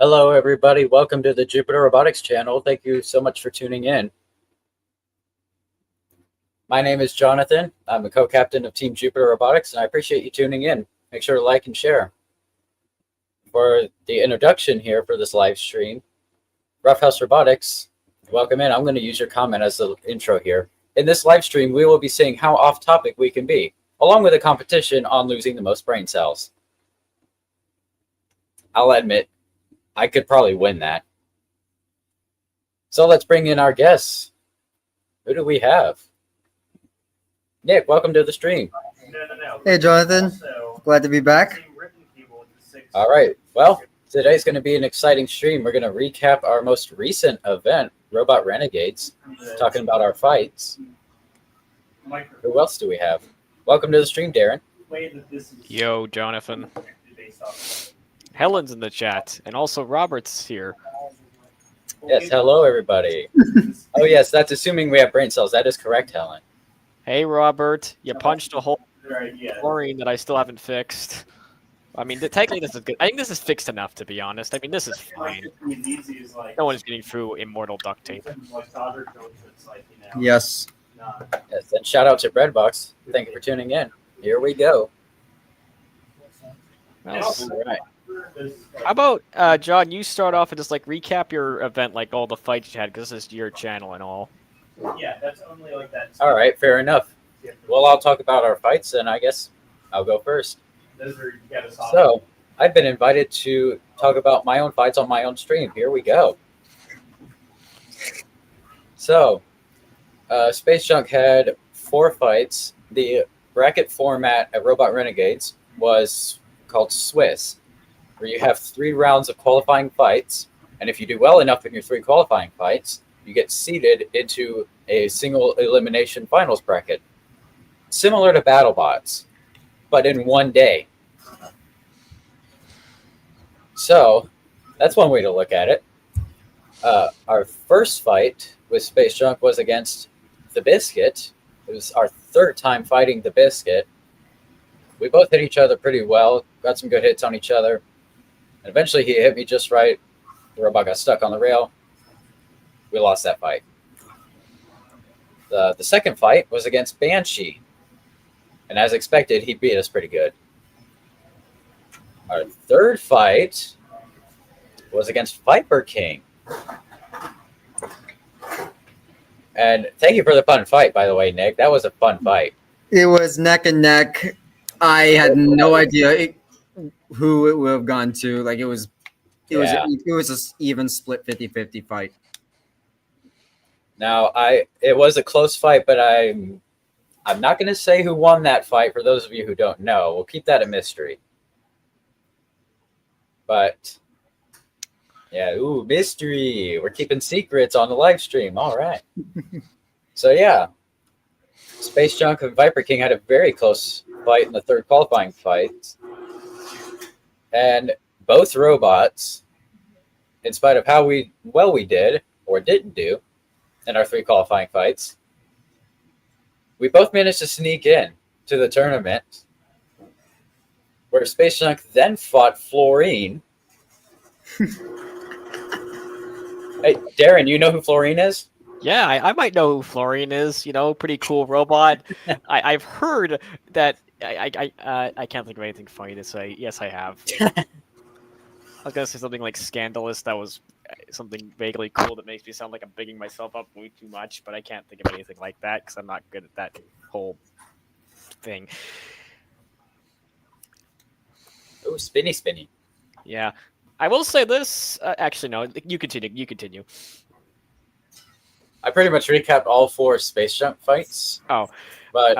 Hello, everybody. Welcome to the Jupiter Robotics channel. Thank you so much for tuning in. My name is Jonathan. I'm a co-captain of Team Jupiter Robotics, and I appreciate you tuning in. Make sure to like and share. For the introduction here for this live stream, Roughhouse Robotics, welcome in. I'm going to use your comment as the intro here. In this live stream, we will be seeing how off-topic we can be, along with a competition on losing the most brain cells. I'll admit, I could probably win that. So let's bring in our guests. Who do we have? Nick, welcome to the stream. Hey, Jonathan. Glad to be back. All right. Well, today's going to be an exciting stream. We're going to recap our most recent event, Robot Renegades, talking about our fights. Who else do we have? Welcome to the stream, Darren. Yo, Jonathan. Helen's in the chat, and also Robert's here. Yes, hello, everybody. Oh, yes, that's assuming we have brain cells. That is correct, Helen. Hey, Robert. You punched a hole in chlorine that I still haven't fixed. I mean, technically this is good. I think this is fixed enough, to be honest. I mean, this is fine. No one's getting through immortal duct tape. Yes. Yes, and shout out to Breadbox. Thank you for tuning in. Here we go. Well, All right. how about, John, you start off and just, recap your event, all the fights you had, because this is your channel and all. Yeah, that's only like that. All right, fair enough. Well, I'll talk about our fights, and I guess I'll go first. So, I've been invited to talk about my own fights on my own stream. Here we go. So, Space Junk had 4 fights. The bracket format at Robot Renegades was called Swiss, where you have 3 rounds of qualifying fights, and if you do well enough in your 3 qualifying fights, you get seeded into a single elimination finals bracket, similar to BattleBots, but in one day. So that's one way to look at it. Our first fight with Space Junk was against the Biscuit. It was our 3rd time fighting the Biscuit. We both hit each other pretty well, got some good hits on each other. And eventually he hit me just right. The robot got stuck on the rail. We lost that fight. The second fight was against Banshee. And as expected, he beat us pretty good. Our 3rd fight was against Viper King. And thank you for the fun fight, by the way, Nick. That was a fun fight. It was neck and neck. I had no idea who it would have gone to. It was an even split 50-50 fight. Now, it was a close fight, but I'm not going to say who won that fight for those of you who don't know. We'll keep that a mystery. But, yeah, mystery. We're keeping secrets on the live stream. All right. So, yeah. Space Junk and Viper King had a very close fight in the 3rd qualifying fight. And both robots, in spite of how we did or didn't do in our 3 qualifying fights, we both managed to sneak in to the tournament, where Space Junk then fought Florine. Hey, Darren, you know who Florine is? Yeah, I might know who Florian is. Pretty cool robot. I've heard that. I can't think of anything funny to say. Yes, I have. I was gonna say something like scandalous. That was something vaguely cool that makes me sound like I'm bigging myself up way too much. But I can't think of anything like that because I'm not good at that whole thing. Oh, spinny. Yeah, I will say this. Actually, no. You continue. I pretty much recapped all 4 Space Junk fights. Oh. But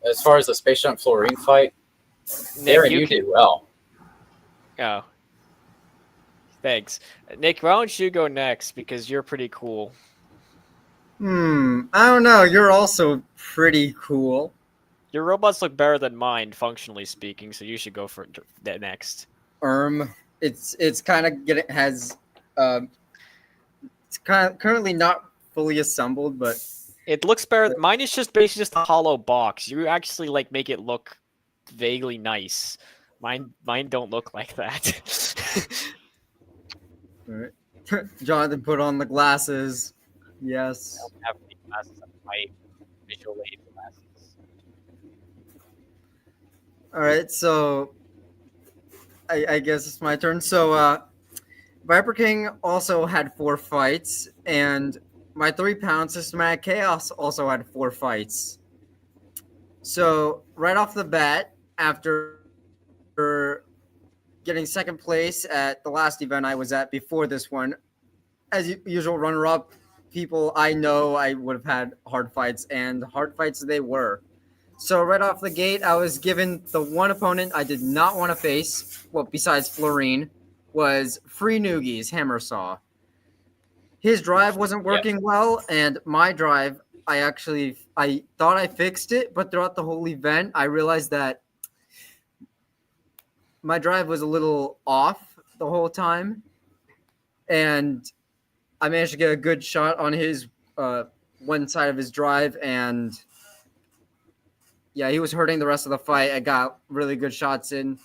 as far as the Space Junk Florine fight, Darren, you did well. Oh. Thanks. Nick, why don't you go next? Because you're pretty cool. I don't know. You're also pretty cool. Your robots look better than mine, functionally speaking, so you should go for that next. It's kind of it's currently not fully assembled, but it looks better. Mine is basically just a hollow box. You actually make it look vaguely nice. Mine don't look like that. All right. Jonathan put on the glasses. Yes. I don't have any glasses. My visual aid glasses. All right. So I guess it's my turn. So Viper King also had 4 fights, and my 3-pound Systematic Chaos also had 4 fights. So right off the bat, after getting second place at the last event I was at before this one, as usual, runner-up, people I know I would have had hard fights, and hard fights they were. So right off the gate, I was given the one opponent I did not want to face, well, besides Florine, was Free Noogie's Hammer Saw. His drive wasn't working well, and my drive, I thought I fixed it, but throughout the whole event, I realized that my drive was a little off the whole time, and I managed to get a good shot on his one side of his drive, and yeah, he was hurting the rest of the fight. I got really good shots in.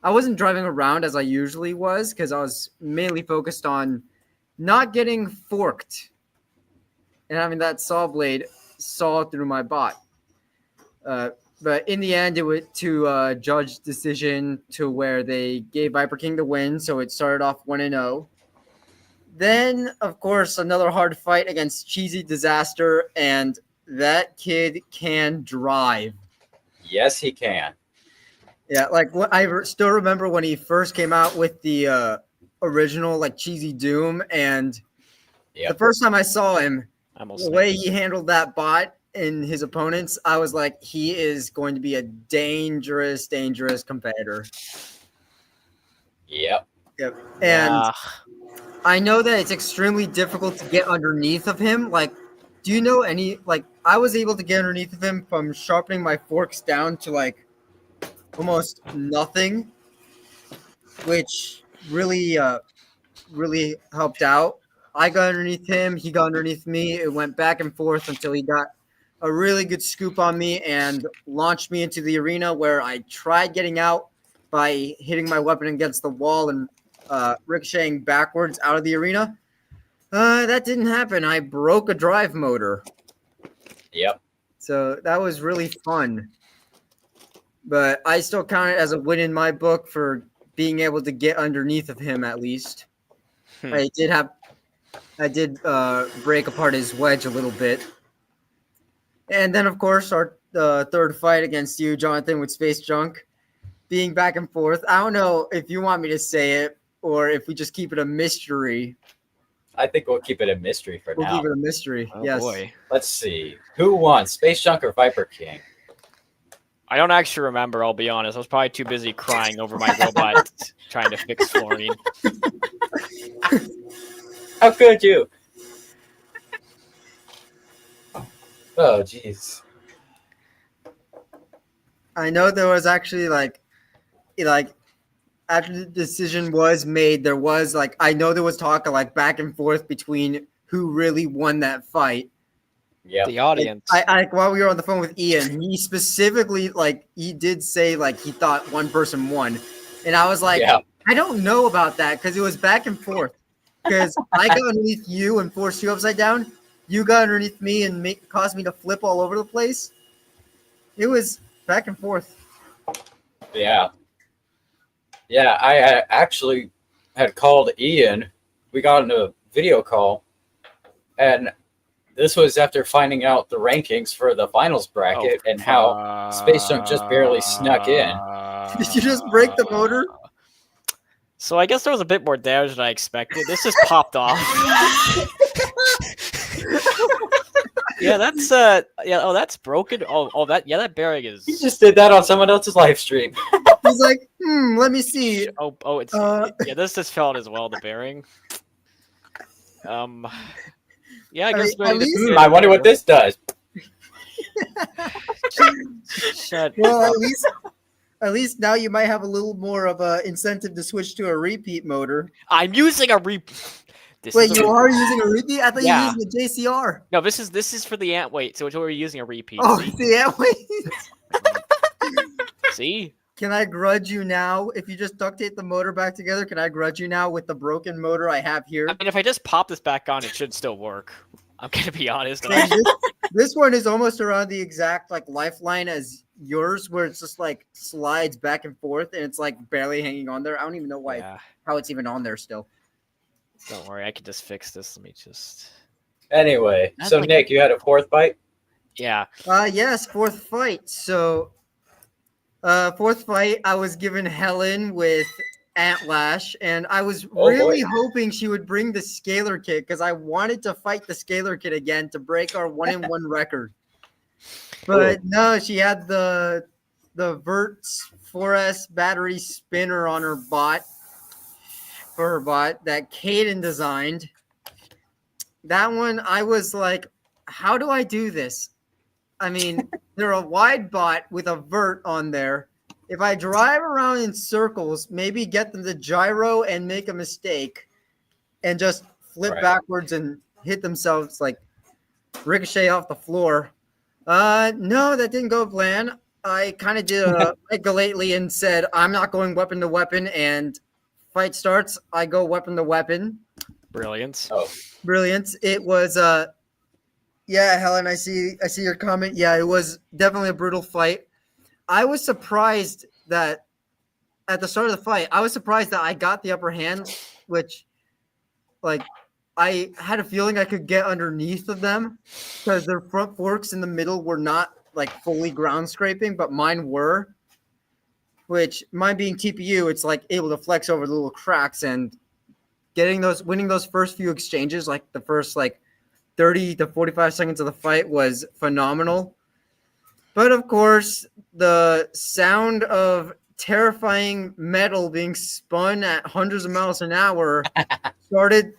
I wasn't driving around as I usually was because I was mainly focused on not getting forked and having that saw blade saw through my bot. But in the end, it went to a judge decision to where they gave Viper King the win, so it started off 1-0. Then, of course, another hard fight against Cheesy Disaster, and that kid can drive. Yes, he can. Yeah, like I still remember when he first came out with the original like Cheesy Doom, and the first time I saw him, the way he handled that bot and his opponents, I was like, he is going to be a dangerous, dangerous competitor. Yep. And I know that it's extremely difficult to get underneath of him. Like, do you know any, like, I was able to get underneath of him from sharpening my forks down to, like, almost nothing, which really, really helped out. I got underneath him. He got underneath me. It went back and forth until he got a really good scoop on me and launched me into the arena where I tried getting out by hitting my weapon against the wall and ricocheting backwards out of the arena. That didn't happen. I broke a drive motor. Yep. So that was really fun. But I still count it as a win in my book for being able to get underneath of him at least. I did break apart his wedge a little bit. And then, of course, our third fight against you, Jonathan, with Space Junk, being back and forth. I don't know if you want me to say it or if we just keep it a mystery. I think we'll keep it a mystery for now. We'll keep it a mystery, Oh, yes. boy. Let's see. Who won, Space Junk or Viper King? I don't actually remember, I'll be honest. I was probably too busy crying over my robot trying to fix Florine. How could you? Oh, jeez. I know there was actually like after the decision was made, there was like I know there was talk of like back and forth between who really won that fight. Yeah. The audience. I while we were on the phone with Ian, he specifically like he did say like he thought one person won, and I was like, I don't know about that because it was back and forth. Because I got underneath you and forced you upside down, you got underneath me and caused me to flip all over the place. It was back and forth. Yeah. Yeah, I actually had called Ian. We got in a video call, and this was after finding out the rankings for the finals bracket and how Space Junk just barely snuck in. Did you just break the motor? So I guess there was a bit more damage than I expected. This just popped off. Yeah, that's that's broken. That bearing is. He just did that on someone else's live stream. He's like, let me see. It's this just fell as well, the bearing. Yeah, I guess I wonder what this does. Well, at least now you might have a little more of a incentive to switch to a repeat motor. I'm using a repeat. Wait, you are using a repeat? I thought you were using a JCR. No, this is for the ant weight, so we're using a repeat. Oh, it's the ant weight. See? Can I grudge you now? If you just duct tape the motor back together, can I grudge you now with the broken motor I have here? I mean, if I just pop this back on, it should still work. I'm gonna be honest. And this one is almost around the exact like lifeline as yours, where it's just like slides back and forth, and it's like barely hanging on there. I don't even know why Yeah, how it's even on there still. don't worry, I can just fix this. Let me just. Anyway, That's so like- Nick, you had a fourth fight? Yeah, Yes, fourth fight. So, fourth fight, I was given Helen with Antlash, and I was Oh, really boy. hoping she would bring the Scalar Kid because I wanted to fight the Scalar Kid again to break our 1-1 record. But no, she had the Verts 4S battery spinner on her bot for her bot that Caden designed. That one, I was like, how do I do this? I mean, they're a wide bot with a vert on there. If I drive around in circles, maybe get them to gyro and make a mistake and just flip Right. backwards and hit themselves, like ricochet off the floor. No, that didn't go plan. I kind of did a like lately and said, I'm not going weapon to weapon, and fight starts. I go weapon to weapon. brilliant. Oh, Brilliant. It was yeah, Helen, I see your comment. Yeah, it was definitely a brutal fight. I was surprised that at the start of the fight, I was surprised that I got the upper hand, which like I had a feeling I could get underneath of them because their front forks in the middle were not like fully ground scraping, but mine were. Which mine being TPU, it's like able to flex over the little cracks, and winning those first few exchanges, like the first like 30 to 45 seconds of the fight was phenomenal. But of course, the sound of terrifying metal being spun at hundreds of miles an hour started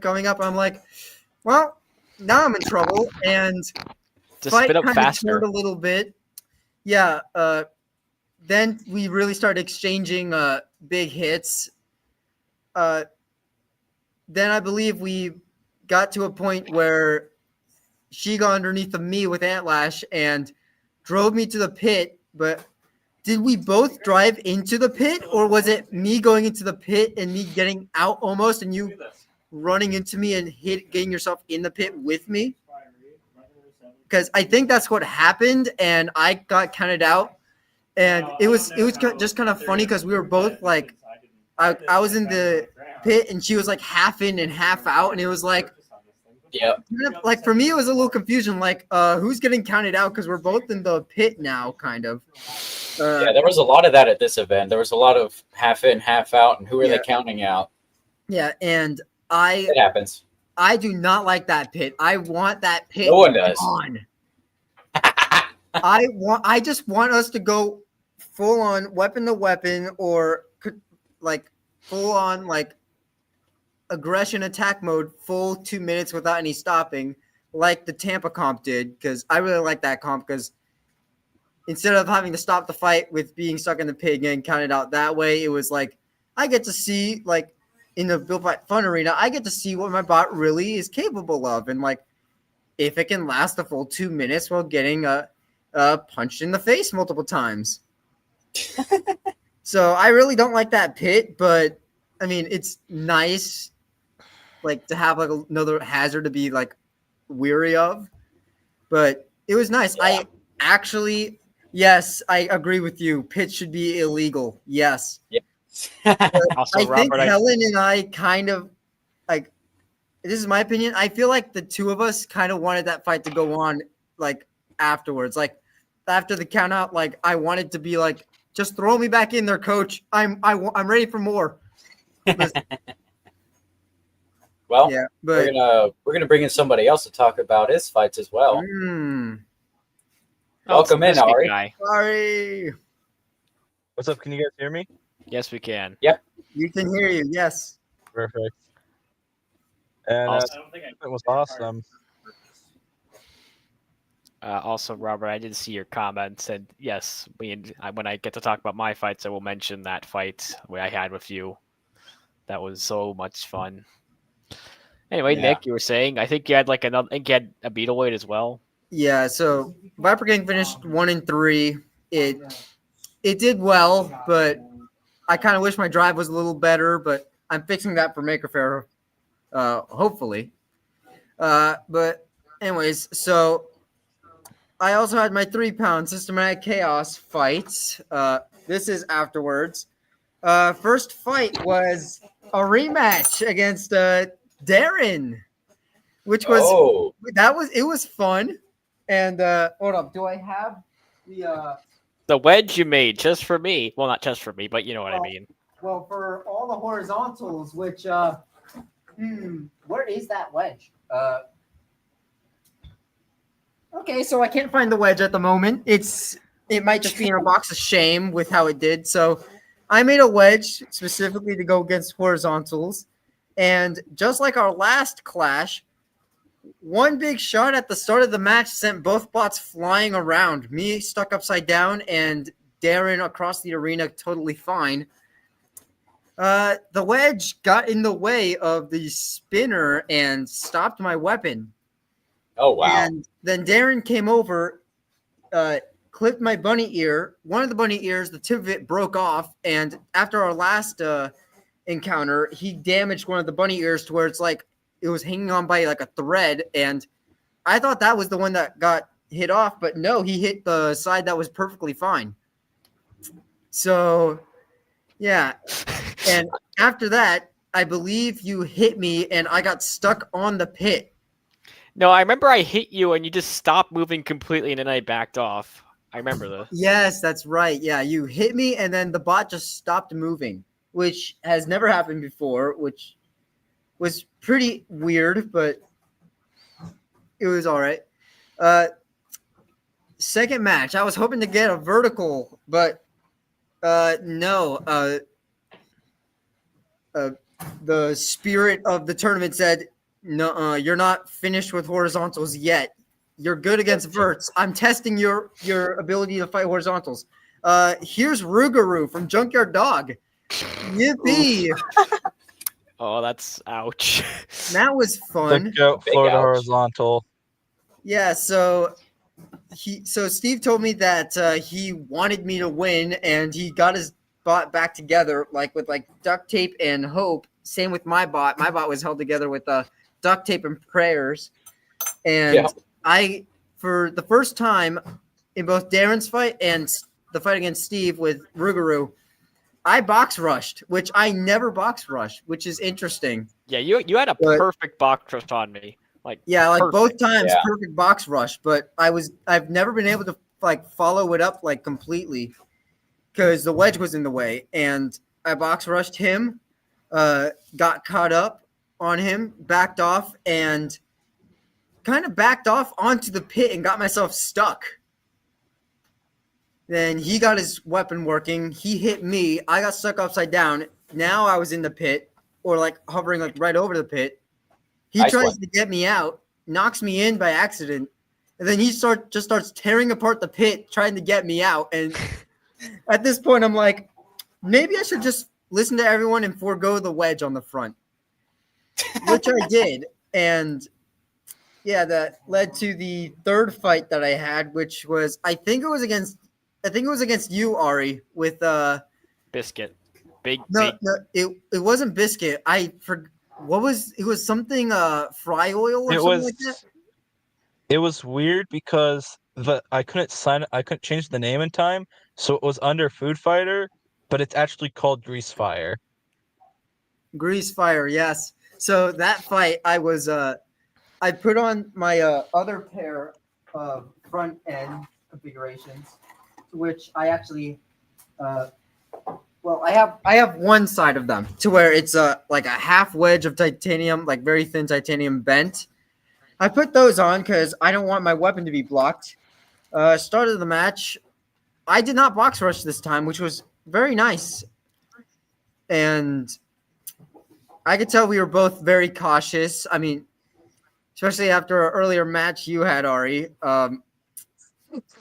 coming up. I'm like, well, now I'm in trouble. And Just fight spit up kind of faster. turned a little bit. Yeah. Then we really started exchanging big hits. Then I believe we got to a point where she got underneath of me with Antlash and drove me to the pit. But did we both drive into the pit, or was it me going into the pit and me getting out almost, and you running into me and getting yourself in the pit with me? Because I think that's what happened, and I got counted out. And it was just kind of funny because we were both like, I was in the pit and she was like half in and half out, and it was like, yeah. like for me it was a little confusion, like who's getting counted out because we're both in the pit now, kind of. Yeah, there was a lot of that at this event. There was a lot of half in, half out, and who are Yeah. they counting out? Yeah, and It happens. I do not like that pit. I want that pit No one does. gone. I just want us to go full on weapon to weapon, or like full on like aggression attack mode, full 2 minutes without any stopping, like the Tampa comp did, because I really like that comp, because instead of having to stop the fight with being stuck in the pit and getting counted out that way, it was like I get to see, like in the Build Fight Fun arena, I get to see what my bot really is capable of, and like if it can last a full 2 minutes while getting punched in the face multiple times. So I really don't like that pit, but I mean, it's nice like to have like another hazard to be like weary of, but it was nice. Yeah. I actually, yes, I agree with you. Pits should be illegal. Yes. Also, I think Robert, Helen and I kind of like, this is my opinion. I feel like the two of us kind of wanted that fight to go on like afterwards, like after the count out, like I wanted to be like, just throw me back in there, coach. I'm ready for more. Well, Yeah, but we're gonna bring in somebody else to talk about his fights as well. Welcome in, Ari. Guy. Sorry. What's up? Can you guys hear me? Yes, we can. You can hear you. Yes. Perfect. And Also- I don't think it was awesome. Also, Robert, I did see your comments, and yes, when I get to talk about my fights, I will mention that fight I had with you. That was so much fun. Anyway, Yeah. Nick, you were saying I think you had like another. I think you had a Beetleweight as well. Yeah. So Viper Gang finished 1-3. it did well, but I kind of wish my drive was a little better. But I'm fixing that for Maker Faire, hopefully. But anyways, so I also had my 3-pound systematic chaos fight. This is afterwards. First fight was a rematch against Darren, which was Oh, it was fun. And hold up, do I have the The wedge you made just for me. Well, not just for me, but you know what I Well- mean. well for all the horizontals, which where is that wedge? Okay, so I can't find the wedge at the moment. It might just be in a box of shame with how it did. So I made a wedge specifically to go against horizontals. And just like our last clash, one big shot at the start of the match sent both bots flying around. Me stuck upside down and Darren across the arena totally fine. The wedge got in the way of the spinner and stopped my weapon. oh wow. And then Darren came over, clipped my bunny ear. One of the bunny ears, the tip of it broke off. And after our last encounter, he damaged one of the bunny ears to where it's like it was hanging on by like a thread. And I thought that was the one that got hit off, but no, he hit the side that was perfectly fine. So, yeah. And after that, I believe you hit me and I got stuck on the pit. No, I remember I hit you and you just stopped moving completely and then I backed off. I remember this. Yes, that's right. Yeah, you hit me and then the bot just stopped moving, which has never happened before, which was pretty weird, but it was all right. Second match, I was hoping to get a vertical, but no. The spirit of the tournament said, "No, you're not finished with horizontals yet. You're good against verts. I'm testing your ability to fight horizontals." Here's Rougarou from Junkyard Dog. Yippee! Oh, that's ouch. That was The fun. goat Big Florida ouch. horizontal. Yeah, so Steve told me that he wanted me to win, and he got his bot back together like with like duct tape and hope. Same with my bot. My bot was held together with duct tape and prayers. And Yeah. I, for the first time in both Darren's fight and the fight against Steve with Rougarou, I box rushed, which I never box rushed, which is interesting. Yeah, you had a But- perfect box rush on me. Like Yeah, like both perfect. times, Yeah. perfect box rush. But I've never been able to like follow it up like completely because the wedge was in the way, and I box rushed him, got caught up on him, backed off, and kind of backed off onto the pit and got myself stuck. Then he got his weapon working. He hit me. I got stuck upside down. Now I was in the pit, or like hovering like right over the pit. He Nice tries one. to get me out, knocks me in by accident, and then he just starts tearing apart the pit, trying to get me out. And at this point, I'm like, maybe I should just listen to everyone and forego the wedge on the front, which I did. And yeah, that led to the third fight that I had, which was I think it was against you, Ari, with Biscuit. Big. no, it wasn't Biscuit. It was something fry oil or It something was like that. it was weird because I couldn't change the name in time, so it was under Food Fighter, but it's actually called Grease Fire. Grease Fire, yes. So that fight, I put on my other pair of front end configurations, which I actually, I have one side of them to where it's like a half wedge of titanium, like very thin titanium bent. I put those on because I don't want my weapon to be blocked. Started the match. I did not box rush this time, which was very nice. And I could tell we were both very cautious. I mean, especially after an earlier match you had, Ari.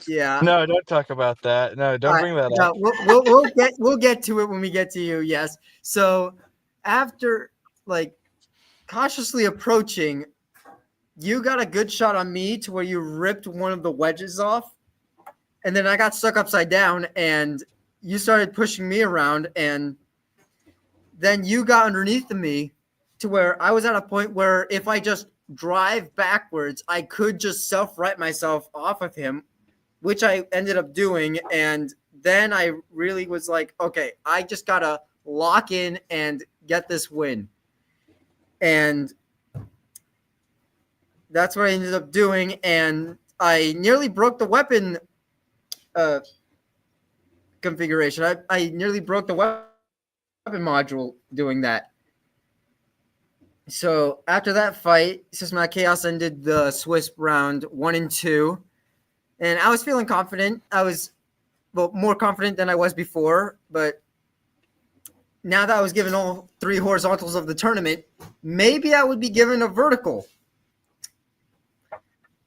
Yeah. No, don't talk about that. No, don't bring that No, up. we'll get to it when we get to you. Yes. So after like cautiously approaching, you got a good shot on me to where you ripped one of the wedges off, and then I got stuck upside down, and you started pushing me around, and then you got underneath of me to where I was at a point where if I just drive backwards, I could just self-right myself off of him, which I ended up doing. And then I really was like, okay, I just got to lock in and get this win. And that's what I ended up doing. And I nearly broke the weapon configuration. I nearly broke the weapon module doing that. So after that fight, Systematic Chaos ended the Swiss round 1 and 2, and I was feeling confident. I was more confident than I was before, but now that I was given all 3 horizontals of the tournament, maybe I would be given a vertical.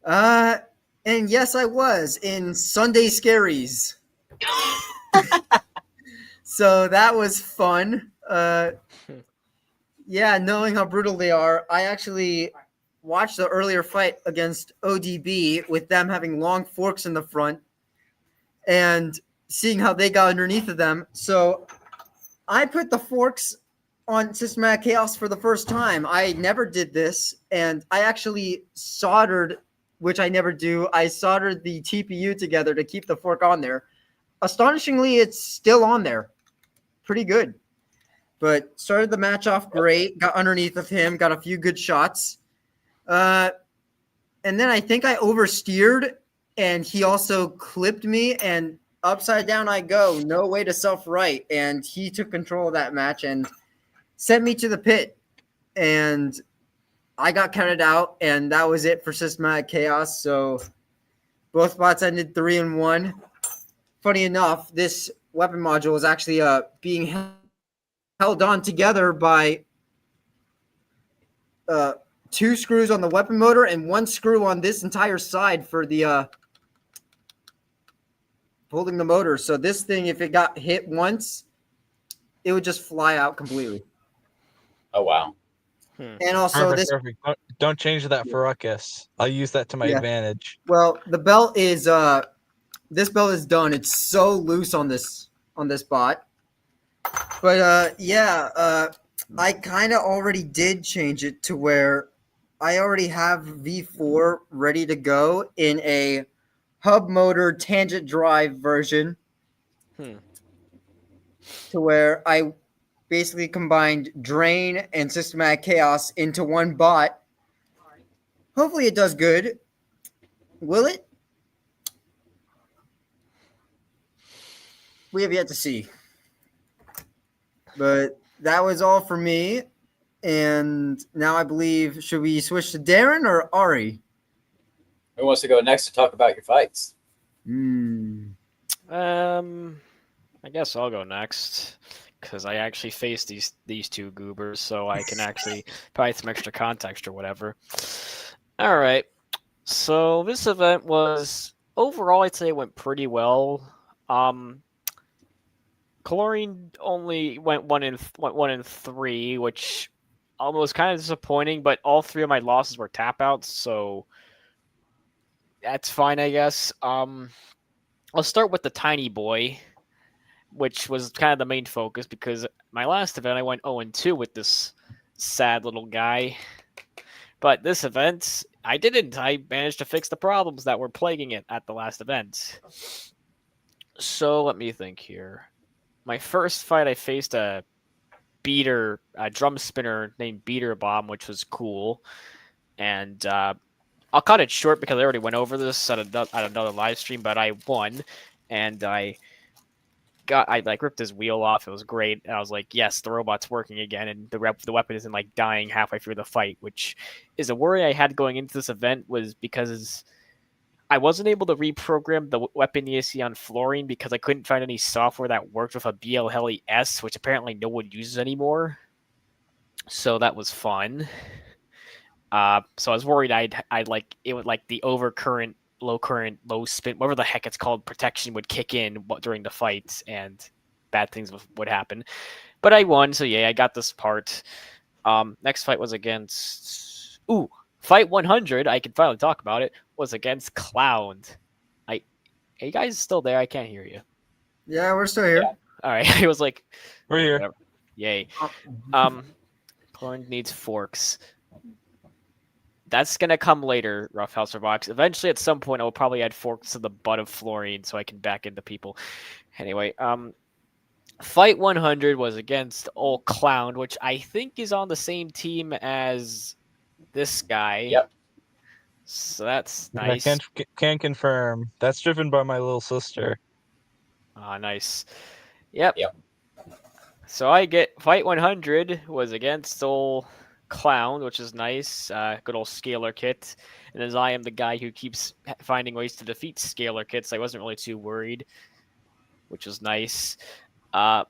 And yes, I was in Sunday Scaries. So that was fun. Yeah, knowing how brutal they are, I actually watched the earlier fight against ODB with them having long forks in the front and seeing how they got underneath of them. So I put the forks on Systematic Chaos for the first time. I never did this, and I actually soldered, which I never do. I soldered the TPU together to keep the fork on there. Astonishingly, it's still on there. Pretty good. But started the match off great, got underneath of him, got a few good shots. And then I think I oversteered, and he also clipped me, and upside down I go. No way to self-right. And he took control of that match and sent me to the pit. And I got counted out, and that was it for Systematic Chaos. So both spots ended 3-1. Funny enough, this weapon module was actually being held on together by 2 screws on the weapon motor and 1 screw on this entire side for the holding the motor. So this thing, if it got hit once, it would just fly out completely. Oh wow. And also Perfect. Don't change that for Ruckus. I'll use that to my advantage. Well, the belt is this belt is done. It's so loose on this bot. But I kind of already did change it to where I already have V4 ready to go in a hub motor tangent drive version. To where I basically combined Drain and Systematic Chaos into one bot. Hopefully it does good. Will it? We have yet to see. But that was all for me. And now I believe, should we switch to Darren or Ari? Who wants to go next to talk about your fights? I guess I'll go next because I actually faced these 2 goobers, so I can actually provide some extra context or whatever. All right. So this event was overall, I'd say it went pretty well. Chlorine only went 1 in 3, which was kind of disappointing. But all 3 of my losses were tap outs, so that's fine, I guess. I'll start with the tiny boy, which was kind of the main focus because my last event I went 0-2 with this sad little guy. But this event, I didn't. I managed to fix the problems that were plaguing it at the last event. So let me think here. My first fight, I faced a drum spinner named Beater Bomb, which was cool. And I'll cut it short because I already went over this at another live stream, but I won. And I ripped his wheel off. It was great. And I was like, yes, the robot's working again. And the weapon isn't like dying halfway through the fight, which is a worry I had going into this event was because I wasn't able to reprogram the weapon ESC on Fluorine because I couldn't find any software that worked with a BLHeli-S, which apparently no one uses anymore. So that was fun. So I was worried I'd like it would like the overcurrent, low current, low spin, whatever the heck it's called, protection would kick in during the fights and bad things would happen. But I won, so yeah, I got this part. Next fight was against Fight 100, I can finally talk about it, was against Clown. Are you guys still there? I can't hear you. Yeah, we're still here. All right. It was like, We're here. whatever. Yay. Oh. Corn needs forks. That's gonna come later, Roughhouse Robotics. Eventually, at some point, I will probably add forks to the butt of Fluorine so I can back into people. Anyway, Fight 100 was against Old Clown, which I think is on the same team as this guy. Yep. So that's I nice. can confirm. That's driven by my little sister. Ah, nice. Yep. Yep. So I get Fight 100 was against Old Clown, which is nice. Good old Scalar kit. And as I am the guy who keeps finding ways to defeat Scalar kits, I wasn't really too worried, which was nice. Not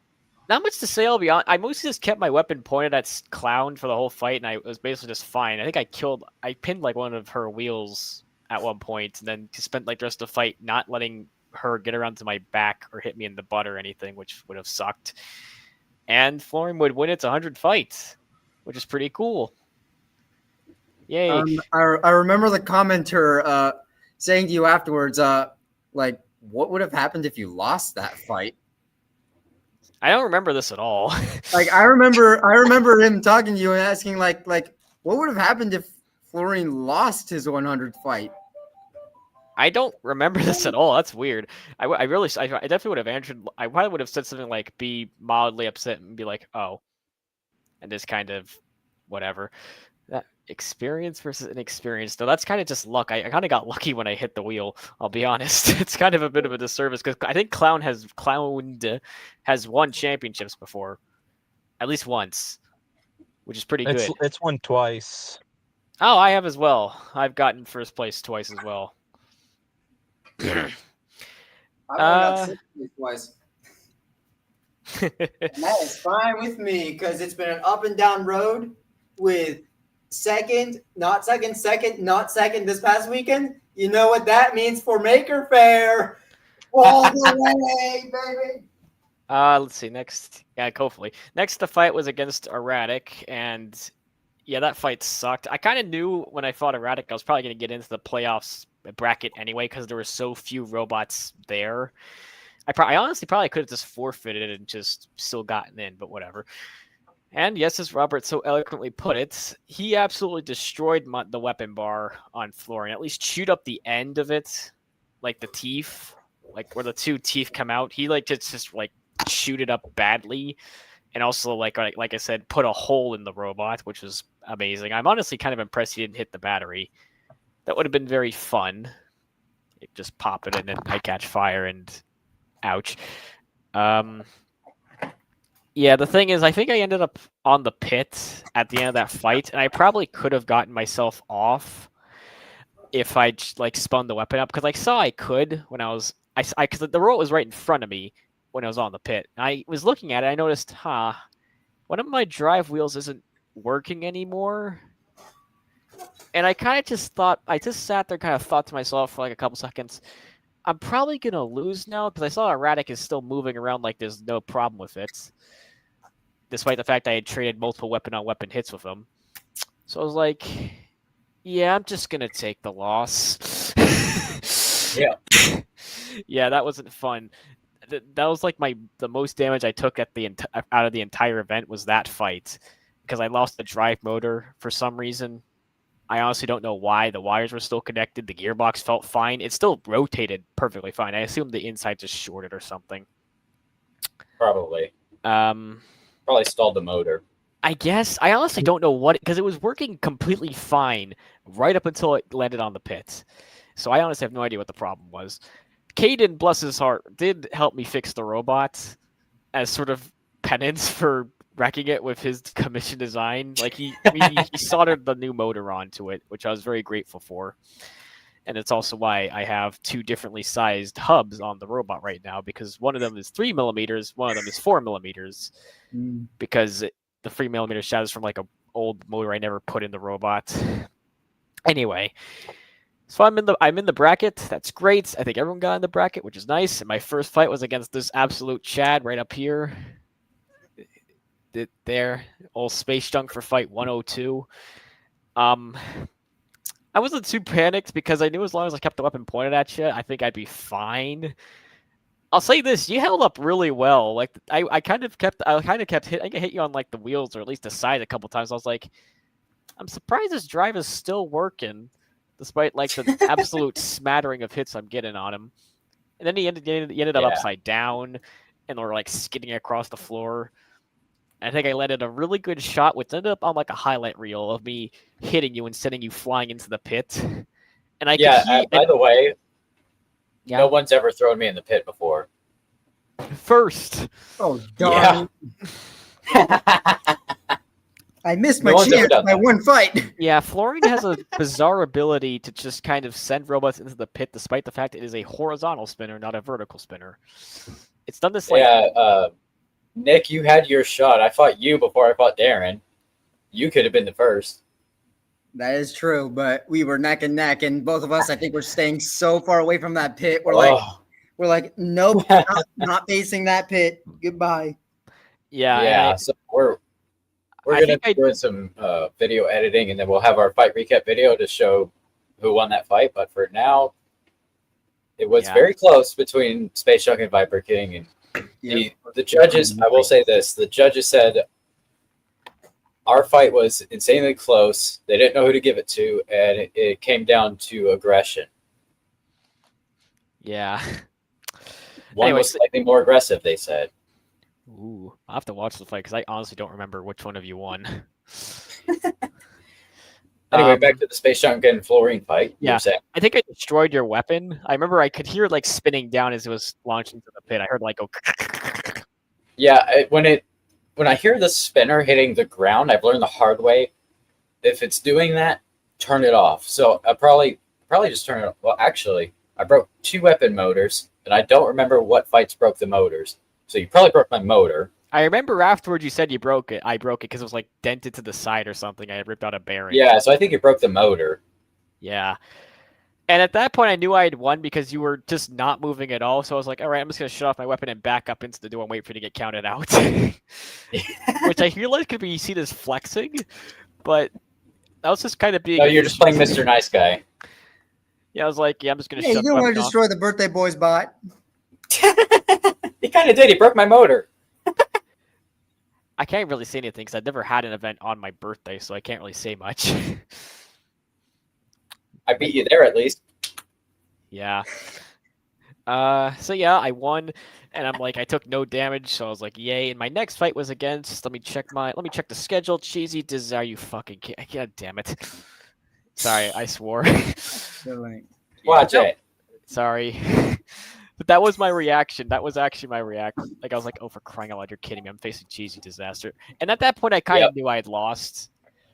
much to say, I'll be honest. I mostly just kept my weapon pointed at Clown for the whole fight, and I was basically just fine. I think I pinned like one of her wheels at one point, and then spent like the rest of the fight not letting her get around to my back or hit me in the butt or anything, which would have sucked. And Florian would win its 100 fights, which is pretty cool. Yay. I remember the commenter saying to you afterwards, like, what would have happened if you lost that fight? I don't remember this at all. Like, I remember him talking to you and asking, like, what would have happened if Florian lost his 100th fight? I don't remember this at all. That's weird. I definitely would have answered. I probably would have said something like, be mildly upset and be like, oh. And just kind of whatever. That experience versus inexperience. Though that's kind of just luck. I kind of got lucky when I hit the wheel. I'll be honest. It's kind of a bit of a disservice because I think Clown has won championships before, at least once, which is pretty good. It's won twice. Oh, I have as well. I've gotten first place twice as well. I got sixth place twice. And that is fine with me because it's been an up and down road with second, not second this past weekend. You know what that means for Maker Faire. All the way, baby. Let's see. Next, hopefully. Next, the fight was against Erratic, and yeah, that fight sucked. I kind of knew when I fought Erratic, I was probably going to get into the playoffs bracket anyway because there were so few robots there. I honestly probably could have just forfeited and just still gotten in, but whatever. And yes, as Robert so eloquently put it, he absolutely destroyed the weapon bar on Florian. At least chewed up the end of it, like the teeth, like where the two teeth come out. He like just like chewed it up badly, and also like I said, put a hole in the robot, which was amazing. I'm honestly kind of impressed he didn't hit the battery. That would have been very fun. Just pop it in and I catch fire and ouch. Yeah, the thing is, I think I ended up on the pit at the end of that fight, and I probably could have gotten myself off if I like spun the weapon up because I saw I could when I was because the roll was right in front of me when I was on the pit. And I was looking at it, I noticed, one of my drive wheels isn't working anymore. And I kind of just sat there, kind of thought to myself for like a couple seconds, I'm probably going to lose now because I saw Erratic is still moving around like there's no problem with it, despite the fact I had traded multiple weapon-on-weapon hits with him. So I was like, yeah, I'm just going to take the loss. Yeah. Yeah, that wasn't fun. That was like the most damage I took out of the entire event was that fight because I lost the drive motor for some reason. I honestly don't know why. The wires were still connected. The gearbox felt fine. It still rotated perfectly fine. I assume the inside just shorted or something. Probably. Probably stalled the motor. I guess. I honestly don't know what, because it was working completely fine right up until it landed on the pit. So I honestly have no idea what the problem was. Caden, bless his heart, did help me fix the robot as sort of penance for wrecking it with his commission design. Like he soldered the new motor onto it, which I was very grateful for. And it's also why I have two differently sized hubs on the robot right now, because one of them is 3 millimeters, one of them is 4 millimeters, because the 3 millimeter shadows from like an old motor I never put in the robot. Anyway, so I'm in the bracket. That's great. I think everyone got in the bracket, which is nice. And my first fight was against this absolute Chad right up here. There, old space junk for fight 102. I wasn't too panicked because I knew as long as I kept the weapon pointed at you, I think I'd be fine. I'll say this: you held up really well. Like I kind of kept I hit you on like the wheels or at least the side a couple times. I was like, I'm surprised this drive is still working, despite like the absolute smattering of hits I'm getting on him. And then he ended up Yeah. upside down, and we're like skidding across the floor. I think I landed a really good shot, which ended up on like a highlight reel of me hitting you and sending you flying into the pit. And I Yeah. could hear, By the way, Yeah. no one's ever thrown me in the pit before. first. Oh darn! I missed my No one's ever chance done by that. one fight. Yeah, Flooring has a bizarre ability to just kind of send robots into the pit, despite the fact it is a horizontal spinner, not a vertical spinner. It's done this like Yeah. Nick, you had your shot. I fought you before I fought Darren. You could have been the first. That is true, but we were neck and neck, and both of us, I think, were staying so far away from that pit. Oh, We're like, nope, not facing that pit. Goodbye. yeah. yeah. So we're I gonna think be doing some video editing, and then we'll have our fight recap video to show who won that fight. But for now, it was Yeah. very close between Space Junk and Viper King. And the judges, I will say this: the judges said our fight was insanely close. They didn't know who to give it to, and it came down to aggression. Yeah. One Anyway, was slightly more aggressive, they said. Ooh, I'll have to watch the fight because I honestly don't remember which one of you won. Anyway, back to the Space Junk and Fluorine fight. you Yeah. were saying. I think I destroyed your weapon. I remember I could hear it like spinning down as it was launched into the pit. I heard like go. Yeah, when I hear the spinner hitting the ground, I've learned the hard way. If it's doing that, turn it off. So I probably just turn it off. Well, actually, I broke 2 weapon motors, and I don't remember what fights broke the motors. So you probably broke my motor. I remember afterwards you said you broke it. I broke it because it was like dented to the side or something. I had ripped out a bearing. Yeah, so I think you broke the motor. Yeah. And at that point, I knew I had won because you were just not moving at all. So I was like, all right, I'm just going to shut off my weapon and back up into the door and wait for you to get counted out. Which I realized could be seen as flexing, but I was just kind of being. No, you're just playing Mr. Nice Guy. Yeah, I was like, yeah, I'm just going to Hey, you shut the don't want weapon to off. destroy the birthday boy's bot. He kind of did. He broke my motor. I can't really say anything because I've never had an event on my birthday, so I can't really say much. I beat you there at least. Yeah. So yeah, I won, and I'm like, I took no damage, so I was like, yay. And my next fight was against. Let me check the schedule. Cheesy Desire. You fucking can't. God damn it. Sorry, I swore. Watch no, it. Sorry. But that was my reaction. That was actually my reaction. Like I was like, "Oh, for crying out loud, you're kidding me! I'm facing Cheesy Disaster." And at that point, I kind of knew I had lost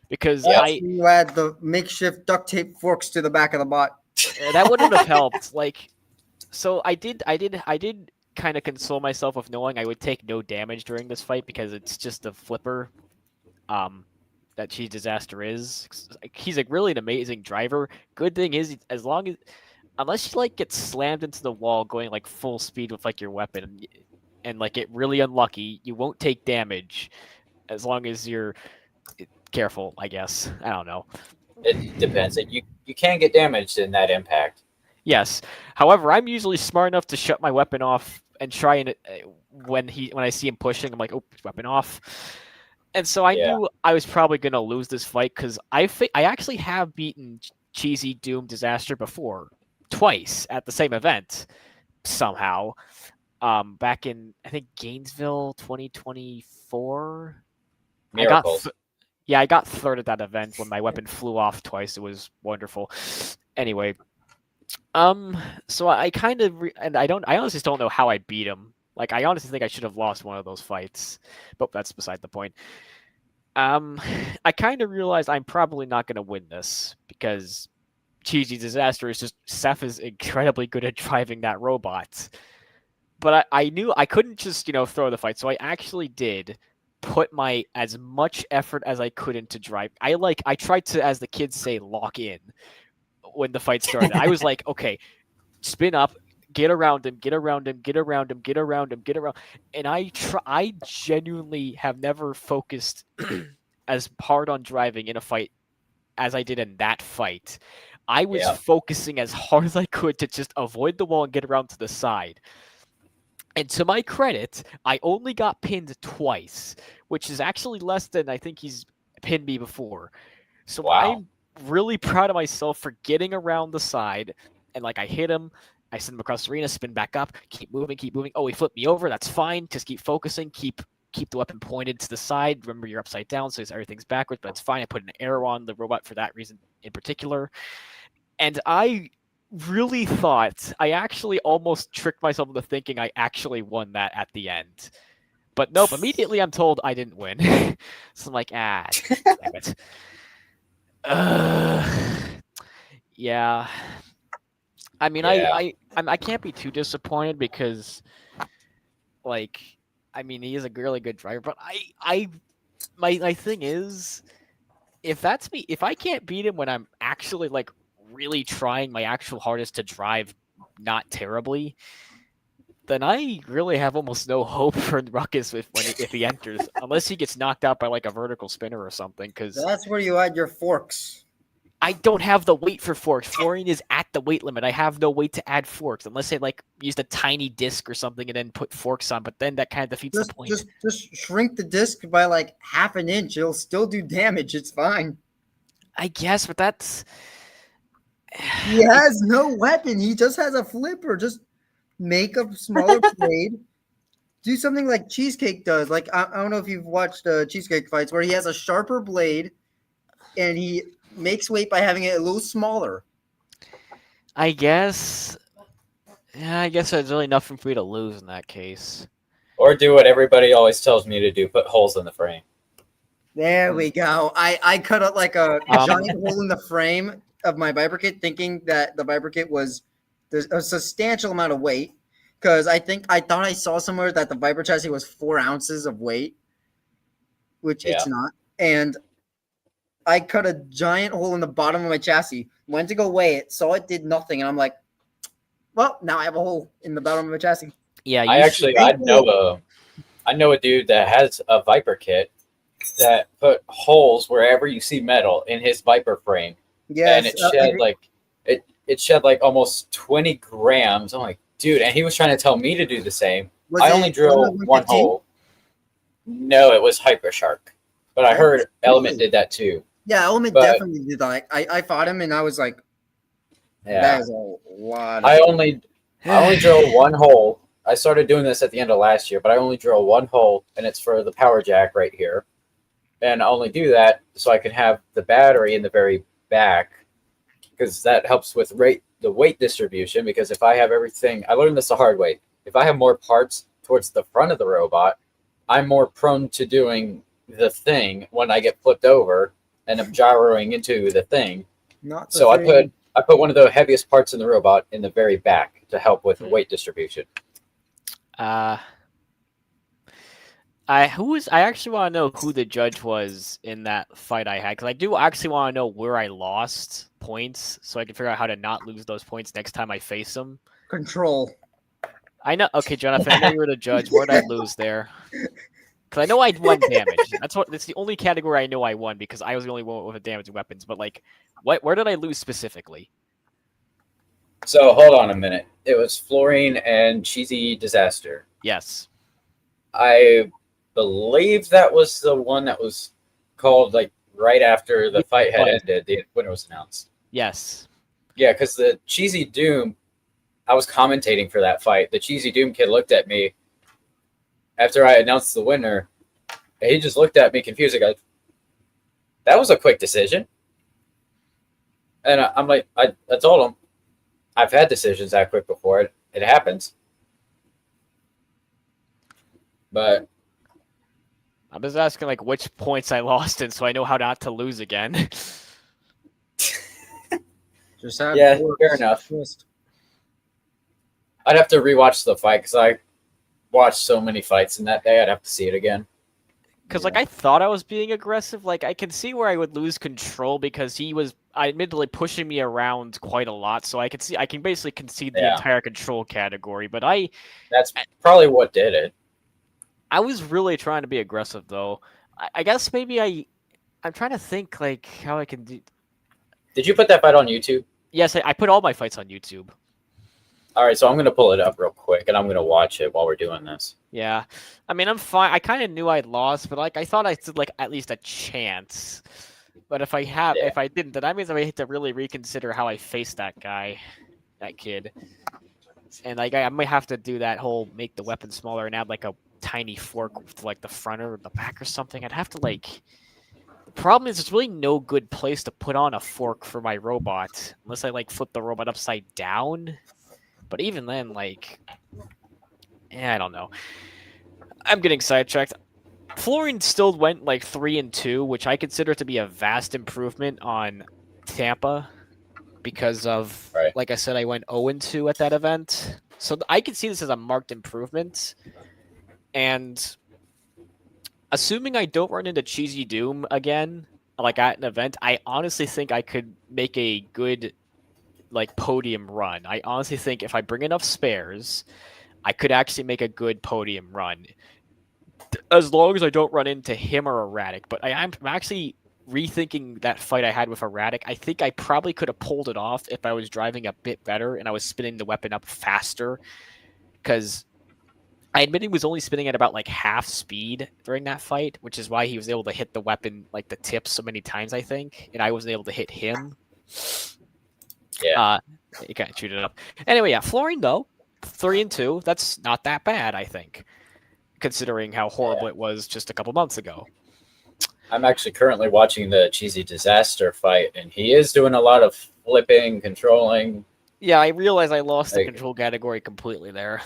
because Yep. You add the makeshift duct tape forks to the back of the bot. that wouldn't have helped. Like, so I did kind of console myself with knowing I would take no damage during this fight because it's just a flipper. That Cheesy Disaster is. He's a really an amazing driver. Good thing is, unless you like get slammed into the wall going like full speed with like your weapon and like get really unlucky, you won't take damage as long as you're careful, I guess. I don't know. It depends. You can get damaged in that impact. Yes. However, I'm usually smart enough to shut my weapon off and try and when I see him pushing, I'm like, oh, weapon off. And so I knew I was probably going to lose this fight because I actually have beaten Cheesy Doom Disaster before. Twice at the same event somehow back in I think Gainesville 2024. Miracles. I got third at that event when my weapon flew off twice. It was wonderful. Anyway, so I kind of I honestly don't know how I beat him. Like I honestly think I should have lost one of those fights, but that's beside the point. I kind of realized I'm probably not going to win this because Cheesy Disaster is just Seth is incredibly good at driving that robot. But I knew I couldn't just, throw the fight. So I actually did put my as much effort as I could into drive. I tried to, as the kids say, lock in when the fight started. I was like, okay, spin up, get around him, get around him, get around him, get around him, get around. And I genuinely have never focused as hard on driving in a fight as I did in that fight. I was Yeah. focusing as hard as I could to just avoid the wall and get around to the side. And to my credit, I only got pinned twice, which is actually less than I think he's pinned me before. So Wow. I'm really proud of myself for getting around the side. And like I hit him, I send him across the arena, spin back up, keep moving, keep moving. Oh, he flipped me over. That's fine. Just keep focusing, keep the weapon pointed to the side. Remember, you're upside down, so everything's backwards, but it's fine. I put an arrow on the robot for that reason in particular. And I really thought I actually almost tricked myself into thinking I actually won that at the end. But nope, immediately I'm told I didn't win. So I'm like, damn it. Yeah. I mean, Yeah. I can't be too disappointed because, like, I mean, he is a really good driver. But my thing is, if that's me, if I can't beat him when I'm actually like really trying my actual hardest to drive not terribly, then I really have almost no hope for Ruckus if he enters, unless he gets knocked out by like a vertical spinner or something. Because That's where you add your forks. I don't have the weight for forks. Florian is at the weight limit. I have no weight to add forks unless I like used a tiny disc or something and then put forks on. But then that kind of defeats the point. Just shrink the disc by like half an inch. It'll still do damage. It's fine. I guess, but that's He has no weapon. He just has a flipper. Just make a smaller blade. Do something like Cheesecake does. Like I don't know if you've watched Cheesecake fights where he has a sharper blade and he makes weight by having it a little smaller. I guess. Yeah, I guess there's really nothing for me to lose in that case. Or do what everybody always tells me to do: put holes in the frame. There we go. I cut out like a giant hole in the frame of my Viper kit, thinking that the Viper kit was there's a substantial amount of weight. Because I thought I saw somewhere that the Viper chassis was 4 ounces of weight, which it's not. And I cut a giant hole in the bottom of my chassis. Went to go weigh it, saw it did nothing, and I'm like, well, now I have a hole in the bottom of my chassis. Yeah, I know a dude that has a Viper kit that put holes wherever you see metal in his Viper frame. Yes, and it shed like almost 20 grams. I'm like, dude, and he was trying to tell me to do the same. I only drilled one hole. No, it was Hypershark. But I heard Element did that too. Yeah, Element definitely did that. I fought him and I was like, that is a lot. I only drilled one hole. I started doing this at the end of last year, but I only drill one hole, and it's for the power jack right here. And I only do that so I can have the battery in the very back, because that helps with the weight distribution. Because if I have everything, I learned this the hard way. If I have more parts towards the front of the robot, I'm more prone to doing the thing when I get flipped over and I'm gyroing into the thing. I put one of the heaviest parts in the robot in the very back to help with weight distribution. I actually want to know who the judge was in that fight I had, because I do actually want to know where I lost points so I can figure out how to not lose those points next time I face them. Control. I know. Okay, Jonathan, I know you were the judge. Where did I lose there? Because I know I won damage. That's the only category I know I won, because I was the only one with damaging weapons. But like, where did I lose specifically? So hold on a minute. It was Fluorine and Cheesy Disaster. Yes. I believe that was the one that was called like right after the fight had ended. The winner was announced. Yes. Yeah, because the Cheesy Doom, I was commentating for that fight. The Cheesy Doom kid looked at me after I announced the winner, and he just looked at me confused. Like, that was a quick decision. And I'm like, I told him, I've had decisions that quick before. It happens. But I'm just asking like which points I lost in, so I know how not to lose again. Yeah, fair enough. I'd have to rewatch the fight because I watched so many fights in that day. I'd have to see it again. Because like I thought I was being aggressive. Like I can see where I would lose control because he was admittedly pushing me around quite a lot. So I can basically concede the entire control category. But that's probably what did it. I was really trying to be aggressive though. I guess maybe I'm trying to think like how I can do. Did you put that fight on YouTube? Yes, I put all my fights on YouTube. All right, so I'm gonna pull it up real quick, and I'm gonna watch it while we're doing this. Yeah, I mean, I'm fine. I kind of knew I'd lost, but like I thought I stood like at least a chance. But if Yeah. I didn't, then that means I had to really reconsider how I faced that guy, that kid. And like I might have to do that whole make the weapon smaller and add like a tiny fork to like the front or the back or something. I'd have to like. The problem is there's really no good place to put on a fork for my robot unless I like flip the robot upside down. But even then, like, I don't know. I'm getting sidetracked. Flooring still went like 3-2, which I consider to be a vast improvement on Tampa because of, Right. like I said, I went 0-2 at that event. So I can see this as a marked improvement. And assuming I don't run into Cheesy Doom again, like at an event, I honestly think I could make a good like podium run. I honestly think if I bring enough spares, I could actually make a good podium run. As long as I don't run into him or Erratic. But I'm actually rethinking that fight I had with Erratic. I think I probably could have pulled it off if I was driving a bit better and I was spinning the weapon up faster. Because I admit he was only spinning at about like half speed during that fight, which is why he was able to hit the weapon like the tip so many times, I think, and I wasn't able to hit him. Yeah. He kind of chewed it up. Anyway, yeah, Flooring though, 3-2. That's not that bad, I think, considering how horrible it was just a couple months ago. I'm actually currently watching the Cheesy Disaster fight, and he is doing a lot of flipping, controlling. Yeah, I realize I lost the Like- control category completely there.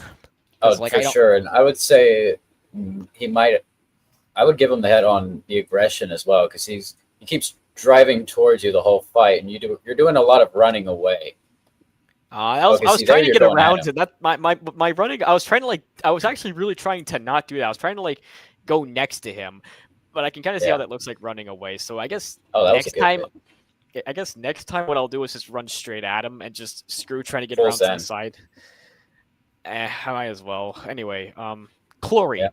Oh, 'Cause, like, I for don't- sure. And I would say he might. I would give him the head on the aggression as well, because he keeps driving towards you the whole fight, and you're doing a lot of running away. I was Okay, see, there trying to you're get going at around him. to that. My running. I was trying to I was actually really trying to not do that. I was trying to like go next to him, but I can kind of see Yeah. how that looks like running away. So I guess Oh, that was a next good time, bit. next time what I'll do is just run straight at him and just screw trying to get Full around to the send. side. I might as well. Anyway, Chlorine.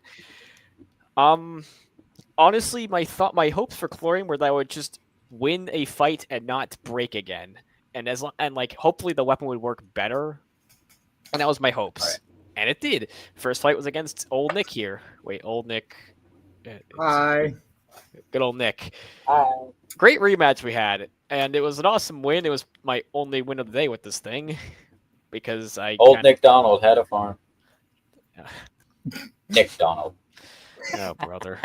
Honestly, my hopes for Chlorine were that I would just win a fight and not break again, and like hopefully the weapon would work better, and that was my hopes, Right. and it did. First fight was against old Nick here. Wait, old Nick. Hi. Good old Nick. Great rematch we had, and it was an awesome win. It was my only win of the day with this thing, because Old Nick Donald had a farm. Yeah. Nick Donald. Oh, brother.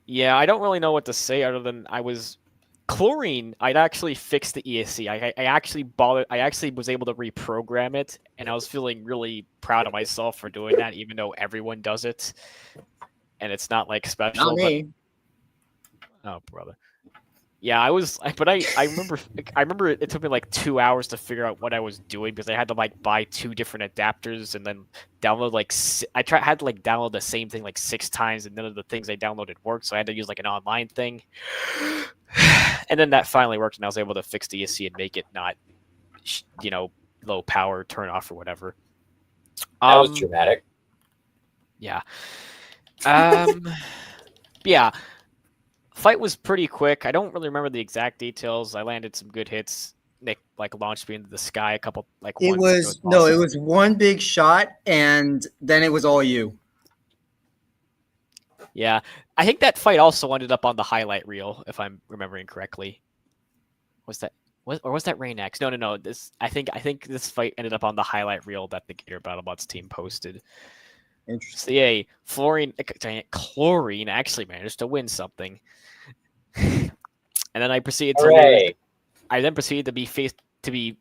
Yeah, I don't really know what to say other than Chlorine. I'd actually fixed the ESC. I actually was able to reprogram it, and I was feeling really proud of myself for doing that, even though everyone does it, and it's not like special. Not me. Oh, brother. Yeah, I remember it took me like 2 hours to figure out what I was doing because I had to like buy 2 different adapters and then download had to like download the same thing like 6 times and none of the things I downloaded worked, so I had to use like an online thing. And then that finally worked and I was able to fix the ESC and make it not low power turn off or whatever. That was dramatic. Yeah. Yeah. Fight was pretty quick. I don't really remember the exact details. I landed some good hits. Nick like launched me into the sky a couple like It once. was one big shot, and then it was all you. Yeah, I think that fight also ended up on the highlight reel, if I'm remembering correctly. Was that Rainax? No. I think this fight ended up on the highlight reel that the Gear BattleBots team posted. Interesting. So yeah, Chlorine actually managed to win something. And then I proceeded to lose. I then proceeded to be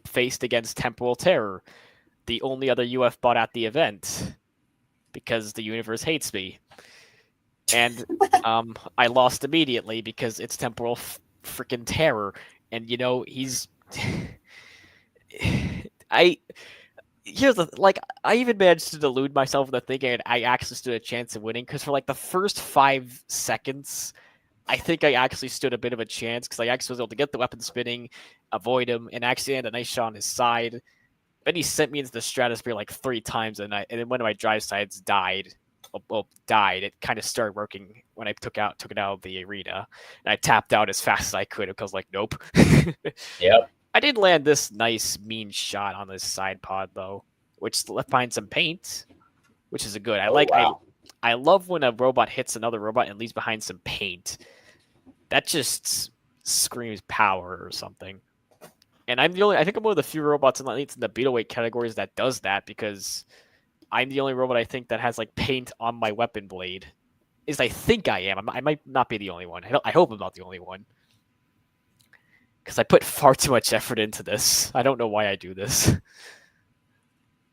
faced against Temporal Terror, the only other UF bot at the event, because the universe hates me. And I lost immediately because it's Temporal freaking Terror, and he's. I even managed to delude myself into thinking I actually stood a chance of winning because for like the first 5 seconds, I think I actually stood a bit of a chance because I actually was able to get the weapon spinning, avoid him, and actually had a nice shot on his side. Then he sent me into the stratosphere like 3 times, and then one of my drive sides died died. It kind of started working when I took it out of the arena, and I tapped out as fast as I could because like nope. Yep. I did land this nice mean shot on this side pod though, which left behind some paint, which is a good. Wow. I love when a robot hits another robot and leaves behind some paint. That just screams power or something. And I think I'm one of the few robots in the beetle weight categories that does that, because I'm the only robot I think that has like paint on my weapon blade. I think I am. I might not be the only one. I hope I'm not the only one. Because I put far too much effort into this. I don't know why I do this.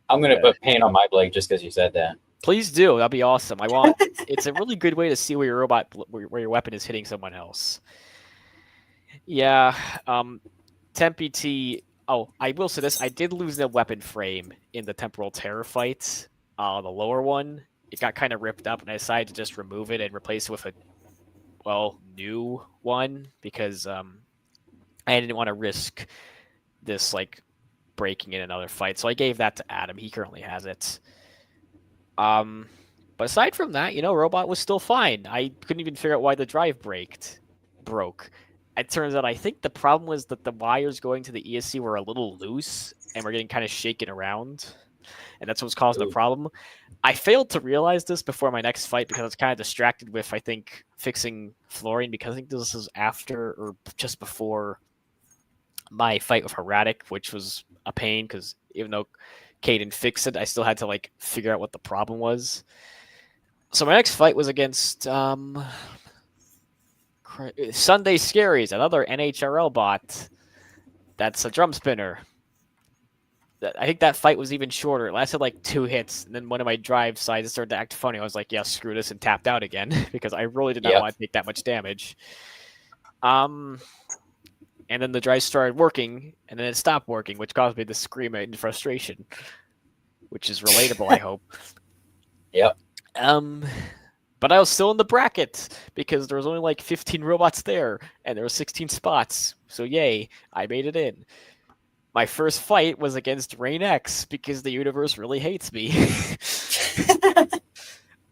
I'm gonna put paint on my blade just because you said that. Please do. That'd be awesome. It's a really good way to see where your weapon is hitting someone else. Yeah. Tempe T. Oh, I will say this. I did lose the weapon frame in the Temporal Terror fight. The lower one. It got kind of ripped up, and I decided to just remove it and replace it with a, new one, because I didn't want to risk this, like, breaking in another fight. So I gave that to Adam. He currently has it. But aside from that, Robot was still fine. I couldn't even figure out why the drive broke. It turns out I think the problem was that the wires going to the ESC were a little loose and were getting kind of shaken around. And that's what was causing the problem. I failed to realize this before my next fight because I was kind of distracted with, I think, fixing fluorine, because I think this was after or just before my fight with Erratic, which was a pain because even though Caden fixed it, I still had to like figure out what the problem was. So my next fight was against Sunday Scaries, another NHRL bot. That's a drum spinner. I think that fight was even shorter. It lasted like 2 hits, and then one of my drive sides started to act funny. I was like, yeah, screw this, and tapped out again because I really did not want to take that much damage. And then the drive started working, and then it stopped working, which caused me to scream in frustration, which is relatable, I hope. Yep. But I was still in the bracket because there was only like 15 robots there, and there were 16 spots. So yay, I made it in. My first fight was against Rain X because the universe really hates me.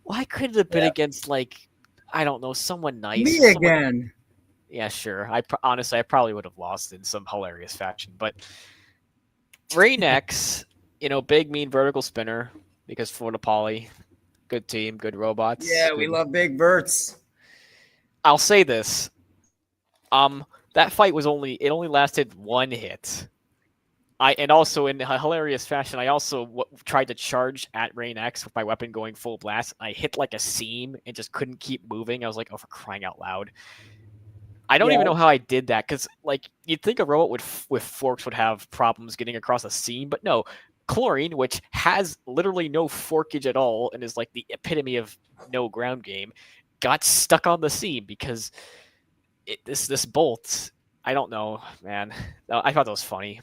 Why couldn't it have been against, like, I don't know, someone nice? Me again. Yeah, sure. Honestly, I probably would have lost in some hilarious fashion. But Rain X, big, mean vertical spinner because Florida Poly, good team, good robots. Yeah, we love big verts. I'll say this. That fight only lasted 1 hit. And also in a hilarious fashion, I also tried to charge at Rain X with my weapon going full blast. I hit like a seam and just couldn't keep moving. I was like, oh, for crying out loud. I don't even know how I did that, because like you'd think a robot with forks would have problems getting across a seam, but no. Chlorine, which has literally no forkage at all and is like the epitome of no ground game, got stuck on the seam because this bolt, I don't know, man. I thought that was funny.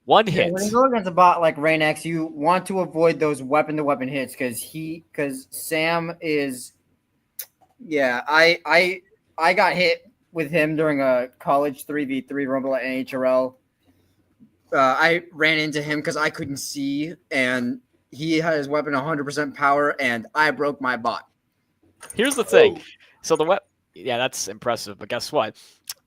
1 hit. When you go against a bot like Rain X, you want to avoid those weapon-to-weapon hits because Sam is. Yeah, I got hit with him during a college 3v3 rumble at NHRL. I ran into him because I couldn't see, and he had his weapon 100% power, and I broke my bot. Here's the thing. So yeah, that's impressive, but guess what?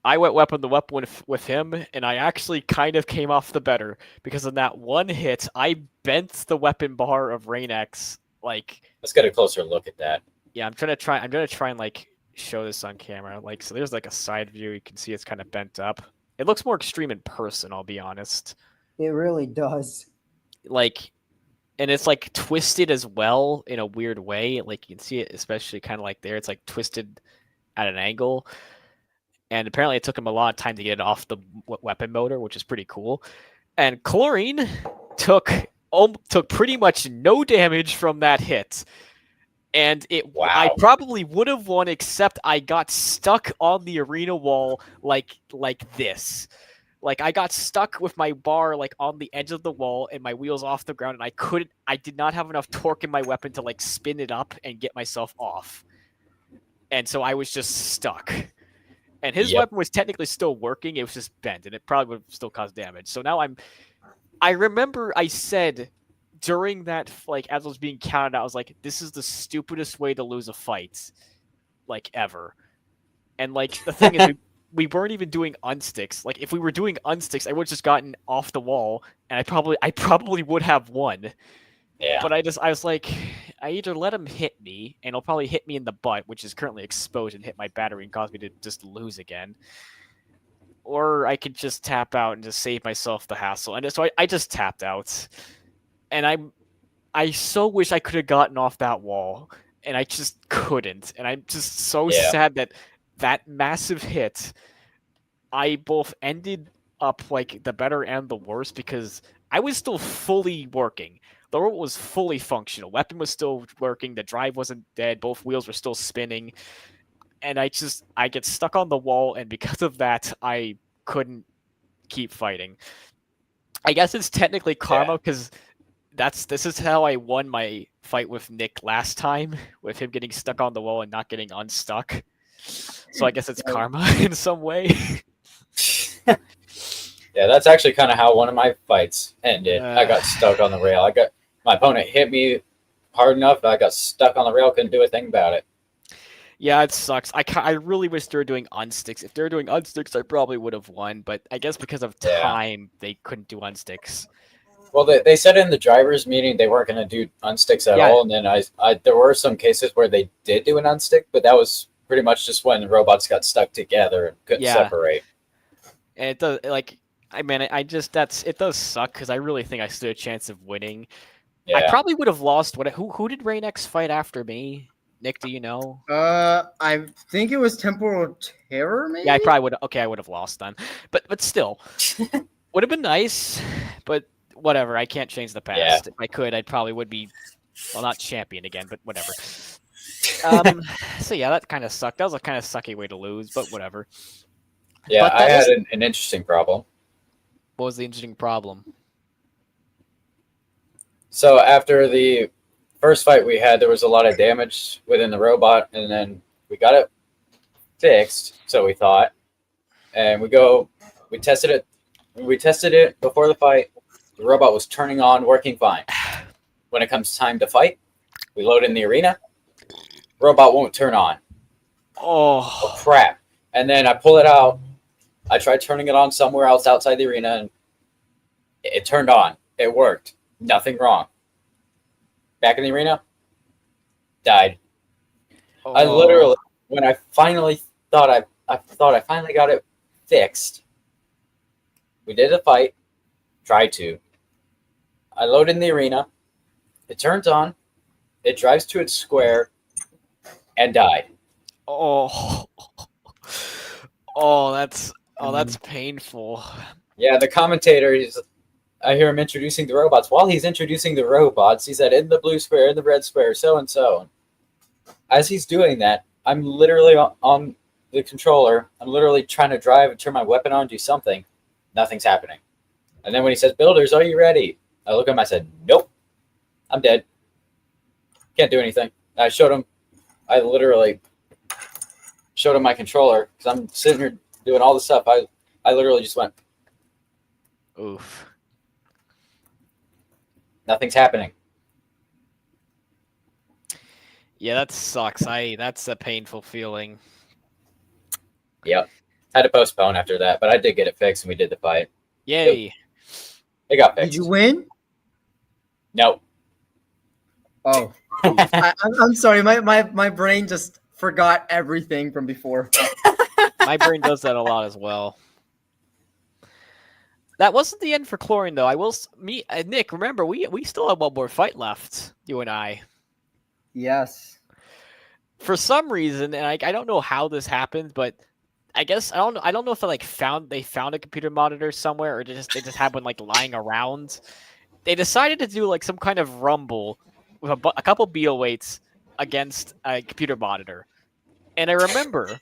I went weapon to weapon with him, and I actually kind of came off the better because in that 1 hit, I bent the weapon bar of Rain X. Like, let's get a closer look at that. Yeah, I'm gonna try and like show this on camera. Like, so there's like a side view. You can see it's kind of bent up. It looks more extreme in person, I'll be honest. It really does. Like, and it's like twisted as well in a weird way. Like, you can see it, especially kind of like there. It's like twisted at an angle. And apparently it took him a lot of time to get it off the weapon motor, which is pretty cool. And Chlorine took pretty much no damage from that hit. And I probably would have won, except I got stuck on the arena wall like this. Like, I got stuck with my bar like on the edge of the wall and my wheels off the ground, and I did not have enough torque in my weapon to like spin it up and get myself off. And so I was just stuck. And his weapon was technically still working. It was just bent, and it probably would have still caused damage. So now I remember I said during that, like, as I was being counted out, I was like, this is the stupidest way to lose a fight, like, ever. And, like, the thing is, we weren't even doing unsticks. Like, if we were doing unsticks, I would have just gotten off the wall, and I probably would have won. Yeah. But I was like, I either let him hit me, and he'll probably hit me in the butt, which is currently exposed, and hit my battery and cause me to just lose again. Or I could just tap out and just save myself the hassle. And so I just tapped out. And I so wish I could have gotten off that wall, and I just couldn't. And I'm just so sad that that massive hit, I both ended up like the better and the worse, because I was still fully working. The robot was fully functional. Weapon was still working. The drive wasn't dead. Both wheels were still spinning. And I get stuck on the wall, and because of that, I couldn't keep fighting. I guess it's technically karma, because this is how I won my fight with Nick last time, with him getting stuck on the wall and not getting unstuck. So I guess it's karma in some way. Yeah, that's actually kind of how one of my fights ended. I got stuck on the rail. My opponent hit me hard enough, I got stuck on the rail, couldn't do a thing about it. Yeah, it sucks. I really wish they were doing unsticks. If they were doing unsticks, I probably would have won, but I guess because of time, they couldn't do unsticks. Well, they said in the drivers' meeting they weren't going to do unsticks at all, and then there were some cases where they did do an unstick, but that was pretty much just when the robots got stuck together and couldn't separate. And it does, like, I mean, it does suck, because I really think I stood a chance of winning. Yeah. I probably would have lost. Who did Raynex fight after me? Nick, do you know? I think it was Temporal Terror, maybe? Yeah, I probably would. Okay, I would have lost then. But still, would have been nice. But whatever, I can't change the past. Yeah. If I could, I probably would be, well, not champion again, but whatever. So yeah, that kind of sucked. That was a kind of sucky way to lose, but whatever. Yeah, but I had an interesting problem. What was the interesting problem? So after the first fight we had, there was a lot of damage within the robot, and then we got it fixed, so we thought. And we tested it. We tested it before the fight. The robot was turning on, working fine. When it comes time to fight, we load in the arena. Robot won't turn on. Oh crap. And then I pull it out. I tried turning it on somewhere else outside the arena, and it turned on. It worked. Nothing wrong. Back in the arena, died. Oh. I literally, when I finally thought I finally got it fixed, we did a fight. Tried to. I load in the arena. It turns on. It drives to its square, and died. Oh, that's painful. Yeah, the commentator, I hear him introducing the robots. While he's introducing the robots, he said, in the blue square, in the red square, so and so. As he's doing that, I'm literally on the controller. I'm literally trying to drive and turn my weapon on, do something. Nothing's happening. And then when he says, builders, are you ready? I look at him, I said, nope. I'm dead. Can't do anything. I literally showed him my controller, because I'm sitting here doing all this stuff. I literally just went, oof. Nothing's happening. Yeah, that sucks. That's a painful feeling. Yep. Had to postpone after that, but I did get it fixed and we did the fight. Yay. It got fixed. Did you win? No. Oh. I'm sorry. My brain just forgot everything from before. My brain does that a lot as well. That wasn't the end for Chlorine, though. Nick, remember, we still have one more fight left, you and I. Yes. For some reason, and I don't know how this happened, but I guess I don't know if they found a computer monitor somewhere, or they just had one lying around. They decided to do some kind of rumble with a couple BO8s against a computer monitor. And I remember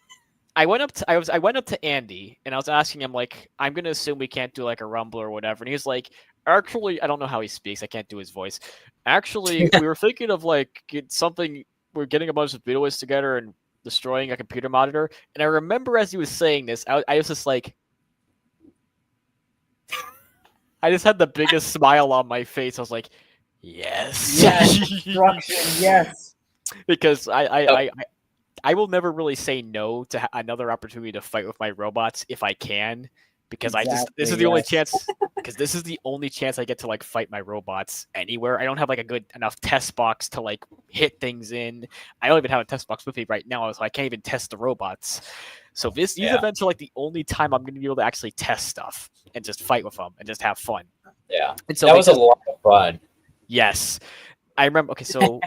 I went up to Andy and I was asking him I'm gonna assume we can't do a rumble or whatever, and he was like, actually, I don't know how he speaks, I can't do his voice. Actually, we were thinking of something, we're getting a bunch of BO8s together and destroying a computer monitor. And I remember as he was saying this, I was just I just had the biggest smile on my face. I was like, Yes. Yes. Destruction. Yes. Because I will never really say no to another opportunity to fight with my robots if I can, because this is Exactly, the only yes. chance. Because this is the only chance I get to like fight my robots anywhere. I don't have like a good enough test box to like hit things in. I don't even have a test box with me right now, so I can't even test the robots. So these events are like the only time I'm going to be able to actually test stuff and just fight with them and just have fun. Yeah, And so that was a lot of fun. Yes, I remember. Okay, so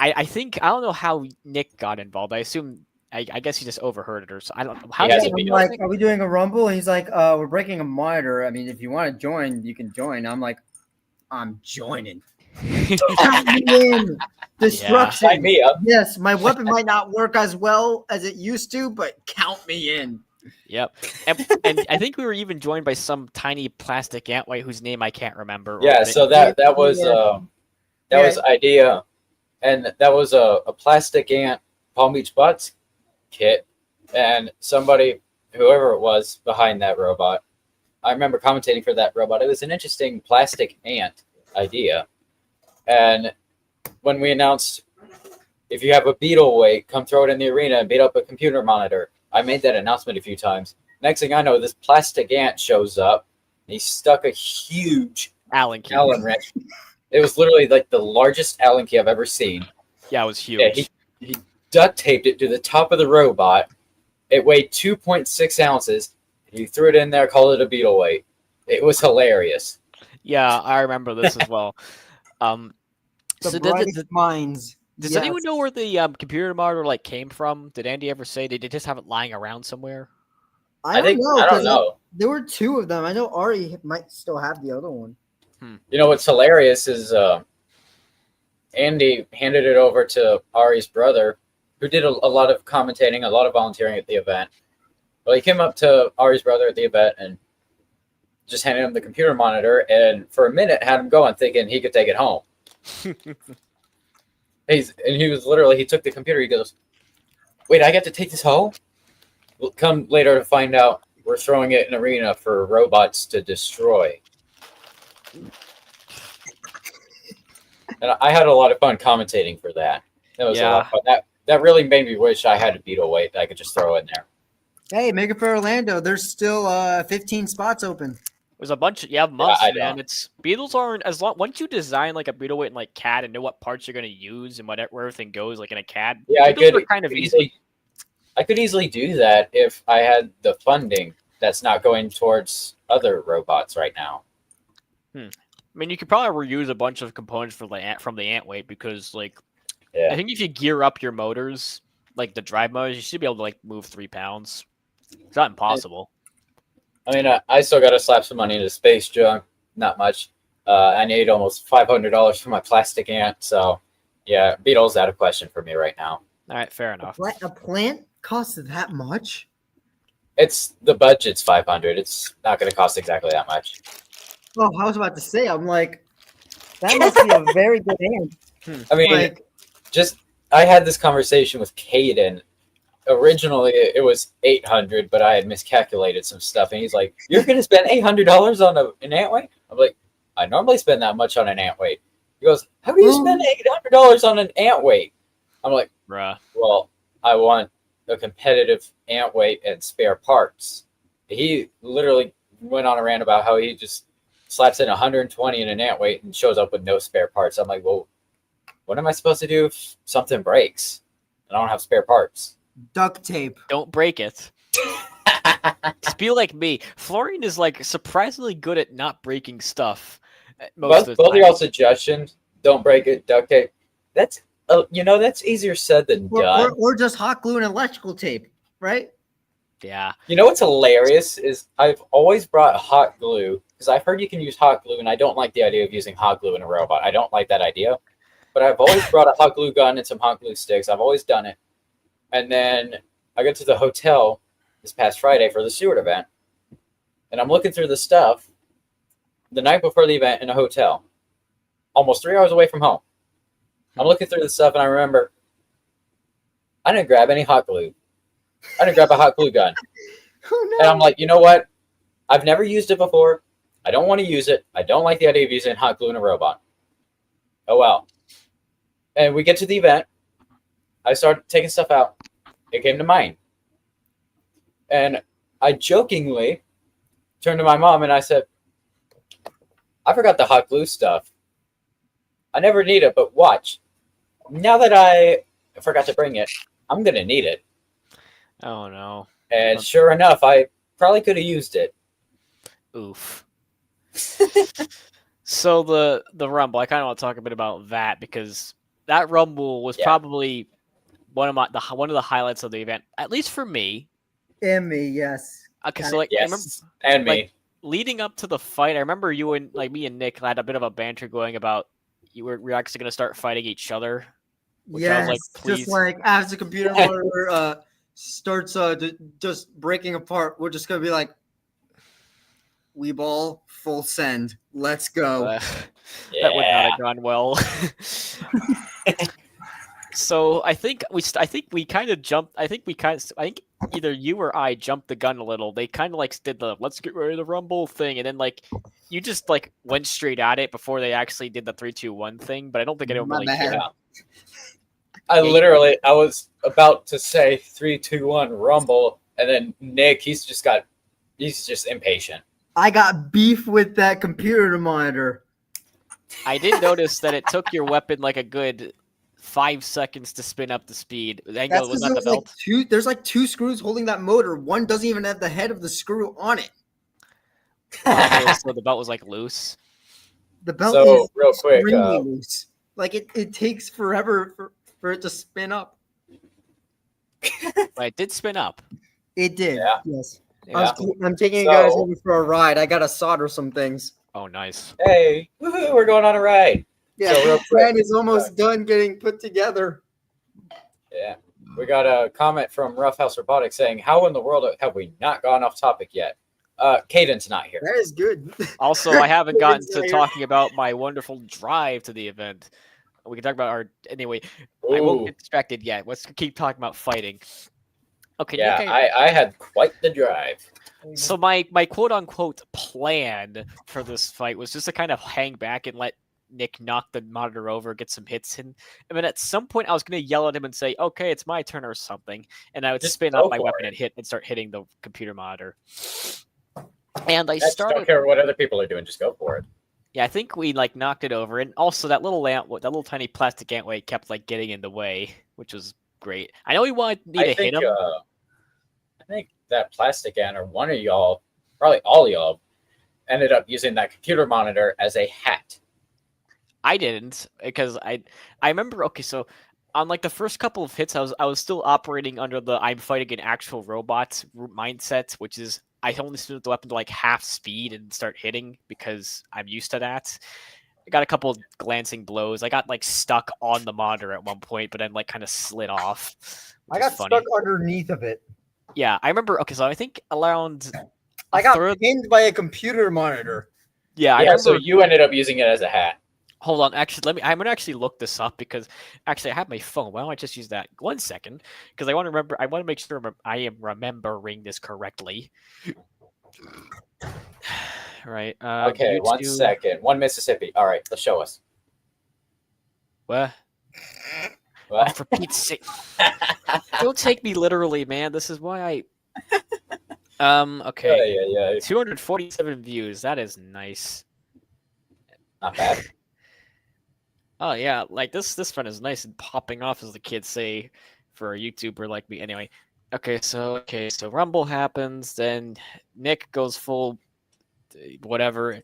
I think I don't know how Nick got involved. I assume I guess he just overheard it or so. I don't know how He did has he a I'm video. like, are we doing a rumble? He's like, we're breaking a monitor. I mean, if you want to join, you can join. I'm like, I'm joining. Count me in. Destruction. Sign me up. Yes, my weapon might not work as well as it used to, but count me in. Yep, and I think we were even joined by some tiny plastic antway whose name I can't remember. Yeah, so that was idea, and that was a plastic ant Palm Beach Butts kit, and somebody, whoever it was behind that robot, I remember commentating for that robot. It was an interesting plastic ant idea, and when we announced, if you have a beetle weight, come throw it in the arena and beat up a computer monitor. I made that announcement a few times. Next thing I know, this plastic ant shows up. And he stuck a huge Allen key. Allen wrench. It was literally like the largest Allen key I've ever seen. Yeah, it was huge. Yeah, he duct taped it to the top of the robot. It weighed 2.6 ounces. He threw it in there, called it a beetle weight. It was hilarious. Yeah, I remember this as well. The So brightest minds. does Yes. anyone know where the computer monitor like came from? Did Andy ever say they just have it lying around somewhere? I don't know. I don't 'cause know. There were two of them. I know Ari might still have the other one. You know what's hilarious is Andy handed it over to Ari's brother, who did a lot of commentating, a lot of volunteering at the event. Well, he came up to Ari's brother at the event and just handed him the computer monitor, and for a minute had him going, thinking he could take it home. He took the computer. He goes, "Wait, I get to take this home?" We'll come later to find out we're throwing it in an arena for robots to destroy. And I had a lot of fun commentating for that. That was a lot of fun. That really made me wish I had a beetle weight that I could just throw in there. Hey, Mega for Orlando. There's still 15 spots open. There's a bunch. Months, I man. know. It's beetles aren't as long. Once you design like a beetle weight in like CAD and know what parts you're gonna use and where everything goes, like in a CAD. Yeah, beetles are kind of easy. I could easily do that if I had the funding that's not going towards other robots right now. I mean, you could probably reuse a bunch of components from the ant weight because, like, Yeah. I think if you gear up your motors, like the drive motors, you should be able to like move 3 pounds. It's not impossible. I mean, I still got to slap some money into space junk. Not much. I need almost $500 for my plastic ant. So, yeah, beetle's out of question for me right now. All right, fair enough. A plant costs that much? It's the budget's 500. It's not going to cost exactly that much. Oh, I was about to say, I'm like, that must be a very good ant. I mean, I had this conversation with Caden. Originally, it was 800, but I had miscalculated some stuff, and he's like, "You're going to spend $800 on an ant weight?" I'm like, "I normally spend that much on an ant weight." He goes, "How do you spend $800 on an ant weight?" I'm like, Bruh. "Well, I want a competitive ant weight and spare parts." He literally went on a rant about how he just slaps in 120 in an ant weight and shows up with no spare parts. I'm like, "Well, what am I supposed to do if something breaks and I don't have spare parts?" Duct tape. Don't break it. Just be like me. Florian is like surprisingly good at not breaking stuff. Most of the Both time. your suggestions, don't break it, duct tape. That's that's easier said than done. Or just hot glue and electrical tape, right? Yeah. You know what's hilarious is I've always brought hot glue because I've heard you can use hot glue, and I don't like the idea of using hot glue in a robot. I don't like that idea. But I've always brought a hot glue gun and some hot glue sticks. I've always done it. And then I got to the hotel this past Friday for the Stewart event, and I'm looking through the stuff the night before the event in a hotel, almost 3 hours away from home. I'm looking through the stuff, and I remember I didn't grab any hot glue. I didn't grab a hot glue gun. Oh, no. And I'm like, you know what? I've never used it before. I don't want to use it. I don't like the idea of using hot glue in a robot. Oh well. And we get to the event. I started taking stuff out. It came to mine. And I jokingly turned to my mom and I said, I forgot the hot glue stuff. I never need it, but watch. Now that I forgot to bring it, I'm going to need it. Oh no. And sure enough, I probably could have used it. Oof. So the Rumble, I kind of want to talk a bit about that because that Rumble was probably one of the highlights of the event, at least for me. And me, yes. Okay, so like I remember, and me. like, leading up to the fight, I remember you and like me and Nick had a bit of a banter going about we're actually gonna start fighting each other. Yes, like, please. just like as the computer monitor starts just breaking apart, we're just gonna be like, we ball full send, let's go. That would not have gone well. So I think we kind of jumped. I think either you or I jumped the gun a little. They kind of like did the let's get rid of the Rumble thing, and then like you just like went straight at it before they actually did the 3, 2, 1 thing. But I don't think anyone really cared. I was about to say 3, 2, 1 Rumble, and then Nick, he's just impatient. I got beef with that computer monitor. I did notice that it took your weapon like a good 5 seconds to spin up the speed. Was that the belt? Like there's like 2 screws holding that motor. One doesn't even have the head of the screw on it. So the belt was like loose. The belt is real quick, extremely loose. Like it takes forever for it to spin up. But it did spin up. It did. Yeah. Yes. Yeah. I'm taking you guys over for a ride. I gotta solder some things. Oh, nice. Hey, woohoo, we're going on a ride. Yeah, So real the plan is almost done getting put together. Yeah. We got a comment from Roughhouse Robotics saying, how in the world have we not gone off topic yet? Caden's not here. That is good. Also, I haven't gotten to talking about my wonderful drive to the event. We can talk about anyway. Ooh. I won't get distracted yet. Let's keep talking about fighting. Okay. Yeah, Nick, I had quite the drive. So my quote unquote plan for this fight was just to kind of hang back and let Nick knock the monitor over, get some hits in. And then at some point I was gonna yell at him and say, "Okay, it's my turn" or something, and I would just spin up my weapon and start hitting the computer monitor. And I started. Don't care what other people are doing, just go for it. Yeah, I think we like knocked it over, and also that little tiny plastic antway kept like getting in the way, which was great. I know we need to hit him. I think that plastic ant or one of y'all, probably all of y'all, ended up using that computer monitor as a hat. I didn't, because I remember. Okay, so on like the first couple of hits, I was still operating under the I'm fighting an actual robot mindset, which is I only spin the weapon to like half speed and start hitting because I'm used to that. I got a couple glancing blows. I got like stuck on the monitor at one point, but then like kind of slid off. I got stuck underneath of it. Yeah, I remember. Okay, so I think around I got pinned by a computer monitor. Yeah, I remember. So you ended up using it as a hat. Hold on, actually, I'm gonna actually look this up because actually I have my phone. Why don't I just use that 1 second? Because I want to remember. I want to make sure I am remembering this correctly. Right. Okay, 1 second. One Mississippi. All right, let's show us. What? What? Oh, for Pete's sake! Don't take me literally, man. This is why I. Okay. Yeah. 247 views. That is nice. Not bad. Oh yeah, like this one is nice and popping off, as the kids say, for a YouTuber like me. Anyway, so Rumble happens, then Nick goes full whatever.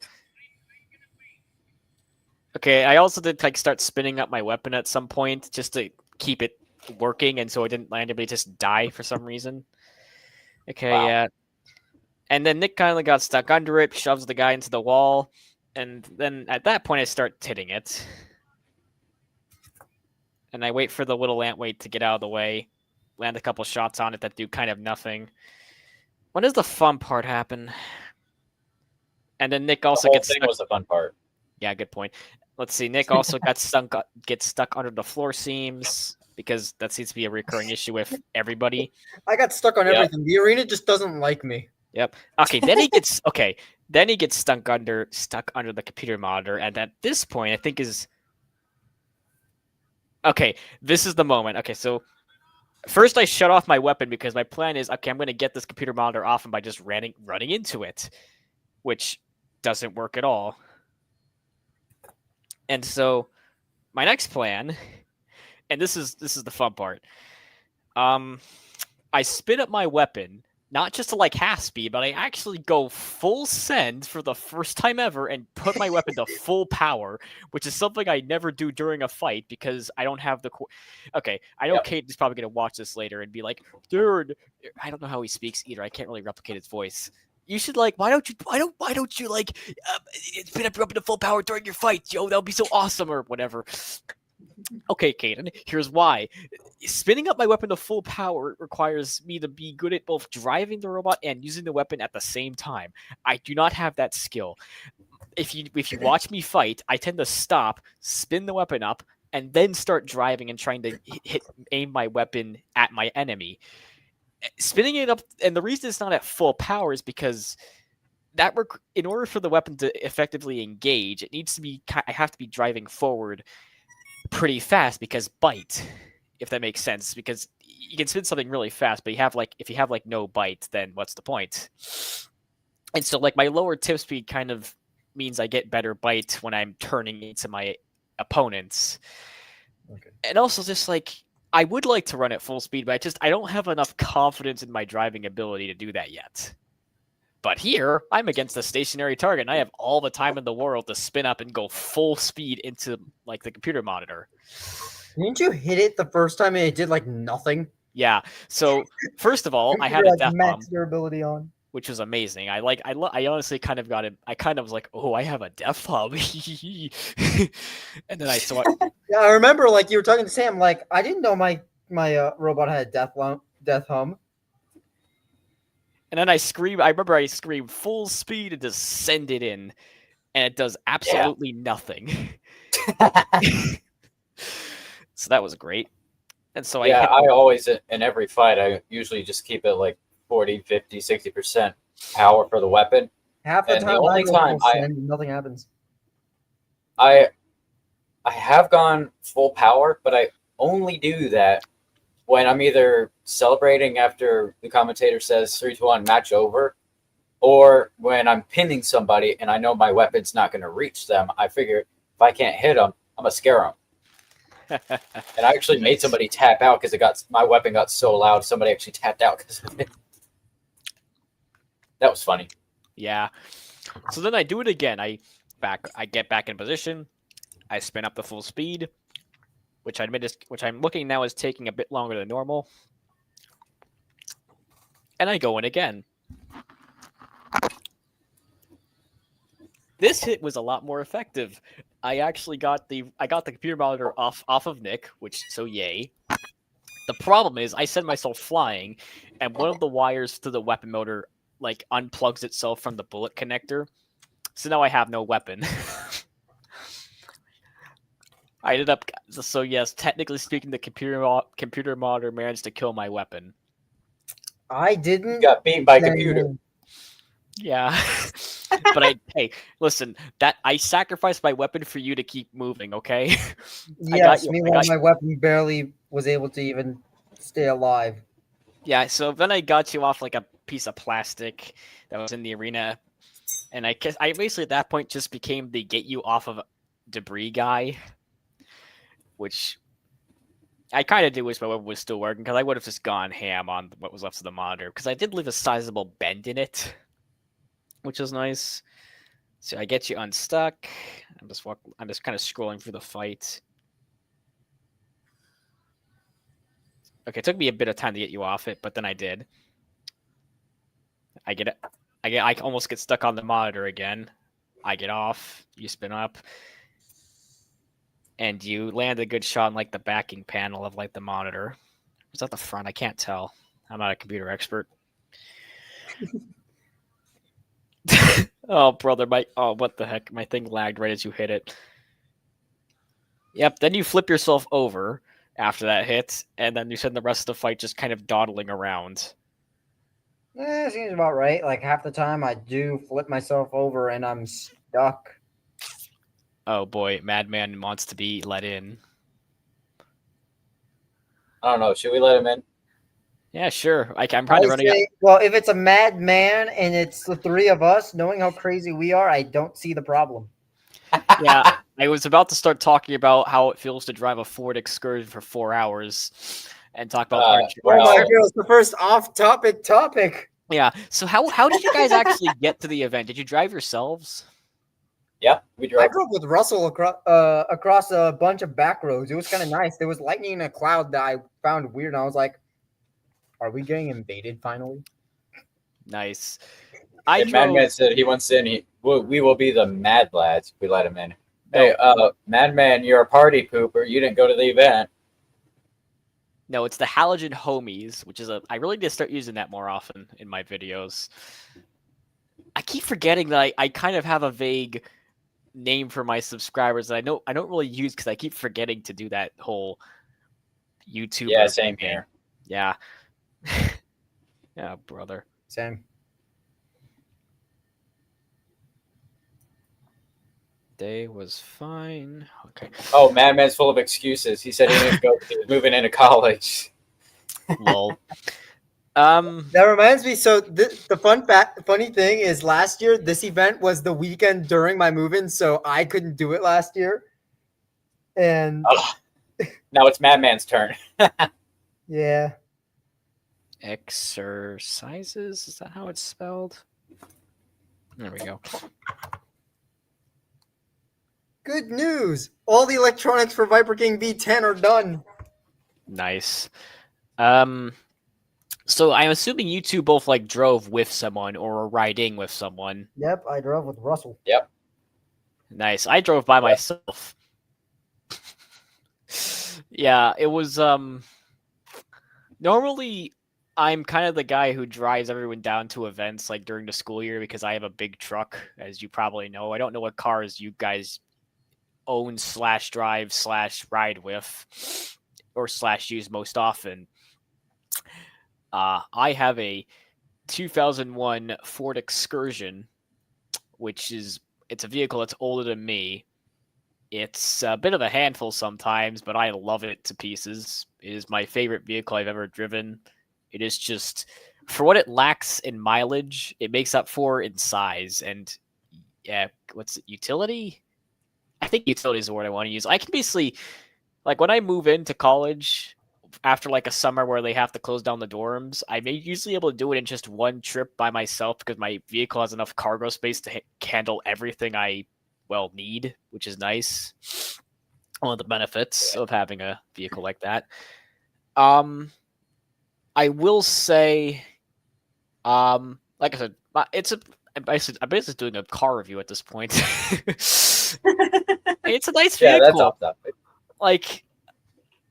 Okay, I also did like start spinning up my weapon at some point just to keep it working, and so it didn't randomly just die for some reason. Okay, wow. Yeah. And then Nick kind of got stuck under it, shoves the guy into the wall, and then at that point I start hitting it. And I wait for the little antweight to get out of the way, land a couple shots on it that do kind of nothing. When does the fun part happen? And then Nick also gets stuck. Was the fun part. Yeah, good point. Let's see. Nick also gets stuck under the floor seams because that seems to be a recurring issue with everybody. I got stuck on everything. The arena just doesn't like me. Yep. Okay. Then he gets Then he gets stuck under the computer monitor, and at this point, I think is Okay, this is the moment. Okay, so first I shut off my weapon because my plan is, okay, I'm going to get this computer monitor off by just running into it, which doesn't work at all. And so my next plan, and this is the fun part. I spin up my weapon, not just to like half speed, but I actually go full send for the first time ever and put my weapon to full power, which is something I never do during a fight because I don't have the. Okay, I know Kate is probably gonna watch this later and be like, "Dude, I don't know how he speaks either. I can't really replicate his voice." You should like, why don't you like spin up your weapon to full power during your fight, Joe? That would be so awesome, or whatever. Okay, Caden, here's why. Spinning up my weapon to full power requires me to be good at both driving the robot and using the weapon at the same time. I do not have that skill. If you watch me fight, I tend to stop, spin the weapon up, and then start driving and trying to aim my weapon at my enemy. Spinning it up, and the reason it's not at full power is because in order for the weapon to effectively engage, it needs to be. I have to be driving forward pretty fast because bite, if that makes sense, because you can spin something really fast, but if you have no bite, then what's the point? And so like my lower tip speed kind of means I get better bite when I'm turning into my opponents. Okay. And also just like I would like to run at full speed, but I don't have enough confidence in my driving ability to do that yet. But here, I'm against a stationary target, and I have all the time in the world to spin up and go full speed into like the computer monitor. Didn't you hit it the first time and it did like nothing? Yeah. So first of all, I had a death max durability on, which was amazing. I honestly kind of got it. I kind of was like, oh, I have a death hum. And then I saw it. Yeah, I remember like you were talking to Sam. Like I didn't know my robot had a death hum. And then I remember I screamed full speed and just send it in, and it does absolutely nothing. So that was great. And so I always, in every fight, I usually just keep it like 40, 50, 60% power for the weapon. Half the time, nothing happens. I have gone full power, but I only do that when I'm either celebrating after the commentator says 3-2-1 match over, or when I'm pinning somebody and I know my weapon's not going to reach them. I figure if I can't hit them, I'm going to scare them. And I actually made somebody tap out because my weapon got so loud. Somebody actually tapped out because of it. That was funny. Yeah. So then I do it again. I get back in position. I spin up the full speed, which I'm looking now is taking a bit longer than normal. And I go in again. This hit was a lot more effective. I actually got the computer monitor off of Nick, so yay. The problem is I send myself flying, and one of the wires to the weapon motor like unplugs itself from the bullet connector. So now I have no weapon. I ended up yes, technically speaking, the computer monitor managed to kill my weapon. I didn't. You got beaten by computer. Yeah. But hey, listen, that I sacrificed my weapon for you to keep moving, okay? Yes, meanwhile my weapon barely was able to even stay alive. Yeah, so then I got you off like a piece of plastic that was in the arena, and I basically at that point just became the get you off of debris guy, which I kind of did wish my weapon was still working, because I would have just gone ham on what was left of the monitor, because I did leave a sizable bend in it, which was nice. So I get you unstuck. I'm just kind of scrolling through the fight. Okay, it took me a bit of time to get you off it, but then I did. I almost get stuck on the monitor again. I get off. You spin up. And you land a good shot on like the backing panel of like the monitor. Was that the front? I can't tell. I'm not a computer expert. Oh, brother, what the heck? My thing lagged right as you hit it. Yep, then you flip yourself over after that hit, and then you spend the rest of the fight just kind of dawdling around. Seems about right. Like half the time I do flip myself over and I'm stuck. Oh boy, Madman wants to be let in. I don't know. Should we let him in? Yeah, sure. I'm I probably running out. say, well, if it's a madman and it's the three of us, knowing how crazy we are, I don't see the problem. Yeah, I was about to start talking about how it feels to drive a Ford Excursion for 4 hours and talk about our. Oh my Well- goodness, the first off-topic topic. Yeah. So how did you guys actually get to the event? Did you drive yourselves? Yeah, we I drove. drove with Russell across a bunch of back roads. It was kind of nice. There was lightning in a cloud that I found weird, and I was like, "Are we getting invaded finally?" Nice. And Madman said he wants in. We will be the Mad Lads if we let him in. Hey, Madman, you're a party pooper. You didn't go to the event. No, it's the Halogen Homies, which is I really need to start using that more often in my videos. I keep forgetting that I kind of have a vague name for my subscribers that I don't really use because I keep forgetting to do that whole YouTube. Yeah, same here. Yeah. Yeah, brother. Same. Day was fine. Okay. Oh, Madman's full of excuses. He said he didn't go. He was moving into college. Lol. That reminds me. So the funny thing is, last year this event was the weekend during my move-in, so I couldn't do it last year. And Now it's Madman's turn. yeah, Exercises? Is that how it's spelled? There we go. good news! All the electronics for Viper King V10 are done. Nice. So I'm assuming you two both like drove with someone or were riding with someone. Yep, I drove with Russell. Yep. Nice. I drove by myself. Yeah, it was normally I'm kind of the guy who drives everyone down to events like during the school year because I have a big truck, as you probably know. I don't know what cars you guys own / drive / ride with or / use most often. I have a 2001 Ford Excursion, which it's a vehicle that's older than me. It's a bit of a handful sometimes, but I love it to pieces. It is my favorite vehicle I've ever driven. It is just, for what it lacks in mileage, it makes up for in size and, yeah, what's it, utility? I think utility is the word I want to use. I can basically, like, when I move into college after like a summer where they have to close down the dorms, I'm usually able to do it in just one trip by myself because my vehicle has enough cargo space to handle everything I need, which is nice. One of the benefits of having a vehicle like that. I will say, like I said, I'm basically doing a car review at this point. It's a nice vehicle. Yeah, that's off topic. Like,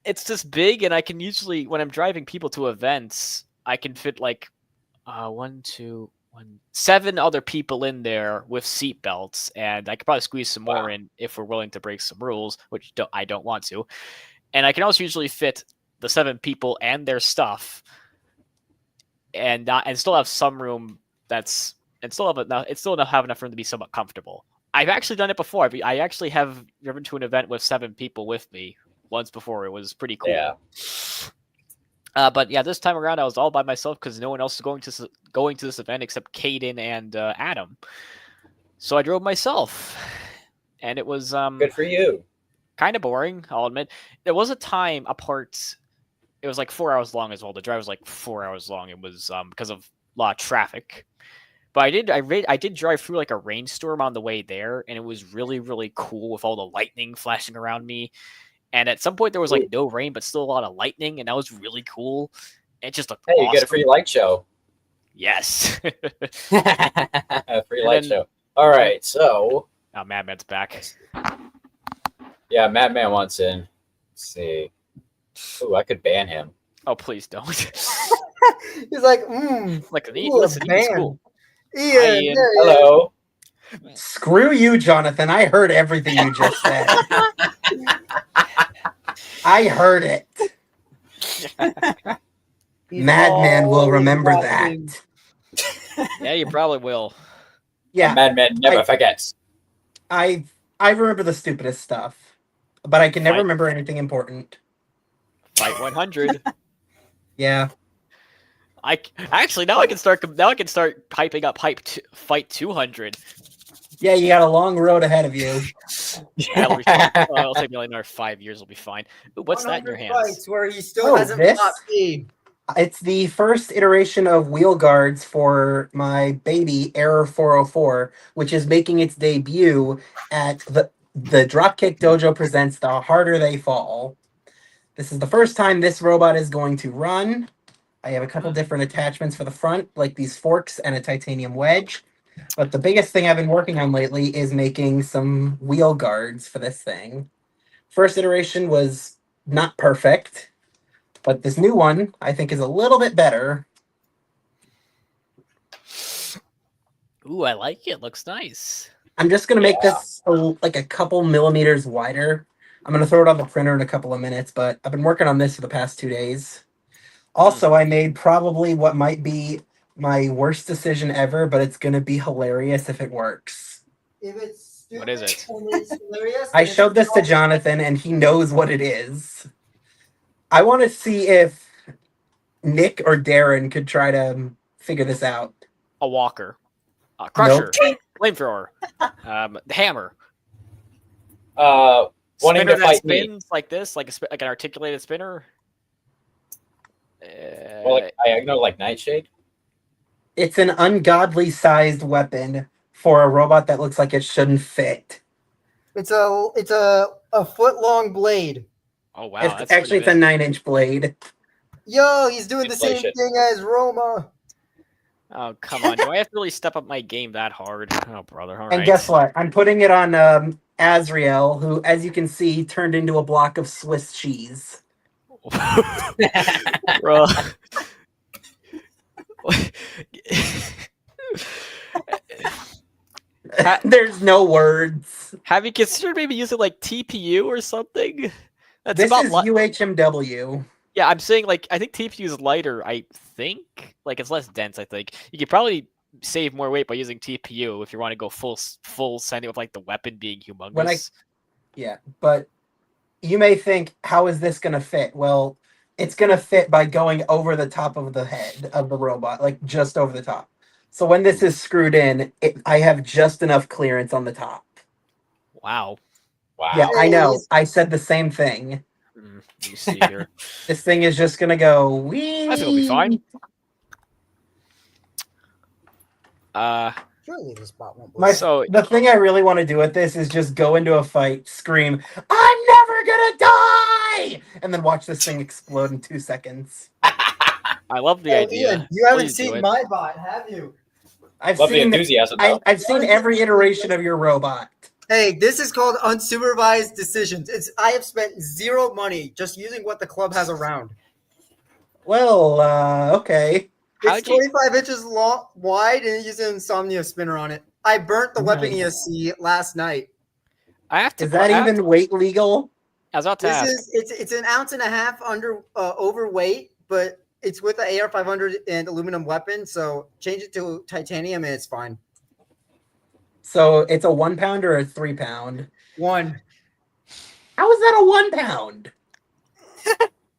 it's just big, and I can usually, when I'm driving people to events, I can fit like 7 other people in there with seat belts, and I could probably squeeze some more in if we're willing to break some rules, which I don't want to. And I can also usually fit the 7 people and their stuff, and still have some room it's still have enough room to be somewhat comfortable. I've actually done it before. I actually have driven to an event with 7 people with me once before. It was pretty cool. Yeah. But yeah, this time around I was all by myself because no one else was going to this event except Caden and Adam. So I drove myself, and it was Good for you. kind of boring. I'll admit. There was a time apart. It was like 4 hours long as well. The drive was like 4 hours long. It was because of a lot of traffic. But I did drive through like a rainstorm on the way there, and it was really, really cool with all the lightning flashing around me. And at some point there was like no rain, but still a lot of lightning, and that was really cool. It just looked awesome. You get a free light show. Yes. A free light show. All right, so. Oh, Madman's back. Yeah, Madman wants in. Let's see. Ooh, I could ban him. Oh, please don't. He's like, Like, listen, Ian's cool. Ian, Hello. Screw you, Jonathan. I heard everything you just said. I heard it. Madman will remember that. Yeah, you probably will. Yeah, Madman never forgets. I remember the stupidest stuff, but I can never Fine. remember anything important. Fight 100. Yeah. Actually now I can start hyping up fight 200. Yeah, you got a long road ahead of you. That'll be fine. It'll take me like another 5 years. Will be fine. Ooh, what's that in your 100 hands? fights where he still Oh, hasn't this? fought me. It's the first iteration of wheel guards for my baby Error 404, which is making its debut at the Dropkick Dojo presents The Harder They Fall. This is the first time this robot is going to run. I have a couple different attachments for the front, like these forks and a titanium wedge. But the biggest thing I've been working on lately is making some wheel guards for this thing. First iteration was not perfect, but this new one I think is a little bit better. Ooh, I like it. Looks nice. I'm just going to make this like a couple millimeters wider. I'm going to throw it on the printer in a couple of minutes, but I've been working on this for the past 2 days. Also, I made probably what might be my worst decision ever, but it's going to be hilarious if it works. If it's stupid, What is it? and it's hilarious, I then showed this to it's Jonathan, and he knows what it is. I want to see if Nick or Darren could try to figure this out. A walker. A crusher. Flamethrower. The hammer. Wanting Spinner to that fight me. spins like this, like an articulated spinner. Well, like I know, like Nightshade. It's an ungodly sized weapon for a robot that looks like it shouldn't fit. It's a foot long blade. Oh wow, It's actually a 9-inch blade. Yo, he's doing the same Inflation. thing as Roma. Oh come on! Do I have to really step up my game that hard? Oh brother! All And right. guess what? I'm putting it on Azrael, who, as you can see, turned into a block of Swiss cheese. Bro. There's no words. Have you considered maybe using like TPU or something? That's This about is UHMW. Yeah, I'm saying like I think TPU is lighter. I think like it's less dense. I think you could probably save more weight by using TPU if you want to go full sending with like the weapon being humongous. Yeah, but you may think, how is this going to fit? Well, it's going to fit by going over the top of the head of the robot, like just over the top. So when this is screwed in, I have just enough clearance on the top. Wow. Yeah, I know. I said the same thing. You see here. This thing is just going to go, wee. I think it'll be fine. Surely the spot won't The thing I really want to do with this is just go into a fight, scream, "I'm never gonna die!" and then watch this thing explode in 2 seconds. I love the idea. Ian, you haven't Please do seen it. my bot, have you? I've Love the seen enthusiasm. though. I've seen every iteration of your robot. Hey, this is called unsupervised decisions. I have spent zero money just using what the club has around. Well, okay. It's 25 inches long, wide, and it uses an Insomnia spinner on it. I burnt the weapon ESC last night. I have to. Is that even weight legal? I was about to ask. It's an ounce and a half overweight, but it's with the AR-500 and aluminum weapon. So change it to titanium, and it's fine. So it's a 1 pound or a 3 pound? 1. How is that a 1 pound?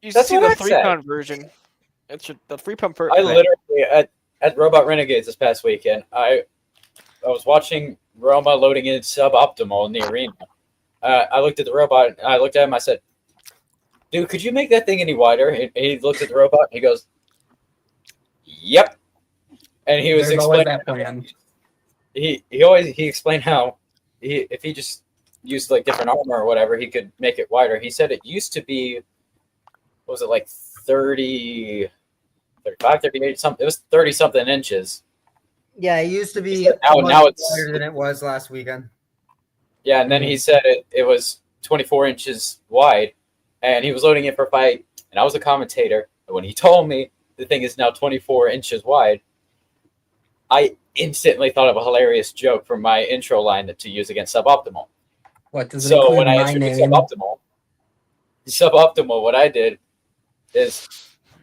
You That's see what the I said. 3-pound version. It's the 3-pound I literally at Robot Renegades this past weekend. I was watching Roma loading in suboptimal in the arena. I looked at the robot. I looked at him. I said, "Dude, could you make that thing any wider?" And he looked at the robot. He goes, "Yep." And he was There's always explaining. that plan. He explained how if he just used like different armor or whatever, he could make it wider. He said it used to be, what was it, like 30, 35, 38 something. It was 30 something inches. Yeah, it used to be now it's wider than it was last weekend. Yeah, and then he said it was 24 inches wide, and he was loading it for a fight, and I was a commentator. And when he told me the thing is now 24 inches wide, I instantly thought of a hilarious joke from my intro line to use against suboptimal. What does it So include? when I My introduced name? suboptimal, what I did is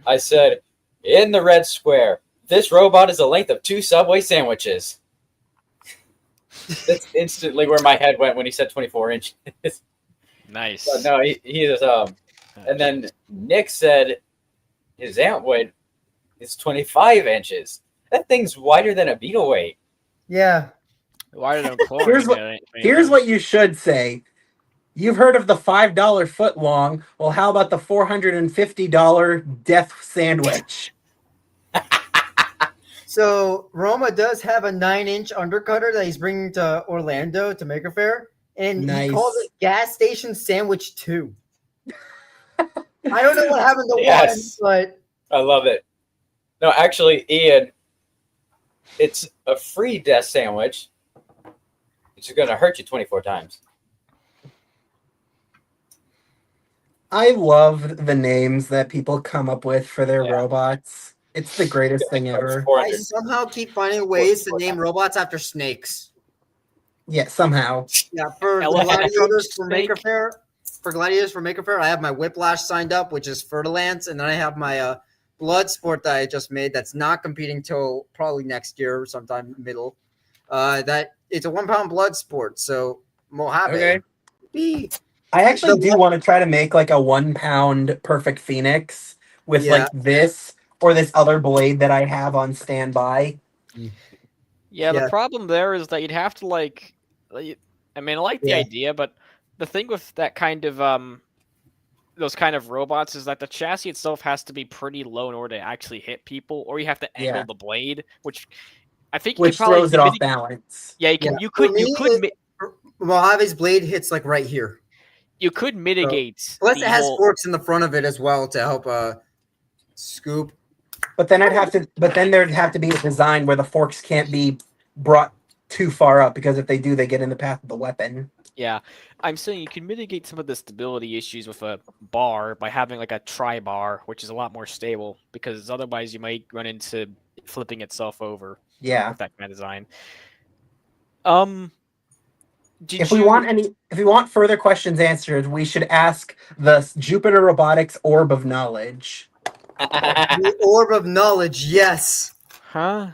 I said, in the red square, this robot is the length of 2 Subway sandwiches. That's instantly where my head went when he said 24 inches. Nice. But no, he is And then Nick said his ant weight is 25 inches. That thing's wider than a beetle weight. Yeah. Wider than chlorine. Here's what- Here's what you should say. You've heard of the $5 foot long. Well, how about the $450 death sandwich? So Roma does have a 9-inch undercutter that he's bringing to Orlando to Maker Faire, and Nice. he calls it gas station sandwich 2. I don't know what happened to Yes. one, but I love it. No, actually, Ian, it's a free death sandwich. It's going to hurt you 24 times. I love the names that people come up with for their Yeah. robots. It's the greatest thing ever. 400. I somehow keep finding ways to name robots after snakes. Yeah, somehow. Yeah, for Elephant gladiators trunk for Maker snake. Faire. For gladiators for Maker Faire, I have my Whiplash signed up, which is Fertilance, and then I have my Blood Sport that I just made. That's not competing till probably next year, sometime middle. That it's a 1 pound blood sport, so Mojave. Okay. I actually do want to try to make like a 1 pound Perfect Phoenix with Yeah. like this or this other blade that I have on standby. Yeah, the Yeah. problem there is that you'd have to I mean, I like the Yeah. idea, but the thing with that kind of those kind of robots is that the chassis itself has to be pretty low in order to actually hit people, or you have to angle Yeah. the blade, which I think you Which could probably throws it off balance. Yeah, you can. Yeah. You For could. me, You could. Mojave's blade hits like right here. You could mitigate. Plus, the it has whole- forks in the front of it as well to help scoop. But then there'd have to be a design where the forks can't be brought too far up because if they do, they get in the path of the weapon. Yeah, I'm saying you can mitigate some of the stability issues with a bar by having like a tri-bar, which is a lot more stable. Because otherwise, you might run into flipping itself over Yeah. with that kind of design. If we want further questions answered, we should ask the Jupiter Robotics Orb of Knowledge. The Orb of Knowledge, yes. Huh?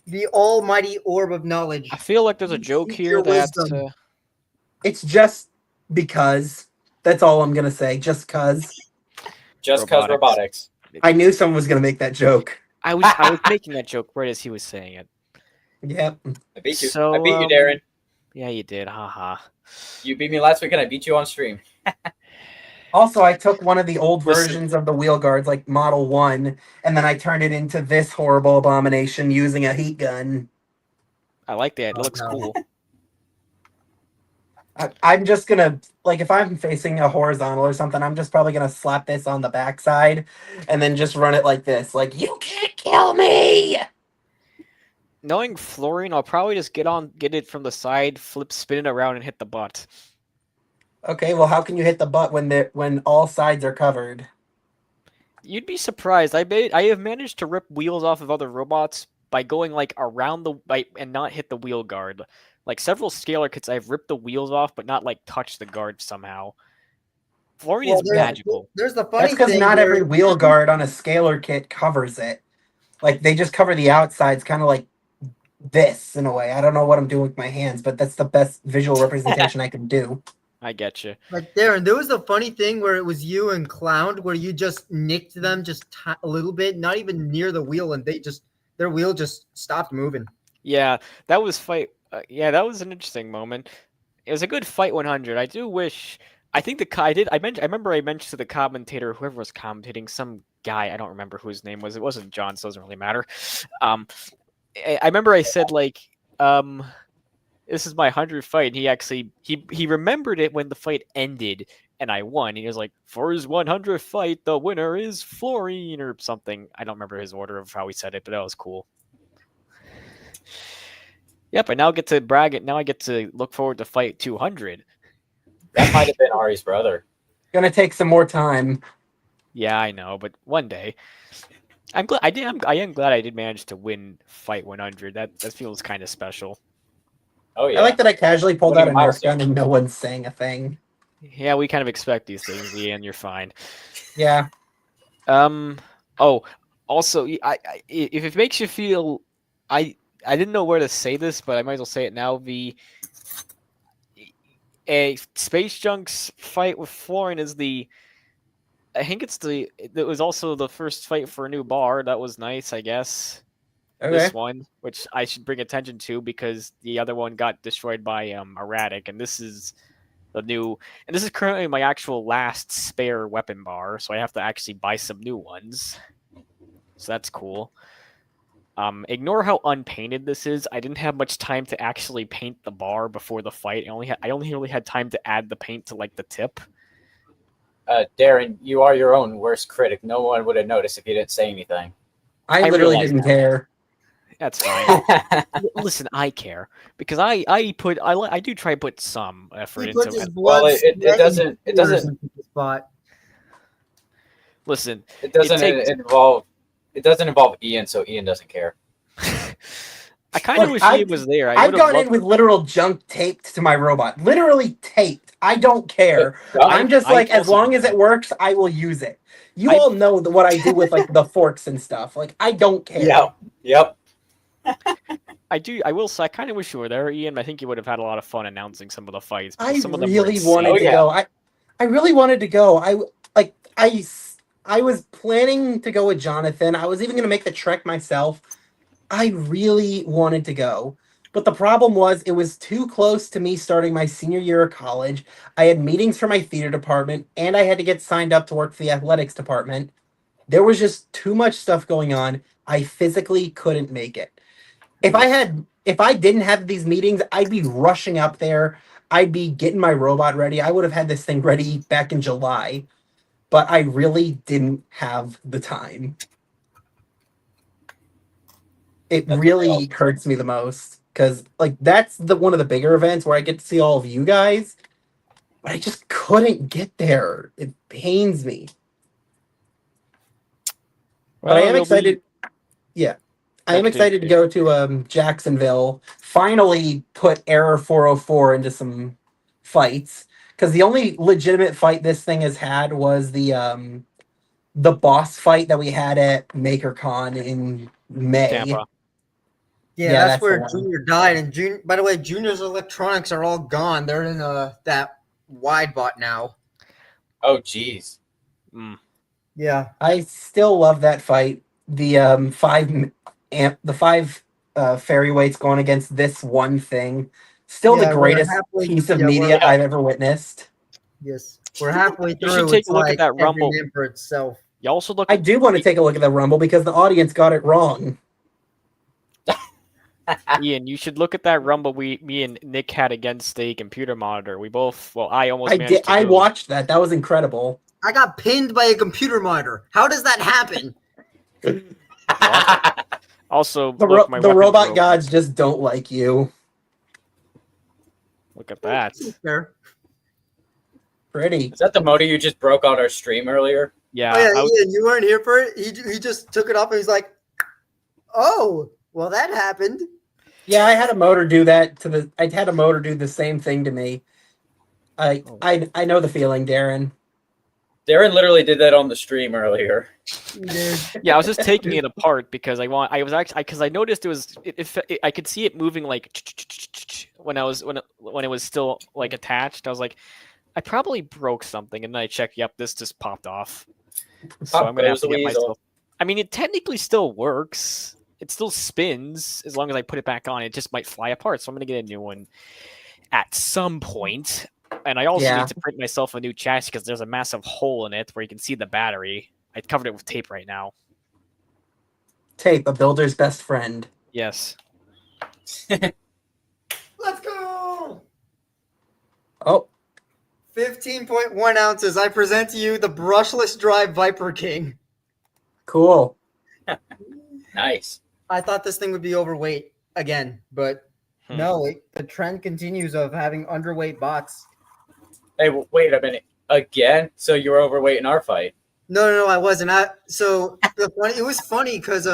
The almighty Orb of Knowledge. I feel like there's a joke Seek here your that. wisdom. It's just because. That's all I'm gonna say. Just cause. Just cause robotics. I knew someone was gonna make that joke. I was making that joke right as he was saying it. Yep. I beat you. So, I beat you, Darren. Yeah, you did. Haha. You beat me last week and I beat you on stream. Also, I took one of the old Listen. versions of the wheel guards, like Model 1, and then I turned it into this horrible abomination using a heat gun. I like that. It Oh, looks no. cool. I'm just gonna, like, if I'm facing a horizontal or something, I'm just probably gonna slap this on the backside and then just run it like this. Like, you can't kill me! Knowing Florian, I'll probably just get it from the side, spin it around, and hit the butt. Okay, well, how can you hit the butt when all sides are covered? You'd be surprised. I have managed to rip wheels off of other robots by going like around and not hit the wheel guard. Like several scalar kits, I've ripped the wheels off, but not like touch the guard somehow. Florian is magical. There's the funny That's because thing. not where- every wheel guard on a scalar kit covers it. Like, they just cover the outsides, kind of like this, in a way. I don't know what I'm doing with my hands, but that's the best visual representation I can do. I get you. Like Darren, there was a funny thing where it was you and Clown, where you just nicked them just a little bit, not even near the wheel, and their wheel just stopped moving. Yeah, that was fight. Yeah, that was an interesting moment. It was a good fight 100. I do wish. I think I remember I mentioned to the commentator, whoever was commentating, some guy. I don't remember who his name was. It wasn't John, so it doesn't really matter. I remember I said like, this is my 100th fight. And he actually he remembered it when the fight ended and I won. And he was like, for his 100th fight, the winner is Florian or something. I don't remember his order of how he said it, but that was cool. Yep, I now get to brag it. Now I get to look forward to fight 200. That might have been Ari's brother. Gonna take some more time. Yeah, I know, but one day. I'm glad I am glad I did manage to win fight 100. That feels kind of special. Oh yeah. I like that I casually pulled What out a a Nerf milestone. gun and no one's saying a thing. Yeah, we kind of expect these things, Ian. You're fine. Yeah. Oh, also, if it makes you feel, I didn't know where to say this, but I might as well say it now. A Space Junk's fight with Florian is the I think it was also the first fight for a new bar. That was nice, I guess. Okay. This one, which I should bring attention to because the other one got destroyed by erratic, and this is the new. And this is currently my actual last spare weapon bar, so I have to actually buy some new ones. So that's cool. Ignore how unpainted this is. I didn't have much time to actually paint the bar before the fight. I only really had time to add the paint to like the tip. Darren, you are your own worst critic. No one would have noticed if you didn't say anything. I literally realize didn't care. That's fine. Listen, I care because I do try to put some effort He into puts his it. blood, Well, it sweat, doesn't- and it tears doesn't- into the spot. Listen, It doesn't takes- involve. It doesn't involve Ian, so Ian doesn't care. I kind of Look, wish I've- Ian was there. I I've would have gone in loved. with literal junk taped to my robot. Literally taped. I don't care. I'm just I like, as also long did as that. it works, I will use it. You I- all know what I do with like the forks and stuff. Like, I don't care. Yep. I will say, I kind of wish you were there, Ian. I think you would have had a lot of fun announcing some of the fights. because I some of them were really insane. wanted Oh, to yeah. go. I really wanted to go. I was planning to go with Jonathan. I was even going to make the trek myself. I really wanted to go. But the problem was it was too close to me starting my senior year of college. I had meetings for my theater department and I had to get signed up to work for the athletics department. There was just too much stuff going on. I physically couldn't make it. If I didn't have these meetings, I'd be rushing up there. I'd be getting my robot ready. I would have had this thing ready back in July, but I really didn't have the time. It That's really wild. hurts me the most because like that's one of the bigger events where I get to see all of you guys, but I just couldn't get there. It pains me. But I am excited. Yeah. I am excited to go to Jacksonville. Finally put Error 404 into some fights. Because the only legitimate fight this thing has had was the boss fight that we had at MakerCon in May. Tampa. Yeah, Yeah, that's that's the where one. Junior died. And by the way, Junior's electronics are all gone. They're in that wide bot now. Oh, geez. Mm. Yeah. I still love that fight. The five fairy weights going against this one thing. Still Yeah, the we're greatest halfway- piece of yeah, we're- media I've ever witnessed. Yes. We're halfway through. You should take It's a look at like that every Rumble. man for itself. You also look. I do want to take a look at the Rumble because the audience got it wrong. Ian, you should look at that Rumble me and Nick had against a computer monitor. We both. Well, I almost I managed did. to I do it. watched that. That was incredible. I got pinned by a computer monitor. How does that happen? Also, The look, my the weapons robot are open. gods just don't like you. Look at that. Fair. Pretty. Is that the motor you just broke on our stream earlier? Yeah. Oh yeah, I was- Ian, you weren't here for it. He just took it off and he's like, "Oh, well, that happened." Yeah, I had a motor do that to the. I had a motor do the same thing to me. I know the feeling, Darren. Darren literally did that on the stream earlier. Yeah, I was just taking it apart because I was actually because I noticed I could see it moving like when it was still like attached. I was like, I probably broke something, and then I checked. Yep, this just popped off. So I'm gonna have to get myself. I mean, it technically still works. It still spins as long as I put it back on. It just might fly apart. So I'm gonna get a new one at some point. And I also need to print myself a new chassis because there's a massive hole in it where you can see the battery. I covered it with tape right now. Tape, a builder's best friend. Yes. Let's go. Oh, 15.1 ounces. I present to you the brushless dry Viper King. cool. Nice. I thought this thing would be overweight again, but no, the trend continues of having underweight bots. Hey, wait a minute. Again? So you were overweight in our fight? No, I wasn't. It was funny because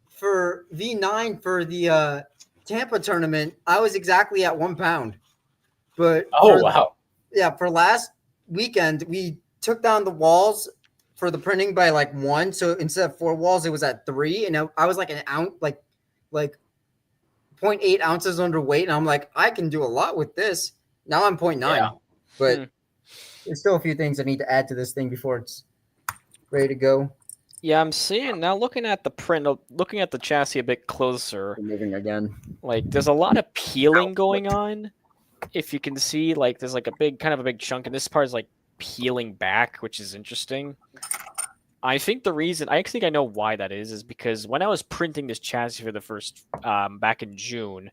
for V9 for the Tampa tournament, I was exactly at 1 pound. But Wow. Yeah, for last weekend, we took down the walls for the printing by like 1. So instead of 4 walls, it was at 3, and I was like an ounce, like 0.8 ounces underweight, and I'm like, I can do a lot with this. Now I'm 0.9, Yeah. but there's still a few things I need to add to this thing before it's ready to go. Yeah, I'm seeing now. Looking at the print, looking at the chassis a bit closer, We're moving again. like there's a lot of peeling going on. If you can see, like there's like a big chunk, and this part is like peeling back, which is interesting. I think the reason I think I know why that is because when I was printing this chassis for the first back in June,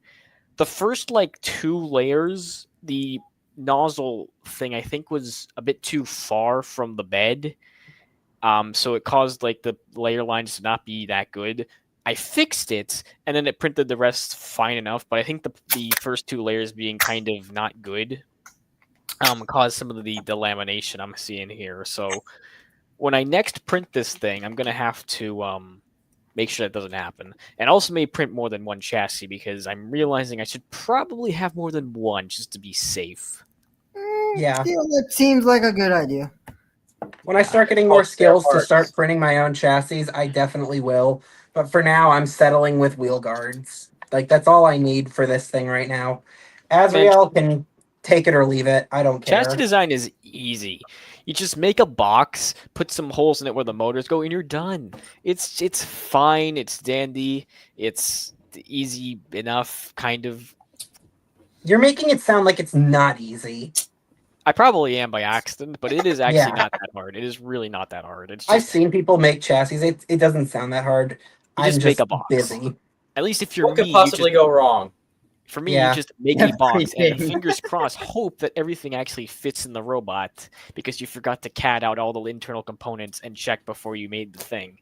the first like 2 layers, the nozzle thing I think was a bit too far from the bed. So it caused like the layer lines to not be that good. I fixed it, and then it printed the rest fine enough. But I think the first 2 layers being kind of not good caused some of the lamination I'm seeing here. So when I next print this thing, I'm gonna have to make sure that doesn't happen, and also may print more than one chassis because I'm realizing I should probably have more than one just to be safe. Yeah. It seems like a good idea. When I start getting more skills to start printing my own chassis, I definitely will. But for now, I'm settling with wheel guards. Like, that's all I need for this thing right now. Azrael can take it or leave it. I don't care. Chassis design is easy. You just make a box, put some holes in it where the motors go, and you're done. It's fine. It's dandy. It's easy enough, kind of. You're making it sound like it's not easy. I probably am by accident, but it is actually Yeah. not that hard. It is really not that hard. It's just, I've seen people make chassis. It doesn't sound that hard. You I'm just just make a box. busy. At least if you're What me, could possibly go wrong? for me, Yeah. you just make a box and Everything. fingers crossed, hope that everything actually fits in the robot because you forgot to CAD out all the internal components and check before you made the thing.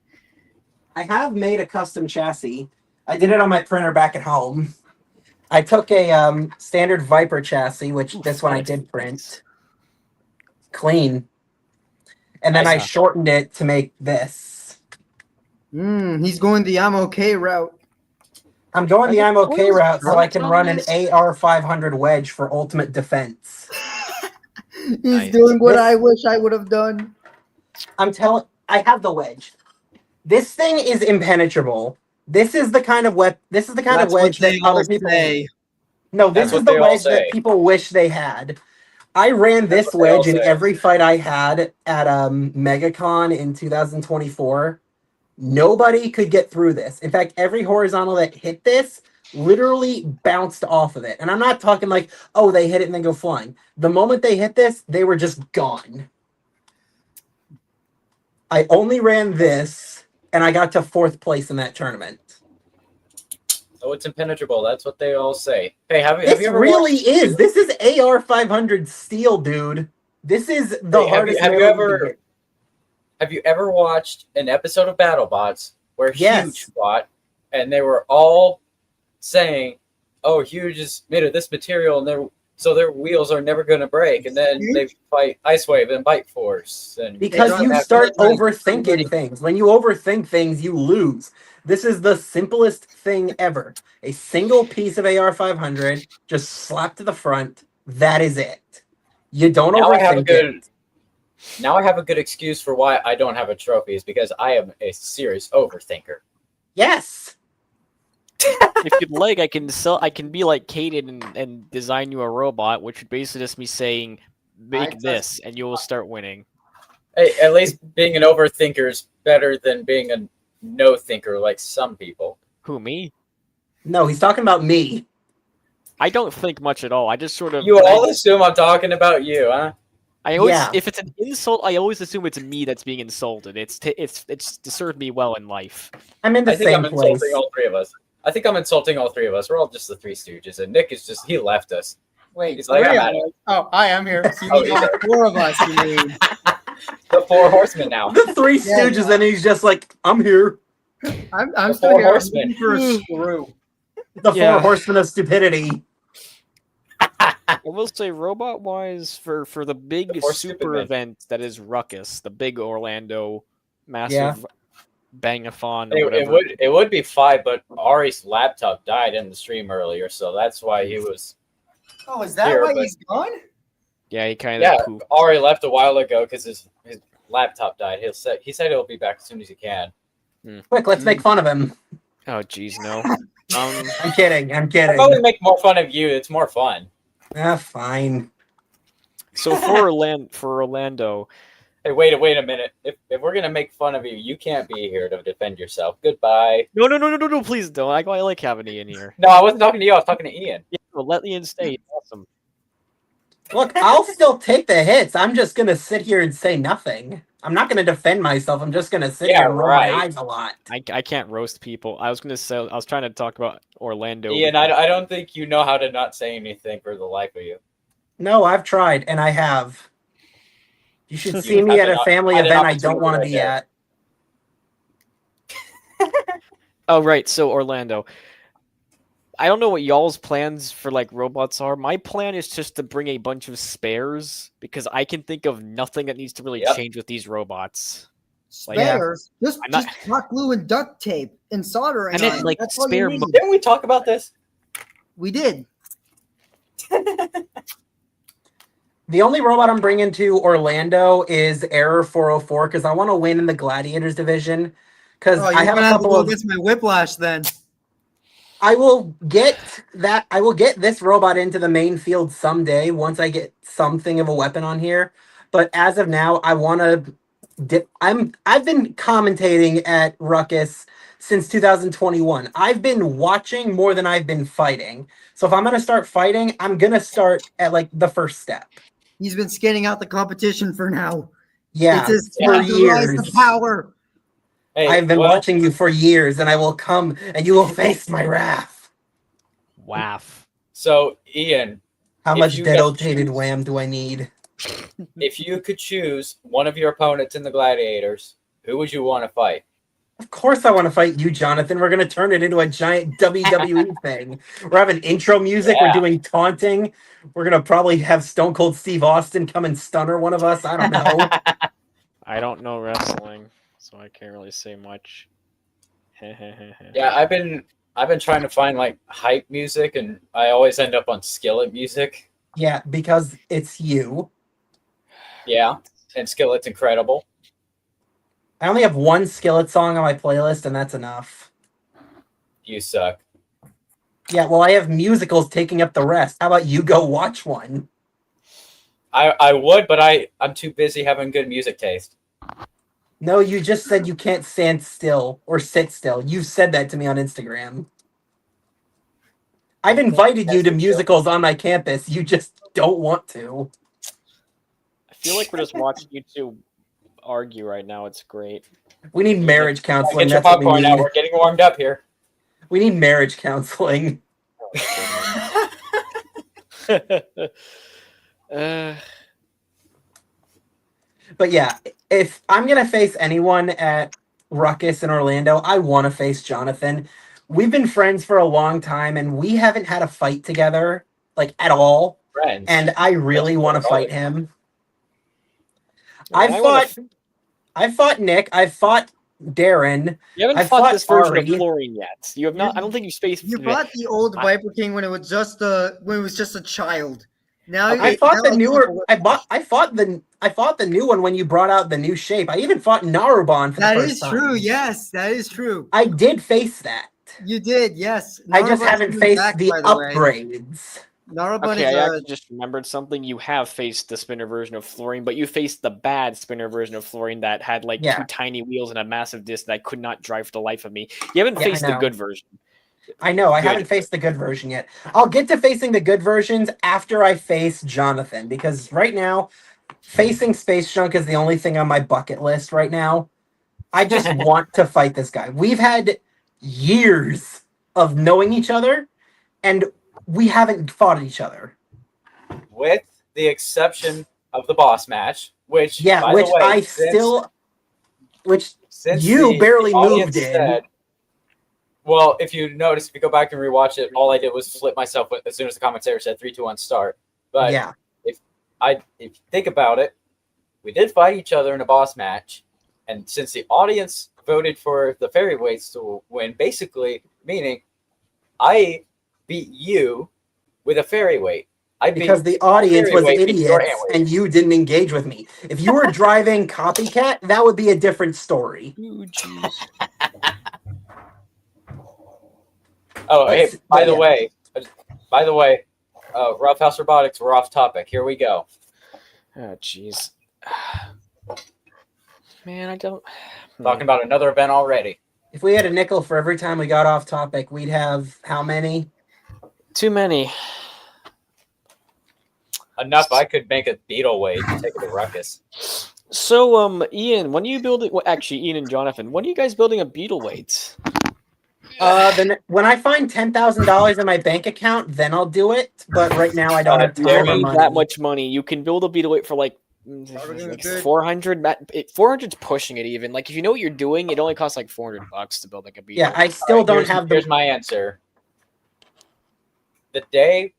I have made a custom chassis. I did it on my printer back at home. I took a standard Viper chassis, which this one I that did looks print clean, and then I Nice. shortened it to make this. He's going the I'm okay route. I'm going the I'm okay Those route so I can drones run on an AR 500 wedge for ultimate defense. He's Nice. doing what This- I wish I would have done. I have the wedge. This thing is impenetrable. This is the kind of This is the kind of wedge that other people. No, That's this is what the they all wedge that say. people wish they had. I ran That's this what they all wedge in say. every fight I had at MegaCon in 2024. Nobody could get through this. In fact, every horizontal that hit this literally bounced off of it. And I'm not talking like, oh, they hit it and then go flying. The moment they hit this, they were just gone. I only ran this, and I got to 4th place in that tournament. Oh, it's impenetrable. That's what they all say. Hey, have This you ever really watched, is. This is AR 500 steel, dude. This is the Hey, hardest. have you nail ever- can hit. Have you ever watched an episode of BattleBots where Yes. Huge fought, and they were all saying, "Oh, Huge is made of this material, and their wheels are never going to break," and then they fight Ice Wave and Bite Force, and Because you after start that, overthinking things. When you overthink things, you lose. This is the simplest thing ever. A single piece of AR 500 just slapped to the front. That is it. You don't Now I have a overthink good. it. Now I have a good excuse for why I don't have a trophy is because I am a serious overthinker. Yes. If you'd like, I can be like Kaden and design you a robot, which would basically just be saying, make this, and you will start winning. Hey, at least being an overthinker is better than being a no thinker like some people. Who, me? No, he's talking about me. I don't think much at all. I just sort of. You all assume I'm talking about you, huh? I always, Yeah. if it's an insult, I always assume it's me that's being insulted. It's to serve me well in life. I'm in the I think same I'm place. insulting all three of us. I think I'm insulting all three of us. We're all just the Three Stooges, and Nick is just—he left us. Wait, He's like, three I'm of out us. Oh, I am here. So you Oh, mean he's all there. 4 of us, you mean? The Four Horsemen now. The Three Yeah, Stooges, and he's just like, I'm here. I'm The still Four here. I'm Horsemen. looking for a screw. The Yeah. Four Horsemen of Stupidity. I will say, robot-wise, for the big The four stupid super men. event that is Ruckus, the big Orlando massive bangathon or whatever. It would be 5, but Ari's laptop died in the stream earlier, so that's why he was. Oh, is that Here, why but- he's gone? Yeah, he kind Yeah, of pooped. Ari left a while ago because his laptop died. He said he'll be back as soon as he can. Quick, let's make fun of him. Oh, jeez, no. I'm kidding. I'm I'll kidding. probably make more fun of you. It's more fun. Ah, fine. So for Orlando, Hey, wait a minute. If we're gonna make fun of you, you can't be here to defend yourself. Goodbye. No, please don't. I like having Ian here. No, I wasn't talking to you. I was talking to Ian. Yeah, well, let Ian stay. Awesome. Look, I'll still take the hits. I'm just gonna sit here and say nothing. I'm not gonna defend myself. I'm just gonna sit Yeah, here and roll my right. eyes a lot. I can't roast people. I was trying to talk about Orlando. Ian, I don't think you know how to not say anything for the life of you. No, I've tried, and I have. You should see You me had at a family had an event I don't opportunity want to right be there. at. Oh right, so Orlando. I don't know what y'all's plans for like robots are. My plan is just to bring a bunch of spares because I can think of nothing that needs to really Yep. change with these robots. Like, Spares. Just I'm not- hot glue and duct tape and soldering I meant, iron. like, That's all spare you mo- need. Didn't we talk about this? We did. The only robot I'm bringing to Orlando is Error 404 because I want to win in the Gladiators division. Because Oh, I you're have a gonna have to couple go of. against my whiplash then. I will get that. I will get this robot into the main field someday once I get something of a weapon on here. But as of now, I want to. I've been commentating at Ruckus since 2021. I've been watching more than I've been fighting. So if I'm gonna start fighting, I'm gonna start at like the first step. He's been scanning out the competition for now. Yeah, It's his for time to rise to years. power. Hey, I've been well, watching you for years, and I will come, and you will face my wrath. waff. So Ian, How If much you dead got old to jaded choose- wham do I need? if you could choose one of your opponents in the Gladiators, who would you want to fight? Of course, I want to fight you, Jonathan. We're gonna turn it into a giant WWE thing. We're having intro music. We're Yeah. doing taunting. We're gonna probably have Stone Cold Steve Austin come and stunner one of us. I don't know. I don't know wrestling, so I can't really say much. Yeah, I've been trying to find like hype music, and I always end up on Skillet music. Yeah, because it's you. Yeah, and Skillet's incredible. I only have one Skillet song on my playlist, and that's enough. You suck. Yeah, well, I have musicals taking up the rest. How about you go watch one? I would, but I'm too busy having good music taste. No, you just said you can't stand still or sit still. You've said that to me on Instagram. I've invited you to musicals on my campus. You just don't want to. I feel like we're just watching you two argue right now. It's great. We need marriage counseling. Get your That's what we popcorn out. need. We're getting warmed up here. We need marriage counseling. uh, But yeah, if I'm going to face anyone at Ruckus in Orlando, I want to face Jonathan. We've been friends for a long time, and we haven't had a fight together, like, at all. Friends. And I really want to fight him. I I've fought Nick. I've fought Darren. You haven't I've fought fought this version Ari. of Florian yet. You have not. I don't think you've spaced. You fought the old I- Viper King when it was just a child. Now I fought the now newer. it's- I fought the new one when you brought out the new shape. I even fought Naruban for That the first is time. true. Yes, that is true. I did face that. You did. Yes. I just Naruban's haven't coming faced back, the by the way. upgrades. Naruban Okay, is I a actually just remembered something. You have faced the spinner version of Florian, but you faced the bad spinner version of Florian that had like Yeah. 2 tiny wheels and a massive disc that I could not drive for the life of me. You haven't Yeah, I faced the know. good version. I know. I Good. haven't faced the good version yet. I'll get to facing the good versions after I face Jonathan because right now, facing Space Junk is the only thing on my bucket list right now. I just want to fight this guy. We've had years of knowing each other, and we haven't fought each other. With the exception of the boss match, which Yeah, by which the way, I since still, which since you the barely audience moved in. Well, if you notice, if you go back and rewatch it, all I did was flip myself as soon as the commentator said 3, 2, 1, start. But yeah, if you think about it, we did fight each other in a boss match, and since the audience voted for the Fairy-Weights to win, basically meaning I beat you with a Fairy-Weight. I beat because the audience was Fairy-Weight beat your idiots hand-weight. and you didn't engage with me. If you were driving Copycat, that would be a different story. Ooh, jeez. Oh, hey, But by the yeah. way, Roughhouse Robotics, we're off topic. Here we go. Oh, jeez. Man, I don't. Talking about another event already. If we had a nickel for every time we got off topic, we'd have how many? Too many. Enough. I could make a beetle weight and take it to Ruckus. So, Ian, when are you building? Well, actually, Ian and Jonathan, when are you guys building a beetle weight? Then when I find $10,000 in my bank account, then I'll do it. But right now, I don't have You time don't or need money. that much money. You can build a beetle weight for like gonna do it. 400. 400's pushing it even. Like if you know what you're doing, it only costs like $400 to build like a beetle. Yeah, weight. I still don't have Here's the. my answer. The day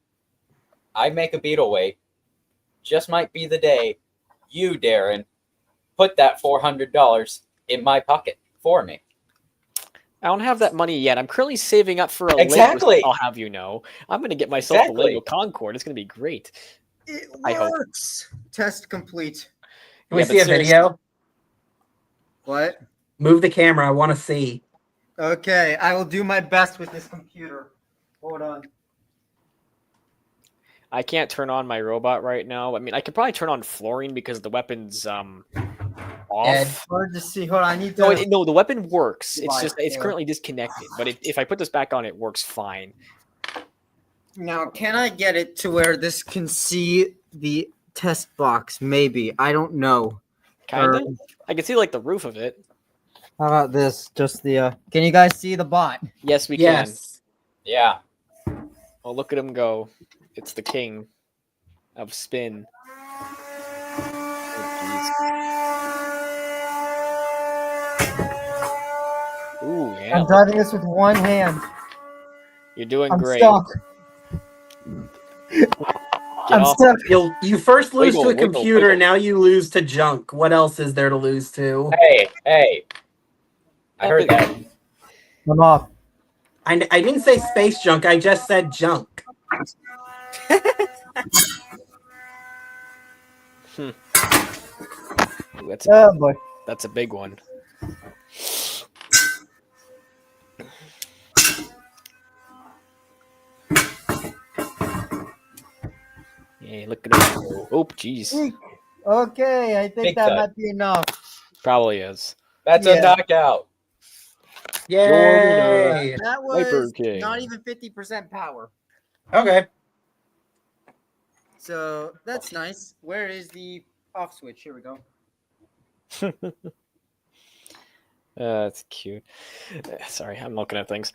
I make a beetle weight just might be the day you, Darren, put that $400 in my pocket for me. I don't have that money yet. I'm currently saving up for a Exactly. Lego, I'll have you know. I'm gonna get myself Exactly. the Lego Concorde. It's gonna be great. It I hope. works. Test complete. Can we Yeah, but see a seriously- video? What? Move the camera. I want to see. Okay, I will do my best with this computer. Hold on. I can't turn on my robot right now. I mean, I could probably turn on fluorine because the weapon's off. Ed. Hard to see. Hold on. I need to. No, the weapon works. It's Right, just it's yeah. currently disconnected. But if I put this back on, it works fine. Now, can I get it to where this can see the test box? Maybe. I don't know. Kind of. Or- I can see like the roof of it. How about this? Just the. Can you guys see the bot? Yes, we Yes. Yeah. can. Oh, look at him go! It's the king of spin. Oh, ooh, yeah. I'm driving this with one hand. You're doing I'm great. stuck. Get I'm off. stuck. You first lose Wiggle, to a wiggle, computer, wiggle. now you lose to junk. What else is there to lose to? Hey. I heard that. I'm off. I didn't say space junk. I just said junk. Ooh, Oh boy. that's a big one. Yeah, look at him go. Oh, jeez. Okay, I think Big that thud. might be enough. Probably is. That's Yeah. a knockout. Yay! That Viper was King. not even 50% power. Okay. So that's nice. Where is the off switch? Here we go. That's cute. Sorry, I'm looking at things.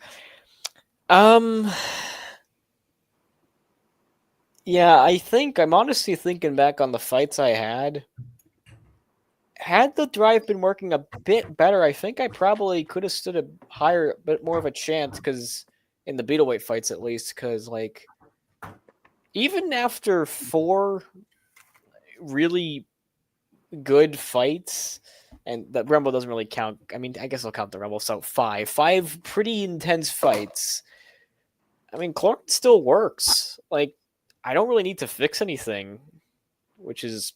Yeah, I think I'm honestly thinking back on the fights I had. Had the drive been working a bit better, I think I probably could have stood a bit more of a chance, because in the Beetleweight fights at least, because like even after 4 really good fights, and the Rumble doesn't really count. I mean, I guess I'll count the Rumble. So 5 pretty intense fights. I mean, Clark still works. Like, I don't really need to fix anything, which is,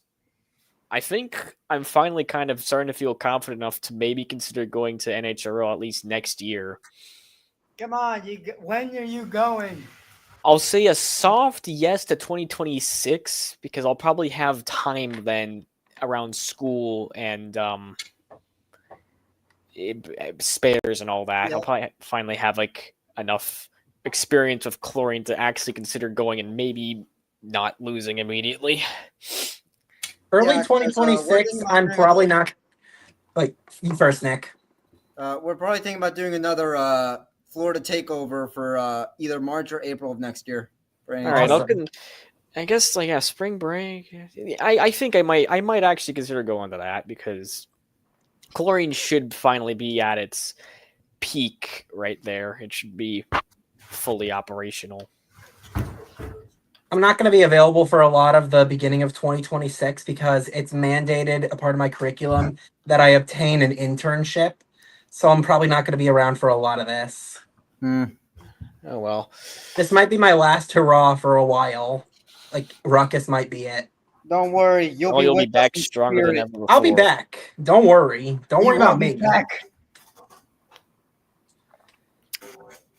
I think I'm finally kind of starting to feel confident enough to maybe consider going to NHRO at least next year. Come on, when are you going? I'll say a soft yes to 2026 because I'll probably have time then around school and spares and all that. Yeah. I'll probably finally have like enough experience with chlorine to actually consider going and maybe not losing immediately. Early Yeah, 'cause, 2026, we're thinking I'm about probably doing- not. Like, you first, Nick. We're probably thinking about doing another Florida takeover for either March or April of next year. All right, Awesome. I guess like yeah, spring break. I think I might actually consider going to that because chlorine should finally be at its peak right there. It should be fully operational. I'm not going to be available for a lot of the beginning of 2026 because it's mandated, a part of my curriculum, that I obtain an internship. So I'm probably not going to be around for a lot of this. Oh well. This might be my last hurrah for a while. Like, Ruckus might be it. Don't worry, you'll You'll be with us back in stronger than spirit. ever before. I'll be back. Don't worry. Don't You worry will about be me. back.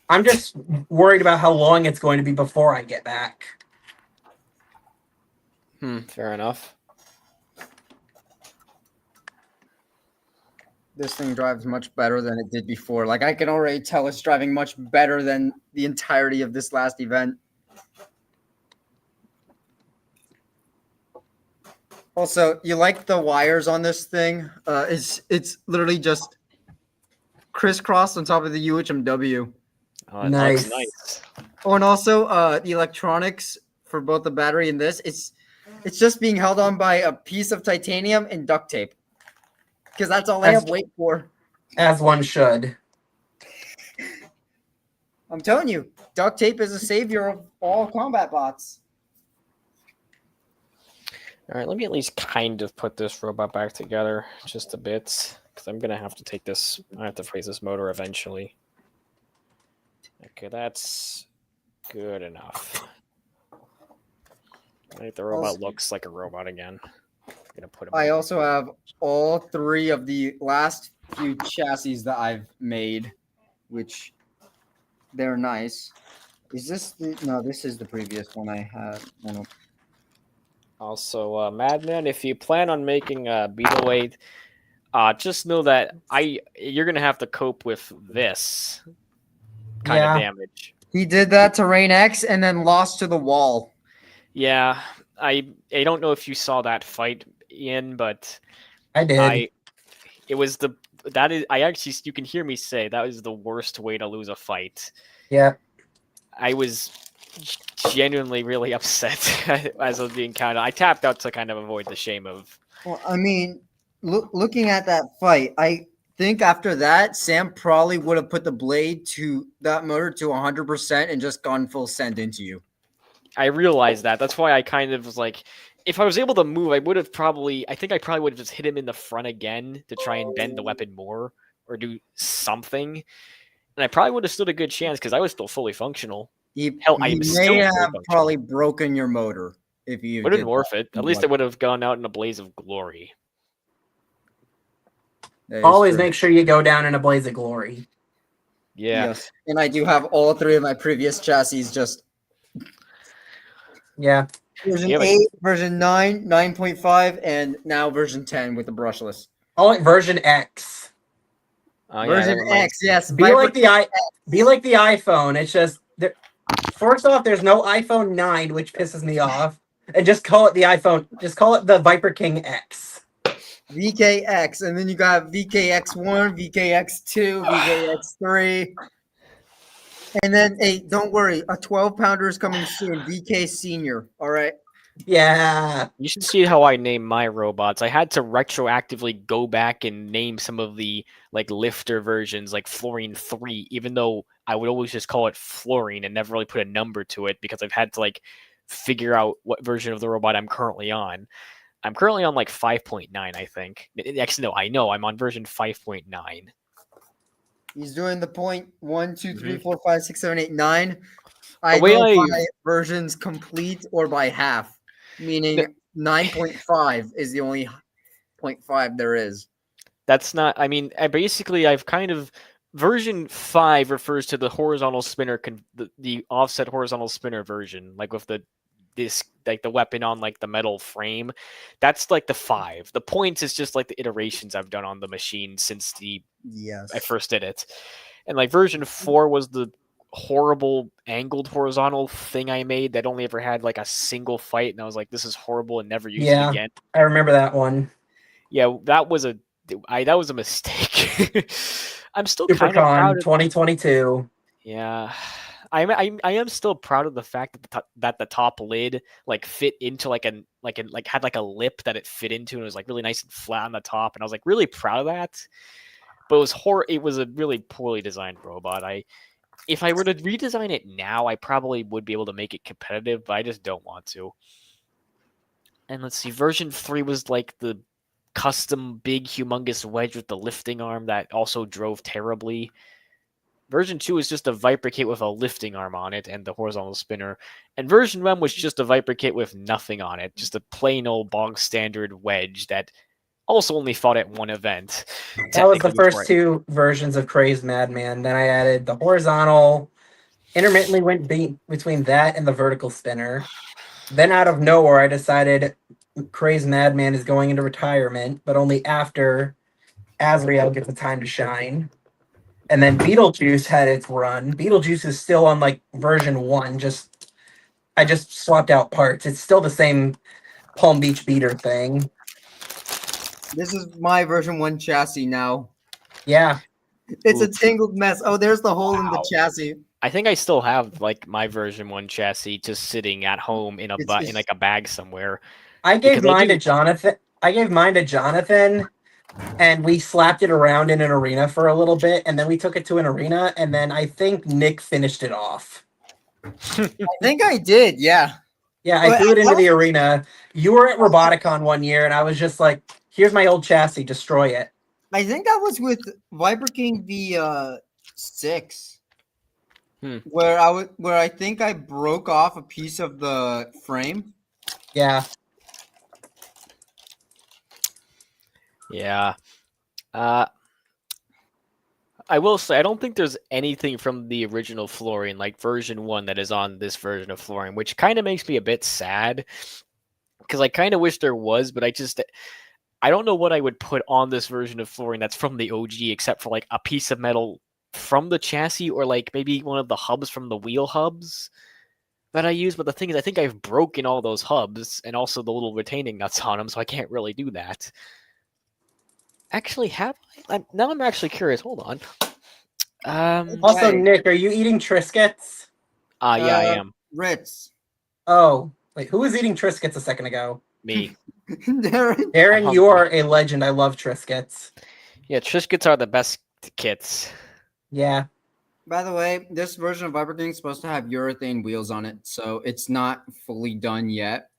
I'm just worried about how long it's going to be before I get back. Fair enough. this thing drives much better than it did before. Like I can already tell it's driving much better than the entirety of this last event. Also, you like the wires on this thing? It's literally just crisscrossed on top of the UHMW. Oh, that Nice. looks nice. Oh, and also the electronics for both the battery and this, it's just being held on by a piece of titanium and duct tape. Because that's all I have weight for. As one should. I'm telling you, duct tape is a savior of all combat bots. All right, let me at least kind of put this robot back together just a bit, because I'm gonna have to take this. I have to freeze this motor eventually. Okay, that's good enough. I think the robot looks like a robot again. I'm gonna put him. I also have all 3 of the last few chassis that I've made, which they're nice. Is this the, no? This is the previous one I had. Oh, no. Also, Madman, if you plan on making a Beetleweight, just know that you're gonna have to cope with this kind of damage. He did that to Rain X and then lost to the wall. Yeah, I don't know if you saw that fight, Ian, but I did. You can hear me say that was the worst way to lose a fight. Yeah. I was genuinely really upset as I was being counted. I tapped out to kind of avoid the shame of. Well, I mean, looking at that fight, I think after that, Sam probably would have put the blade to that motor to 100% and just gone full send into you. I realized that. That's why I kind of was like, if I was able to move, I think I probably would have just hit him in the front again to try and bend the weapon more or do something. And I probably would have stood a good chance because I was still fully functional. Hell, I may have probably broken your motor if you would have been worth it. At least it would have gone out in a blaze of glory. Always make sure you go down in a blaze of glory. Yeah. Yes. And I do have all 3 of my previous chassis just. Yeah. Version 8, version 9, 9.5, and now version 10 with the brushless. Oh, version X. Version X, yes. Be like the iPhone. It's just first off, there's no iPhone 9, which pisses me off. And just call it the iPhone. Just call it the Viper King X. VKX, and then you got VKX1, VKX2, VKX3. And then, hey, don't worry, a 12-pounder is coming soon. VK Senior. All right. Yeah. You should see how I name my robots. I had to retroactively go back and name some of the lifter versions, like Fluorine 3, even though I would always just call it Fluorine and never really put a number to it because I've had to figure out what version of the robot I'm currently on. I'm currently on 5.9, I think. Actually, no, I know I'm on version 5.9. He's doing the point 1, 2, 3, 4, 5, 6, 7, 8, 9. I go by versions complete or by half, meaning 9.5 is the only 0.5 there is. That's not. I mean, I've kind of version 5 refers to the horizontal spinner, the offset horizontal spinner version, with the disc, the weapon on the metal frame. That's the 5. The points is just the iterations I've done on the machine since I first did it. And version 4 was the horrible angled horizontal thing I made that only ever had a single fight, and I was like, this is horrible and never used it again. I remember that one. Yeah, that was a mistake. I'm still kind of proud of 2022. Yeah. I am still proud of the fact that the top lid fit into had a lip that it fit into, and it was really nice and flat on the top, and I was really proud of that. But it was a really poorly designed robot. If I were to redesign it now, I probably would be able to make it competitive, but I just don't want to. And let's see, version 3 was the custom big humongous wedge with the lifting arm that also drove terribly. Version 2 is just a Viper kit with a lifting arm on it and the horizontal spinner. And version 1 was just a Viper kit with nothing on it. Just a plain old bog standard wedge that also only fought at one event. That was the first 2 versions of Crazed Madman. Then I added the horizontal, intermittently went between that and the vertical spinner. Then out of nowhere, I decided Crazed Madman is going into retirement, but only after Azrael gets a time to shine. And then Beetlejuice had its run. Beetlejuice is still on like version 1. I just swapped out parts. It's still the same Palm Beach beater thing. This is my version 1 chassis now. Yeah. It's a Oops. tangled mess. Oh, there's the hole in the Wow. chassis. I think I still have like my version 1 chassis just sitting at home in It's- like a bag somewhere. I gave Because I mine to do- Jonathan. And we slapped it around in an arena for a little bit, and then we took it to an arena, and then I think Nick finished it off. I think I did, yeah. Yeah, I But threw it into I- the arena. You were at Roboticon one year, and I was just like, here's my old chassis, destroy it. I think that was with Viper King V6. Where I think I broke off a piece of the frame. Yeah. Yeah. I will say I don't think there's anything from the original Florian, like version 1, that is on this version of Florian, which kind of makes me a bit sad. Because I kind of wish there was, but I don't know what I would put on this version of Florian that's from the OG, except for like a piece of metal from the chassis, or like maybe one of the hubs from the wheel hubs that I use. But the thing is, I think I've broken all those hubs and also the little retaining nuts on them, so I can't really do that. Actually, now I'm actually curious. Hold on. Also, Okay. Nick, are you eating Triscuits? Yeah, I am. Ritz. Oh, wait, who was eating Triscuits a second ago? Me. Darren. Aaron, I'm you are hungry. a legend. I love Triscuits. Yeah, Triscuits are the best kits. Yeah. By the way, this version of Viper King is supposed to have urethane wheels on it, so it's not fully done yet.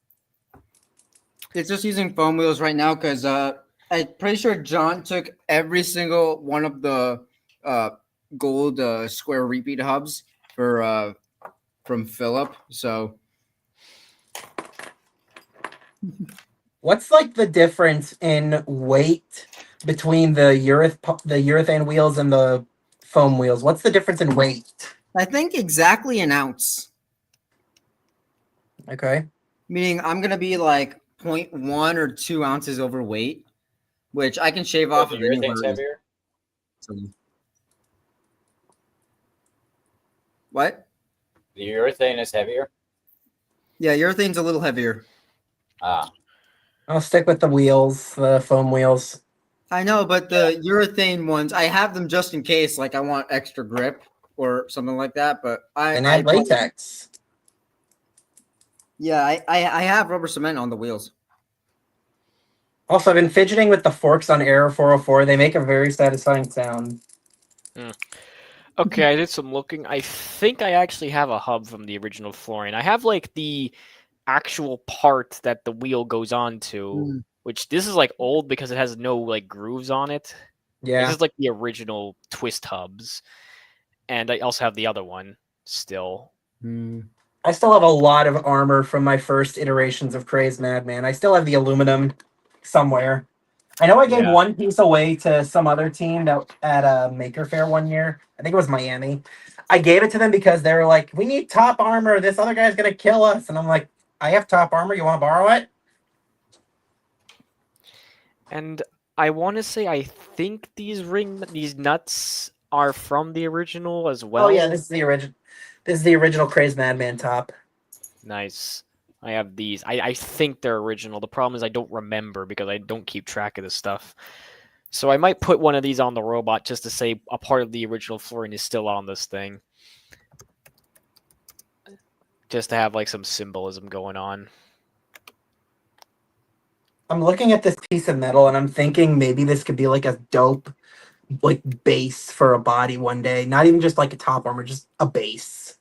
It's just using foam wheels right now because I'm pretty sure John took every single one of the gold square repeat hubs for from Philip. So What's like the difference in weight between the urethane wheels and the foam wheels? What's the difference in weight? I think exactly an ounce. Okay. Meaning I'm gonna be like 0.1 or 2 ounces overweight, which I can shave off The of anywhere. urethane's heavier. What? The urethane is heavier. Yeah, urethane's a little heavier. Ah, I'll stick with the wheels, the foam wheels. I know, but the urethane ones, I have them just in case, like I want extra grip or something like that. But And add latex. Yeah, I have rubber cement on the wheels. Also, I've been fidgeting with the forks on Error 404. They make a very satisfying sound. Okay, I did some looking. I think I actually have a hub from the original Florian. I have like the actual part that the wheel goes on to, which this is like old because it has no like grooves on it. Yeah. This is like the original twist hubs. And I also have the other one still. I still have a lot of armor from my first iterations of Crazed Madman. I still have the aluminum somewhere. I know I gave Yeah. one piece away to some other team that at a Maker Faire one year. I think it was Miami. I gave it to them because they were like, "We need top armor. This other guy's gonna kill us." And I'm like, "I have top armor. You want to borrow it?" And I want to say I think these nuts are from the original as well. Oh yeah, this is the original. This is the original Crazed Madman top. Nice. I have these. I think they're original. The problem is I don't remember because I don't keep track of this stuff. So I might put one of these on the robot just to say a part of the original Florian is still on this thing. Just to have like some symbolism going on. I'm looking at this piece of metal and I'm thinking maybe this could be like a dope like base for a body one day. Not even just like a top armor, just a base.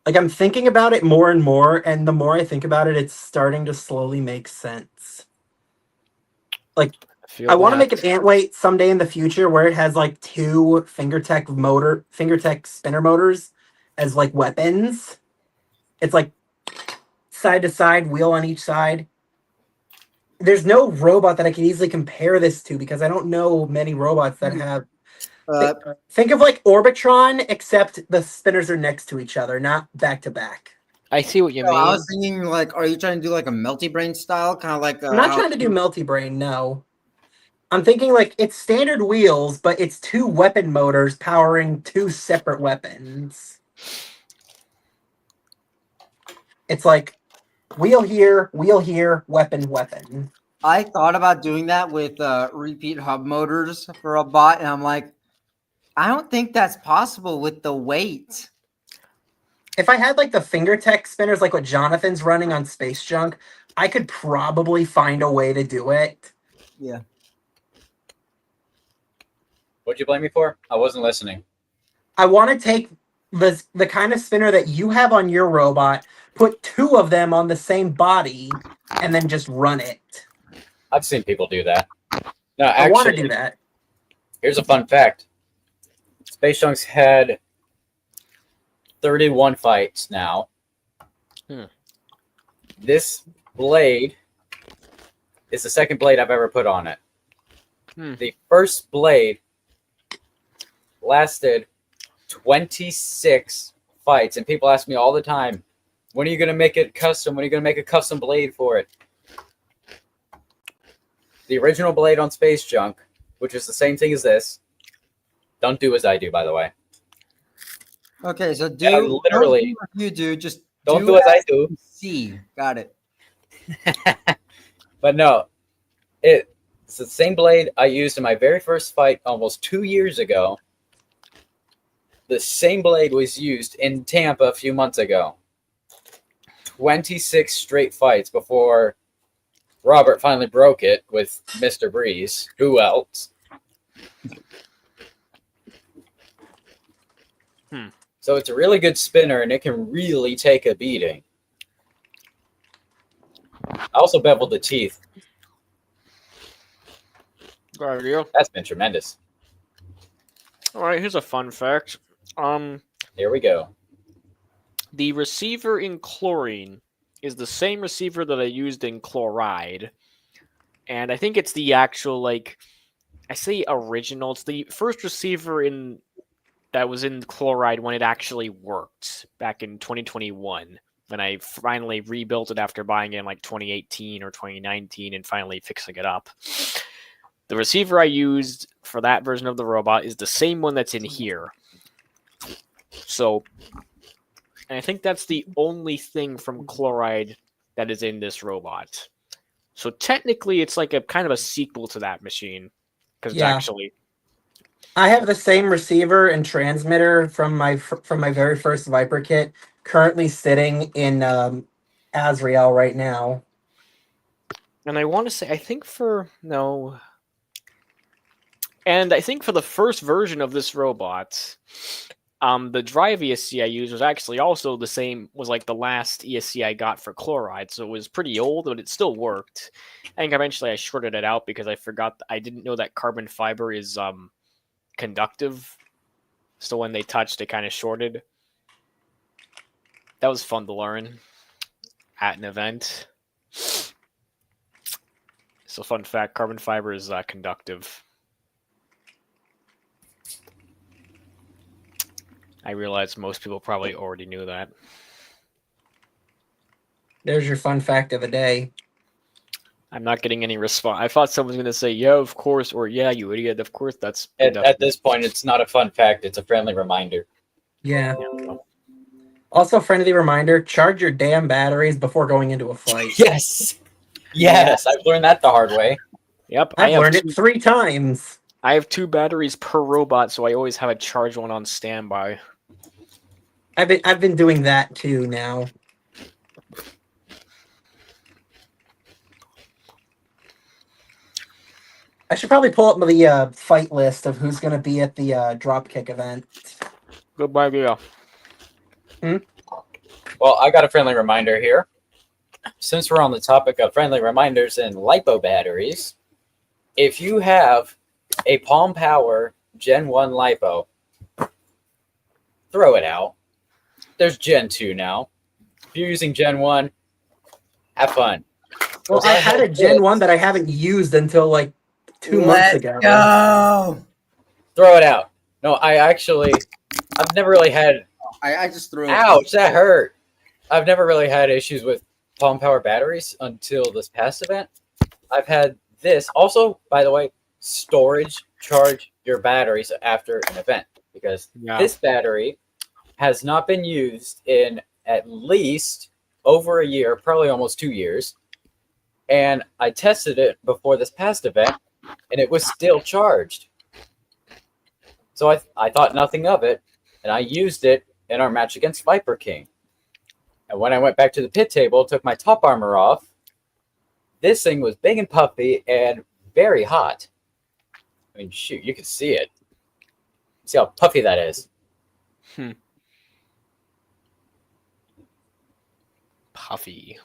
Like I'm thinking about it more and more, and the more I think about it, it's starting to slowly make sense. Like I want to make an Antweight someday in the future where it has like two fingertech spinner motors as like weapons. It's like side to side, wheel on each side. There's no robot that I can easily compare this to because I don't know many robots that have. Think of like Orbitron, except the spinners are next to each other, not back to back. I see what you mean. I was thinking, like, are you trying to do like a Melty Brain style, kind of like? I'm not trying to do Melty Brain, no. I'm thinking like it's standard wheels, but it's 2 weapon motors powering 2 separate weapons. It's like wheel here, weapon, weapon. I thought about doing that with repeat hub motors for a bot, and I'm like, I don't think that's possible with the weight. If I had like the finger tech spinners like what Jonathan's running on Space Junk, I could probably find a way to do it. Yeah. What'd you blame me for? I wasn't listening. I want to take the kind of spinner that you have on your robot, put 2 of them on the same body, and then just run it. I've seen people do that. No, I want to actually, do that. here's a fun fact. Space Junk's had 31 fights now. This blade is the second blade I've ever put on it. The first blade lasted 26 fights, and people ask me all the time, when are you going to make it custom? When are you going to make a custom blade for it? The original blade on Space Junk, which is the same thing as this, don't do as I do, by the way. Okay, so Yeah, literally. don't do what you do, just Don't do as I do. C. Got it. But no, it's the same blade I used in my very first fight almost 2 years ago. The same blade was used in Tampa a few months ago. 26 straight fights before Robert finally broke it with Mr. Breeze. Who else? So it's a really good spinner, and it can really take a beating. I also beveled the teeth. Good idea. That's been tremendous. All right, here's a fun fact. Here we go. The receiver in chlorine is the same receiver that I used in chloride. And I think it's the actual, like, I say original. It's the first receiver that was in chloride when it actually worked back in 2021. When I finally rebuilt it after buying it in like 2018 or 2019 and finally fixing it up. The receiver I used for that version of the robot is the same one that's in here. So, and I think that's the only thing from chloride that is in this robot. So technically, it's like a kind of a sequel to that machine, because it's actually. I have the same receiver and transmitter from my very first Viper kit, currently sitting in Azrael right now. And I want to say, I think for the first version of this robot, the drive ESC I used was actually also the same, was like the last ESC I got for chloride, so it was pretty old, but it still worked. I think eventually I shorted it out because I didn't know that carbon fiber is conductive, so when they touched, it kind of shorted. That was fun to learn at an event. So fun fact, carbon fiber is conductive. I realize most people probably already knew that. There's your fun fact of the day. I'm not getting any response. I thought someone was going to say, yeah, of course, or yeah, you idiot, of course, that's... At this point, it's not a fun fact, it's a friendly reminder. Yeah. Also, friendly reminder, charge your damn batteries before going into a fight. Yes, I've learned that the hard way. Yep, I've learned it 3 times. I have 2 batteries per robot, so I always have a charged one on standby. I've been doing that too now. I should probably pull up the fight list of who's going to be at the Dropkick event. Good idea. Well, I got a friendly reminder here. Since we're on the topic of friendly reminders and LiPo batteries, if you have a Palm Power Gen 1 LiPo, throw it out. There's Gen 2 now. If you're using Gen 1, have fun. Well, I had a Gen 1 that I haven't used until like 2 months ago. Go. Throw it out. No, I've never really had... I just threw it. Ouch, that hurt. I've never really had issues with Palm Power batteries until this past event. I've had this. Also, by the way, storage charge your batteries after an event, because Yeah. this battery has not been used in at least over a year, probably almost 2 years. And I tested it before this past event, and it was still charged. So I thought nothing of it, and I used it in our match against Viper King. And when I went back to the pit table, took my top armor off, this thing was big and puffy and very hot. I mean, shoot, you can see it. See how puffy that is. Puffy.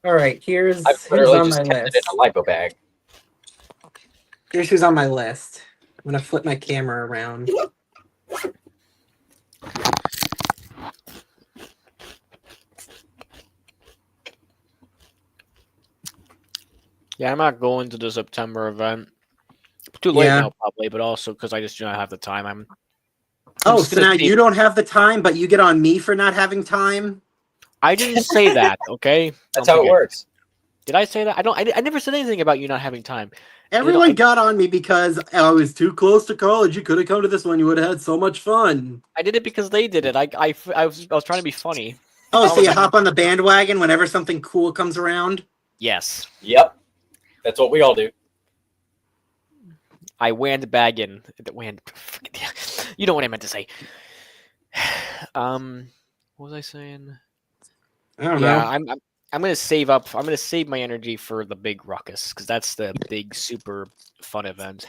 All right, here's I've who's literally on just my kept it in list. a lipo bag. Here's who's on my list. I'm gonna flip my camera around. Yeah, I'm not going to the September event. Too late Yeah. now, probably, but also because I just do not have the time. I'm Oh, just so gonna now say- you don't have the time, but you get on me for not having time? I didn't say that. Okay, That's Don't how it forget. works. Did I say that? I never said anything about you not having time. Everyone I- got on me because I was too close to college. You could have come to this one. You would have had so much fun. I did it because they did it. I was trying to be funny. Oh, so you was- hop on the bandwagon whenever something cool comes around? Yes, Yep. That's what we all do. I wand bagging. You know what I meant to say. What was I saying? I don't Yeah, know. I'm gonna save up. I'm gonna save my energy for the big ruckus because that's the big super fun event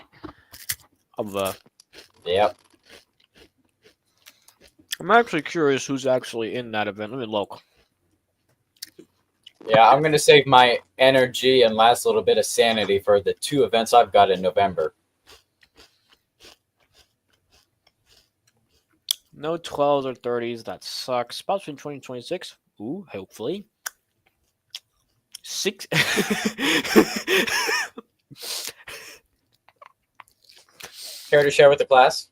of the. Yep. I'm actually curious who's actually in that event. Let me look. Yeah, I'm going to save my energy and last little bit of sanity for the 2 events I've got in November. No 12s or 30s. That sucks. Spots in 2026. Ooh, hopefully. 6. Care to share with the class?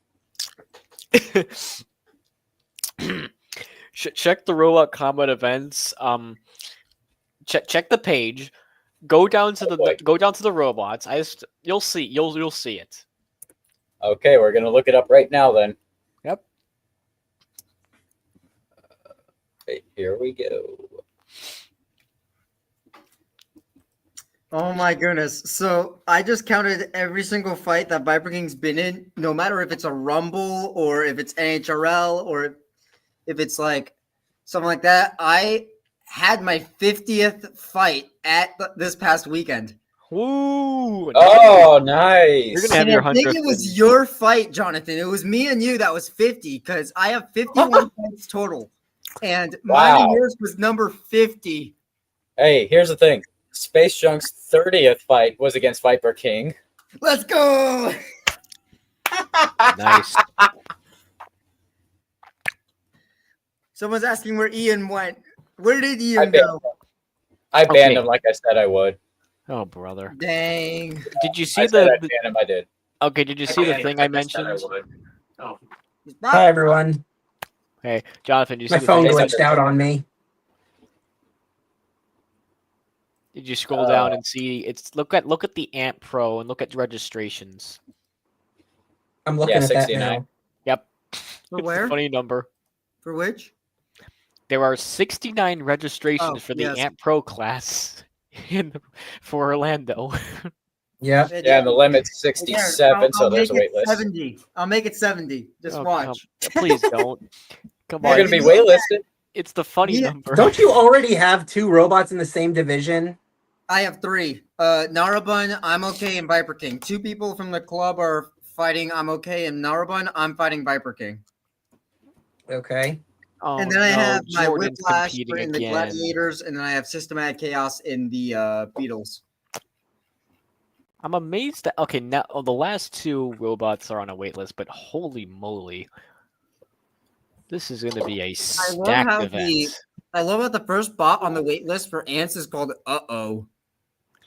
Check the Robot Combat events. Check the page. Go down to the robots. You'll see it. Okay, we're going to look it up right now then. Yep. Okay, here we go. Oh my goodness. So I just counted every single fight that Viper King's been in, no matter if it's a Rumble or if it's NHRL or if it's like something like that. I had my 50th fight at this past weekend. Woo! Oh, nice. You're gonna have And your I think 100th it was and- your fight, Jonathan. It was me and you that was 50 because I have 51 points total. And mine and Wow. yours was number 50. Hey, here's the thing. Space Junk's 30th fight was against Viper King. Let's go. Nice. Someone's asking where Ian went. Where did I Ian banned go? I banned Okay. him like I said I would. Oh brother. Dang. Did you I see said I'd the? ban him, I did. Okay. Did you see the thing I mentioned? Hi, everyone. Hey, Jonathan. Did you see My the phone thing? glitched out on me. Did you scroll down and see? It's look at the Amp Pro and look at registrations. I'm looking Yeah, at that 69. now. Yep. For It's where? a funny number. For which? There are 69 registrations Oh, for the yes. Amp Pro class for Orlando. Yep. Yeah, and the limit's 67, so there's a make wait it list. 70. I'll make it 70. Just Oh, watch. Please don't. Come You're on. going to be waitlisted? It's the funny Yeah. number. Don't you already have 2 robots in the same division? I have 3. Narabun, I'm okay, and Viper King. 2 people from the club are fighting I'm okay, and Narabun, I'm fighting Viper King. Okay. Oh, And then I no, have my Jordan's Whiplash competing in the again. Gladiators, and then I have Systematic Chaos in the Beatles. I'm amazed that now the last 2 robots are on a wait list, but holy moly. This is going to be a stacked how event. I love how the first bot on the wait list for Ants is called Uh-Oh.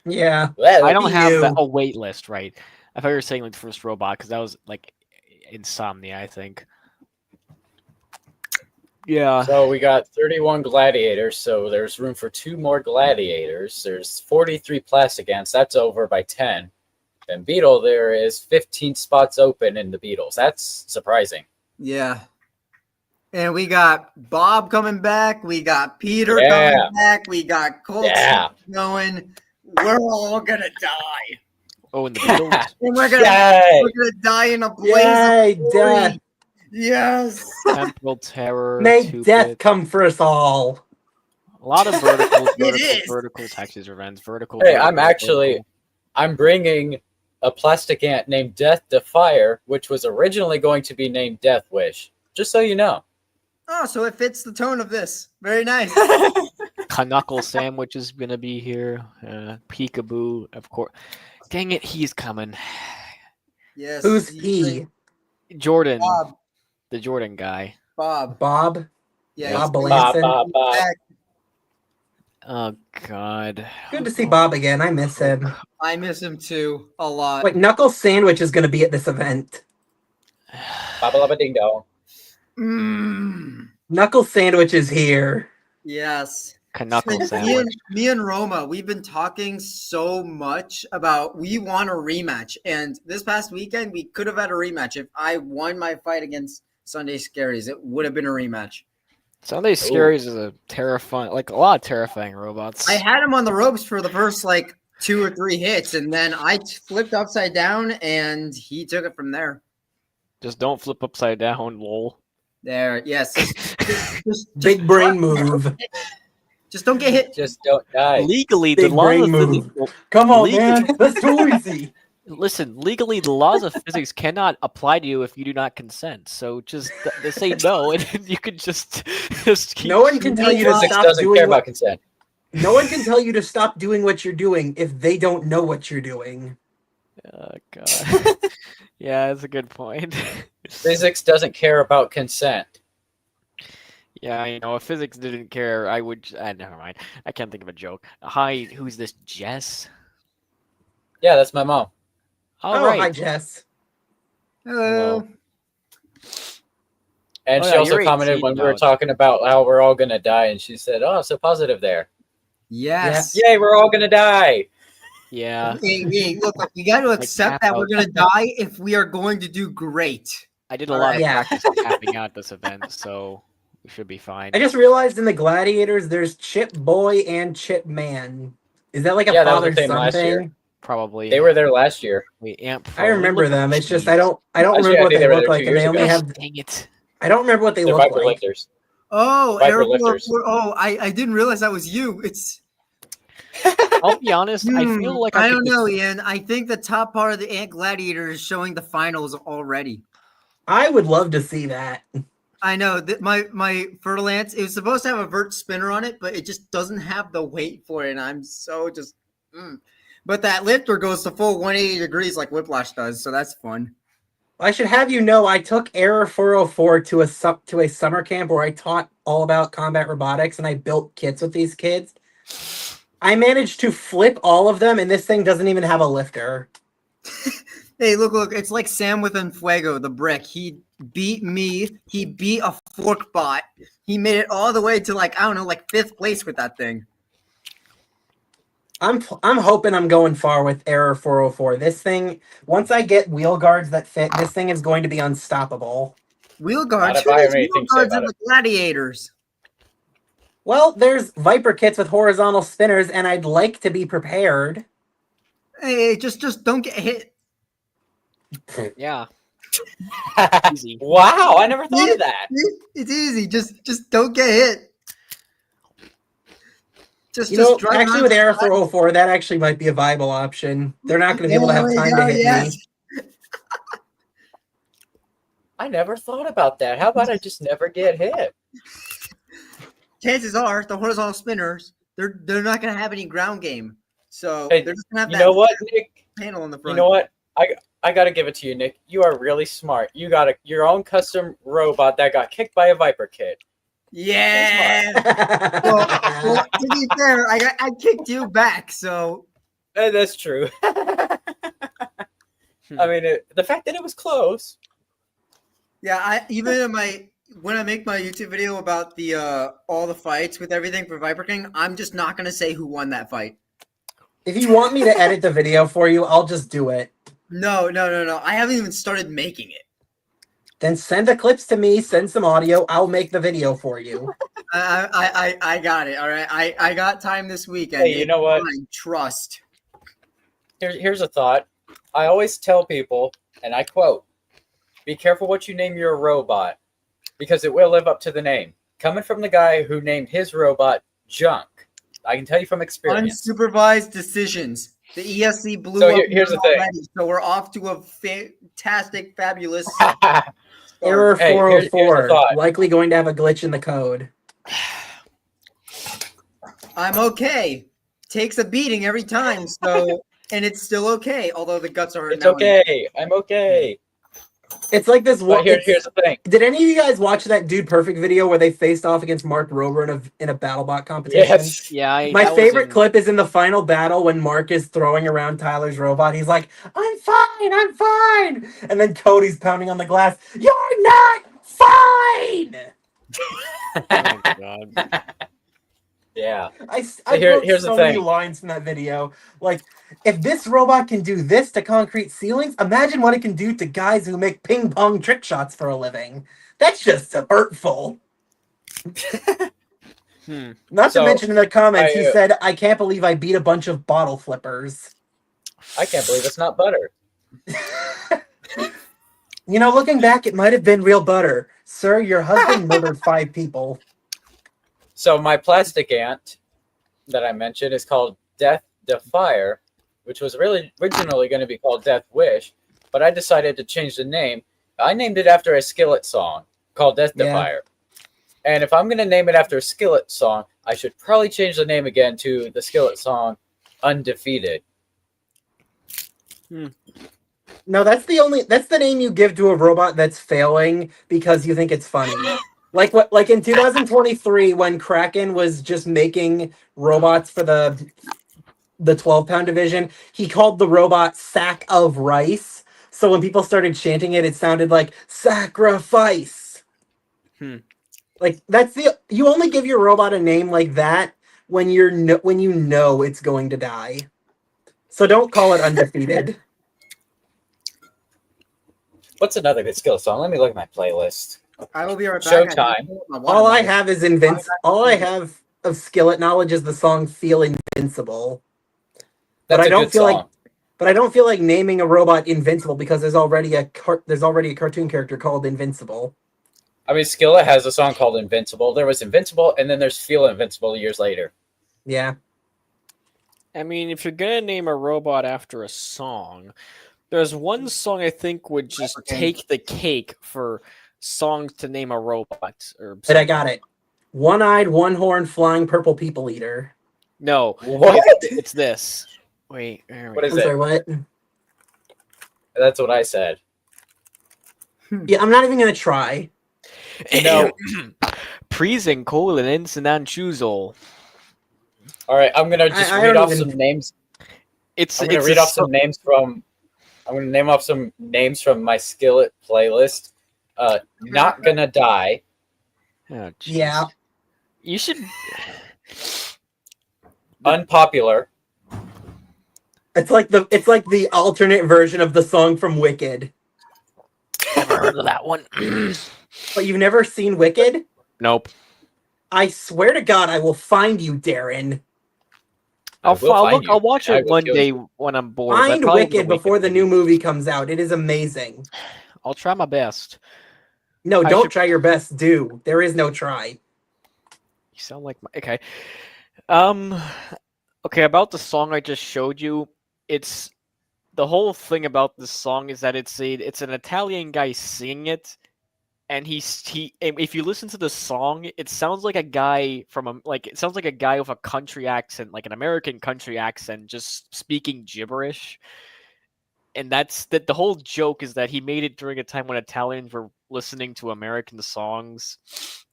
Yeah. Well, I don't have you. a wait list, right? I thought you were saying like the first robot because that was like Insomnia, I think. Yeah. So we got 31 gladiators, so there's room for 2 more gladiators. There's 43 plastic ants, that's over by 10. And beetle, there is 15 spots open in the beetles. That's surprising. Yeah. And we got Bob coming back. We got Peter Yeah. coming back. We got Colt Yeah. going. We're all gonna die. Oh, and the Beatles. And we're gonna Yay! die in a blaze Yay, of glory. death. Yes. Temporal Terror. May Two death Bit. come for us all. A lot of is. vertical Texas events. Vertical. Hey, vertical. I'm bringing a plastic ant named Death Defier, which was originally going to be named Death Wish. Just so you know. Oh, so it fits the tone of this. Very nice. Knuckle Sandwich is gonna be here. Peekaboo, of course. Dang it, he's coming. Yes. Who's he? Jordan, Bob. the Jordan guy. Bob. Bob? Yeah. Bob he's Belanson? Bob. back. Oh God. Good to see Bob again. I miss him. I miss him too a lot. Wait, Knuckle Sandwich is going to be at this event. Baba Laba Ding Dong. Mm, Knuckle Sandwich is here. yes. Knuckle Me Sandwich. and, me and Roma, we've been talking so much about we want a rematch. And this past weekend, we could have had a rematch. If I won my fight against Sunday Scaries, it would have been a rematch. Sunday Scaries is a terrifying, like a lot of terrifying robots. I had him on the ropes for the first like 2 or 3 hits, and then I flipped upside down, and he took it from there. Just don't flip upside down, lol. There, yes. Just Big brain move. Just don't get hit. Just don't die. Legally, Big the laws brain of move. physics. Come on, Legal- man. That's too easy. Listen, legally, the laws of physics cannot apply to you if you do not consent. So just say no, and then you can just keep. No one can tell you to Physics stop doesn't doing care about what, consent. no one can tell you to stop doing what you're doing if they don't know what you're doing. Oh God. Yeah, that's a good point. Physics doesn't care about consent. Yeah, you know, if physics didn't care, I would. Never mind. I can't think of a joke. Hi, who's this? Jess. Yeah, that's my mom. All Oh, right. hi, Jess. Hello. And Oh, she yeah, also you're commented 18 when we were now. talking about how we're all gonna die, and she said, "Oh, so positive there. Yes. Yay, we're all gonna die." Yeah, Hey, look, we got to accept that we're tap going to die if we are going to do great. I did a All lot right. of Yeah. practice tapping out this event, so we should be fine. I just realized in the Gladiators, there's Chip Boy and Chip Man. Is that like a Yeah, that was the thing father-son last year. thing? Probably. They were there last year. Wait, Amp Pro. I Let me remember look up them. It's just these. I don't Actually, remember I what think they they were look there like, 2 and they years only ago. have. Dang it. I don't remember what they They're look Viper like. lifters. Oh, Viper Air lifters. Force- oh, I didn't realize that was you. It's I'll be honest. I feel like I I don't could know, just- Ian. I think the top part of the Ant Gladiator is showing the finals already. I would love to see that. I know that my Fertile Ants, it was supposed to have a vert spinner on it, but it just doesn't have the weight for it. And I'm so just But that lifter goes to full 180 degrees like Whiplash does, so that's fun. I should have you know, I took Error 404 to a summer camp where I taught all about combat robotics, and I built kits with these kids. I managed to flip all of them, and this thing doesn't even have a lifter. Hey, look, it's like Sam with Enfuego, the brick. He beat me. He beat a fork bot. He made it all the way to like 5th place with that thing. I'm hoping I'm going far with Error 404. This thing, once I get wheel guards that fit, this thing is going to be unstoppable. Wheel guards. Not if Who I have needs wheel anything to say guards in about the Gladiators? Well, there's Viper kits with horizontal spinners, and I'd like to be prepared. Hey, just don't get hit. Yeah. Easy. Wow, I never thought of that. It's easy. Just don't get hit. Just You know, drive actually around with the Error track. 404, that actually might be a viable option. They're not going to be able to have There we time go, to hit yes. me. I never thought about that. How about I just never get hit? Chances are the horizontal spinners, they're not gonna have any ground game. So Hey, they're just gonna have You that know what, Nick? panel in the You front. know what? I gotta give it to you, Nick. You are really smart. You got your own custom robot that got kicked by a Viper kid. Yeah. Well, to be fair, I kicked you back, so That's true. I mean, the fact that it was close. yeah. Even in my when I make my YouTube video about the all the fights with everything for Viper King, I'm just not gonna say who won that fight. If you want me to edit the video for you, I'll just do it. No. I haven't even started making it. Then send the clips to me, send some audio, I'll make the video for you. I got it. All right. I got time this weekend. Hey, you know what? Trust. Here's a thought. I always tell people, and I quote, "Be careful what you name your robot, because it will live up to the name." Coming from the guy who named his robot Junk, I can tell you from experience. Unsupervised decisions. The ESC blew So up here's the thing. already, so we're off to a fantastic, fabulous. Error Hey, here's the 404, thought. likely going to have a glitch in the code. I'm okay. Takes a beating every time, so and it's still okay. Although the guts are. It's now okay. I'm okay. It's like this one. But here's the thing. Did any of you guys watch that Dude Perfect video where they faced off against Mark Rober in a BattleBot competition? Yes. Yeah, My that was favorite in- clip is in the final battle when Mark is throwing around Tyler's robot. He's like, I'm fine. And then Cody's pounding on the glass. You're not fine! Oh my god. Yeah. I here's wrote the so many thing. lines from that video. Like, if this robot can do this to concrete ceilings, imagine what it can do to guys who make ping pong trick shots for a living. That's just hurtful. Not So, to mention in the comments, he I, said, I can't believe I beat a bunch of bottle flippers. I can't believe it's not butter. You know, looking back, it might have been real butter. Sir, your husband murdered 5 people. So my plastic ant that I mentioned is called Death Defier, which was really originally going to be called Death Wish, but I decided to change the name. I named it after a Skillet song called Death Yeah. Defier. And if I'm going to name it after a Skillet song, I should probably change the name again to the Skillet song Undefeated. No, that's the name you give to a robot that's failing because you think it's funny. Like in 2023 when Kraken was just making robots for the 12-pound division, he called the robot Sack of Rice. So when people started chanting it, it sounded like sacrifice. Like you only give your robot a name like that when you know it's going to die. So don't call it Undefeated. What's another good Skillet song? Let me look at my playlist. I will be right back. Showtime. All I have is All I have of Skillet knowledge is the song "Feel Invincible." That's I a don't good feel song. But I don't feel like naming a robot Invincible because there's already a cartoon character called Invincible. I mean, Skillet has a song called Invincible. There was Invincible, and then there's Feel Invincible years later. Yeah. I mean, if you're gonna name a robot after a song, there's one song I think would just take the cake for songs to name a robot. But I got it. One-eyed, one-horned, flying purple people eater. No, What? it's this. Wait, What is I'm it? sorry, what? That's what I said. Yeah, I'm not even gonna try. No. Prisenkohlen Insinanchuzol. All right, I'm gonna just I read don't off even- some names. It's I'm gonna read off some names from. I'm gonna name off some names from my Skillet playlist. Not Gonna Die. Oh, jeez. Yeah. You should. Unpopular. It's like the alternate version of the song from Wicked. Never heard of that one. But you've never seen Wicked? Nope. I swear to God, I will find you, Darren. I will find you. I'll watch I it will one kill day you. when I'm bored. but Find probably Wicked before the new movie comes out. It is amazing. I'll try my best. No, I don't should- try your best. Do. There is no try. You sound like my okay. Okay, about the song I just showed you, it's the whole thing about this song is that it's an Italian guy singing it, and if you listen to the song, it sounds like a guy it sounds like a guy with a country accent, like an American country accent, just speaking gibberish. And that's the whole joke is that he made it during a time when Italians were listening to American songs,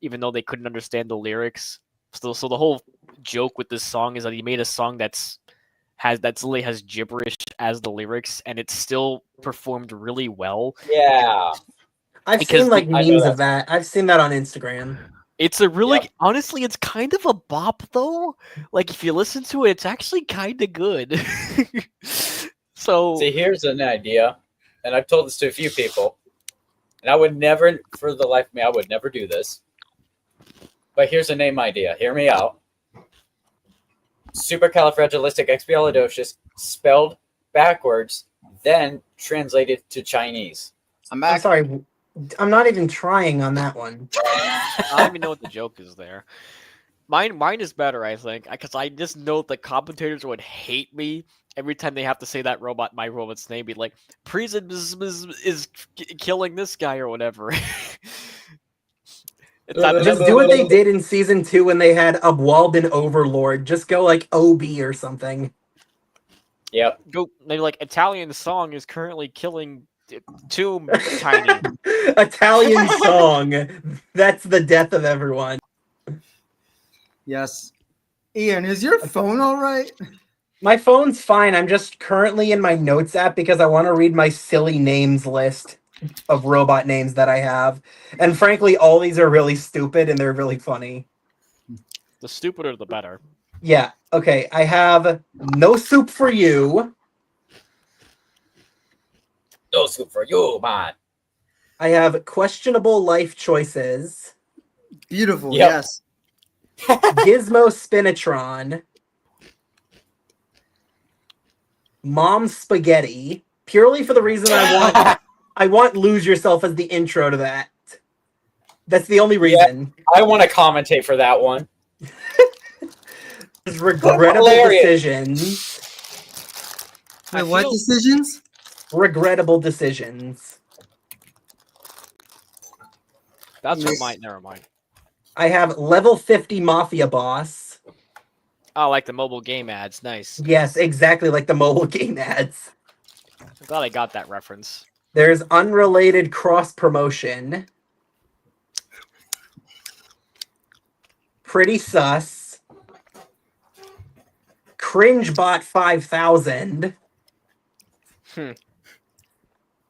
even though they couldn't understand the lyrics. So the whole joke with this song is that he made a song that literally has gibberish as the lyrics, and it's still performed really well. Yeah. I've Because seen like I know memes of that's- that. I've seen that on Instagram. It's a really Yep. honestly, it's kind of a bop though. Like if you listen to it, it's actually kind of good. So See, here's an idea, and I've told this to a few people, and I would never, for the life of me, I would never do this. But here's a name idea. Hear me out. Supercalifragilisticexpialidocious, spelled backwards, then translated to Chinese. I'm I'm back. sorry. I'm not even trying on that one. I don't even know what the joke is there. Mine is better, I think, because I just know the commentators would hate me every time they have to say that my robot's name. Be like, "Prison is killing this guy" or whatever. It's not Just do what they did in season 2 when they had a Walden Overlord. Just go like OB or something. Yep. Go. Maybe like Italian song is currently killing Tomb Tiny. Italian song. That's the death of everyone. Yes. Ian, is your phone all right? My phone's fine. I'm just currently in my notes app because I want to read my silly names list of robot names that I have. And frankly, all these are really stupid and they're really funny. The stupider, the better. Yeah. Okay. I have No Soup for You. No soup for you, man. I have Questionable Life Choices. Beautiful. Yep. Yes. Gizmo Spinatron. Mom Spaghetti. Purely for the reason I want Lose Yourself as the intro to that. That's the only reason. I want to commentate for that one. Regrettable Hilarious. Decisions. I Wait, what feel- decisions? Regrettable Decisions. That's what mine. Never mind. I have Level 50 Mafia Boss. Oh, like the mobile game ads. Nice. Yes, exactly like the mobile game ads. I'm glad I got that reference. There's Unrelated Cross Promotion. Pretty Sus. CringeBot 5000. Hmm.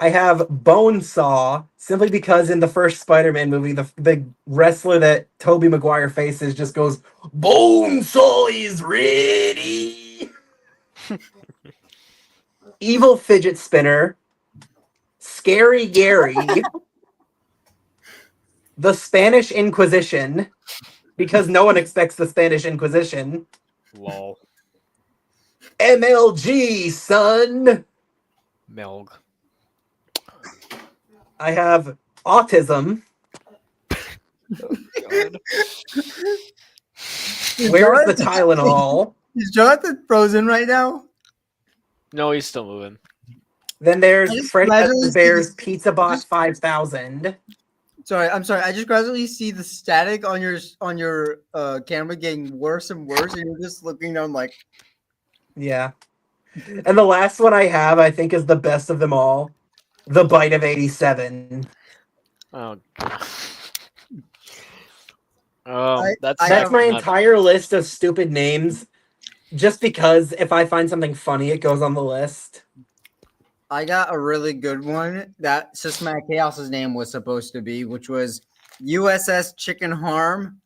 I have Bonesaw, simply because in the first Spider-Man movie, the wrestler that Tobey Maguire faces just goes, "Bonesaw is ready." Evil Fidget Spinner. Scary Gary. The Spanish Inquisition, because no one expects the Spanish Inquisition. Lol. MLG, son. Melg. I have Autism. God. Where's the Tylenol? Is Jonathan frozen right now? No, he's still moving. Then I there's just Freddy gradually Bear's see Pizza Bot just- 5000. Sorry, I'm sorry. I just gradually see the static on your camera getting worse and worse, and you're just looking down like, Yeah. And the last one I have, I think, is the best of them all. The Bite of 87. Oh god. That's That's my not- entire list of stupid names. Just because if I find something funny, it goes on the list. I got a really good one that Systematic Chaos's name was supposed to be, which was USS Chicken Harm,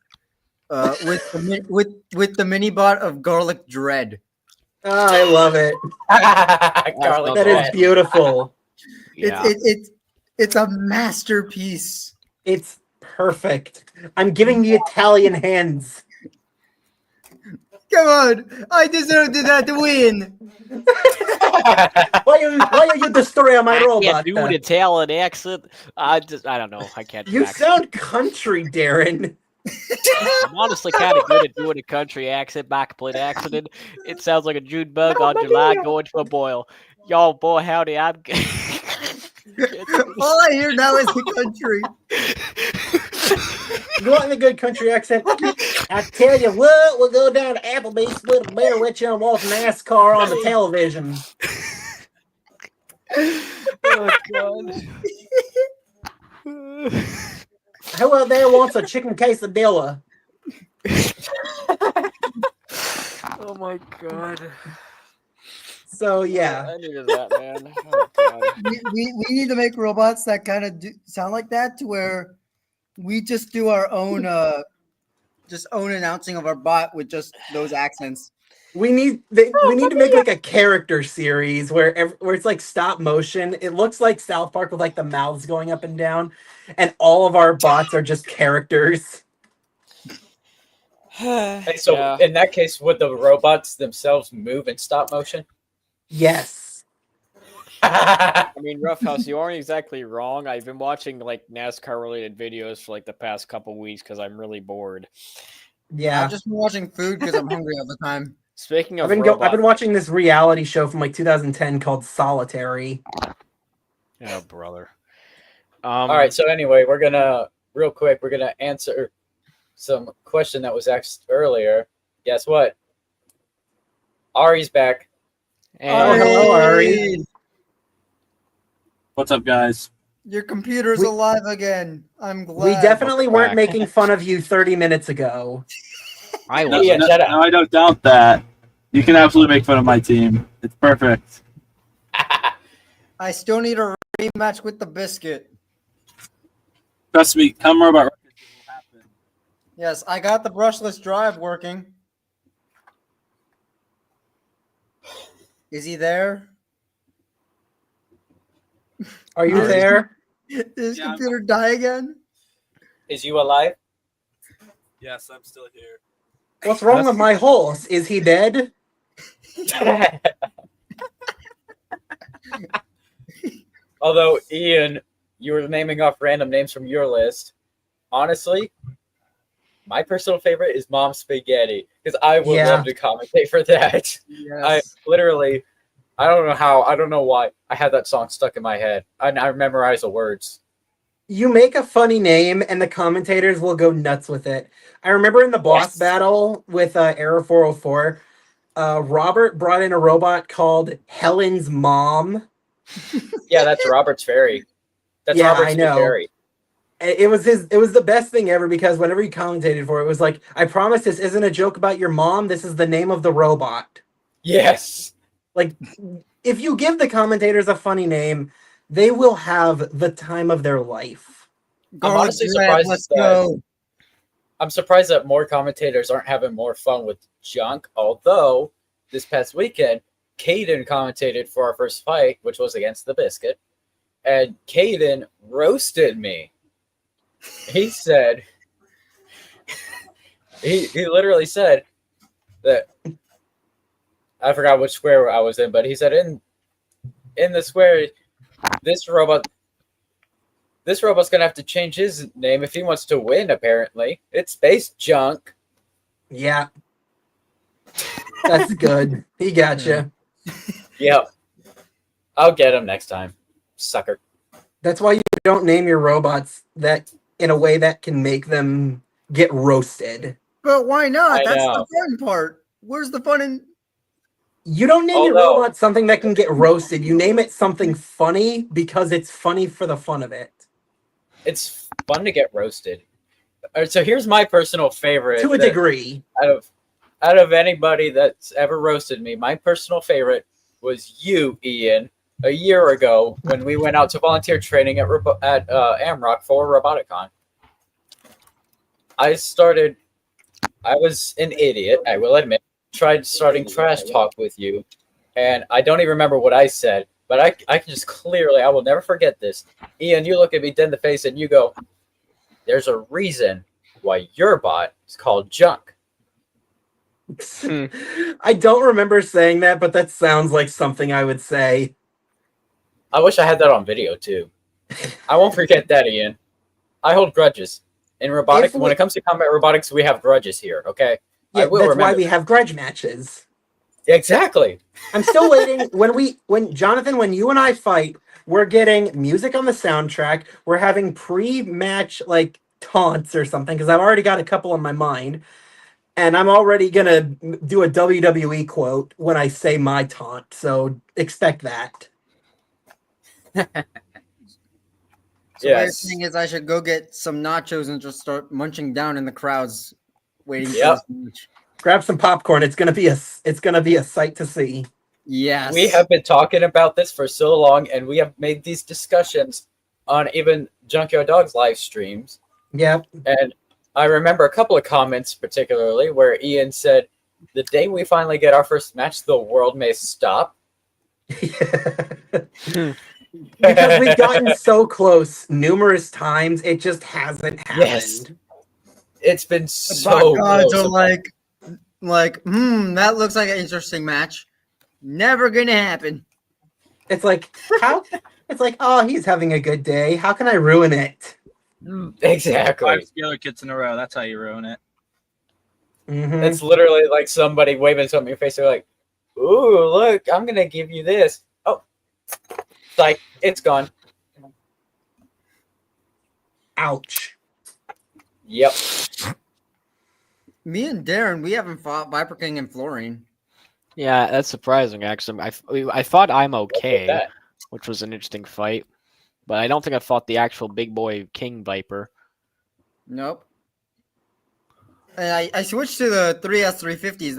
with the mini bot of Garlic Dread. Oh, I love it. Garlic That is bread. beautiful. Yeah. It's a masterpiece. It's perfect. I'm giving the Italian hands. Come on, I deserved that to win. Why are you destroying my I robot? can't do an Italian accent. I don't know. I can't do You accent. sound country, Darren. I'm honestly kind of good at doing a country accent, back complete accident. It sounds like a June bug on July going to a boil. Y'all, boy, howdy, I'm. All I hear now is the country. You want the good country accent? I tell you what, we'll go down to Applebee's, split a beer with you, and watch NASCAR on the television. Oh god. Who out there wants a chicken quesadilla? Oh my god. So yeah, I needed that, man. Oh god. we need to make robots that kind of sound like that, to where we just do our own announcing of our bot with just those accents. We need to make like a character series where it's like stop motion. It looks like South Park with like the mouths going up and down, and all of our bots are just characters. Hey, so Yeah. in that case, would the robots themselves move in stop motion? Yes. I mean, Roughhouse, you aren't exactly wrong. I've been watching like NASCAR related videos for like the past couple weeks because I'm really bored. Yeah. I've just been watching food because I'm hungry all the time. Speaking of I've robots, been watching this reality show from like 2010 called Solitary. oh brother. All right. So anyway, we're gonna answer some question that was asked earlier. Guess what? Ari's back. And hello, Ari. What's up, guys? Your computer's We- alive again. I'm glad. We definitely weren't Back. making fun of you 30 minutes ago. I No, was yeah, shut up. No, I don't doubt that. You can absolutely make fun of my team. It's perfect. I still need a rematch with the biscuit. Trust me, come Robot Records, it will happen. Yes, I got the brushless drive working. Is he there? Are you Ari. there? Did his Yeah, I'm- computer die again? Is you alive? Yes, I'm still here. What's wrong with my horse? Is he dead? Although Ian, you were naming off random names from your list. Honestly, my personal favorite is Mom Spaghetti because I would Yeah. love to commentate for that. Yes. I don't know how, I don't know why. I had that song stuck in my head. I memorize the words. You make a funny name and the commentators will go nuts with it. I remember in the boss Yes. battle with Error 404, Robert brought in a robot called Helen's Mom. Yeah, that's Robert's Fairy. That's Yeah, Robert's I know. Fairy. It was the best thing ever because whenever he commentated for it, it was like, I promise this isn't a joke about your mom. This is the name of the robot. Yes. Like, if you give the commentators a funny name, they will have the time of their life. Garlic honestly bread, surprised let's that- go. I'm surprised that more commentators aren't having more fun with junk. Although this past weekend, Caden commentated for our first fight, which was against the Biscuit, and Caden roasted me. He said, he literally said that I forgot which square I was in, but he said in the square, this robot's gonna have to change his name if he wants to win. Apparently, it's Space Junk. Yeah. That's good. He gotcha. Yep, I'll get him next time, sucker. That's why you don't name your robots that in a way that can make them get roasted. But why not? I That's know. the fun part. Where's the fun in? You don't name your Although- robot something that can get roasted. You name it something funny because it's funny for the fun of it. It's fun to get roasted. All right, so here's my personal favorite. To a that- degree. Out of anybody that's ever roasted me, my personal favorite was you, Ian, a year ago when we went out to volunteer training at Amrock for Roboticon. I was an idiot, I will admit, tried starting trash talk with you, and I don't even remember what I said, but I can just clearly, I will never forget this. Ian, you look at me dead in the face and you go, there's a reason why your bot is called Junk. I don't remember saying that, but that sounds like something I would say. I wish I had that on video too. I won't forget that, Ian. I hold grudges. In robotics, when it comes to combat robotics, we have grudges here, okay? Yeah, I will that's why remember we that. have grudge matches. Exactly. I'm still waiting. When Jonathan, when you and I fight, we're getting music on the soundtrack. We're having pre-match like taunts or something because I've already got a couple in my mind, and I'm already gonna do a WWE quote when I say my taunt. So expect that. So what you're Yes. saying is I should go get some nachos and just start munching down in the crowds, waiting Yep. for this match. Grab some popcorn. It's gonna be a sight to see. Yes. We have been talking about this for so long, and we have made these discussions on even Junkyard Dog's live streams. Yep. And I remember a couple of comments, particularly where Ian said, "The day we finally get our first match, the world may stop." Because we've gotten so close numerous times, it just hasn't happened. Yes. It's been The so gods close. are like, that looks like an interesting match. Never gonna happen. It's like, how? It's like, oh, he's having a good day. How can I ruin it? Exactly. 5 scalar kits in a row. That's how you ruin it. Mhm. It's literally like somebody waving something in your face. They're like, "Ooh, look, I'm gonna give you this." Oh, like it's gone. Ouch. Yep. Me and Darren, we haven't fought Viper King and Fluorine. Yeah, that's surprising. Actually, I thought I'm Look at okay, that. which was an interesting fight, but I don't think I fought the actual big boy King Viper. Nope. And I switched to the 3S 350s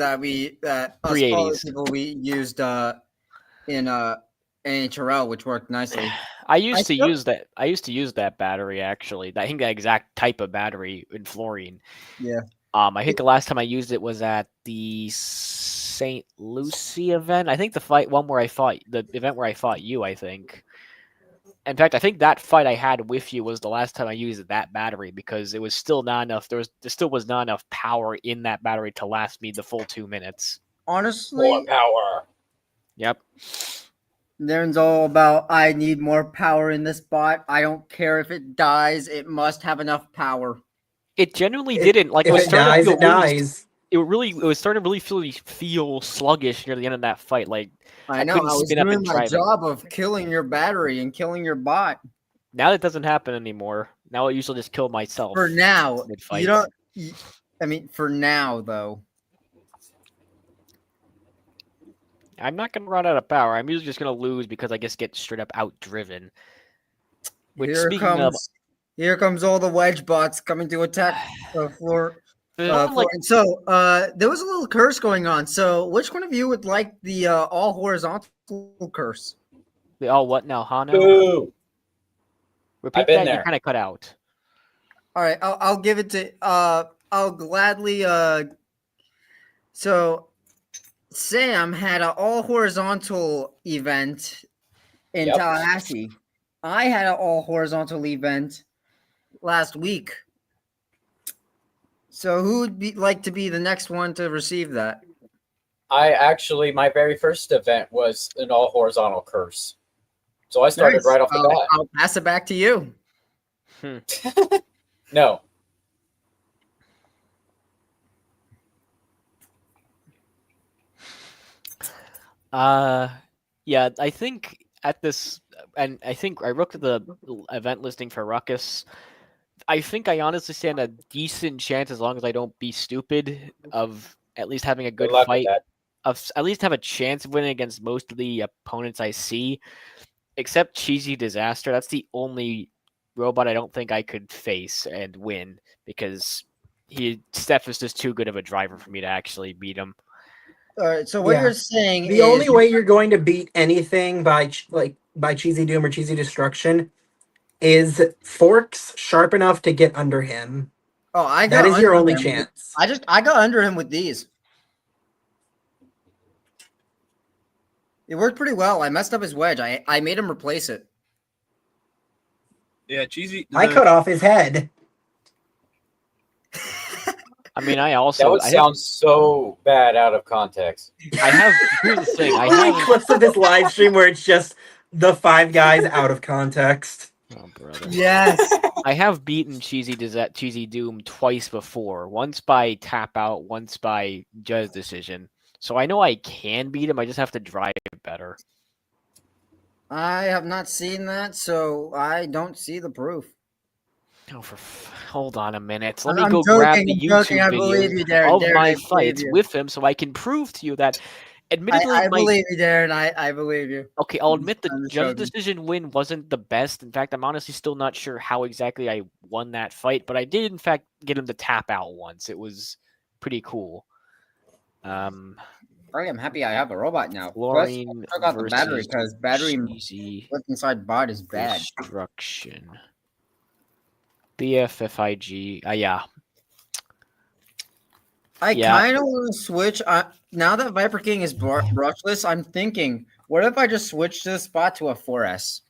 that us 380s. people we used in NHRL, which worked nicely. I used to still- use that. I used to use that battery actually. I think that exact type of battery in fluorine. Yeah. I think the last time I used it was at the St. Lucie event. I think the event where I fought you. I think. In fact, I think that fight I had with you was the last time I used that battery because it was still not enough. There still was not enough power in that battery to last me the full 2 minutes. Honestly, More power. Yep. Darren's all about I need more power in this bot. I don't care if it dies, it must have enough power. It genuinely didn't. Like If was it starting dies, to it feel really dies. it was starting to really feel sluggish near the end of that fight. Like I I know, couldn't I was spin up doing and my drive it. job of killing your battery and killing your bot. Now that doesn't happen anymore. Now I usually just kill myself. For now, mid-fight. you don't. I mean, for now though. I'm not gonna run out of power. I'm usually just gonna lose because I just get straight up outdriven. Which Here comes all the wedge bots coming to attack floor. there's one, like, So there was a little curse going on. So which one of you would like the all horizontal curse? what now, Hano? Boo. Repeat I've been that. You there. kind of cut out. All right, I'll give it to. I'll gladly. So Sam had an all horizontal event in Yep. Tallahassee. I had an all horizontal event last week. So who would like to be the next one to receive that? My very first event was an all horizontal curse. So I started Nice. right off the bat. I'll pass it back to you. No. Yeah, I think at this, and I think I looked at the event listing for Ruckus. I think I honestly stand a decent chance, as long as I don't be stupid, of at least having a good luck with fight. that. Of at least have a chance of winning against most of the opponents I see, except Cheesy Disaster. That's the only robot I don't think I could face and win because Steph is just too good of a driver for me to actually beat him. All right. So what Yeah. you're saying The is only way you're going to beat anything by Cheesy Doom or Cheesy Destruction is forks sharp enough to get under him. Oh, I got That is your under only him. chance. I got under him with these. It worked pretty well. I messed up his wedge. I made him replace it. Yeah, Cheesy. I cut off his head. I mean, I That also would sound so bad out of context. here's the thing. I How many have clips of this live stream where it's just the 5 guys out of context? oh, brother. Yes. I have beaten Cheesy Doom twice before. Once by tap out, once by judge decision. So I know I can beat him. I just have to drive better. I have not seen that, so I don't see the proof. Oh, hold on a minute. Let me I'm go joking, grab the I'm YouTube joking. I believe videos you, Darren. of Darren, I my believe fights you. with him, so I can prove to you that, admittedly, I believe you, Darren. I believe you. okay, I'll admit the I'm just judge joking. decision win wasn't the best. In fact, I'm honestly still not sure how exactly I won that fight, but I did, in fact, get him to tap out once. It was pretty cool. I'm happy I have a robot now. Fluorine Plus, I took out the battery versus because battery cheesy what's inside bot is bad. destruction. BFFIG. Yeah. I Yeah. kind of want to switch. Now that Viper King is brushless, I'm thinking, what if I just switch this spot to a 4S?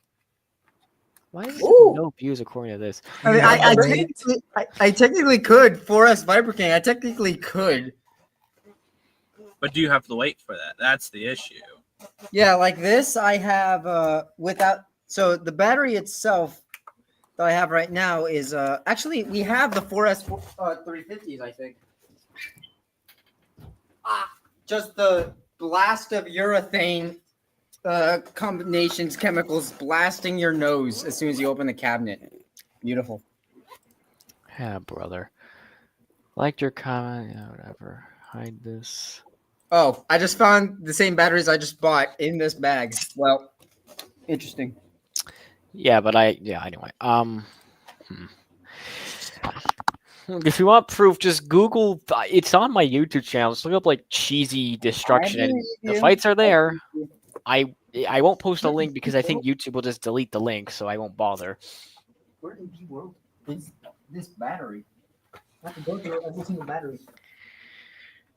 Why is Ooh. no views according to this? I mean, Yeah, I right. technically could 4S Viper King. I technically could. But do you have to wait for that? That's the issue. Yeah, like this, I have without. So the battery itself that I have right now is actually we have the 4S 350s, I think. Just the blast of urethane combinations, chemicals blasting your nose as soon as you open the cabinet. Beautiful. Yeah, brother. Liked your comment. Yeah, whatever. Hide this. Oh, I just found the same batteries I just bought in this bag. Well, interesting. Yeah, but anyway. If you want proof, just Google. It's on my YouTube channel. Just look up like cheesy destruction, and the fights are there. I won't post a link because I think YouTube will just delete the link, so I won't bother. Where in the world is this battery? I have to go through every single battery.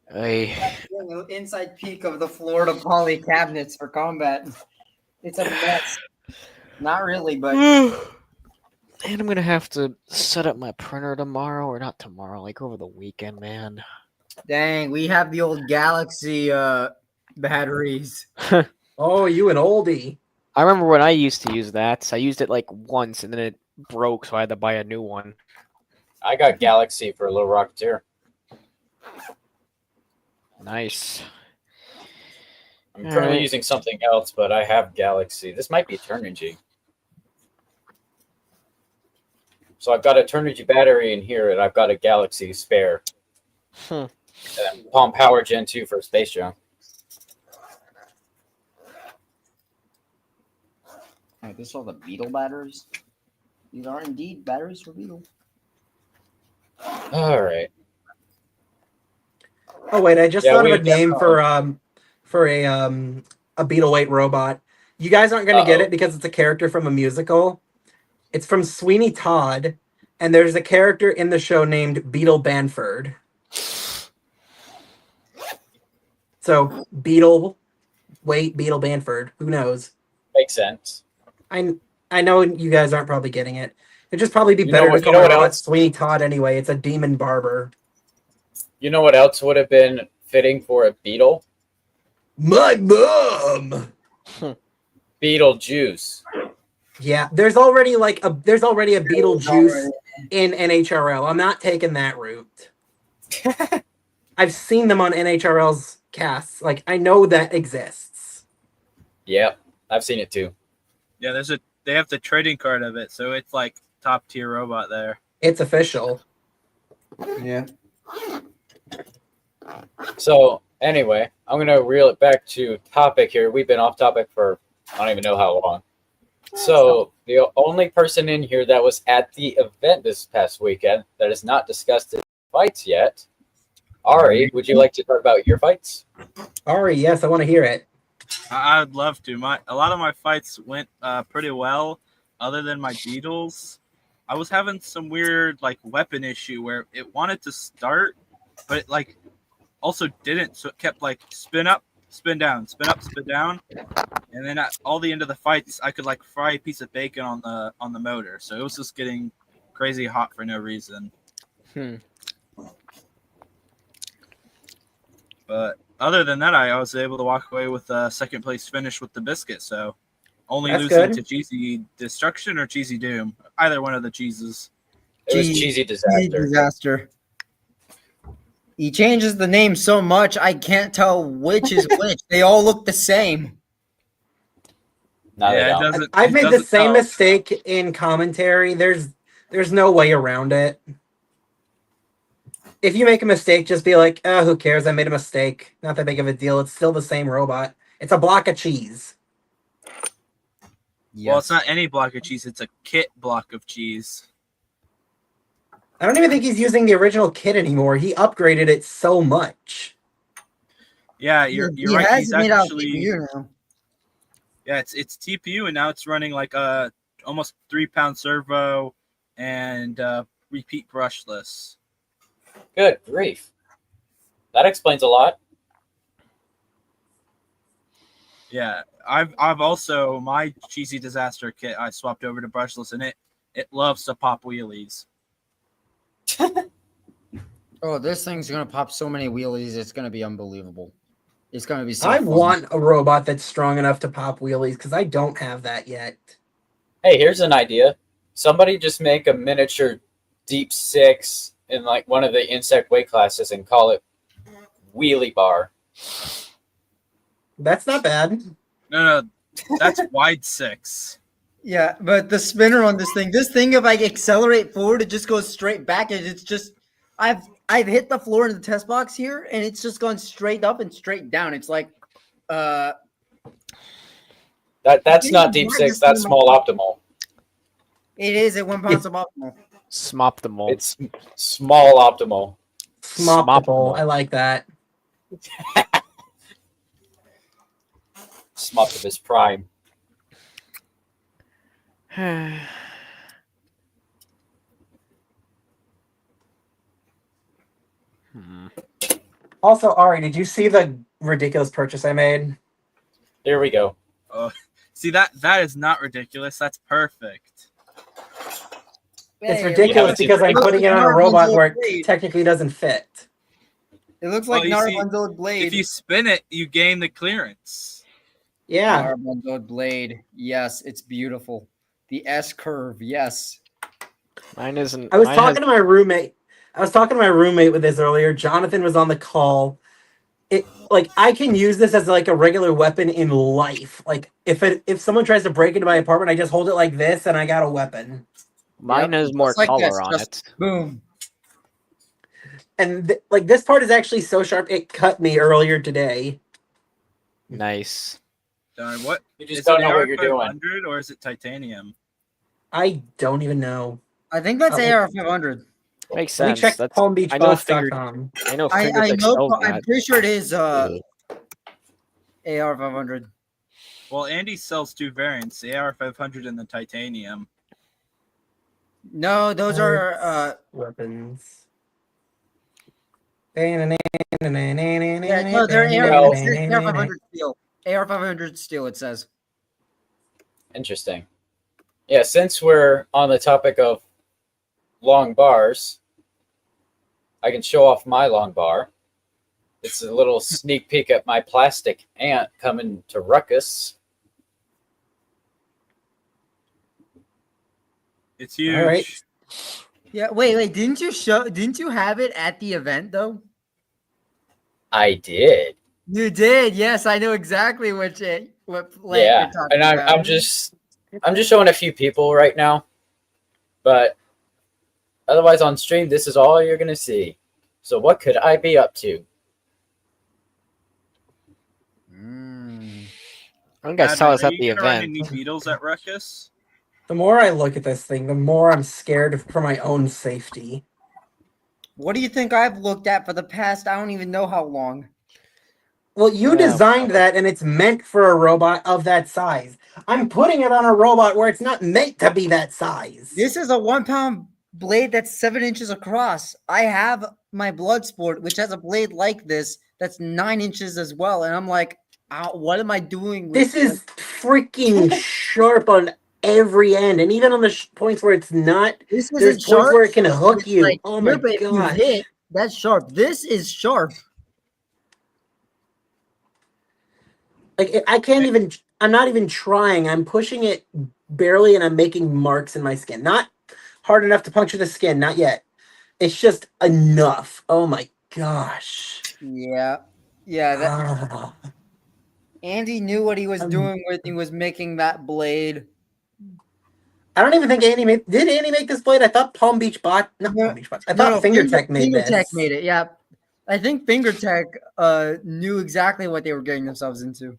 An inside peek of the Florida Poly cabinets for combat. It's a mess. Not really, but And I'm gonna have to set up my printer tomorrow, or not tomorrow, like over the weekend, man. dang, we have the old Galaxy batteries. Oh, you an oldie. I remember when I used to use that. I used it like once, and then it broke, so I had to buy a new one. I got Galaxy for a Little Rocketeer. Nice. I'm currently Alright. using something else, but I have Galaxy. This might be Turnigy. So I've got a Turnigy battery in here, and I've got a Galaxy spare. Hmm. And Palm Power Gen 2 for Space Junk. Alright, this is all the Beetle batteries. These are indeed batteries for Beetle. All right. Oh wait, I just Yeah, thought of we a name for a Beetleweight robot. You guys aren't gonna get it because it's a character from a musical. It's from Sweeney Todd, and there's a character in the show named Beetle Banford. So Beetle Banford. Who knows? Makes sense. I know you guys aren't probably getting it. It'd just probably be You better know to what- call you know my what robot else? Sweeney Todd anyway. It's a demon barber. You know what else would have been fitting for a Beetle? My mom. Beetlejuice. Yeah, there's already a Beetlejuice in NHRL. I'm not taking that route. I've seen them on NHRL's casts. Like I know that exists. Yep, I've seen it too. Yeah, they have the trading card of it, so it's like top tier robot there. It's official. Yeah. So anyway, I'm gonna reel it back to topic here. We've been off topic for I don't even know how long. So the only person in here that was at the event this past weekend that has not discussed his fights yet, Ari, would you like to talk about your fights? Ari, yes, I want to hear it. I would love to. A lot of my fights went pretty well, other than my Beetles. I was having some weird weapon issue where it wanted to start, but it also didn't. So it kept spin up, spin down, spin up, spin down, and then at all the end of the fights, I could fry a piece of bacon on the motor. So it was just getting crazy hot for no reason. But other than that, I was able to walk away with a second place finish with the biscuit. So only That's losing good. to Cheesy Destruction or Cheesy Doom. Either one of the cheeses. It was Cheesy Disaster. Disaster. He changes the name so much I can't tell which is which. They all look the same. No, they Yeah, it don't. doesn't. I've it made the doesn't same tell. mistake in commentary. There's no way around it. If you make a mistake, just be like, oh, who cares? I made a mistake. Not that big of a deal. It's still the same robot. It's a block of cheese. Well, it's not any block of cheese. It's a kit block of cheese. I don't even think he's using the original kit anymore. He upgraded it so much. Yeah, you're He right. has He's it made out of actually TPU now. yeah, it's TPU, and now it's running like a almost 3-pound servo and repeat brushless. Good grief. That explains a lot. Yeah, I've also my cheesy disaster kit I swapped over to brushless, and it loves to pop wheelies. Oh, this thing's gonna pop so many wheelies. It's gonna be unbelievable. It's gonna be so. I fun. want a robot that's strong enough to pop wheelies because I don't have that yet. Hey, here's an idea. Somebody just make a miniature Deep Six in like one of the insect weight classes and call it Wheelie Bar. That's not bad. No, that's wide 6. Yeah, but the spinner on this thing, if I accelerate forward, it just goes straight back, and it's just I've hit the floor in the test box here, and it's just gone straight up and straight down. It's like That's think not it's Deep not Six. just That's in small optimal. it is at 1 pound suboptimal. Smoptimal. It's small optimal. Smoptimal. I like that. Smoptimus Prime. Also, Ari, did you see the ridiculous purchase I made? Here we go. See that is not ridiculous. That's perfect. It's Hey, ridiculous Yeah, because I'm looks putting like it on a Naraban's robot old where it blade. technically doesn't fit. It looks like Well, you see, Naraban's old blade. If you spin it, you gain the clearance. Yeah. Naraban's old blade. Yes, it's beautiful. The S curve. Yes. Mine isn't. I was mine talking has- to my roommate. with this earlier. Jonathan was on the call. It like I can use this as like a regular weapon in life. Like if someone tries to break into my apartment, I just hold it like this and I got a weapon. Mine Yep, has more just like color this, on just it. Boom. And like this part is actually so sharp it cut me earlier today. Nice. What? You just Is don't it know what you're doing. AR-500 or is it titanium? I don't even know. I think that's Oh. AR 500. Makes Let me sense. check That's. PalmBeachBox.com. I know. I Fingertips know. sold I'm that. pretty sure it is AR 500. Well, Andy sells 2 variants, the AR-500 and the titanium. No, those are Weapons. yeah, no, they're Well- AR 500 steel. AR 500 steel. It says. Interesting. Yeah, since we're on the topic of long bars, I can show off my long bar. It's a little sneak peek at my plastic ant coming to Ruckus. It's huge. All right. Yeah. Wait. Didn't you have it at the event though? I did. You did. Yes, I know exactly what plant Yeah, you're talking and about. I'm just showing a few people right now, but otherwise on stream, this is all you're gonna see. So what could I be up to? I think I saw us at the Are you gonna run event. any beetles at Ruckus? The more I look at this thing, the more I'm scared for my own safety. What do you think I've looked at for the past? I don't even know how long. Well, you Yeah. designed that and it's meant for a robot of that size. I'm putting it on a robot where it's not meant to be that size. This is a 1 pound blade that's 7 inches across. I have my Bloodsport, which has a blade like this that's 9 inches as well, and I'm like, what am I doing? With This is freaking sharp on every end, and even on the points where it's not, this there's isn't points sharp. where it can hook It's you. like, Oh my here, but if you god! hit, that's sharp. This is sharp. Like I can't even. I'm not even trying. I'm pushing it barely, and I'm making marks in my skin. Not hard enough to puncture the skin. Not yet. It's just enough. Oh my gosh. Yeah. That Ah. Andy knew what he was doing with. He was making that blade. I don't even think Andy made. Did Andy make this blade? I thought Palm Beach bought. Not No, Palm Beach bought. I thought FingerTech made this. FingerTech made it. Yeah, I think FingerTech knew exactly what they were getting themselves into.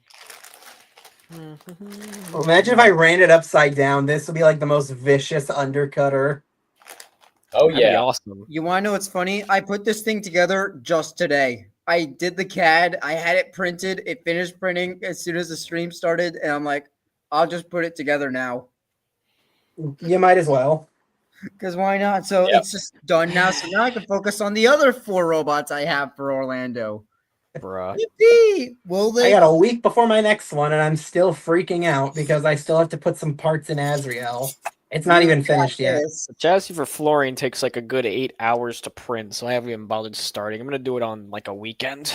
Well, imagine if I ran it upside down. This would be like the most vicious undercutter. Oh That'd be yeah, awesome. You want to know what's funny? I put this thing together just today. I did the CAD. I had it printed. It finished printing as soon as the stream started, and I'm like, I'll just put it together now. You might as well. Because why not? So Yep. it's just done now. So now I can focus on the other 4 robots I have for Orlando. Bruh. Yippee! Will I they? got a week before my next one, and I'm still freaking out because I still have to put some parts in Azrael. It's not You even got finished yet. this. The chassis for Florian takes like a good 8 hours to print, so I haven't even bothered starting. I'm gonna do it on like a weekend.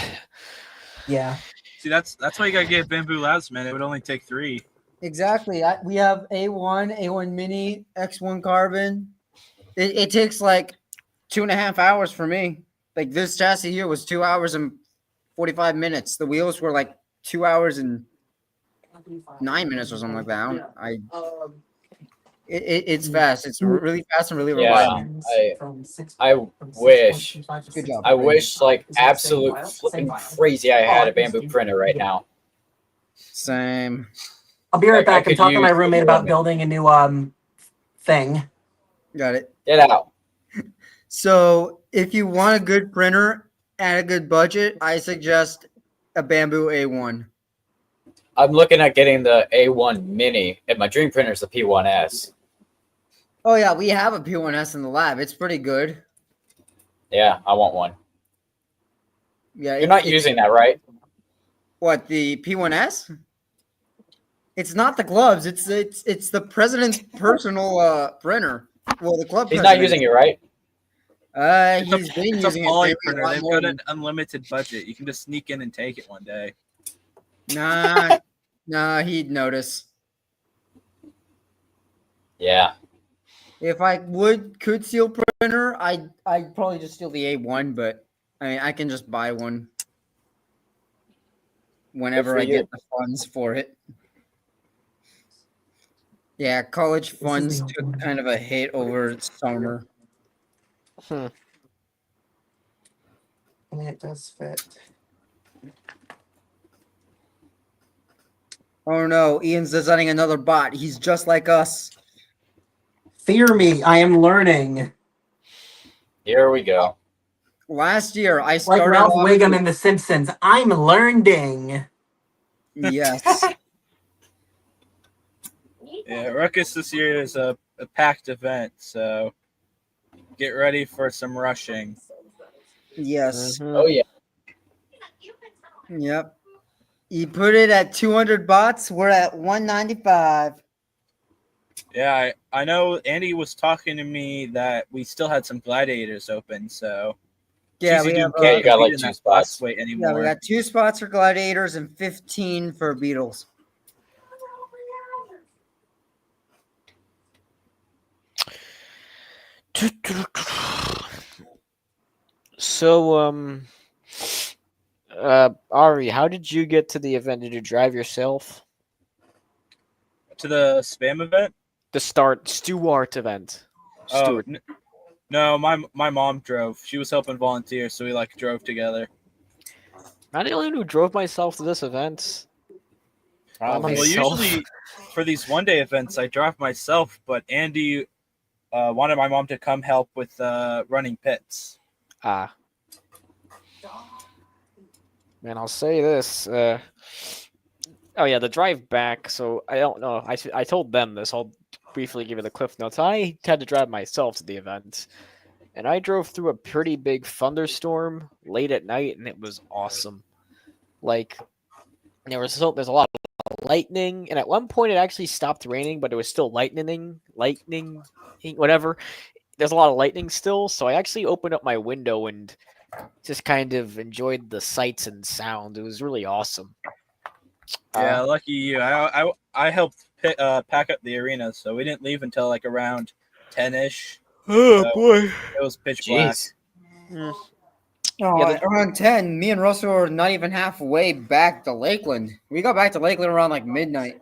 Yeah. See, that's why you gotta get Bamboo last minute. It would only take 3. Exactly. We have A1, A1 Mini, X1 Carbon. It takes like 2.5 hours for me. Like this chassis here was 2 hours and 45 minutes. The wheels were like 2 hours and 9 minutes or something like that. It's fast. It's really fast and really Yeah, reliable. I wish, Good job. I wish like absolute flipping crazy I had a bamboo printer right now. Same. I'll be right Like, I back. I'm could talking to my use roommate the about one- building a new thing. Got it. Get out. So if you want a good printer at a good budget, I suggest a Bamboo A1. I'm looking at getting the A1 Mini, and my dream printer is the P1S. Oh yeah, we have a P1S in the lab. It's pretty good. Yeah, I want one. Yeah, You're not using that, right? what, the P1S? It's not the gloves. It's the president's personal printer. Well, the club. He's not using it, right? He's been It's using a poly it. maybe a printer. lot They've more got than- an unlimited budget. You can just sneak in and take it one day. Nah, he'd notice. Yeah. If I could steal printer, I'd probably just steal the A1, but I mean I can just buy one whenever for I you. get the funds for it. Yeah, college funds the took old one. kind of a hit over summer. And it does fit. Oh no, Ian's designing another bot. He's just like us. Fear me, I am learning. Here we go. Last year, I Like started Ralph off Wiggum with- in The Simpsons, I'm learning. Yes. Yeah, Ruckus this year is a packed event, so get ready for some rushing. Yes. Oh yeah. Yep. You put it at 200 bots. We're at 195. Yeah, I know Andy was talking to me that we still had some gladiators open, so Yeah, Cheesy we Dude have. can't you got, like, compete in 2 that spots. class weight Yeah, anymore. we got 2 spots for gladiators and 15 for beetles. So, Ari, how did you get to the event? Did you drive yourself? To the spam event? The Stuart event. Oh, Stuart. no, my mom drove. She was helping volunteer, so we like drove together. Am I the only one who drove myself to this event? Probably. Well, myself. usually for these one-day events, I drive myself, but Andy wanted my mom to come help with running pits. Ah. Man, I'll say this. Oh yeah, the drive back. So I don't know. I told them this. I'll briefly give you the cliff notes. I had to drive myself to the event, and I drove through a pretty big thunderstorm late at night, and it was awesome. Like there's a lot of lightning, and at one point it actually stopped raining, but it was still lightning, whatever. There's a lot of lightning still, so I actually opened up my window and just kind of enjoyed the sights and sound. It was really awesome. Yeah, lucky you. I helped pack up the arena, so we didn't leave until like around 10-ish. Oh So- boy. It was pitch black. Jeez. Oh, Yeah, around 10, me and Russell were not even halfway back to Lakeland. We got back to Lakeland around like midnight.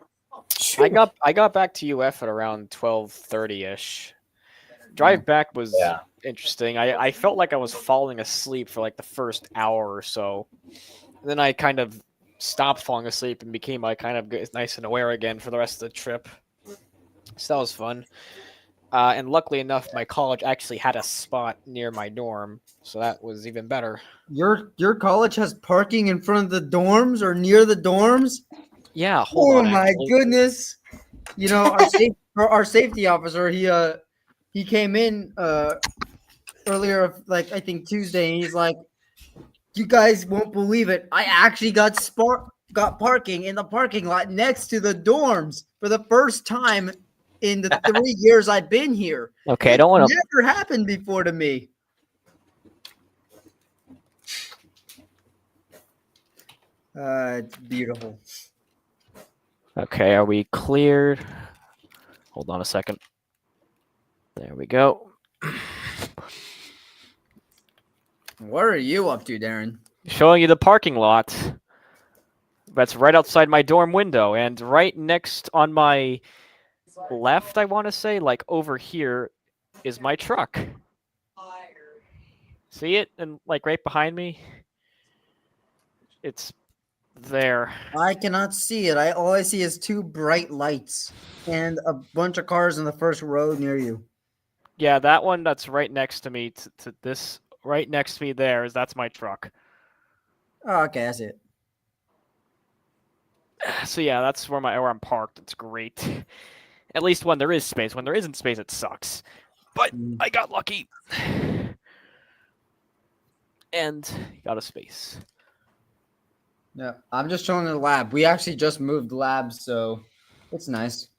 I got back to UF at around 12:30ish. Drive back was Yeah. interesting. I felt like I was falling asleep for like the first hour or so. And then I kind of stopped falling asleep and became like kind of nice and aware again for the rest of the trip. So that was fun. And luckily enough, my college actually had a spot near my dorm, so that was even better. Your college has parking in front of the dorms or near the dorms? Yeah, hold Oh on. my Actually, goodness! You know, our safety officer, he came in earlier, like I think Tuesday, and he's like, "You guys won't believe it. I actually got parking in the parking lot next to the dorms for the first time in the 3 years I've been here. okay, I It don't want to. never happened before to me." It's beautiful. Okay, are we cleared? Hold on a second. There we go. What are you up to, Darren? Showing you the parking lot. That's right outside my dorm window, and right next on my left, I want to say, like over here, is my truck. See it? And like right behind me? It's there. I cannot see it. All I see is two bright lights and a bunch of cars in the first row near you. Yeah, that one that's right next to me, to this, right next to me there, that's my truck. Oh, okay, I see it. So yeah, that's where I'm parked. It's great. At least when there is space. When there isn't space, it sucks. But I got lucky. And got a space. Yeah, I'm just showing the lab. We actually just moved labs, so it's nice.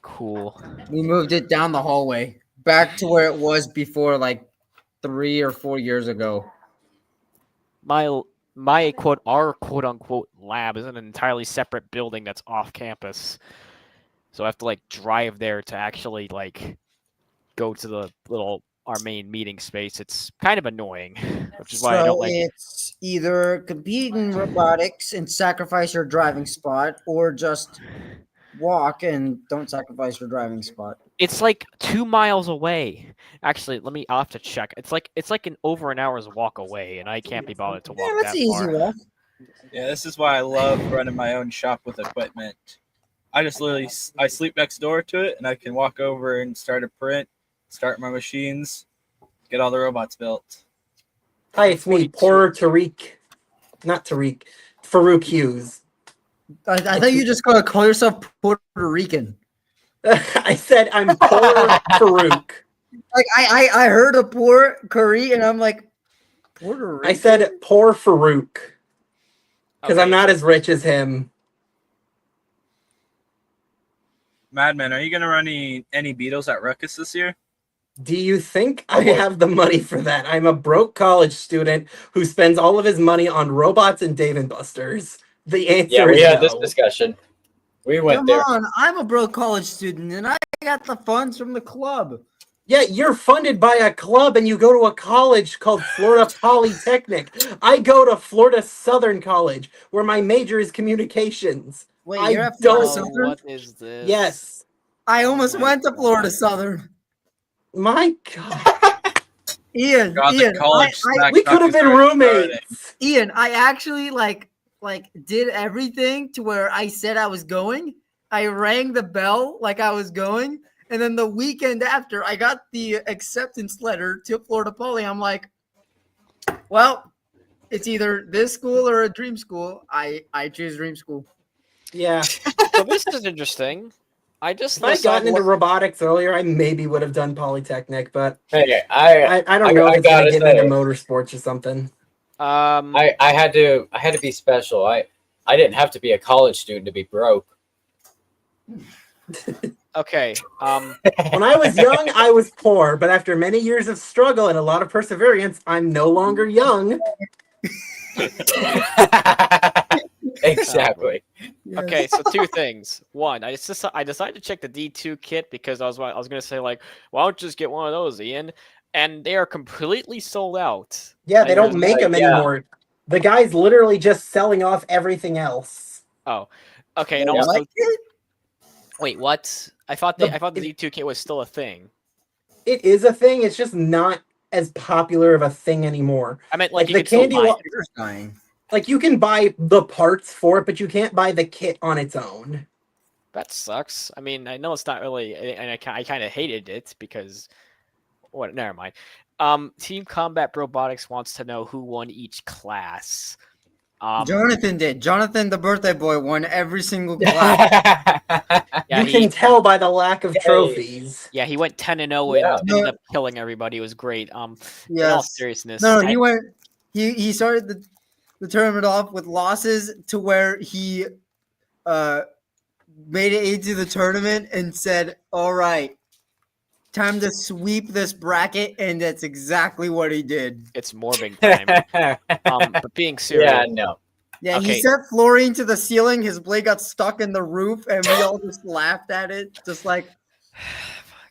Cool. We moved it down the hallway back to where it was before, like 3 or 4 years ago. Our quote unquote lab is in an entirely separate building that's off campus. So I have to like drive there to actually like go to our main meeting space. It's kind of annoying, which is why I don't like it. It's either compete in robotics and sacrifice your driving spot, or just walk and don't sacrifice your driving spot. It's like 2 miles away. Actually, I'll have to check. It's like over an hour's walk away, and I can't be bothered to walk Yeah, that's that easy far. walk. Yeah, this is why I love running my own shop with equipment. I just literally I sleep next door to it, and I can walk over and start a print, start my machines, get all the robots built. Hi, it's me, Farouk Hughes. I thought you just gotta call yourself Puerto Rican. I said I'm poor Farouk. Like I heard a poor curry, and I'm like, Puerto Rican. I said poor Farouk because I'm Okay, not as rich as him. Madman, are you gonna run any Beatles at Ruckus this year? Do you think I have the money for that? I'm a broke college student who spends all of his money on robots and Dave and Buster's. The answer Yeah, we is had no. this discussion. We went Come there. on, I'm a broke college student, and I got the funds from the club. Yeah, you're funded by a club and you go to a college called Florida Polytechnic. I go to Florida Southern College where my major is communications. Wait, I you're at Florida don't- Southern? what is this? Yes. I almost my went to Florida Southern. My God. Ian, God, the Ian, college snack We truck could have is been already starting. roommates. Ian, I actually like did everything to where I said I was going. I rang the bell like I was going, and then the weekend after, I got the acceptance letter to Florida Poly. I'm like, well, it's either this school or a dream school. I choose dream school. Yeah. So this is interesting. I just If I had gotten into robotics earlier, I maybe would have done Polytechnic, but Hey, I don't know if it's going gotta to get me into say, motorsports or something. I had to be special. I didn't have to be a college student to be broke. okay. When I was young, I was poor, but after many years of struggle and a lot of perseverance, I'm no longer young. Exactly. Okay, so two things. One, I decided to check the D2 kit because I was gonna say like, why don't you just get one of those, Ian? And they are completely sold out. Yeah, they don't make them Yeah. anymore. The guy's literally just selling off everything else. Oh, okay. And You also, like it? wait, what? I thought the D2 kit was still a thing. It is a thing. It's just not as popular of a thing anymore. I meant like you the could still candy buy wa- it. Computer's dying. Like you can buy the parts for it, but you can't buy the kit on its own. That sucks. I mean, I know it's not really, and I kind of hated it because what? Never mind. Team Combat Robotics wants to know who won each class. Jonathan did. Jonathan, the birthday boy, won every single class. Yeah, You can tell by the lack of trophies. Yeah, he went 10-0 Yeah. and ended up killing everybody. It was great. In all Yes. seriousness, No, he went. He started the tournament off with losses to where he made it into the tournament and said, "All right, time to sweep this bracket," and that's exactly what he did. it's morbing time. But being serious, Yeah, no. Yeah, Okay. he set Florian to the ceiling. His blade got stuck in the roof, and we all just laughed at it, just like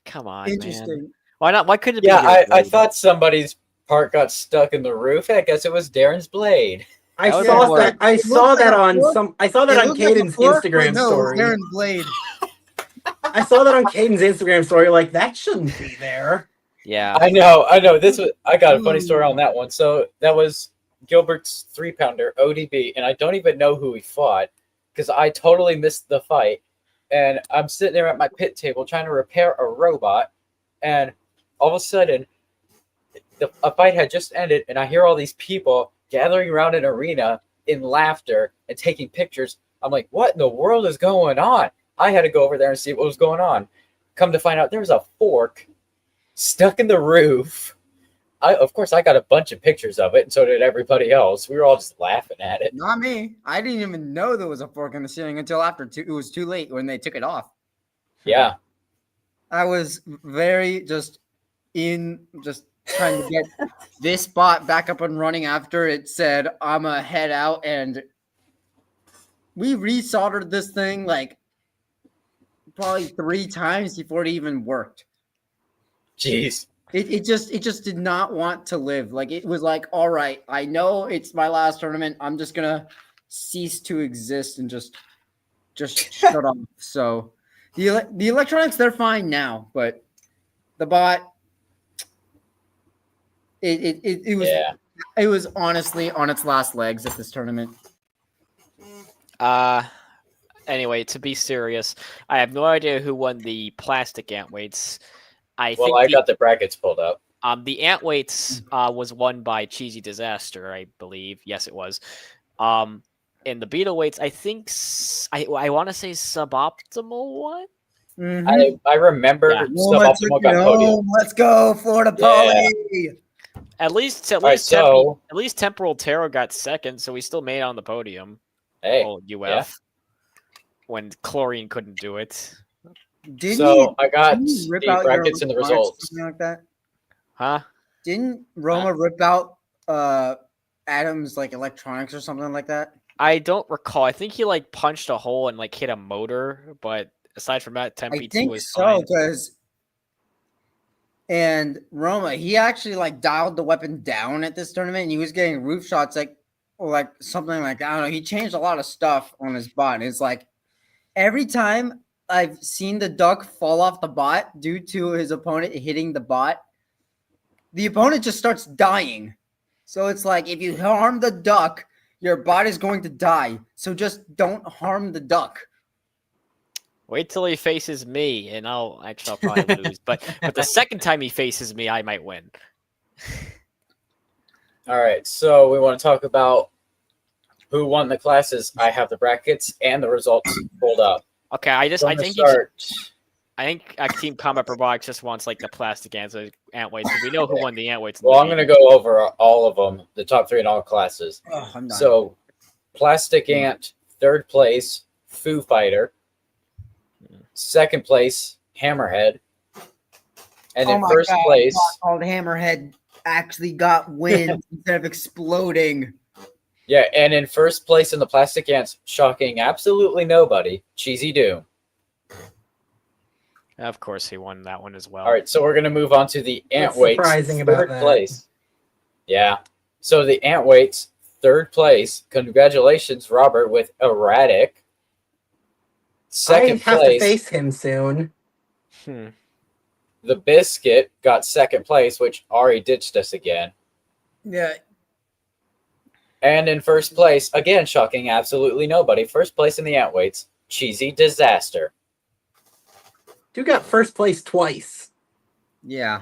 come on, interesting. man. Why not? Why couldn't it be? Yeah, your I blade? thought somebody's part got stuck in the roof. I guess it was Darren's blade. I That would saw be that. I It saw looked that like a on fork. some. I saw that It on looked like a Caden's fork, Instagram but no, story. Darren's blade. I saw that on Caden's Instagram story. Like that shouldn't be there. Yeah. I know. I got a funny story on that one. So that was Gilbert's 3-pounder ODB, and I don't even know who he fought because I totally missed the fight. And I'm sitting there at my pit table trying to repair a robot, and all of a sudden, a fight had just ended, and I hear all these people gathering around an arena in laughter and taking pictures. I'm like, what in the world is going on? I had to go over there and see what was going on. Come to find out, there was a fork stuck in the roof. Of course, I got a bunch of pictures of it, and so did everybody else. We were all just laughing at it. Not me. I didn't even know there was a fork in the ceiling until after it was too late when they took it off. Yeah. I was very just trying to get this bot back up and running after it said I'm a head out, and we resoldered this thing like probably 3 times before it even worked. Jeez. It just did not want to live. Like it was like, all right, I know it's my last tournament. I'm just gonna cease to exist and just shut off. So the electronics, they're fine now, but the bot, it was it was honestly on its last legs at this tournament. Anyway, to be serious, I have no idea who won the plastic ant weights. I got the brackets pulled up. The ant weights was won by Cheesy Disaster, I believe. Yes, it was. In the beetle weights, I think I want to say Suboptimal won. Mm-hmm. I remember Suboptimal got podium. Let's go, Florida Poly. At least Temporal Terror got second, so we still made it on the podium. Hey, UF. When Chlorine couldn't do it. I got the brackets and the results. Something like that? Huh? Didn't Roma rip out Adam's like electronics or something like that? I don't recall. I think he like punched a hole and like hit a motor, but aside from that, Tempe 2 was fine. Because and Roma, he actually like dialed the weapon down at this tournament, and he was getting roof shots like something like that. I don't know. He changed a lot of stuff on his bot. And it's like every time I've seen the duck fall off the bot due to his opponent hitting the bot, the opponent just starts dying. So it's like if you harm the duck, your bot is going to die. So just don't harm the duck. Wait till he faces me, and I'll probably lose. But the second time he faces me, I might win. All right, so we want to talk about who won the classes. I have the brackets and the results pulled up. Okay, I think Team Combat Robotics just wants like the plastic ant weights. We know who won the ant weights. Well, I'm going to go over all of them, the top 3 in all classes. Oh, I'm done. So, plastic ant, 3rd place, Foo Fighter. 2nd place, Hammerhead. And in 1st place, called Hammerhead actually got wins instead of exploding. Yeah, and in 1st place in the plastic ants, shocking absolutely nobody, Cheesy Doom. Of course, he won that one as well. All right, so we're going to move on to the ant weights. Surprising about that. Place. Yeah. So the ant weights, 3rd place. Congratulations, Robert, with Erratic. 2nd I have place. to face him soon. The Biscuit got 2nd place, which Ari ditched us again. Yeah. And in 1st place, again, shocking absolutely nobody. 1st place in the ant weights, Cheesy Disaster. You got first place twice. Yeah.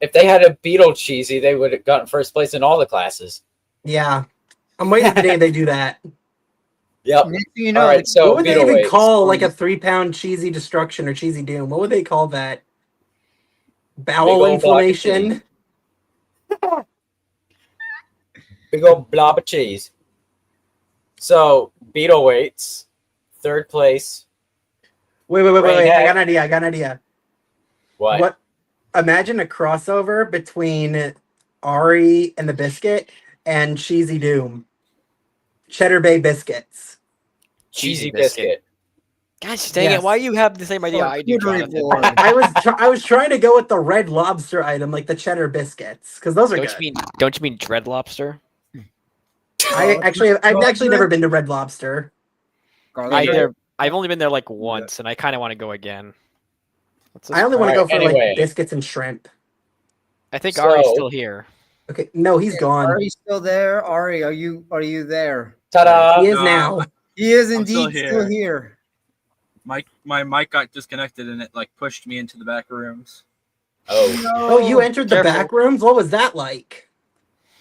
If they had a Beetle Cheesy, they would have gotten first place in all the classes. Yeah. I'm waiting for the day they do that. Yep. Next thing you know, All right, the- so What would they Beetle even weights. call like a 3-pound cheesy destruction or cheesy doom? What would they call that? Bowel Big old block of cheese. inflammation? Big old blob of cheese. So Beetle weights, third place. Wait. Rain I Heck. got an idea. What? Imagine a crossover between Ari and the Biscuit and Cheesy Doom. Cheddar Bay Biscuits. Cheesy Cheesy biscuit. biscuit. Gosh dang Yes. it! Why you have the same idea I do, Charcuterie Jonathan? board. I was trying to go with the Red Lobster item, like the cheddar biscuits, because those are Don't good. you mean Dread Lobster? I've actually never been to Red Lobster. Garlic bread. I've only been there like once, and I kind of want to go again. What's this I only want to crap? go for Anyway. like biscuits and shrimp. I think So- Ari's still here. Okay, no, he's gone. Ari still there? Ari, are you there? Ta-da! He is No, now. He is I'm still indeed still here. here. My mic got disconnected and it like pushed me into the back rooms. Oh, Oh, you entered the Careful. back rooms. What was that like?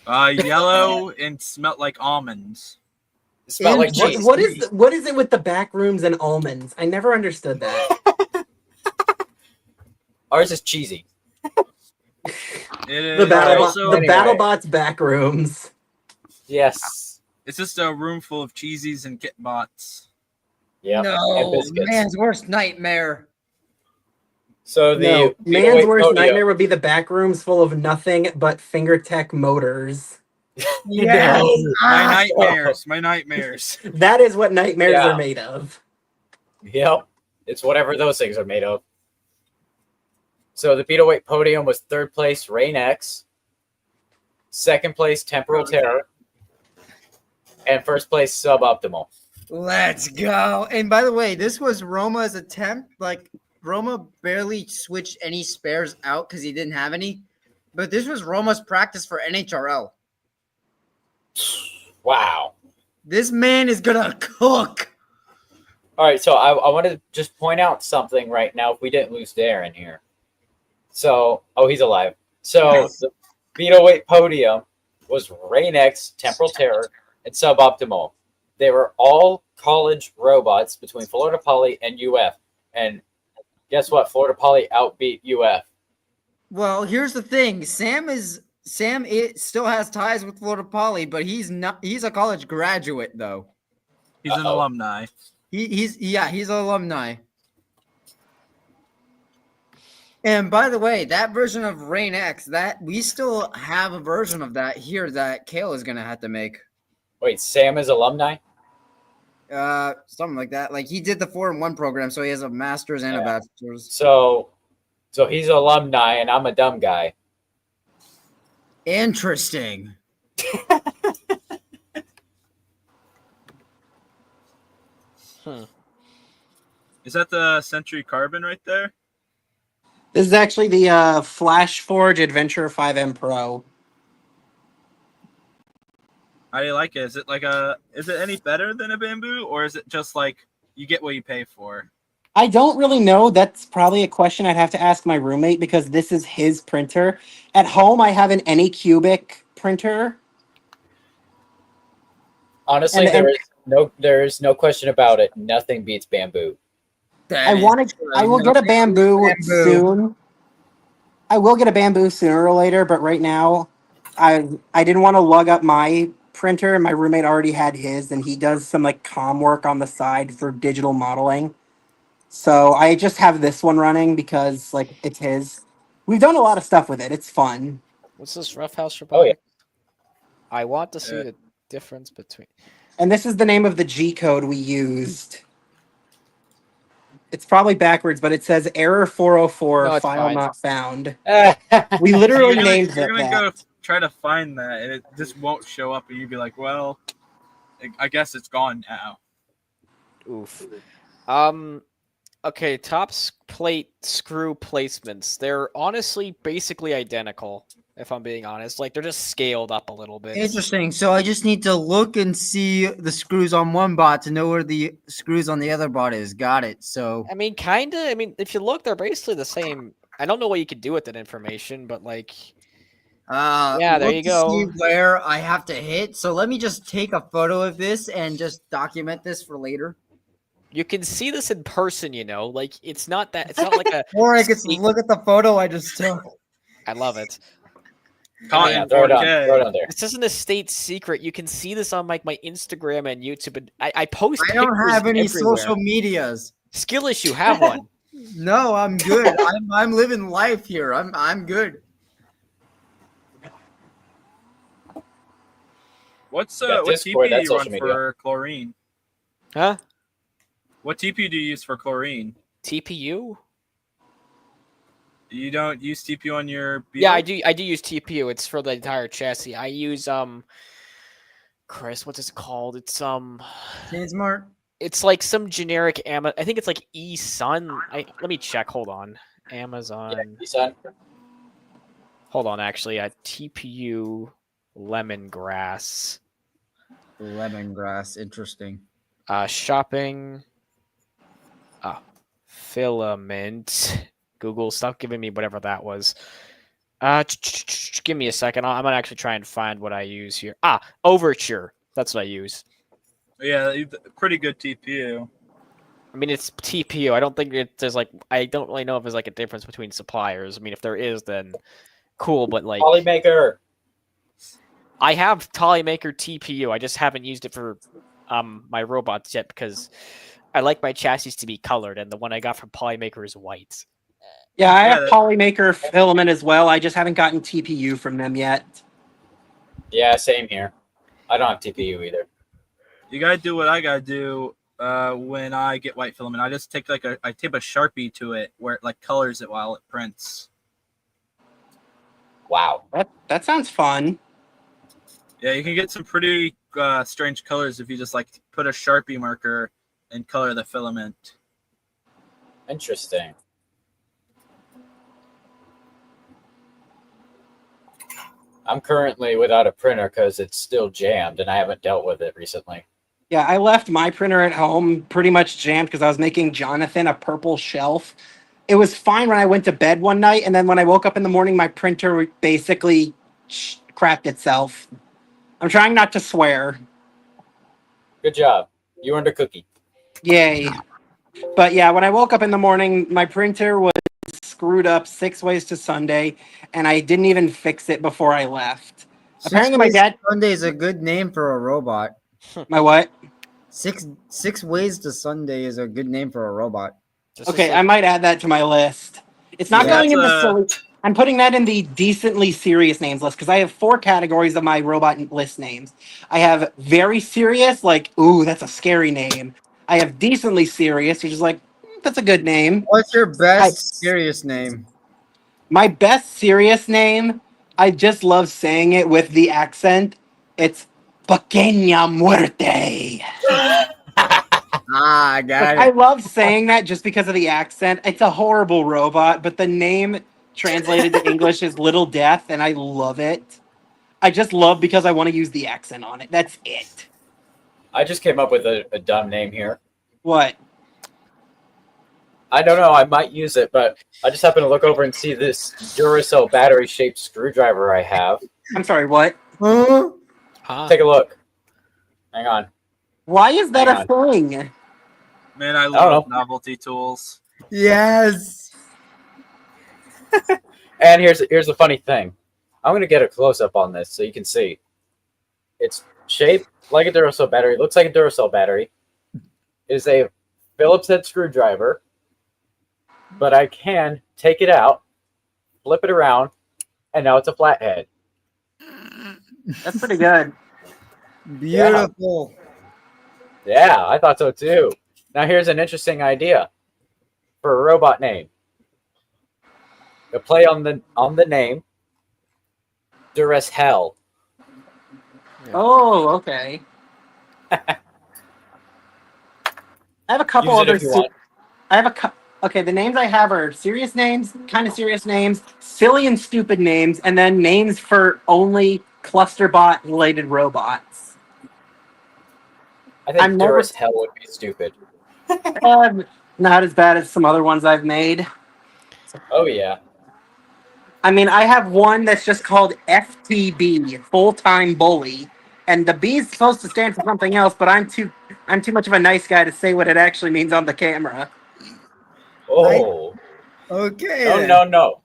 Yellow and smelled like almonds. it smelled like What- cheese. What is it with the back rooms and almonds? I never understood that. Ours is cheesy. It is The also Anyway. BattleBots back rooms. Yes. it's just a room full of cheesies and kitbots. Yep. and No, biscuits. man's worst nightmare. So the No, Beetle man's weight worst podium- nightmare would be the back rooms full of nothing but finger tech motors. Yes. My nightmares. My nightmares. That is what nightmares Yeah. are made of. Yep. It's whatever those things are made of. So the Beetle weight podium was third place, Rain X. Second place, Temporal Terror. And first place, Suboptimal. Let's go. And by the way, this was Roma's attempt. Like, Roma barely switched any spares out because he didn't have any. But this was Roma's practice for NHRL. Wow. This man is going to cook. All right, so I want to just point out something right now if we didn't lose Darren here. So, oh, he's alive. So the Beetle weight podium was Rain X, Temporal Terror, and Suboptimal. They were all college robots between Florida Poly and UF. And guess what? Florida Poly outbeat UF. Well, here's the thing. Sam still has ties with Florida Poly, but he's a college graduate though. He's an alumni. He's an alumni. And by the way, that version of Rain X, that we still have a version of that here that Kale is gonna have to make. Wait, Sam is alumni? Something like that. Like he did the 4-in-1 program, so he has a master's and a Yeah. bachelor's. So he's alumni and I'm a dumb guy. Interesting. Is that the Century Carbon right there? This is actually the Flash Forge Adventure 5M Pro. How do you like it? Is it any better than a bamboo, or is it just like you get what you pay for? I don't really know. That's probably a question I'd have to ask my roommate because this is his printer. At home, I have an Anycubic printer. Honestly, And- there is no question about it. Nothing beats bamboo. I will get a bamboo soon. I will get a bamboo sooner or later, but right now, I didn't want to lug up my printer. My roommate already had his, and he does some like comm work on the side for digital modeling. So I just have this one running because like it's his. We've done a lot of stuff with it. It's fun. What's this Roughhouse Oh, yeah. Robotics? I want to see the difference between. And this is the name of the G code we used. It's probably backwards, but it says error 404 No, it's file fine. not found. We literally named You're it gonna that. go try to find that, and it just won't show up, and you'd be like, "Well, I guess it's gone now." Oof. Okay, plate screw placements. They're honestly basically identical. if I'm being honest. Like they're just scaled up a little bit. Interesting. So I just need to look and see the screws on one bot to know where the screws on the other bot is. Got it. So I mean, kinda. I mean, if you look, they're basically the same. I don't know what you could do with that information, but like, yeah, there look you to see go. where I have to hit. So let me just take a photo of this and just document this for later. You can see this in person, you know. Like it's not that. It's not like a. Or I could sneak- look at the photo I just took. I love it. Caught Yeah, in throw it on. 4K. Throw it on there. This isn't a state secret. You can see this on like my Instagram and YouTube. And I post. I don't pictures have any everywhere. social medias. Skill issue. Have one. No, I'm good. I'm living life here. I'm good. What Discord, TP do that's you run social media. for chlorine? Huh? What TP do you use for chlorine? TPU? You don't use TPU on your Beetle? Yeah, I do. I do use TPU. It's for the entire chassis. I use Chris, what's it called? It's Smart. it's like some generic I think it's like eSun. Let me check. Hold on. Amazon. Yeah, you son. Hold on. Actually, TPU lemongrass. Lemongrass. Interesting. Shopping. Filament. Google, stop giving me whatever that was. Give me a second. I'm gonna actually try and find what I use here. Overture. That's what I use. Yeah, pretty good TPU. I mean, it's TPU. I don't think there's like. I don't really know if there's like a difference between suppliers. I mean, if there is, then cool. But like, Polymaker. I have Polymaker TPU. I just haven't used it for my robots yet because I like my chassis to be colored, and the one I got from Polymaker is white. Yeah, I have Yeah. Polymaker filament as well. I just haven't gotten TPU from them yet. Yeah, same here. I don't have TPU either. You gotta do what I gotta do when I get white filament. I just take I tape a Sharpie to it where it like colors it while it prints. Wow. That sounds fun. Yeah, you can get some pretty strange colors if you just like put a Sharpie marker and color the filament. Interesting. I'm currently without a printer because it's still jammed and I haven't dealt with it recently. Yeah, I left my printer at home pretty much jammed because I was making Jonathan a purple shelf. It was fine when I went to bed one night, and then when I woke up in the morning, my printer basically crapped itself. I'm trying not to swear. Good job. You earned a cookie. Yay. But yeah, when I woke up in the morning, my printer was screwed up 6 ways to Sunday, and I didn't even fix it before I left. Apparently my dad... Sunday is a good name for a robot. My what? Six ways to Sunday is a good name for a robot. Okay, I might add that to my list. It's not Yeah, going in the that's silly... I'm putting that in the decently serious names list because I have 4 categories of my robot list names. I have very serious, like, ooh, that's a scary name. I have decently serious, which is like, that's a good name. What's your best serious name? My best serious name, I just love saying it with the accent. It's Pequeña Muerte. I got I it. love saying that just because of the accent. It's a horrible robot, but the name translated to English is Little Death, and I love it. I just love because I want to use the accent on it. That's it. I just came up with a dumb name here. What? I don't know. I might use it, but I just happened to look over and see this Duracell battery-shaped screwdriver I have. I'm sorry, what? Huh? Take a look. Hang on. Why is that Hang a thing? Man, I don't love know. novelty tools. Yes. And here's the funny thing. I'm gonna get a close-up on this so you can see. It's shaped like a Duracell battery. It looks like a Duracell battery. It is a Phillips head screwdriver, but I can take it out, flip it around, and now it's a flathead. That's pretty good. Beautiful. Yeah, I thought so too. Now here's an interesting idea for a robot name. A play on the name Duracell. Oh, okay. I have a couple Use it other. if you want. I have Okay, the names I have are serious names, kind of serious names, silly and stupid names, and then names for only clusterbot related robots. I think I'm never Duracell would be stupid. not as bad as some other ones I've made. Oh yeah. I mean, I have one that's just called FTB, full time bully, and the B is supposed to stand for something else, but I'm too much of a nice guy to say what it actually means on the camera. Oh. Okay No, then. no, no.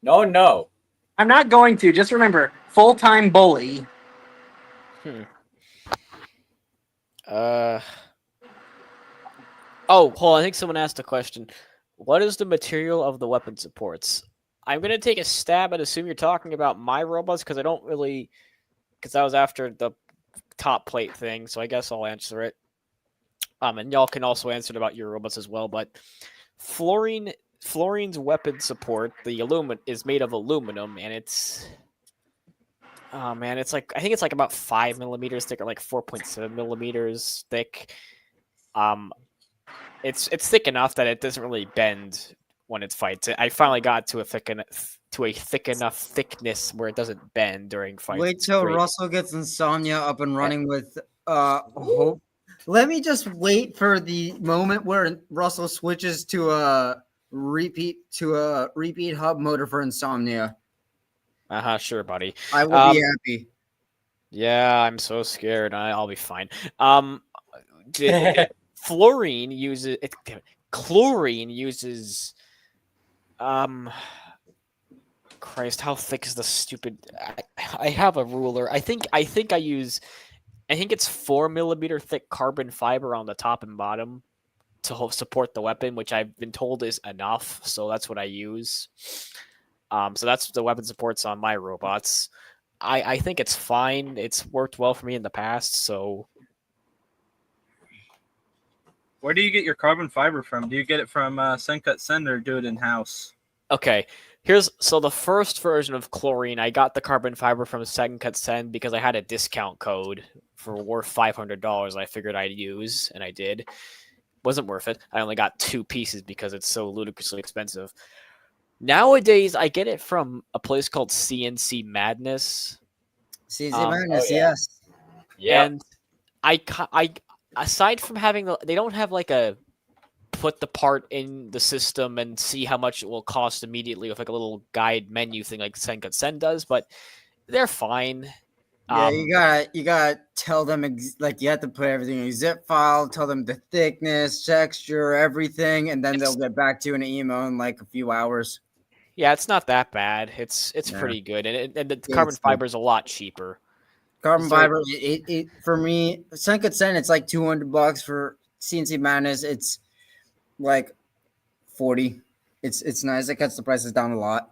No, no. I'm not going to. Just remember, full time bully. Oh, hold on. I think someone asked a question. What is the material of the weapon supports? I'm gonna take a stab at assume you're talking about my robots because I don't really, because that was after the top plate thing. So I guess I'll answer it. And y'all can also answer it about your robots as well. But fluorine's weapon support, the aluminum is made of aluminum, and it's oh man, it's like I think it's like about 5 millimeters thick or like 4.7 millimeters thick. It's thick enough that it doesn't really bend when it fights. I finally got to a thick enough thickness where it doesn't bend during fights. Wait It's till great. Russell gets insomnia up and running with hope. Let me just wait for the moment where Russell switches to a repeat hub motor for insomnia. Sure, buddy. I will be happy. Yeah, I'm so scared. I'll be fine. Fluorine uses chlorine uses Christ, how thick is the stupid I have a ruler. I think it's 4 millimeter thick carbon fiber on the top and bottom to support the weapon, which I've been told is enough, so that's what I use. So that's the weapon supports on my robots. I think it's fine. It's worked well for me in the past, so Where do you get your carbon fiber from? Do you get it from Sencut Send or do it in house? okay. So the first version of chlorine, I got the carbon fiber from Sencut Send because I had a discount code for worth $500 I figured I'd use, and I did. Wasn't worth it. I only got 2 pieces because it's so ludicrously expensive. Nowadays, I get it from a place called CNC Madness. CNC Madness, yes. Yeah. And I aside from having they don't have like a put the part in the system and see how much it will cost immediately with like a little guide menu thing like Sencut Send does, but they're fine. Yeah, you gotta tell them like you have to put everything in a zip file, tell them the thickness, texture, everything, and then they'll get back to you in an email in like a few hours. Yeah, it's not that bad. It's pretty good, and the carbon fiber is a lot cheaper. Carbon fiber, it for me, Sencut Send, it's like $200 for CNC Madness. It's like 40. It's nice. It cuts the prices down a lot.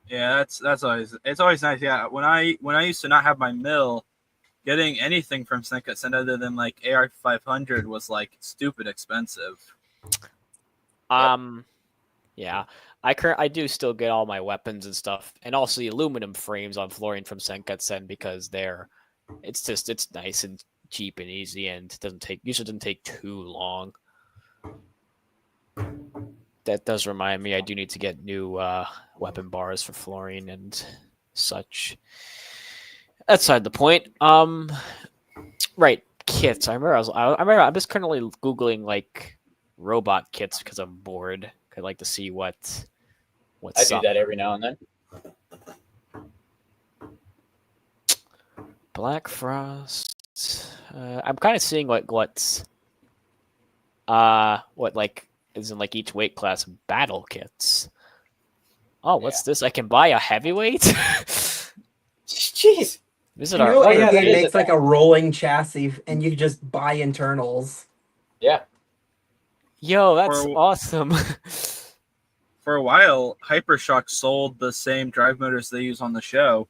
Yeah, that's always nice. Yeah, when I used to not have my mill, getting anything from Sencut Send other than like AR 500 was like stupid expensive. Yeah, I do still get all my weapons and stuff, and also the aluminum frames on fluorine from Sencut Send because it's nice and cheap and easy, and usually doesn't take too long. That does remind me, I do need to get new weapon bars for fluorine and such. That's beside the point. Right, kits. I remember I'm just currently googling like robot kits because I'm bored. I'd like to see what's I do that every now and then. Black Frost. I'm kind of seeing what like is in like each weight class battle kits. Oh, what's this? I can buy a heavyweight. Jeez. Visit our it makes like a rolling chassis, and you just buy internals. Yeah. Yo, that's awesome. For a while, Hypershock sold the same drive motors they use on the show.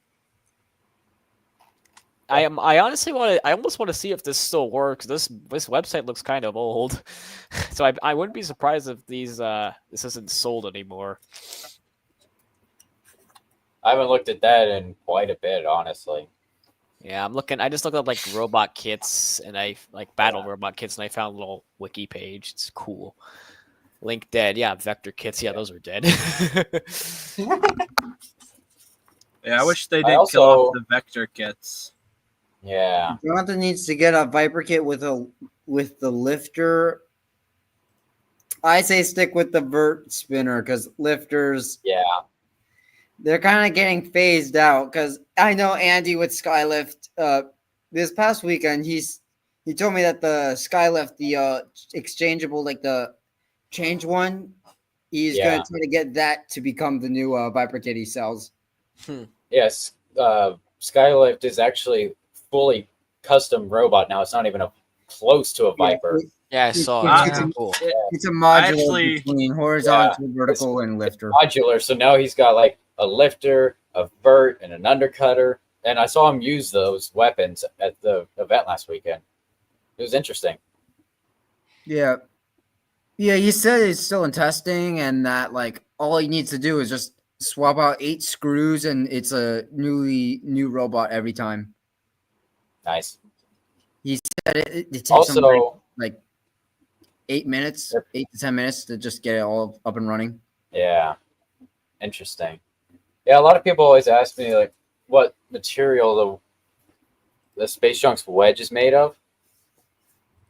I honestly almost want to see if this still works. This website looks kind of old, so I wouldn't be surprised if this isn't sold anymore. I haven't looked at that in quite a bit, honestly. Yeah, I'm looking. I just looked up like robot kits and I like battle robot kits, and I found a little wiki page. It's cool. Link dead. Yeah, vector kits. Yeah, those are dead. Yeah, I wish they I did kill off also- the vector kits. Yeah. Jonathan needs to get a Viper kit with the lifter. I say stick with the vert spinner because lifters Yeah. they're kind of getting phased out. Because I know Andy with Skylift. This past weekend, he told me that the Skylift, the exchangeable, like the change one, he's Yeah. gonna try to get that to become the new Viper kit he sells. Yes. Skylift is actually fully custom robot now. It's not even close to a Viper. Yeah, I saw it. Ah, It's pretty cool. It's a modular Actually- between horizontal, vertical, and lifter. Modular. So now he's got like a lifter, a vert, and an undercutter. And I saw him use those weapons at the event last weekend. It was interesting. Yeah. Yeah, he said it's still in testing and that like all he needs to do is just swap out 8 screws and it's a new robot every time. Nice. He said it takes him Also, like 8 minutes, 8 to 10 minutes to just get it all up and running. yeah, interesting. Yeah, a lot of people always ask me like what material the Space Junk's wedge is made of.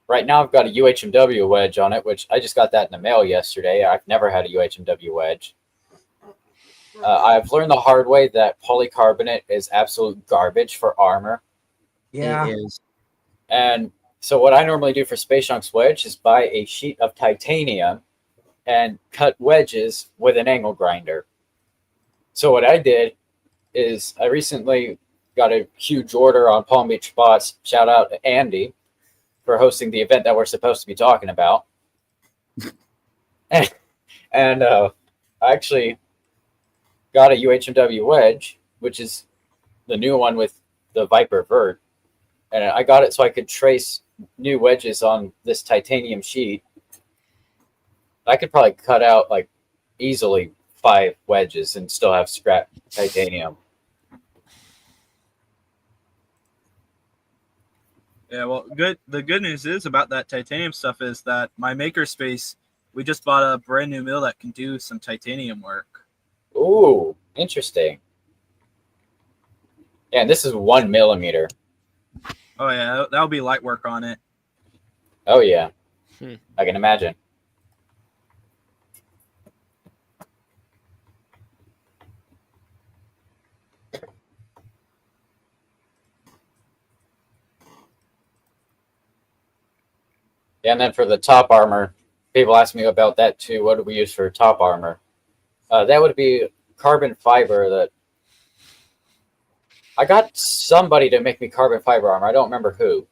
Right now, I've got a UHMW wedge on it, which I just got that in the mail yesterday. I've never had a UHMW wedge. I've learned the hard way that polycarbonate is absolute garbage for armor. Yeah. It is. And so what I normally do for Space Junk's wedge is buy a sheet of titanium and cut wedges with an angle grinder. So what I did is I recently got a huge order on Palm Beach Spots. Shout out to Andy for hosting the event that we're supposed to be talking about. and I actually got a UHMW wedge, which is the new one with the Viper vert. And I got it so I could trace new wedges on this titanium sheet. I could probably cut out like easily 5 wedges and still have scrap titanium. Yeah, well, good. The good news is about that titanium stuff is that my makerspace, we just bought a brand new mill that can do some titanium work. Ooh, interesting. Yeah, and this is 1 millimeter. Oh yeah, that'll be light work on it. Oh yeah, Hmm. I can imagine. Yeah, and then for the top armor, people ask me about that too. What do we use for top armor? That would be carbon fiber. That I got somebody to make me carbon fiber armor. I don't remember who.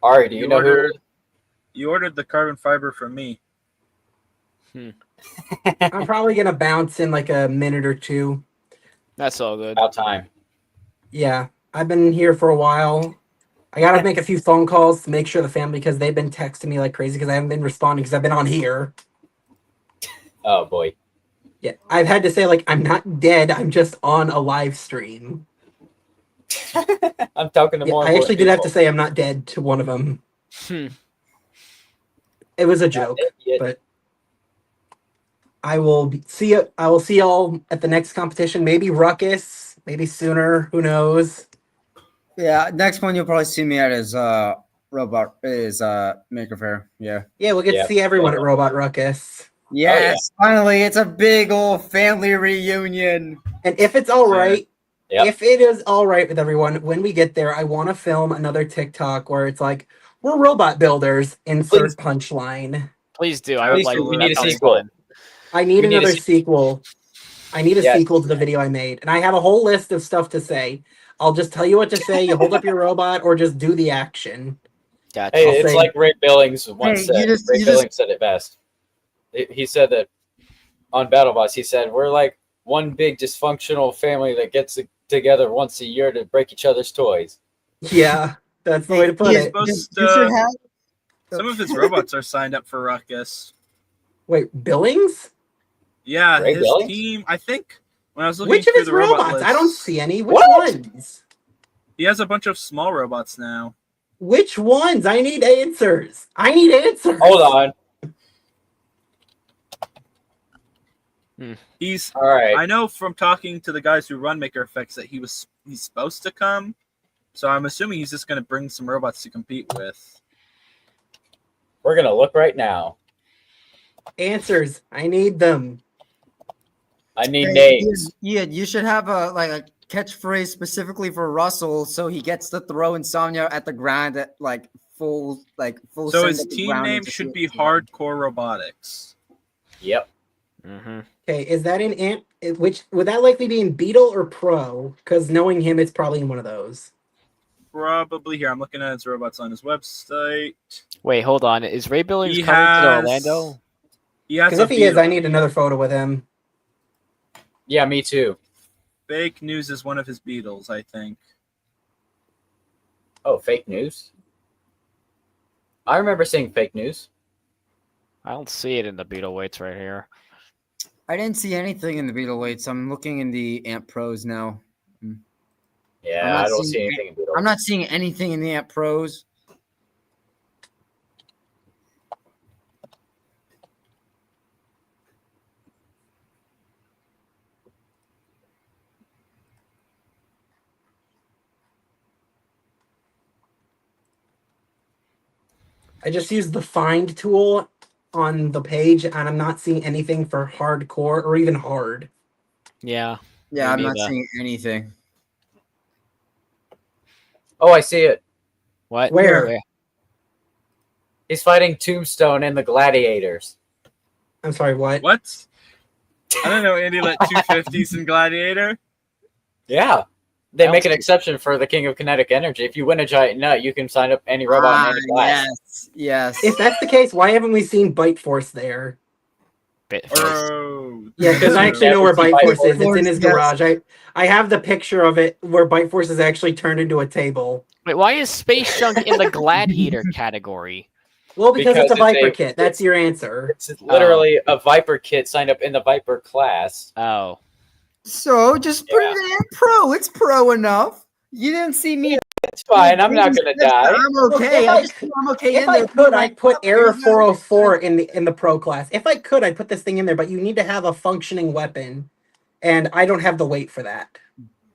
Ari, do you know who? You ordered the carbon fiber from me. I'm probably gonna bounce in like a minute or two. That's all good. About time. Yeah, I've been here for a while. I gotta make a few phone calls to make sure the family, because they've been texting me like crazy because I haven't been responding because I've been on here. Oh boy. Yeah, I've had to say like I'm not dead. I'm just on a live stream. I'm talking to Yeah, more. I actually did have to people. say I'm not dead to one of them. Hmm. It was a joke, dead yet. but I will see you. I will see y'all at the next competition. Maybe Ruckus, maybe sooner. Who knows? Yeah, next one you'll probably see me at is Maker Fair. Yeah. Yeah, we'll get Yeah. to see everyone at Robot Ruckus. Yes, finally, it's a big old family reunion. And if it's all right, Yep. if it is all right with everyone, when we get there, I want to film another TikTok where it's like, we're robot builders, insert Please. punchline. Please do. I would Please like. do. We that need a sounds sequel. fun. I need We need a another sequel. sequel. I need a Yes. sequel to the video I made. And I have a whole list of stuff to say. I'll just tell you what to say. You hold up your robot or just do the action. Gotcha. Hey, I'll it's say- like Ray Billings once Hey, said. you just- Ray you just- Billings said it best. He said that on BattleBots. He said we're like one big dysfunctional family that gets together once a year to break each other's toys. Yeah, that's the way to put Yes, it. Supposed you should to, have. some of his robots are signed up for Ruckus. Wait, Billings? Yeah, Ray his Billings? team. I think When I was looking Which of through his the robot robots? list, I don't see any. Which What? ones? he has a bunch of small robots now. Which ones? I need answers. I need answers. Hold on. He's. All right. I know from talking to the guys who run Maker Effects that he's supposed to come. So I'm assuming he's just going to bring some robots to compete with. We're gonna look right now. Answers. I need them. I need Hey, names. Yeah, you should have a catchphrase specifically for Russell, so he gets to throw Insomnia at the ground at full So send his at the team ground name and just should see be it fly. Hardcore Robotics. Yep. Mm-hmm. Okay, is that in Ant? Which would that likely be in Beetle or Pro? Because knowing him, it's probably in one of those. Probably here. I'm looking at his robots on his website. Wait, hold on. Is Ray Billings He coming to has- Orlando? He has Because a if he is, Beetle. I need another photo with him. Yeah, me too. Fake News is one of his Beetles, I think. Oh, fake news. I remember seeing fake news. I don't see it in the Beetle weights right here. I didn't see anything in the Beetle weights. I'm looking in the Amp Pros now. Yeah, I'm not I don't seeing see anything in Beetle. I'm not seeing anything in the Amp Pros. I just used the find tool on the page, and I'm not seeing anything for hardcore or even hard. Yeah. Yeah, Me I'm not neither. seeing anything. Oh, I see it. What? Where? He's fighting Tombstone and the Gladiators. I'm sorry, what? What? I don't know Andy let 250s in Gladiator. Yeah. They I make an don't see- exception for the King of Kinetic Energy. If you win a giant nut, you can sign up any robot in any class. yes. If that's the case, why haven't we seen Bite Force there? Bitface. Oh. Yeah, because I we actually know where never see Bite Bite Force is. It's in Force, his yes. garage. I have the picture of it where Bite Force is actually turned into a table. Wait, why is Space Junk in the Gladiator category? Well, because it's a Because it's Viper a- kit. That's your answer. It's literally a Viper kit signed up in the Viper class. Oh. So just put Yeah. it in Amp Pro. It's pro enough. You didn't see me. It's fine. I'm not gonna die. I'm okay. Look, I just think I'm okay. If in I there. could, I'd put Error There's that- 404 in the pro class. If I could, I'd put this thing in there, but you need to have a functioning weapon, and I don't have the weight for that.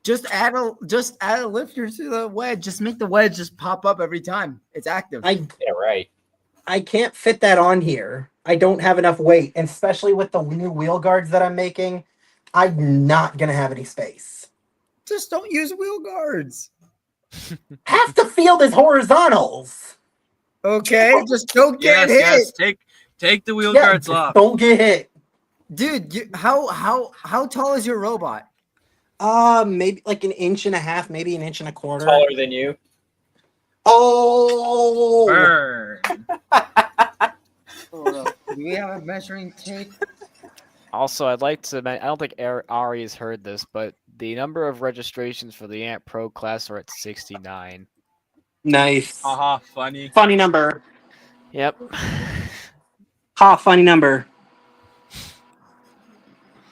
Just add a lifter to the wedge. Just make the wedge just pop up every time it's active. Yeah, right. I can't fit that on here. I don't have enough weight, and especially with the new wheel guards that I'm making, I'm not gonna have any space. Just don't use wheel guards. Half the field is horizontals. Okay, just don't get Yes, hit, yes. Take the wheel Yeah, guards off. don't get hit. dude. How tall is your robot? Maybe like 1.5 inches, maybe 1.25 inches. Taller than you. Oh, Burn. Do we have a measuring tape? Also, I'd like to I don't think Ari has heard this, but the number of registrations for the Ant Pro class are at 69. nice. Haha, funny. Funny number. Yep. Ha, funny number.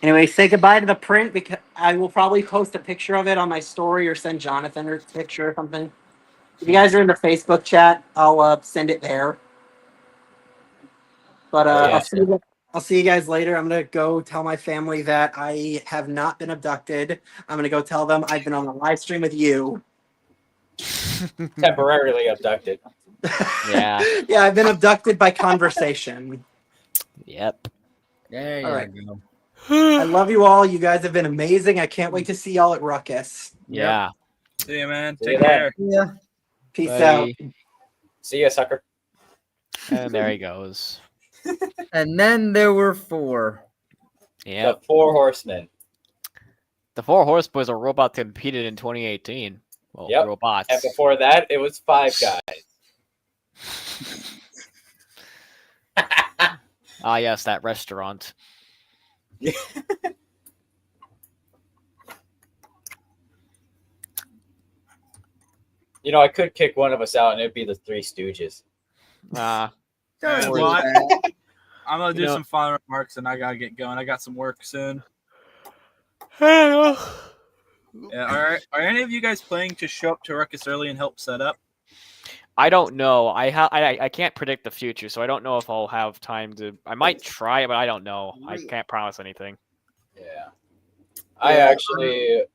Anyway, say goodbye to the print because I will probably post a picture of it on my story or send Jonathan a picture or something. If you guys are in the Facebook chat, I'll send it there. But Yeah. I'll see you guys later. I'm gonna go tell my family that I have not been abducted. I'm gonna go tell them I've been on a live stream with you. Temporarily abducted. Yeah. Yeah, I've been abducted by conversation. Yep. There All right. go. I love you all. You guys have been amazing. I can't wait to see y'all at Ruckus. Yeah. See you, man. See you Take care. Yeah. Peace Bye. out. See ya, sucker. And there he goes. And then there were 4. Yep. The Four Horsemen. The Four Horseboys are robot that competed in 2018. Well, Yep. robots. And before that, it was Five Guys. Ah, yes, that restaurant. You know, I could kick one of us out, and it'd be the Three Stooges. Ah, Yeah, Don't well, do I- that. I'm gonna do You know- some final remarks and I gotta get going. I got some work soon. Yeah, are any of you guys planning to show up to Ruckus early and help set up? I don't know. I can't predict the future, so I don't know if I'll have time to. I might try, but I don't know. I can't promise anything. Yeah. Yeah,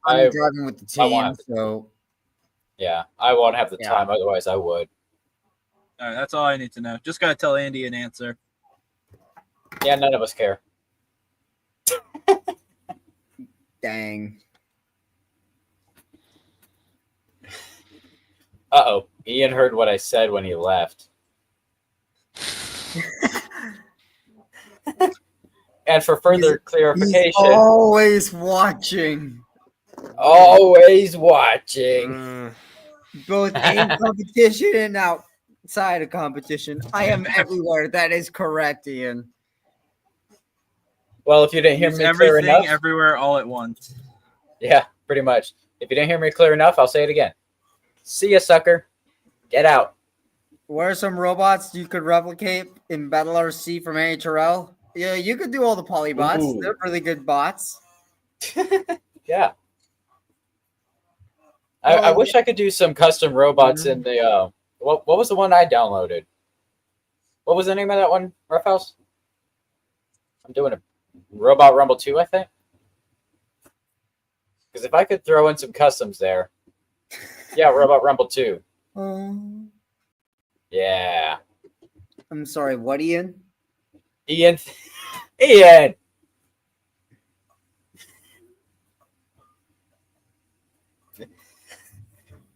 I'm I driving with the I won't team, have to- so yeah, I won't have the Yeah. time. Otherwise, I would. All right, that's all I need to know. Just gotta tell Andy an answer. Yeah, none of us care. dang. Uh-oh. Ian heard what I said when he left. And for further He's clarification, always watching, always watching. Mm, both in competition and outside of competition. I am everywhere. That is correct, Ian. Well, if you didn't hear Use me clear everything enough, everywhere all at once. yeah, pretty much. If you didn't hear me clear enough, I'll say it again. See ya, sucker. Get out. What are some robots you could replicate in Battle RC from AHRL? Yeah, you could do all the polybots. Ooh. They're really good bots. Yeah. I wish I could do some custom robots in the what was the one I downloaded? What was the name of that one, Roughhouse? I'm doing a Robot Rumble 2, I think. Because if I could throw in some customs there. Yeah, Robot Rumble 2. Yeah. I'm sorry, what, Ian? Ian. Ian!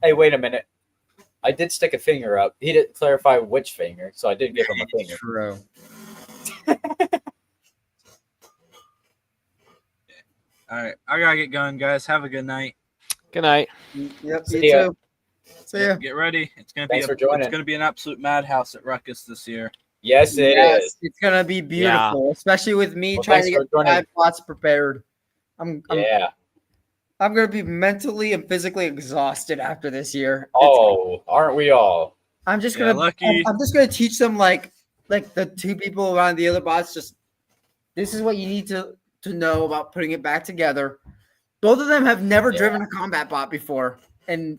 Hey, wait a minute. I did stick a finger up. He didn't clarify which finger, so I did give him a finger. True. All right, I gotta get going, guys. Have a good night. good night. Yep, See you ya. too. See ya. Get ready. It's gonna Thanks be for joining. it's gonna be an absolute madhouse at Ruckus this year. Yes, it is. It's gonna be beautiful, especially with me Well, trying thanks to for get joining. 5 bots prepared. I'm Yeah. gonna be mentally and physically exhausted after this year. Oh, aren't we all? I'm just Yeah, gonna lucky. I'm just gonna teach them like the 2 people around the other bots. Just this is what you need to know about putting it back together. Both of them have never driven a combat bot before, and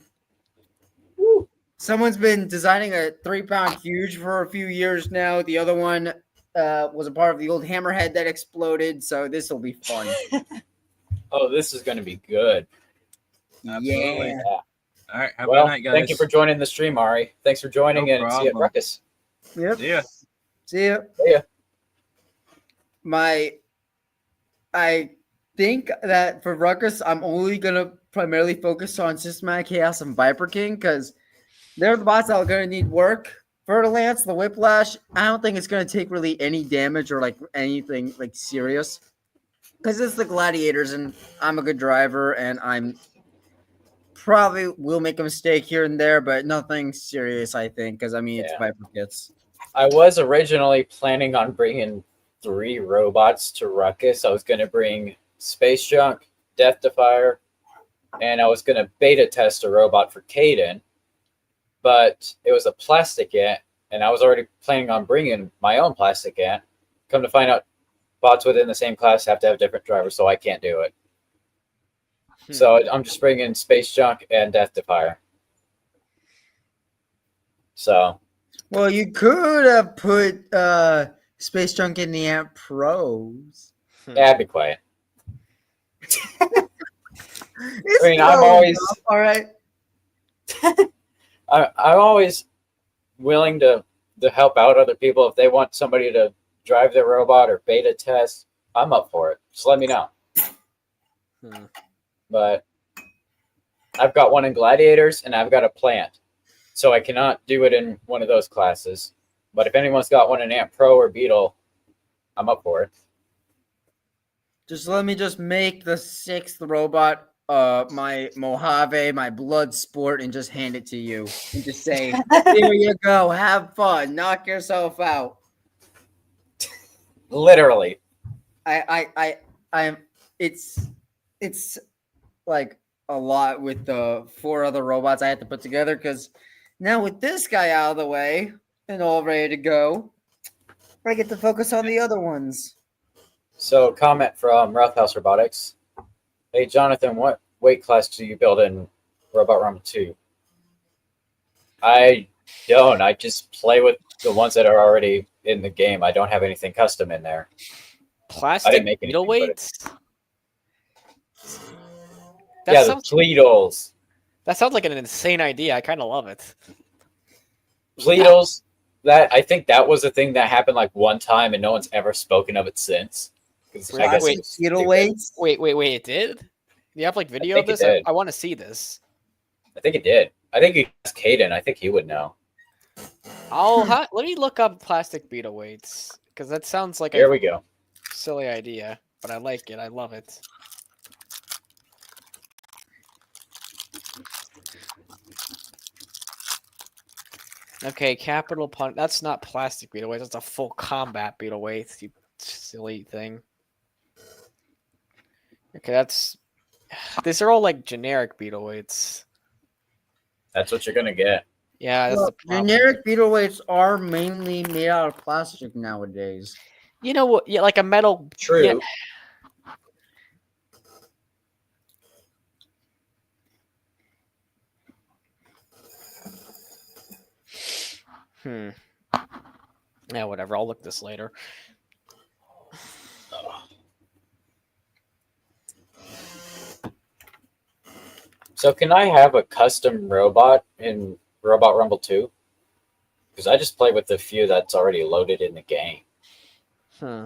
someone's been designing a 3-pound huge for a few years now. The other one was a part of the old hammerhead that exploded, so this will be fun. Oh, this is going to be good. Absolutely. Yeah. All right, have a Well, good night, guys. thank you for joining the stream, Ari. Thanks for joining No and see you at problem. Ruckus. Yep. See ya. See ya. See ya. I think that for Ruckus, I'm only gonna primarily focus on Systematic Chaos and Viper King because they're the bots that are gonna need work. Fertilance, the Whiplash, I don't think it's gonna take really any damage or like anything like serious. Because it's the gladiators and I'm a good driver and I'm probably will make a mistake here and there, but nothing serious, I think, because I mean it's Yeah. Viper kits. I was originally planning on bringing 3 robots to Ruckus. I was going to bring Space Junk, Death Defier, and I was going to beta test a robot for Caden, but it was a plastic ant, and I was already planning on bringing my own plastic ant. Come to find out, bots within the same class have to have different drivers, so I can't do it. So I'm just bringing Space Junk and Death Defier. So Well, you could have put Space Junk in the Ant Pros. yeah, be quiet. It's I mean, I'm low always- enough, all right. I'm always willing to help out other people if they want somebody to drive their robot or beta test. I'm up for it. Just let me know. Hmm. But I've got one in Gladiators and I've got a Plant, so I cannot do it in one of those classes. But if anyone's got one in Ant Pro or Beetle, I'm up for it. Just let me just make the 6th robot my Mojave, my blood sport, and just hand it to you. And just say, here you go, have fun, knock yourself out. Literally. I'm it's like a lot with the 4 other robots I had to put together because now with this guy out of the way and all ready to go, I get to focus on the other ones. So comment from Roughhouse Robotics. Hey, Jonathan, what weight class do you build in Robot Rumble 2? I don't. I just play with the ones that are already in the game. I don't have anything custom in there. I Plastic didn't make beetle anything, but weights. yeah, the Pleedles. That sounds like an insane idea. I kind of love it. Pleedles. That I think that was a thing that happened like one time, and no one's ever spoken of it since. 'Cause I guess Wait, it was Beetle stupid. weights. Wait. It did? Do you have like video of think it this? did. I want to see this. I think it did. I think you asked Caden. I think he would know. Let me look up plastic beetle weights because that sounds like Here a we go. silly idea, but I like it. I love it. Okay, capital pun. That's not plastic beetle weights. That's a full combat beetle weights. You silly thing. Okay, that's. These are all like generic beetle weights. That's what you're gonna get. Yeah, that's Well, the problem. generic beetle weights are mainly made out of plastic nowadays. You know what? Yeah, like a metal. True. Yeah. Yeah, whatever. I'll look this later. So can I have a custom robot in Robot Rumble 2? Because I just play with the few that's already loaded in the game. Hmm.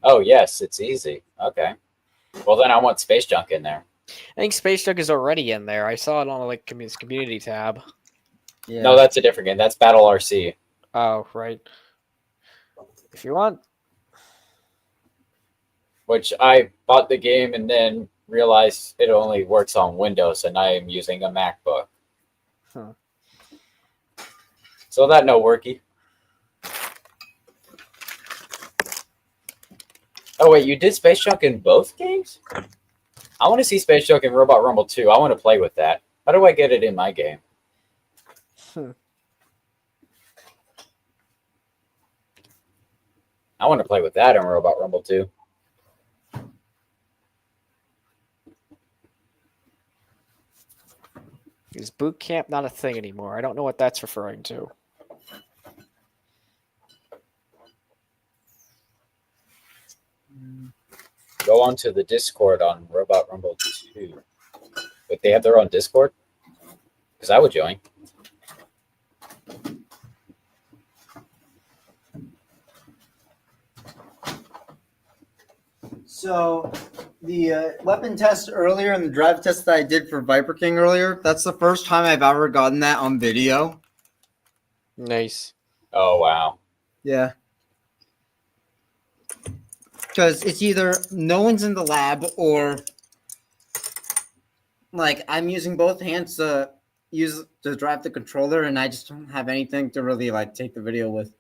Oh yes, it's easy. Okay. Well then I want Space Junk in there. I think Space Junk is already in there. I saw it on like community tab. Yeah. No, that's a different game. That's Battle RC. Oh, right. If you want. Which I bought the game and then realized it only works on Windows and I am using a MacBook. Huh. So that no worky. Oh wait, you did Space Junk in both games? I want to see Space Junk in Robot Rumble 2. I want to play with that. How do I get it in my game? I want to play with that in Robot Rumble 2. Is boot camp not a thing anymore? I don't know what that's referring to. Go on to the Discord on Robot Rumble 2. But they have their own Discord? Because I would join. So the weapon test earlier and the drive test that I did for Viper King earlier, that's the first time I've ever gotten that on video. Nice. Oh, wow. Yeah. Because it's either no one's in the lab or like I'm using both hands to drive the controller and I just don't have anything to really like take the video with.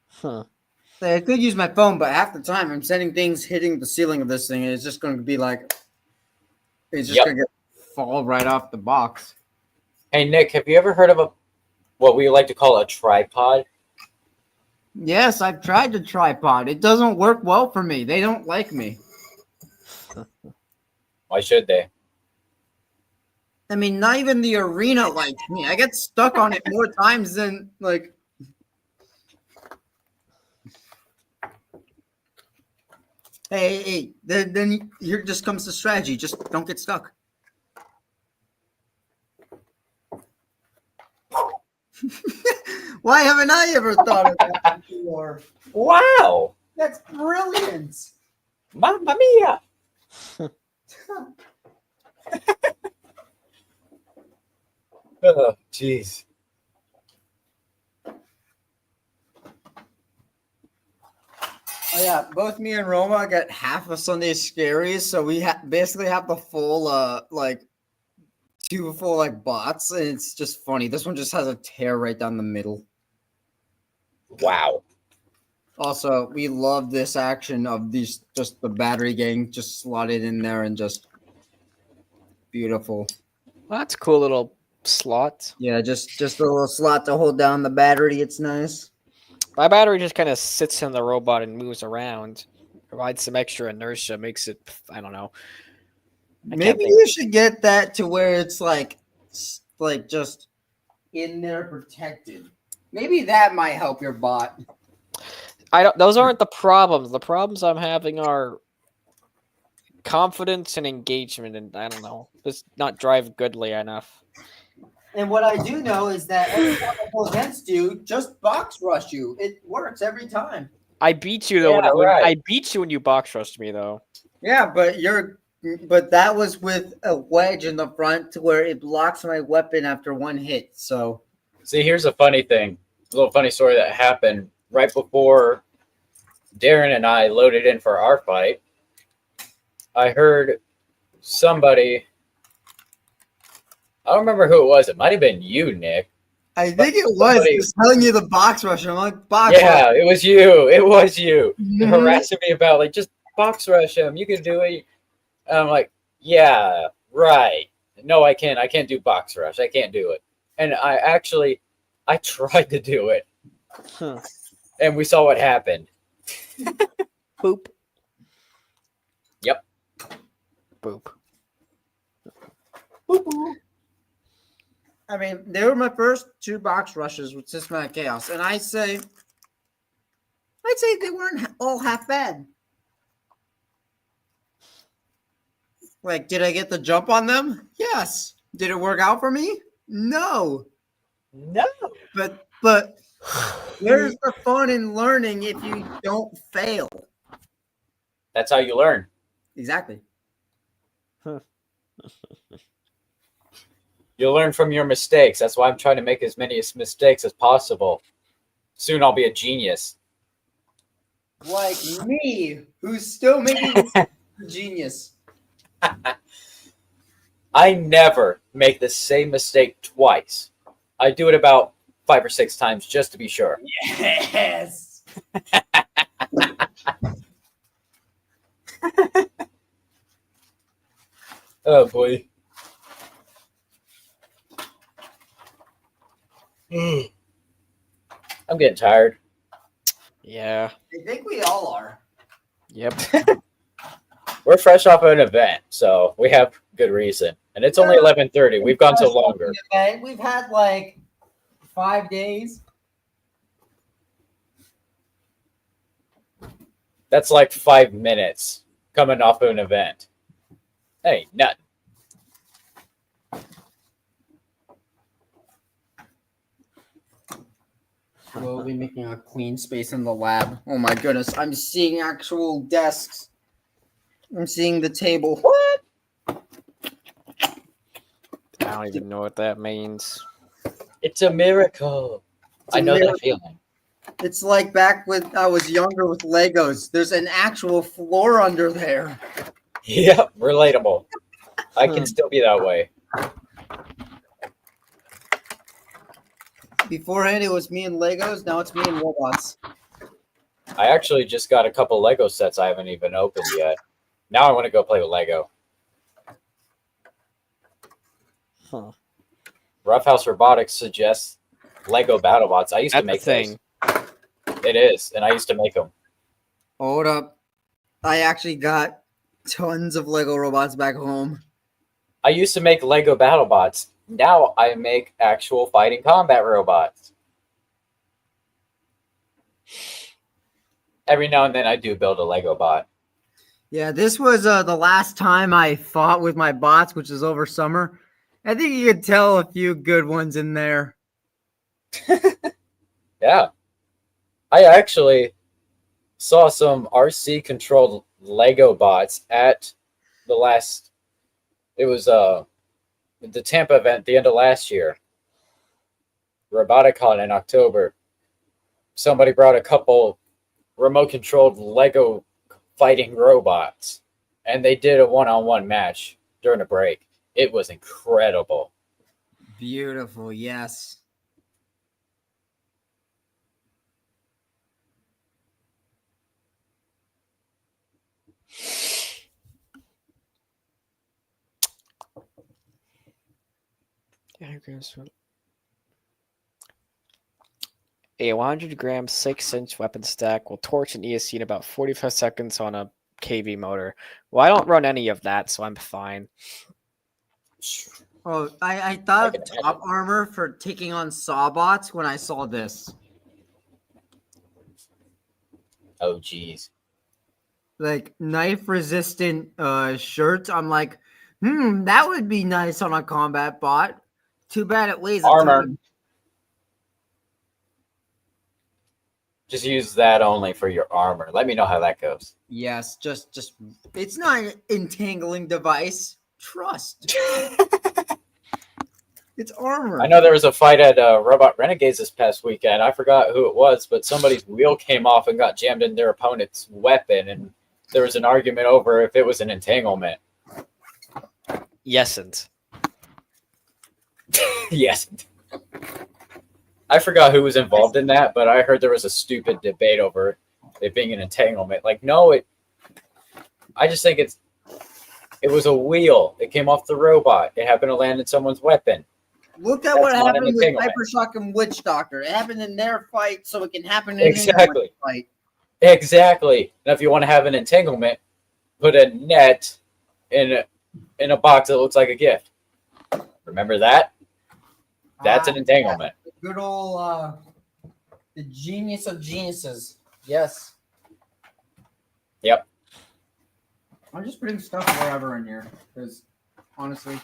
Huh. Like, I could use my phone, but half the time I'm sending things hitting the ceiling of this thing and it's just going to be like it's just going to fall right off the box. Hey, Nick, have you ever heard of what we like to call a tripod? Yes, I've tried the tripod. It doesn't work well for me. They don't like me. Why should they? I mean, not even the arena likes me. I get stuck on it more times than like. Hey. Then here just comes the strategy. Just don't get stuck. Why haven't I ever thought of that before? Wow! That's brilliant. Mamma mia! Oh, jeez. Oh yeah, both me and Roma got half of Sunday Scaries, so we basically have the full two full like bots, and it's just funny. This one just has a tear right down the middle. Wow. Also, we love this action of these, just the battery getting just slotted in there and just beautiful. Well, that's a cool little slot. Yeah, just a little slot to hold down the battery. It's nice. My battery just kind of sits in the robot and moves around. Provides some extra inertia, makes it, I don't know. I can't Maybe think. you should get that to where it's like just in there protected. Maybe that might help your bot. I don't. Those aren't the problems. The problems I'm having are confidence and engagement, and I don't know, just not drive goodly enough. And what I do know is that every time I go against you, just box rush you. It works every time. I beat you though. Yeah, when right. I beat you when you box rushed me though. Yeah, but that was with a wedge in the front to where it blocks my weapon after one hit. So See, here's a funny thing, a little funny story that happened right before Darren and I loaded in for our fight. I heard somebody, I don't remember who it was. It might have been you, Nick. I think it was somebody- just telling you the box rush. I'm like, box Yeah, rush. it was you. It was you. Mhm. Harassing me about, like, just box rush him. You can do it. And I'm like, yeah, right. No, I can't. I can't do box rush. I can't do it. And I tried to do it. Huh. And we saw what happened. Boop. Yep. Boop. I mean, they were my first two box rushes with Systematic Chaos, and I'd say they weren't all half bad. Like, did I get the jump on them? Yes. Did it work out for me? No. No. But where's the fun in learning if you don't fail? That's how you learn. Exactly. You'll learn from your mistakes. That's why I'm trying to make as many mistakes as possible. Soon I'll be a genius. Like me, who's still making genius. I never make the same mistake twice. I do it about 5 or 6 times just to be sure. Yes. Oh boy. I'm getting tired. Yeah. I think we all are. Yep. We're fresh off of an event, so we have good reason. And it's only 11:30. We've gone so longer. We've had like 5 days. That's like 5 minutes coming off of an event. Hey, nothing. We'll be making a clean space in the lab. Oh my goodness, I'm seeing actual desks. I'm seeing the table. What? I don't even know what that means. It's a miracle. I know that feeling. It's like back when I was younger with Legos. There's an actual floor under there. Yep, relatable. I can still be that way. Beforehand, it was me and Legos. Now it's me and robots. I actually just got a couple Lego sets I haven't even opened yet. Now I want to go play with Lego. Huh. Roughhouse Robotics suggests Lego BattleBots. I used to That's make the thing. those. It is, and I used to make them. Hold up. I actually got tons of Lego robots back home. I used to make Lego BattleBots. Now I make actual fighting combat robots. Every now and then I do build a Lego bot. Yeah, this was the last time I fought with my bots, which is over summer. I think you could tell a few good ones in there. Yeah. I actually saw some RC controlled Lego bots at the last, it was the Tampa event the end of last year. Roboticon in October. Somebody brought a couple remote controlled Lego fighting robots, and they did a one-on-one match during a break. It was incredible. Beautiful, yes. A 100 gram 6-inch weapon stack will torch an ESC in about 45 seconds on a KV motor. Well, I don't run any of that, so I'm fine. Oh, I I thought can of top armor for taking on Sawbots when I saw this. Oh, geez. Like knife resistant shirts. I'm like, that would be nice on a combat bot. Too bad it weighs a Armor. ton. Just use that only for your armor. Let me know how that goes. Yes, just it's not an entangling device. Trust. It's armor. I know there was a fight at Robot Renegades this past weekend. I forgot who it was, but somebody's wheel came off and got jammed in their opponent's weapon, and there was an argument over if it was an entanglement. Yesn't. Yes. I forgot who was involved in that, but I heard there was a stupid debate over it being an entanglement. Like, no, I just think it was a wheel. It came off the robot. It happened to land in someone's weapon. Look at That's what not an happened with entanglement. Hypershock and Witch Doctor. It happened in their fight, so it can happen in anyone's Exactly. fight. Exactly. Now, if you want to have an entanglement, put a net in a box that looks like a gift. Remember that? That's an entanglement. Good old the genius of geniuses. Yes. Yep. I'm just putting stuff wherever in here because honestly,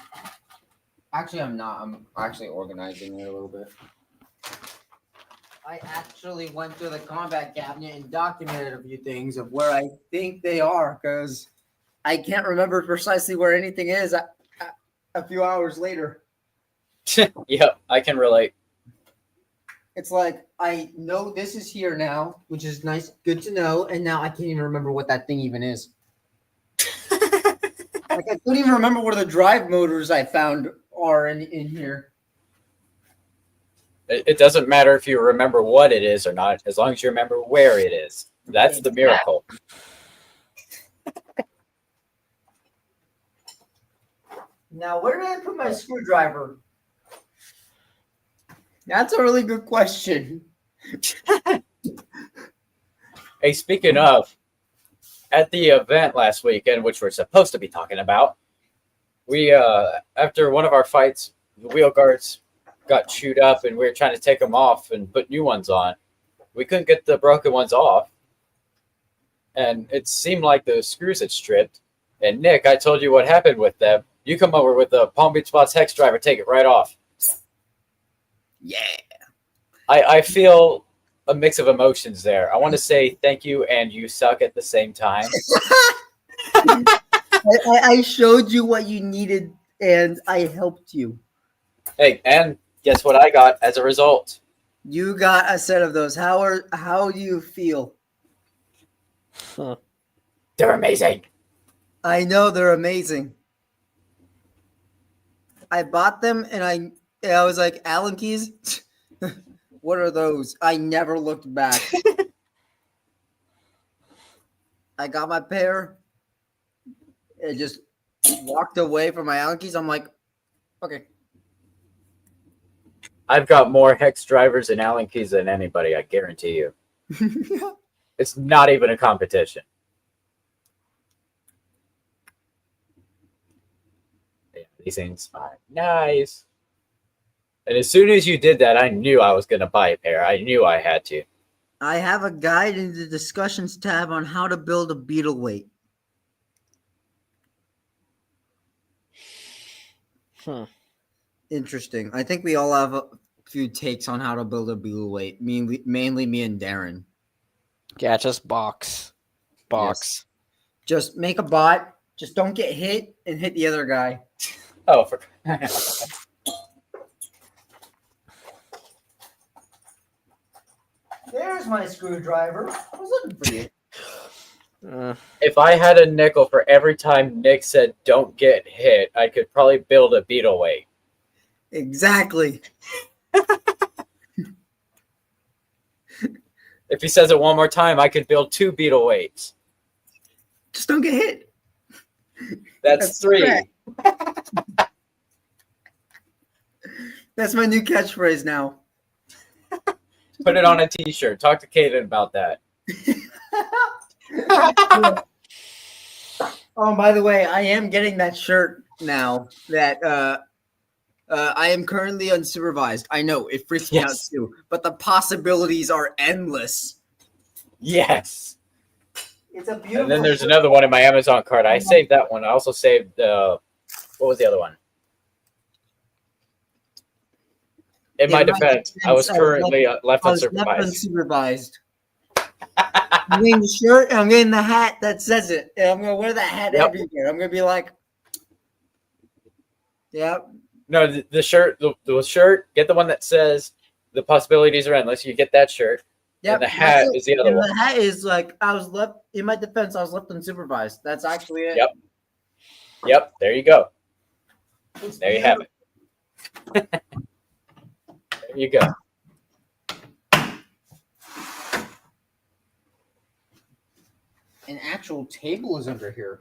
actually I'm not. I'm actually organizing it a little bit. I actually went through the combat cabinet and documented a few things of where I think they are because I can't remember precisely where anything is a few hours later. Yep, I can relate. It's like I know this is here now, which is nice, good to know, and now I can't even remember what that thing even is. Like I couldn't even remember where the drive motors I found are in here. It doesn't matter if you remember what it is or not, as long as you remember where it is. That's the miracle. Now, where did I put my screwdriver? That's a really good question. Hey, speaking of, at the event last weekend, which we're supposed to be talking about, we after one of our fights, the wheel guards got chewed up, and we were trying to take them off and put new ones on. We couldn't get the broken ones off, and it seemed like the screws had stripped. And Nick, I told you what happened with them. You come over with the Palm Beach Spots hex driver, take it right off. Yeah. I feel a mix of emotions there. I want to say thank you and you suck at the same time. I showed you what you needed, and I helped you. Hey, and guess what I got as a result? You got a set of those. How do you feel? They're amazing. I know they're amazing. I bought them, and I was like, Allen keys? What are those? I never looked back. I got my pair. It just walked away from my Allen keys. I'm like, okay. I've got more hex drivers and Allen keys than anybody, I guarantee you. It's not even a competition. Yeah, these things are nice. And as soon as you did that, I knew I was going to buy a pair. I knew I had to. I have a guide in the discussions tab on how to build a beetle weight. Interesting. I think we all have a few takes on how to build a beetle weight. Mainly me and Darren. Yeah, just box. Yes. Just make a bot. Just don't get hit and hit the other guy. Oh, There's my screwdriver. I was looking for you. If I had a nickel for every time Nick said don't get hit, I could probably build a beetle weight. Exactly. If he says it one more time, I could build 2 beetle weights. Just don't get hit. That's 3. correct. That's my new catchphrase now. Put it on a T-shirt. Talk to Kaden about that. Oh, by the way, I am getting that shirt now that I am currently unsupervised. I know it freaks me out Yes. too, but the possibilities are endless. Yes. It's a beautiful. And then there's another one in my Amazon cart. I saved that one. I also saved what was the other one? In my defense, I was currently left I was left unsupervised. unsupervised. I'm getting the shirt and I'm getting the hat that says it. And I'm gonna wear that hat Yep. everywhere. I'm gonna be like, yeah. No, the shirt, the shirt. Get the one that says the possibilities are endless. You get that shirt. Yep, And the hat is the other and one. The hat is like I was left in my defense. I was left unsupervised. That's actually it. Yep. Yep. There you go. It's There you have it. There you go. An actual table is under here.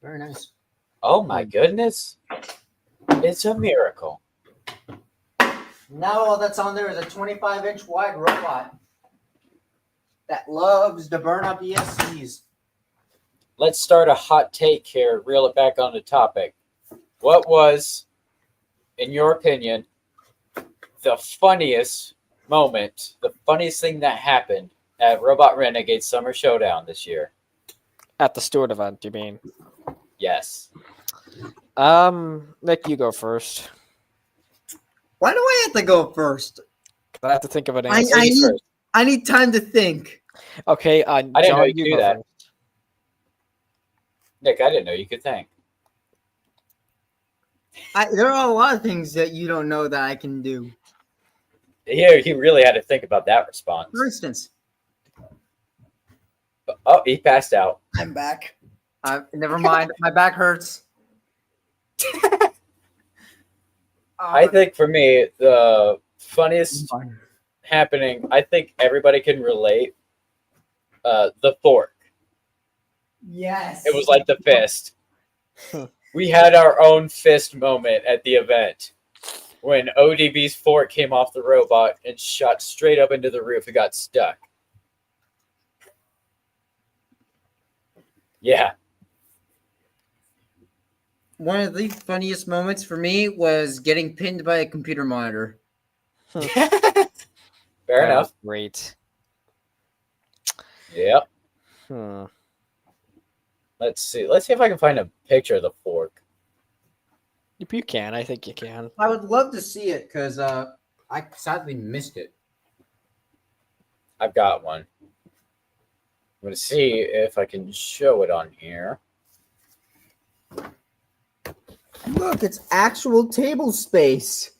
Very nice. Oh my goodness! It's a miracle. Now all that's on there is a 25-inch wide robot that loves to burn up ESCs. Let's start a hot take here. Reel it back on the topic. What was, in your opinion, the funniest moment, the funniest thing that happened at Robot Renegades Summer Showdown this year? At the Stewart event, you mean? Yes. Nick, you go first. Why do I have to go first? 'Cause I have to think of an I answer. need- First. I need time to think. Okay, I didn't know John, you could do go that. first. Nick, I didn't know you could think. There are a lot of things that you don't know that I can do. Here, he really had to think about that response. For instance, Oh, he passed out. I'm back. Never mind. My back hurts. I think for me, the funniest happening, I think everybody can relate. The fork. Yes. It was like the fist. We had our own fist moment at the event when ODB's fork came off the robot and shot straight up into the roof and got stuck. Yeah. One of the funniest moments for me was getting pinned by a computer monitor. Fair That enough. was Great. Yep. Hmm. Let's see. Let's see if I can find a picture of the fork. If you can, I think you can. I would love to see it because I sadly missed it. I've got one. I'm going to see if I can show it on here. Look, it's actual table space.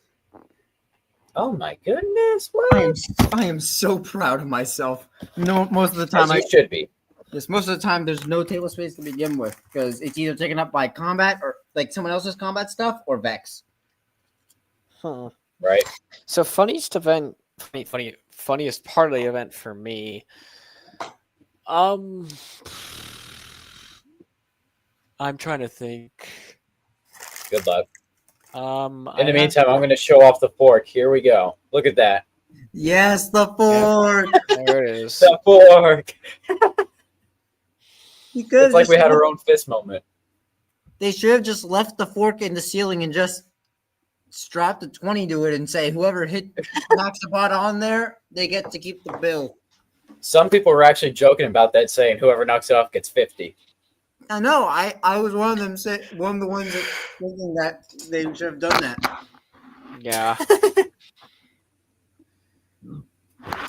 Oh my goodness! What? I am so proud of myself. No, most of the time As you should be. yes, most of the time there's no table space to begin with because it's either taken up by combat or like someone else's combat stuff or Vex. Huh. Right. So funniest event, funniest part of the event for me. I'm trying to think. Good luck. I In the have- meantime, I'm going to show off the fork. Here we go. Look at that. Yes, the fork. there it is. The fork. Because It's like we had our own fist moment. They should have just left the fork in the ceiling and just strapped a 20 to it and say whoever knocks the pot on there, they get to keep the bill. Some people were actually joking about that, saying whoever knocks it off gets 50. I know. I was one of them. One of the ones that thinking that they should have done that. Yeah.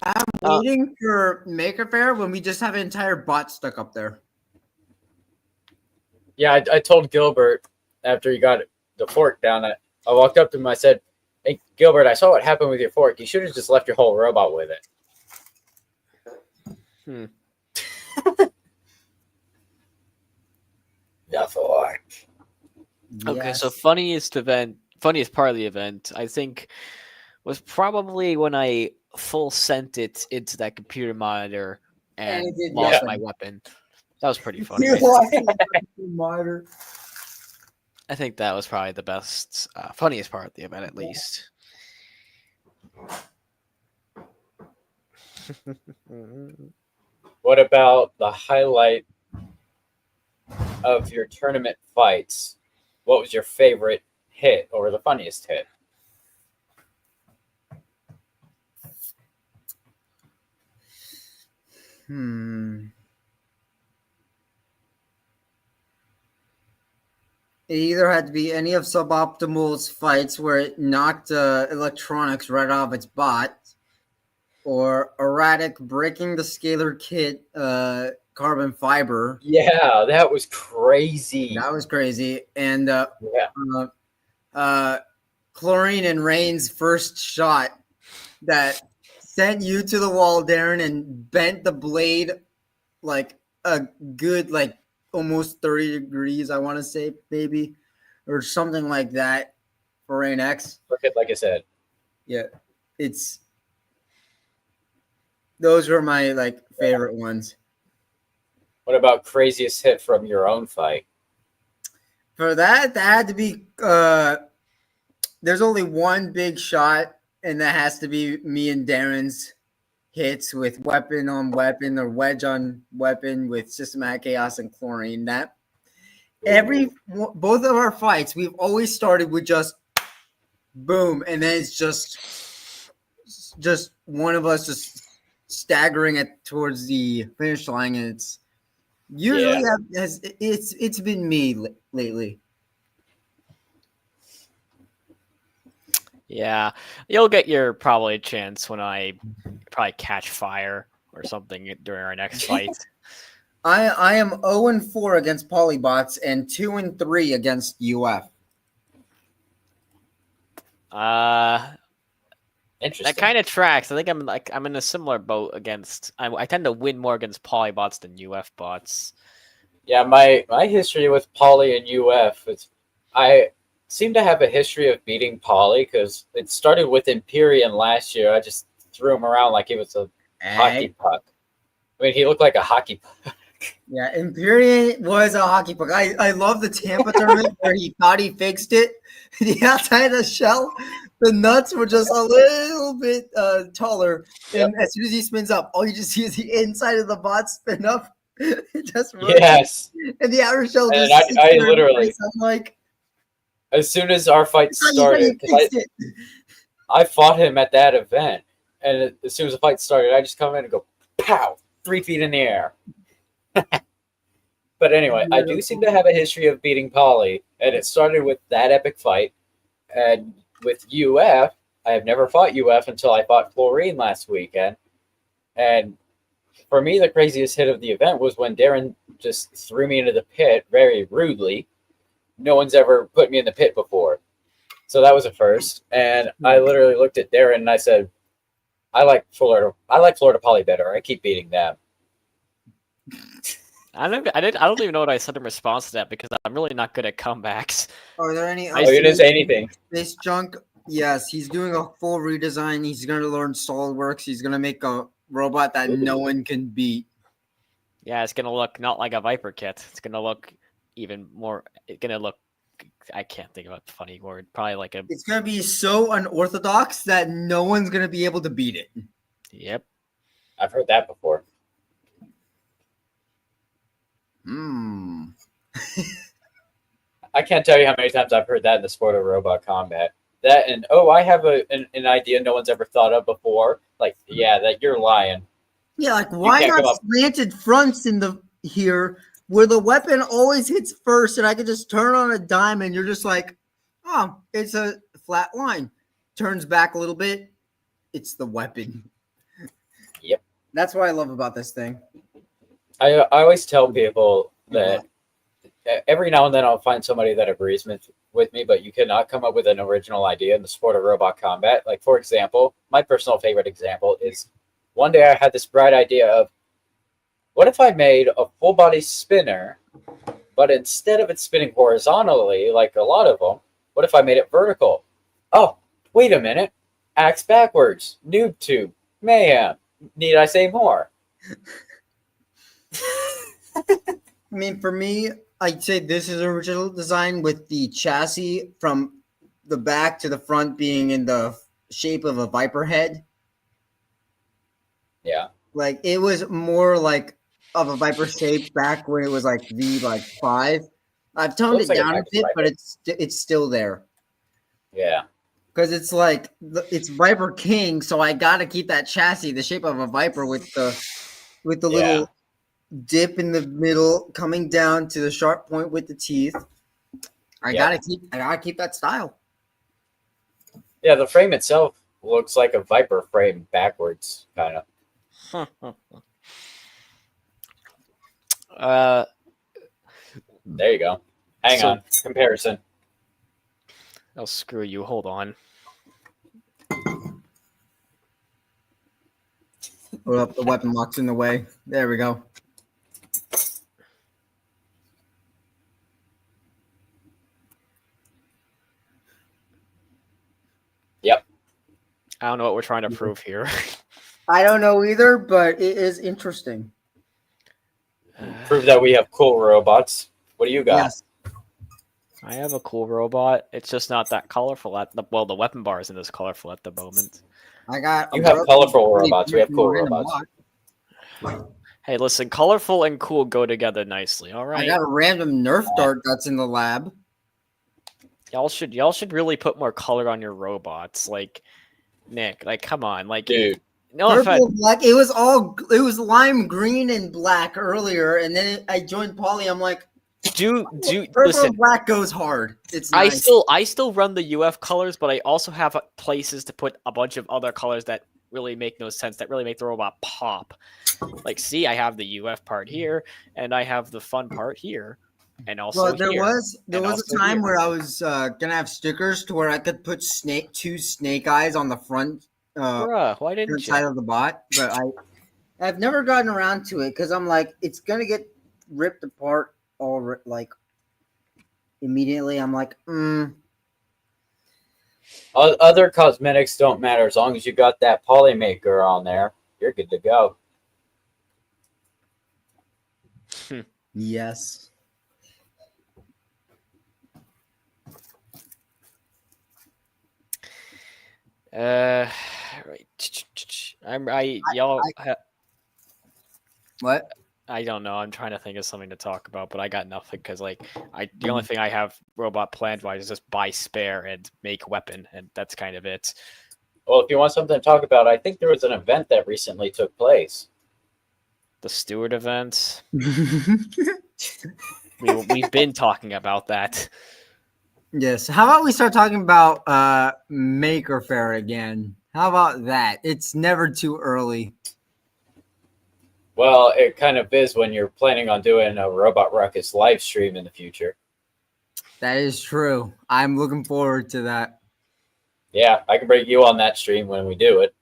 I'm waiting for Maker Faire when we just have an entire bot stuck up there. Yeah, I told Gilbert after he got the fork down, I walked up to him. I said, "Hey, Gilbert, I saw what happened with your fork. You should have just left your whole robot with it." The fork. Okay, so Yes. funniest part of the event, I think, was probably when I full sent it into that computer monitor and And it did lost nothing. my weapon. That was pretty funny. You lost the monitor. I think that was probably the best, funniest part of the event, at least. What about the highlight of your tournament fights? What was your favorite hit or the funniest hit? It either had to be any of Suboptimal's fights where it knocked electronics right off its bot, or Erratic breaking the scalar kit carbon fiber. Yeah, that was crazy. That was crazy. And Yeah. Chlorine and Rain's first shot that sent you to the wall, Darren, and bent the blade like a good, like almost 30 degrees, I want to say, maybe, or something like that for Rain X. Like I said. Yeah, those were my like favorite ones. What about craziest hit from your own fight? For that had to be there's only one big shot, and that has to be me and Darren's hits with weapon on weapon or wedge on weapon with Systematic Chaos and Chlorine. That both of our fights, we've always started with just boom, and then it's just one of us just staggering it towards the finish line, and it's usually it's been me lately. Yeah, you'll get your probably chance when I probably catch fire or something during our next fight. I am 0-4 against Polybots and 2-3 against UF. Interesting. That kind of tracks. I think I'm in a similar boat against. I tend to win more against Polybots than UF bots. Yeah, my history with Poly and UF is I seem to have a history of beating Poly because it started with Empyrean last year. I just threw him around like he was a hockey puck. I mean, he looked like a hockey puck. Yeah, Empyrean was a hockey puck. I love the Tampa tournament where he thought he fixed it. The outside of the shell, the nuts were just a little bit taller. And as soon as he spins up, all you just see is the inside of the bot spin up. It just Yes. And the outer shell And just I literally, I'm like, as soon as our fight started, I fought him at that event, and as soon as the fight started, I just come in and go, pow, 3 feet in the air. But anyway, I do seem to have a history of beating Poly, and it started with that epic fight. And with UF, I have never fought UF until I fought Chlorine last weekend. And for me, the craziest hit of the event was when Darren just threw me into the pit very rudely. No one's ever put me in the pit before. So that was a first. And I literally looked at Darren and I said, I like Florida Poly better. I keep beating them. I don't even know what I said in response to that because I'm really not good at comebacks. Are there any? You didn't say anything. This junk, yes, he's doing a full redesign. He's going to learn SolidWorks. He's going to make a robot that no one can beat. Yeah, it's gonna look not like a Viper kit. It's gonna look even more. It's gonna look. I can't think of a funny word. Probably like a. It's going to be so unorthodox that no one's going to be able to beat it. Yep. I've heard that before. I can't tell you how many times I've heard that in the sport of robot combat. That and I have an idea no one's ever thought of before. Like, yeah, that you're lying. Yeah, like why not slanted fronts in the here where the weapon always hits first, and I can just turn on a dime, and you're just like, oh, it's a flat line. Turns back a little bit, it's the weapon. Yep. That's what I love about this thing. I always tell people that every now and then I'll find somebody that agrees with me, but you cannot come up with an original idea in the sport of robot combat. Like, for example, my personal favorite example is one day I had this bright idea of, what if I made a full body spinner, but instead of it spinning horizontally like a lot of them, what if I made it vertical? Oh, wait a minute. Axe backwards. Noob tube. Mayhem. Need I say more? I mean, for me, I'd say this is original design with the chassis from the back to the front being in the shape of a viper head. Yeah. Like it was more like of a viper shape back when it was like V5. I've toned Looks it like a down a Viper bit, but Viper. it's still there Yeah. because it's like it's Viper King, so I got to keep that chassis the shape of a viper with the Yeah. little dip in the middle coming down to the sharp point with the teeth. I Yep. gotta keep that style. Yeah, the frame itself looks like a Viper frame backwards, kind of. There you go. Hang So- on. Comparison. Oh, screw you. Hold on. Hold up, the weapon lock's in the way. There we go. Yep. I don't know what we're trying to prove here. I don't know either, but it is interesting. Prove that we have cool robots. What do you got? Yes. I have a cool robot. It's just not that colorful at the the weapon bar isn't as colorful at the moment. I got. You have colorful robots. We have cool robots. Hey, listen, colorful and cool go together nicely. All I right, got a random Nerf dart that's in the lab. y'all should really put more color on your robots. Like Nick, like come on, like Dude. no Purple, offense. black. It was lime green and black earlier, and then I joined Poly. I'm like, Do purple listen. and black goes hard. It's I nice. still run the UF colors, but I also have places to put a bunch of other colors that really make no sense, that really make the robot pop. Like, see, I have the UF part here, and I have the fun part here, and also Well, there here. was and a also time here. where I was gonna have stickers to where I could put two snake eyes on the front Bruh, why didn't side you? of the bot, but I've never gotten around to it because I'm like, it's gonna get ripped apart like immediately. I'm like, Other cosmetics don't matter as long as you got that polymaker on there. You're good to go. yes. Right. What? I don't know. I'm trying to think of something to talk about, but I got nothing because the only thing I have robot planned wise is just buy spare and make weapon, and that's kind of it. Well, if you want something to talk about, I think there was an event that recently took place. The Steward event. We've been talking about that. Yes. How about we start talking about Maker Faire again? How about that? It's never too early. Well, it kind of is when you're planning on doing a Robot Ruckus live stream in the future. That is true. I'm looking forward to that. Yeah, I can bring you on that stream when we do it.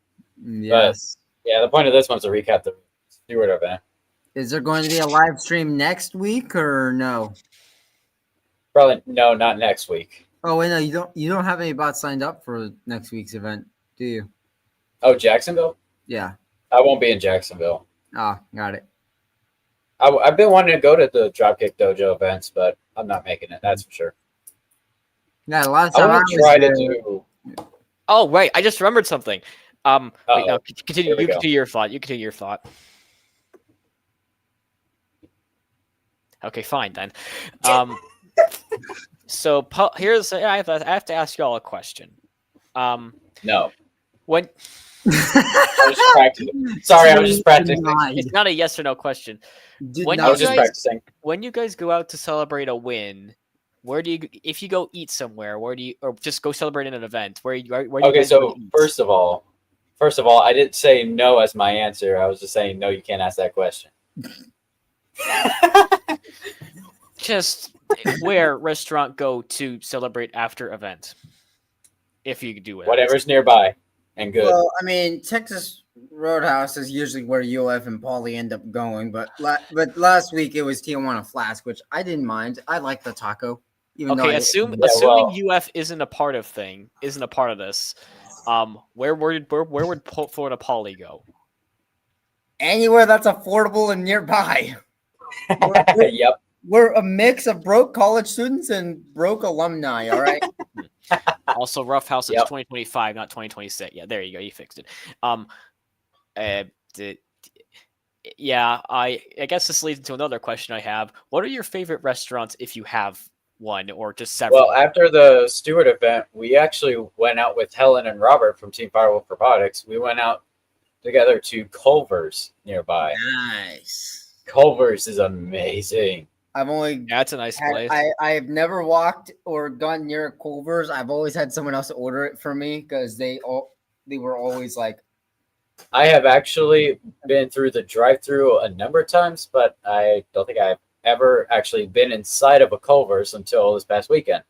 Yes. Yeah, the point of this one's to recap the Steward event. Is there going to be a live stream next week or no? Probably no, not next week. Oh wait, no, you don't have any bots signed up for next week's event, do you? Oh, Jacksonville? Yeah. I won't be in Jacksonville. Ah, got it. I've been wanting to go to the Dropkick Dojo events, but I'm not making it. That's for sure. Yeah, the last I time I want to was try there, to do. Oh, right. I just remembered something. Wait, no, continue. Here we You go. continue your thought. You continue your thought. Okay, fine then. So here's I have to ask y'all a question. No. When I was just practicing. Sorry, I was just practicing. it's not a yes or no question. When I was just practicing. When you guys go out to celebrate a win, where do you? If you go eat somewhere, where do you? Or just go celebrate an event? Where do you Okay, guys go so eat? first of all, I didn't say no as my answer. I was just saying no. You can't ask that question. Just where restaurant go to celebrate after event, if you do it. Whatever's nearby and good. Well, I mean, Texas Roadhouse is usually where UF and Paulie end up going, but last week it was Tijuana Flask, which I didn't mind. I like the taco. Even though Okay, I assuming well- UF isn't a part of this, where would Florida Poly go? anywhere that's affordable and nearby. Yep. We're a mix of broke college students and broke alumni. All right. Also, Rough House is Yep. 2025, not 2026. Yeah, there you go. You fixed it. D- yeah, I guess this leads into another question I have. What are your favorite restaurants if you have one or just several? Well, after the Stewart event, we actually went out with Helen and Robert from Team Firewolf Robotics. We went out together to Culver's nearby. Nice. Culver's is amazing. I've only Yeah, it's a nice had, place. I've never walked or gone near Culver's. I've always had someone else order it for me because they were always like, I have actually been through the drive-through a number of times, but I don't think I've ever actually been inside of a Culver's until this past weekend.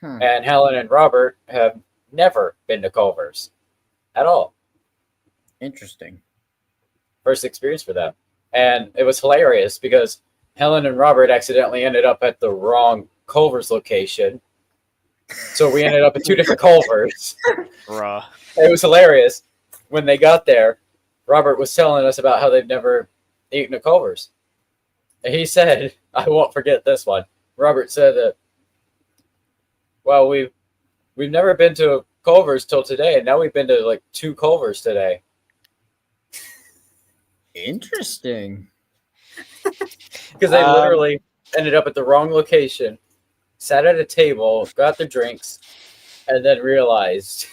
And Helen and Robert have never been to Culver's at all. interesting. First experience for them. And it was hilarious because Helen and Robert accidentally ended up at the wrong Culver's location. So we ended up at two different Culver's. Bruh. It was hilarious. When they got there, Robert was telling us about how they've never eaten at Culver's. And he said, I won't forget this one. Robert said that, well, we've never been to Culver's till today, and now we've been to like two Culver's today. Interesting. Because they literally ended up at the wrong location, sat at a table, got their drinks, and then realized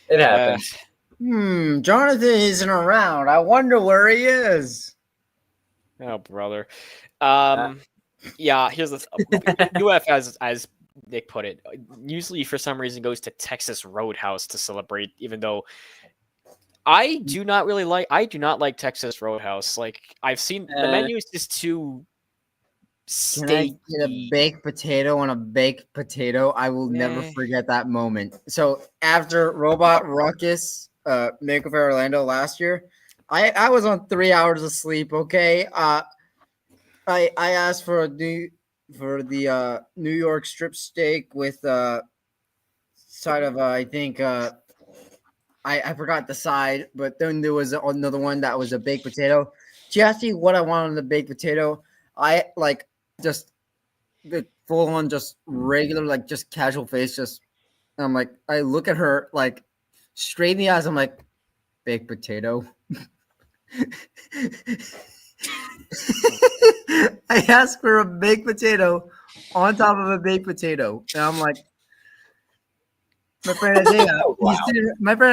it happens. Jonathan isn't around. I wonder where he is. Oh, brother. Yeah, here's the UF, as Nick put it, usually for some reason goes to Texas Roadhouse to celebrate, even though I do not like Texas Roadhouse. Like, I've seen the menu is just too Can I steaky. get a baked potato on a baked potato? I will never forget that moment. So after Robot Ruckus, Makeover Orlando last year, I was on 3 hours of sleep. Okay, I asked for the New York strip steak with side of I think I forgot the side, but then there was another one that was a baked potato. She asked me what I wanted on the baked potato. I like just the full on, just regular, like just casual face. Just I'm like, I look at her like straight in the eyes. I'm like, baked potato. I asked for a baked potato on top of a baked potato, and I'm like, my friend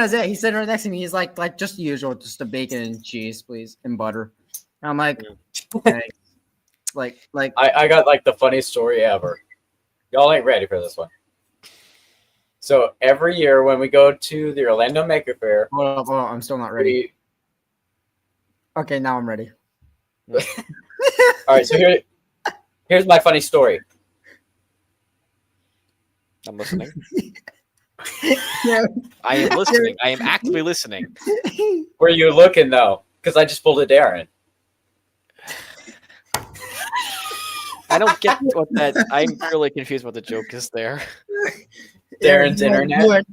Isaiah, he said right next to me, he's like just the usual, just a bacon and cheese, please, and butter. And I'm like, okay. like I got like the funniest story ever. Y'all ain't ready for this one. So every year when we go to the Orlando Maker Fair, hold on, I'm still not ready. Okay, now I'm ready. All right, so here's my funny story. I'm listening. Yeah. I am listening. I am actively listening. Where you looking though? Because I just pulled a Darren. I don't get what that. I'm really confused what the joke is there. Darren's internet.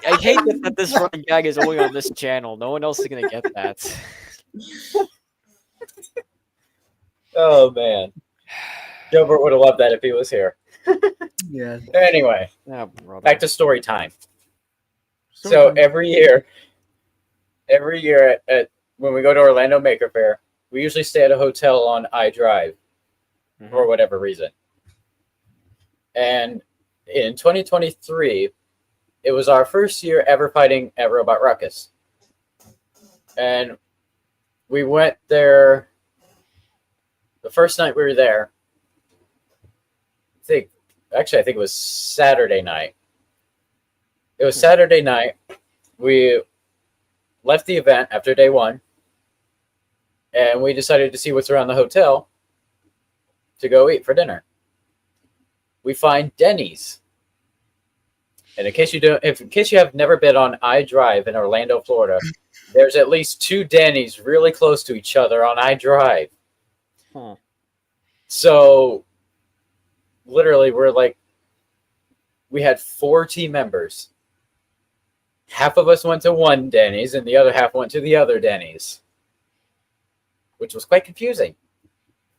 I hate that this running gag is only on this channel. No one else is gonna get that. Oh man, Gilbert would have loved that if he was here. Yeah. Anyway, back to story time. So every year at when we go to Orlando Maker Fair, we usually stay at a hotel on iDrive for whatever reason. And in 2023, it was our first year ever fighting at Robot Ruckus. And we went there the first night we were there. I think it was Saturday night. It was Saturday night. We left the event after day one, and we decided to see what's around the hotel to go eat for dinner. We find Denny's. And in case you have never been on iDrive in Orlando, Florida, there's at least two Denny's really close to each other on iDrive. So literally we had 4 team members. Half of us went to one Denny's and the other half went to the other Denny's. which was quite confusing.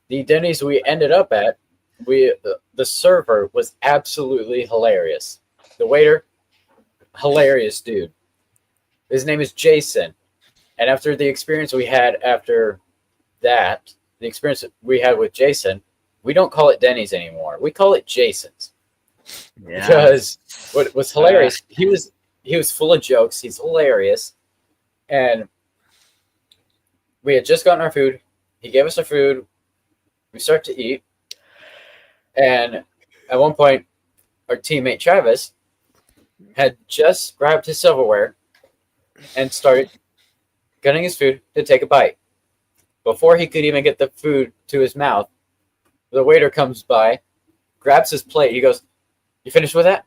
The Denny's we ended up at, the server was absolutely hilarious. The waiter, hilarious dude. His name is Jason. And after the experience we had after that, the experience we had with Jason, we don't call it Denny's anymore. We call it Jason's. Because what was hilarious, he was full of jokes. He's hilarious. And we had just gotten our food. He gave us our food. We start to eat. And at one point, our teammate Travis had just grabbed his silverware and started cutting his food to take a bite. Before he could even get the food to his mouth, the waiter comes by, grabs his plate. He goes, "You finished with that?"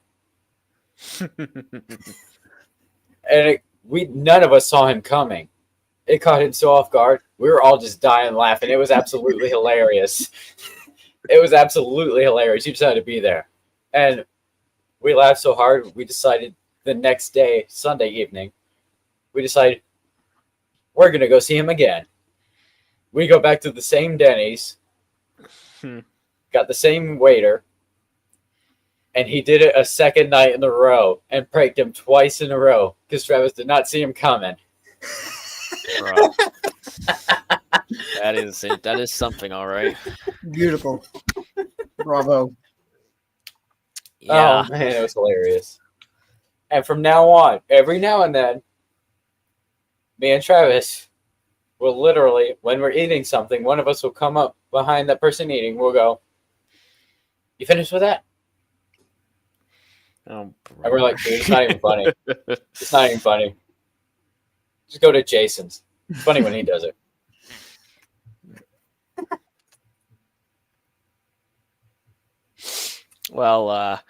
And none of us saw him coming. It caught him so off guard. We were all just dying laughing. It was absolutely hilarious. It was absolutely hilarious. You just had to be there. And we laughed so hard, we decided the next day, Sunday evening, we decided we're going to go see him again. We go back to the same Denny's, got the same waiter, and he did it a second night in a row and pranked him twice in a row because Travis did not see him coming. Bro. That is something, all right. Beautiful. Bravo. Yeah. Oh, man, it was hilarious. And from now on, every now and then, me and Travis will literally, when we're eating something, one of us will come up behind that person eating. We'll go, "You finished with that?" Oh, And we're like, "Dude, it's not even funny. It's not even funny. Just go to Jason's. It's funny when he does it." Well,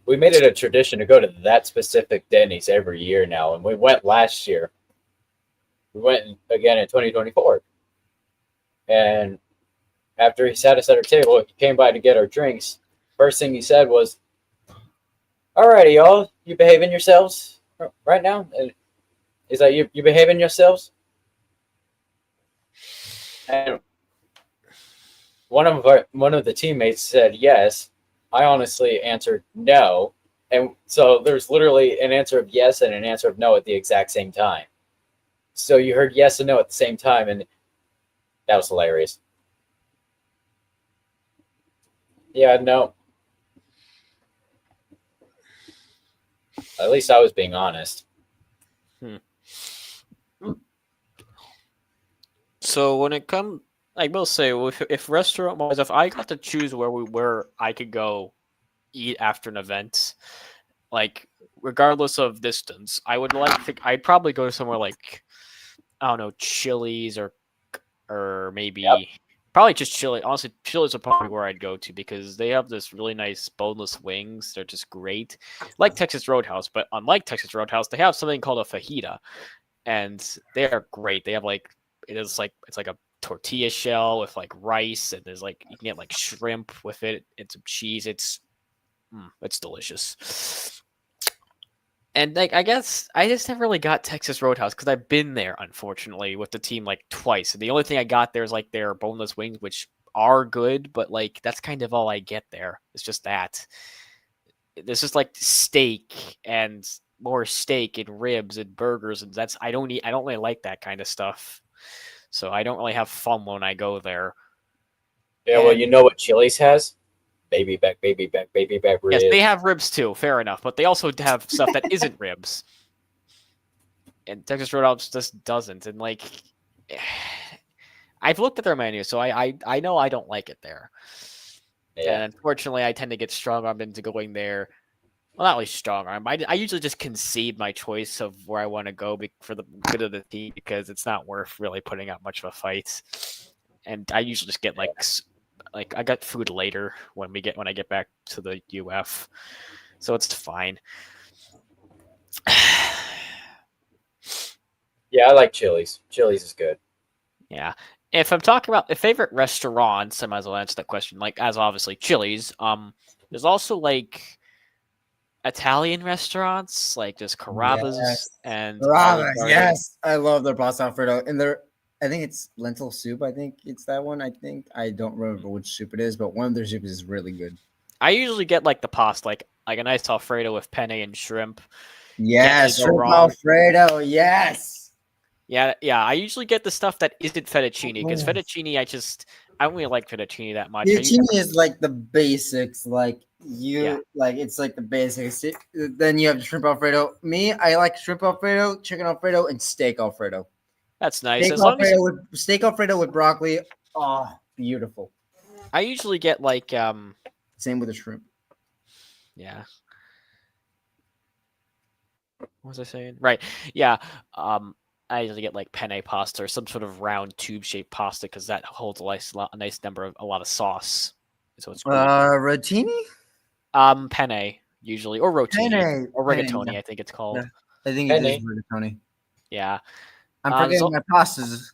We made it a tradition to go to that specific Denny's every year now, and we went last year. We went again in 2024. And after he sat us at our table, he came by to get our drinks. First thing he said was, "Alrighty, y'all, you behaving yourselves right now?" And he's like, you behaving yourselves?" And one of the teammates said yes. I honestly answered no. And so there's literally an answer of yes and an answer of no at the exact same time. So you heard yes and no at the same time, and that was hilarious. Yeah, no. At least I was being honest. so when it comes, I will say, if restaurant wise, if I got to choose where I could go eat after an event, like regardless of distance, I'd probably go somewhere like, I don't know, Chili's or maybe probably just Chili. Honestly, Chili's are probably where I'd go to because they have this really nice boneless wings. They're just great, like Texas Roadhouse. But unlike Texas Roadhouse, they have something called a fajita, and they are great. They have it's like a tortilla shell with like rice, and there's like you can get like shrimp with it and some cheese. It's delicious. And like I guess I just never really got Texas Roadhouse because I've been there unfortunately with the team like twice. And the only thing I got there is like their boneless wings, which are good, but like that's kind of all I get there. It's just that. There's just like steak and more steak and ribs and burgers, and I don't really like that kind of stuff. So I don't really have fun when I go there. Yeah, well, you know what Chili's has? Baby back ribs. Yes, they have ribs too. Fair enough, but they also have stuff that isn't ribs. And Texas Roadhouse just doesn't. And like, I've looked at their menu, so I know I don't like it there. Yeah. And unfortunately, I tend to get strong-armed into going there. Well, not really strong-armed. I usually just concede my choice of where I want to go for the good of the team because it's not worth really putting up much of a fight. And I usually just get like I got food later when I get back to the UF, so it's fine. Yeah, I like Chili's. Chili's is good. Yeah. If I'm talking about the favorite restaurants, I might as well answer that question. Like, as obviously Chili's. There's also like Italian restaurants, like just Carrabba's and Carrabba's. Yes, I love their pasta alfredo, and their I think it's lentil soup. I think it's that one. I don't remember which soup it is, but one of their soups is really good. I usually get like the pasta, like a nice Alfredo with penne and shrimp. Yes, go shrimp wrong. Alfredo. Yes. Yeah. I usually get the stuff that isn't fettuccine because Oh. fettuccine, I don't really like fettuccine that much. I Fettuccine is like the basics. Like Yeah. like it's like the basics. Then you have shrimp Alfredo. Me, I like shrimp Alfredo, chicken Alfredo, and steak Alfredo. That's nice. As long as Steak Alfredo with broccoli. Oh, beautiful. I usually get like Same with the shrimp. yeah. What was I saying? Right. Yeah. I usually get like penne pasta or some sort of round tube shaped pasta because that holds a nice number of a lot of sauce. So it's really Rotini? penne usually or rotini Penne. or Penne, rigatoni. yeah. I think it's called. I think Penne. it is rigatoni. Yeah. I'm there's forgetting my pastas.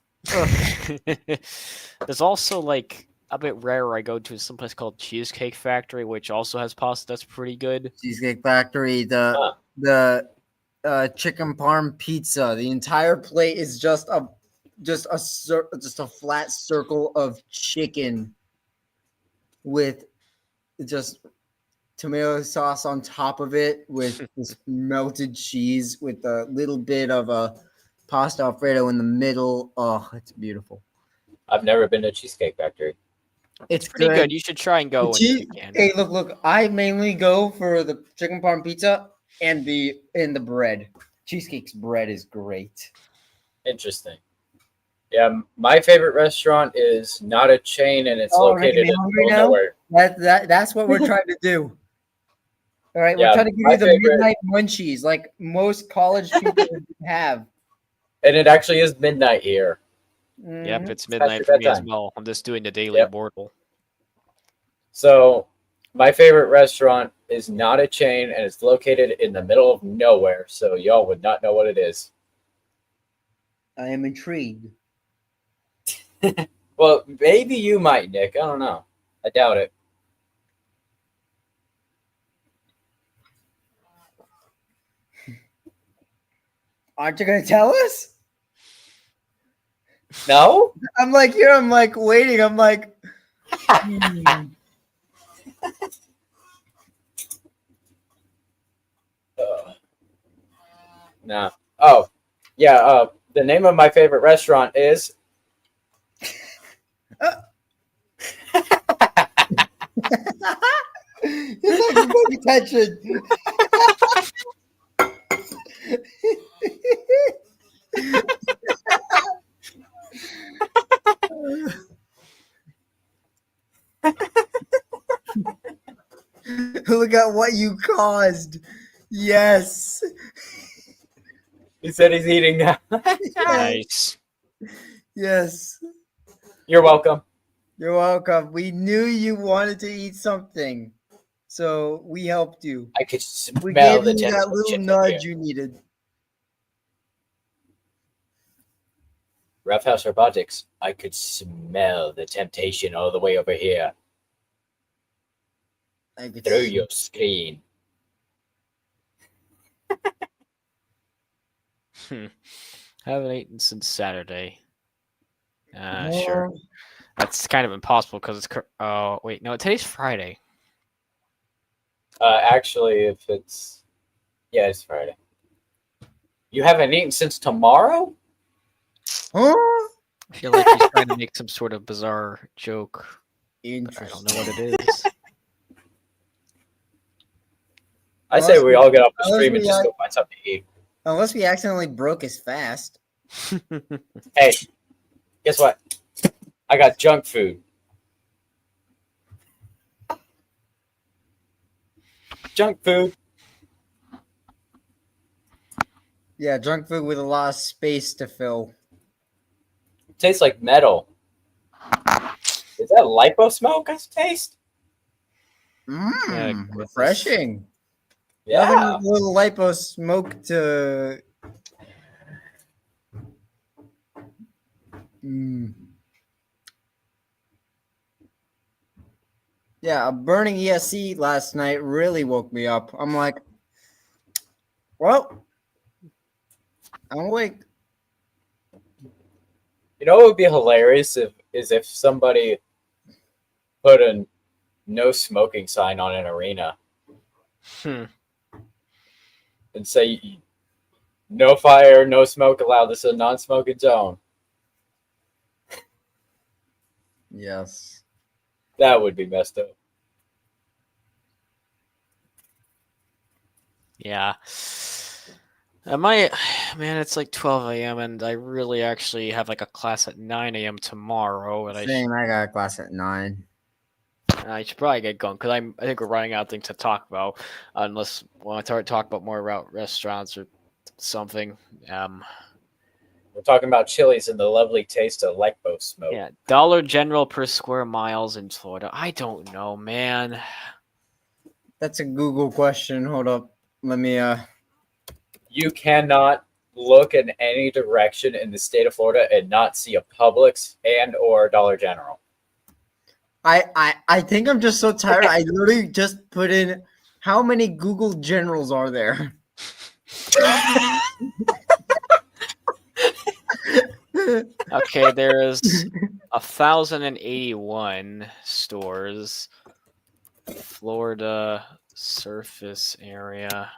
There's also like a bit rarer. I go to some place called Cheesecake Factory, which also has pasta that's pretty good. Cheesecake Factory. Huh. The chicken parm pizza. The entire plate is just a flat circle of chicken with just tomato sauce on top of it with this melted cheese with a little bit of a pasta Alfredo in the middle. Oh, it's beautiful. I've never been to Cheesecake Factory. It's pretty good. You should try and go when you can. Hey, look! I mainly go for the chicken parm pizza and the bread. Cheesecake's bread is great. Interesting. Yeah, my favorite restaurant is not a chain, and it's located in the middle of nowhere. That's what we're trying to do. All right, Yeah, we're trying to give my you the favorite- midnight munchies, like most college people have. And it actually is midnight here. Yep, it's Past midnight your for me as bedtime. well. I'm just doing the daily Yep. immortal. So, my favorite restaurant is not a chain, and it's located in the middle of nowhere. So y'all would not know what it is. I am intrigued. Well, maybe you might, Nick. I don't know. I doubt it. Aren't you gonna tell us? No? I'm like here. I'm like waiting. I'm like. hmm. No. Oh, yeah. The name of my favorite restaurant is. You're not even paying attention. Look at what you caused. Yes. He said he's eating now. Nice. Yes. You're welcome. You're welcome. We knew you wanted to eat something, so we helped you. I could We smell gave the you that tentacle little chicken nudge here. you needed. Rough House Robotics. I could smell the temptation all the way over here I could through see- your screen. Haven't eaten since Saturday. Oh, Sure. That's kind of impossible because it's. Oh wait, no. Today's Friday. Actually, if it's. Yeah, it's Friday. You haven't eaten since tomorrow? Huh? I feel like he's trying to make some sort of bizarre joke. But I Interesting. don't know what it is. I say we all get off the unless stream and we just are- go find something to eat. Unless we accidentally broke his fast. Hey, guess what? I got junk food. Junk food. Yeah, junk food with a lot of space to fill. Tastes like metal. Is that lipo smoke I taste? Mmm, goodness. refreshing. Yeah. Nothing like a little lipo smoke to. Yeah, a burning ESC last night really woke me up. I'm like, well, I'm awake. You know what would be hilarious if somebody put a no smoking sign on an arena Hmm. and say no fire, no smoke allowed. This is a non-smoking zone. Yes. That would be messed up. Yeah. Man, it's like 12 a.m. and I really actually have like a class at 9 a.m. tomorrow, and Same. I got a class at 9. I should probably get going because I think we're running out of things to talk about, unless we want to talk about more about restaurants or something. We're talking about chilies and the lovely taste of Lecbo smoke. Yeah, Dollar General per square miles in Florida. I don't know, man. That's a Google question. Hold up. Let me You cannot look in any direction in the state of Florida and not see a Publix and or Dollar General. I think I'm just so tired. I literally just put in how many Google generals are there? Okay, there is 1,081 stores. Florida surface area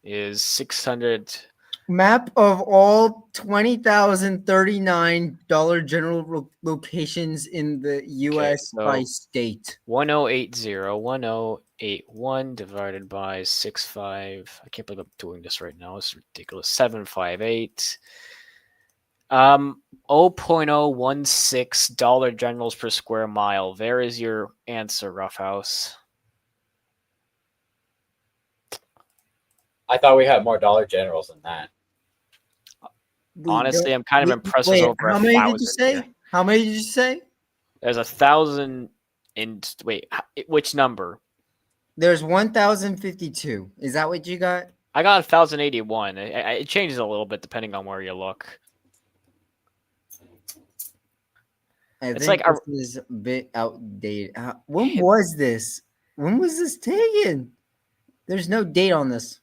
is 600. Map of all 20,039 Dollar General locations in the U.S. so by state. 1080, 1081 divided by 65. I can't believe I'm doing this right now. It's ridiculous. 758. 0.016 Dollar Generals per square mile. There is your answer, Roughhouse. I thought we had more Dollar Generals than that. Honestly, I'm kind of impressed with over how 1,000. many did you say? Here. How many did you say? There's 1,000 in. Wait, which number? There's 1,052. Is that what you got? I got 1,081. It changes a little bit depending on where you look. It's like this is a bit outdated. When was this? When was this taken? There's no date on this.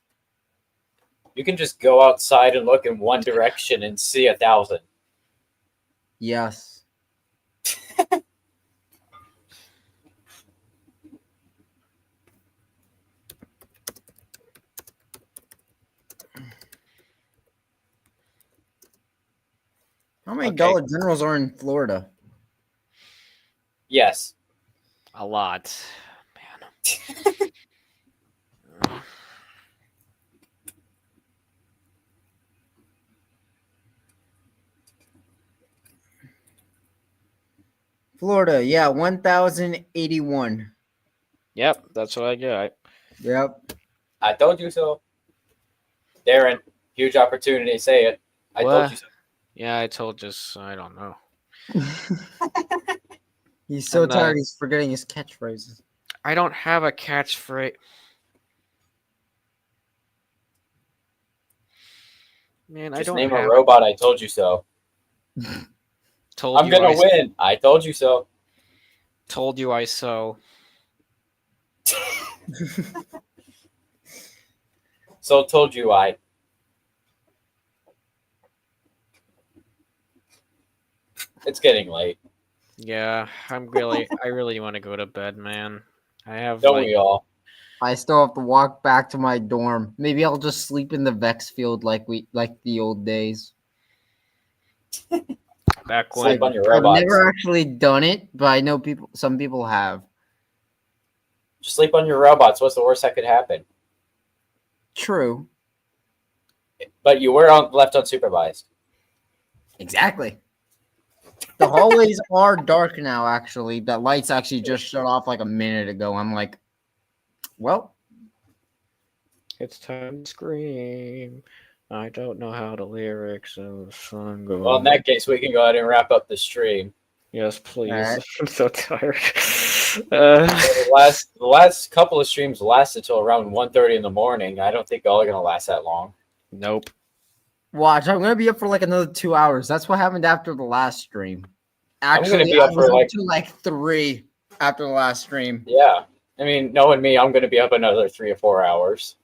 You can just go outside and look in one direction and see 1,000. Yes. How many Dollar Generals are in Florida? Yes. A lot. Man. Florida, yeah, 1,081. Yep, that's what I got. Yep. I told you so. Darren, huge opportunity. Say it. I told you so. Yeah, I told you. I don't know. He's so tired. He's forgetting his catchphrases. I don't have a catchphrase. Man, Just I don't name have a robot. I told you so. Told I'm you gonna win. I told you so. Told you I so. So told you I. It's getting late. Yeah, I really want to go to bed, man. I have. Don't we all? I still have to walk back to my dorm. Maybe I'll just sleep in the Vex field like the old days. Back when Sleep on your robots. I've never actually done it, but I know some people have. Just sleep on your robots. What's the worst that could happen? True. But you were left unsupervised. Exactly. The hallways are dark now, actually. The lights actually just shut off like a minute ago. I'm like, well. it's time to scream. I don't know how the lyrics of the song go. Well, in that case, we can go ahead and wrap up the stream. Yes, please. Right. I'm so tired. The last couple of streams lasted till around 1:30 in the morning. I don't think all are going to last that long. Nope. Watch, I'm gonna be up for like another 2 hours. That's what happened after the last stream. Actually, I'm gonna be up for like 3 after the last stream. Yeah. I mean, knowing me, I'm going to be up another 3 or 4 hours.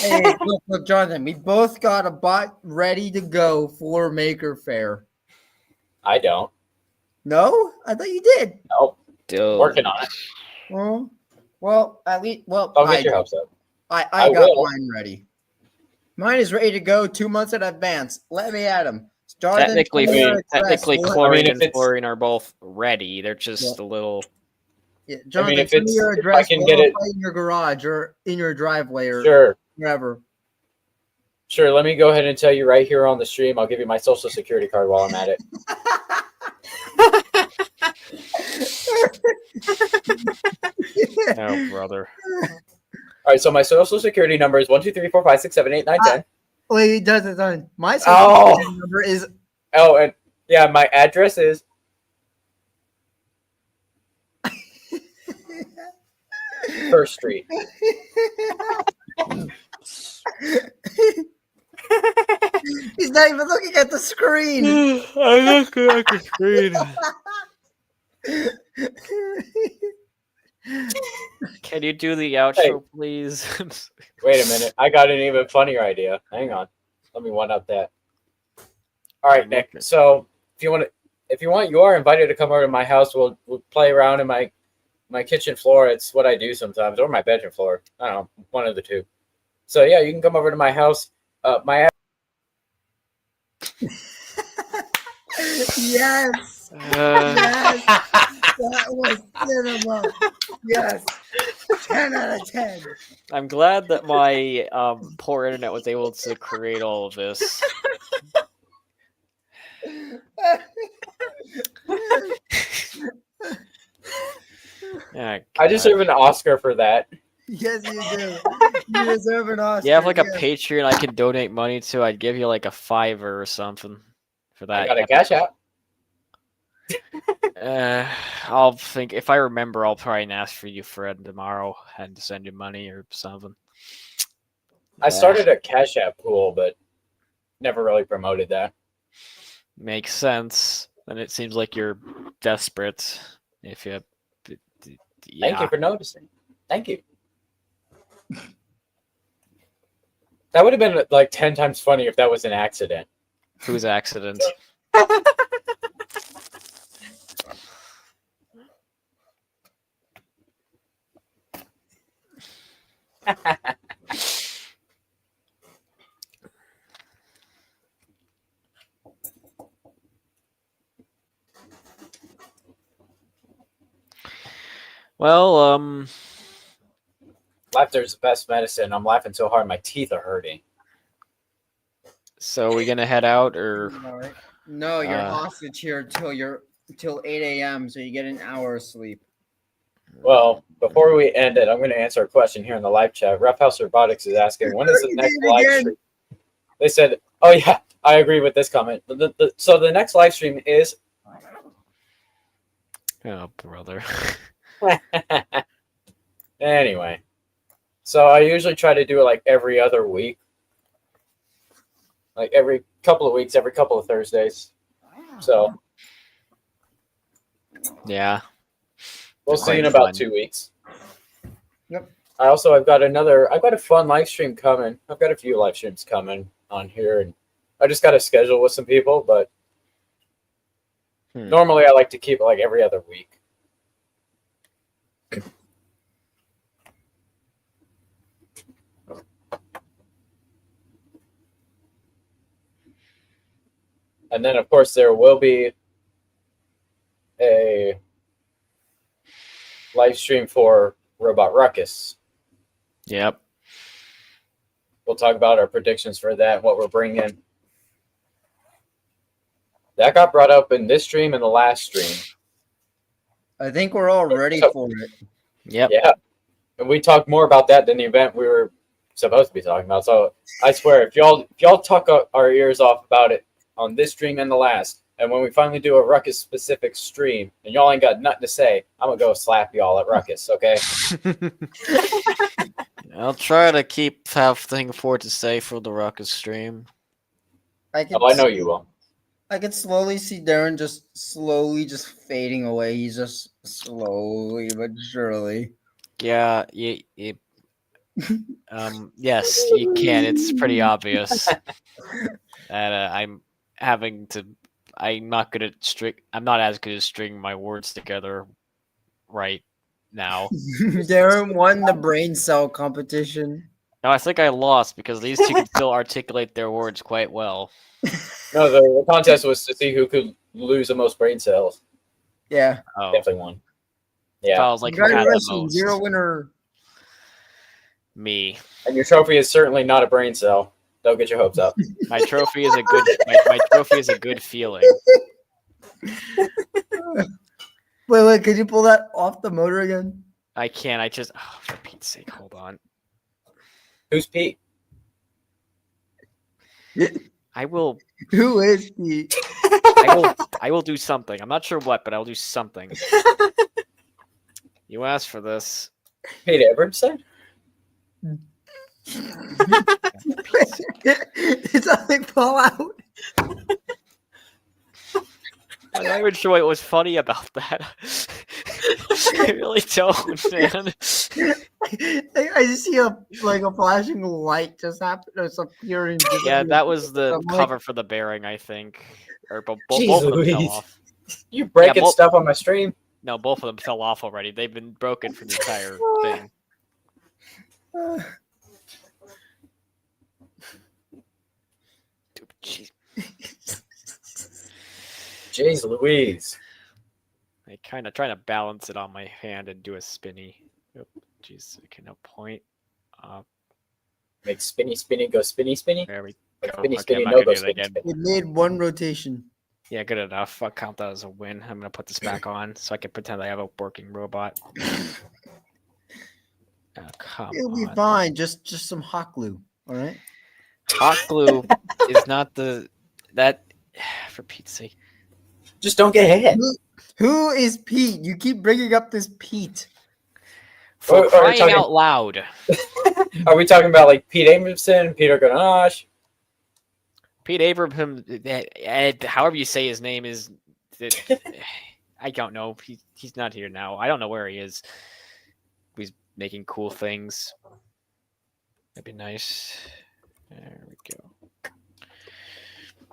Hey, look, Jonathan, we both got a bot ready to go for Maker Faire. I don't. No, I thought you did. Nope. Dude. Working on it. Well, at least, Don't get your hopes up. I I got will. mine ready. Mine is ready to go 2 months in advance. Let me at them. Jonathan, Technically, tell me your address. technically, We'll- chlorine if and it's- fluorine are both ready. They're just a little. Yeah, Jonathan, if tell me it's- your if I address. can We'll get it- fight in your garage or in your driveway or Sure. wherever. Sure. Let me go ahead and tell you right here on the stream. I'll give you my social security card while I'm at it. Oh, brother. All right. So my social security number is 1, 2, 3, 4, 5, 6, 7, 8, 9, 10. Wait, done. My social Oh. security number is Oh, and yeah, my address is. First Street. He's not even looking at the screen. I'm looking at the screen. Can you do the outro, please? Wait a minute. I got an even funnier idea. Hang on. Let me one up that. All right, Nick. So if you want, you are invited to come over to my house. We'll play around in my kitchen floor. It's what I do sometimes, or my bedroom floor. I don't know, one of the two. So yeah, you can come over to my house. My Yes, Uh, that was cinema. Yes, 10 out of 10. I'm glad that my poor internet was able to create all of this. Ah, I God. deserve an Oscar for that. Yes, you do. You deserve an Oscar. You have like a yes. Patreon I can donate money to. I'd give you like a $5 or something for that. I got a cash out. I'll think if I remember. I'll probably ask for you, Fred, tomorrow and to send you money or something. I started a cash app pool, but never really promoted that. Makes sense. And it seems like you're desperate. If you, yeah. Thank you for noticing. Thank you. That would have been like 10 times funny if that was an accident. Whose accident? Well, Laughter is the best medicine. I'm laughing so hard my teeth are hurting. so we gonna head out or All right. No, you're Uh, hostage here till 8 a.m. So you get an hour of sleep. Well, before we end it, I'm going to answer a question here in the live chat. Roughhouse Robotics is asking, when is the You next did it live again. stream? They said, oh yeah, I agree with this comment. So the next live stream is oh brother. anyway. So I usually try to do it like every other week. Like every couple of weeks, every couple of Thursdays. So Yeah. we'll Quite see in about fun. 2 weeks. Yep. I've got a fun live stream coming. I've got a few live streams coming on here, and I just got to schedule with some people, but normally I like to keep it like every other week. And then, of course, there will be a live stream for Robot Ruckus. Yep. We'll talk about our predictions for that and what we're bringing. That got brought up in this stream and the last stream. I think we're all ready for it. Yep. Yeah. And we talked more about that than the event we were supposed to be talking about. So I swear, if y'all talk our ears off about it on this stream and the last, and when we finally do a Ruckus specific stream and y'all ain't got nothing to say, I'm gonna go slap y'all at Ruckus, okay? I'll try to have thing for to say for the Ruckus stream. I can Oh, I know you will. I can slowly see Darren slowly fading away. He's just slowly but surely. Yeah, Yes, you can. It's pretty obvious that I'm having to. I'm not good at I'm not as good at stringing my words together right now. Darren won the brain cell competition. No, I think I lost because these two can still articulate their words quite well. No, the contest was to see who could lose the most brain cells. Yeah. Oh, Definitely won. if I Yeah. was like who had the Congratulations, most. you're a winner. Me. And your trophy is certainly not a brain cell. Don't get your hopes up. My trophy is a good. My trophy is a good feeling. Wait, could you pull that off the motor again? I can't. I just. Oh, for Pete's sake, hold on. Who's Pete? I will. Who is he? I will do something. I'm not sure what, but I'll do something. You asked for this. Pete Abramson? It's a big fallout. I'm not even sure what was funny about that. I really don't, man. I just see a flashing light just happen or appearing. Yeah, that was the I'm like- cover for the bearing, I think. Or both Jeez of them fell Louise. off. You breaking both- stuff on my stream? No, both of them fell off already. They've been broken for the entire thing. Dude, jeez. Jeez Louise. I kind of trying to balance it on my hand and do a spinny. Oh, jeez, I can now point. Make spinny spinny go spinny spinny. There we Like go. spinny Okay, spinny I'm no not go gonna do spinny that again. spinny. It made one rotation. Yeah, good enough. I'll count that as a win. I'm gonna put this back on so I can pretend I have a working robot. Oh, come It'll be on. fine. Just some hot glue. All right. Hot glue is not that for Pete's sake. Just don't get hit. Who is Pete? You keep bringing up this Pete. For Are crying talking- out loud. Are we talking about like Pete Abramson, Peter Ganache? Pete Abraham, however you say his name is, I don't know. He's not here now. I don't know where he is. He's making cool things. That'd be nice. There we go.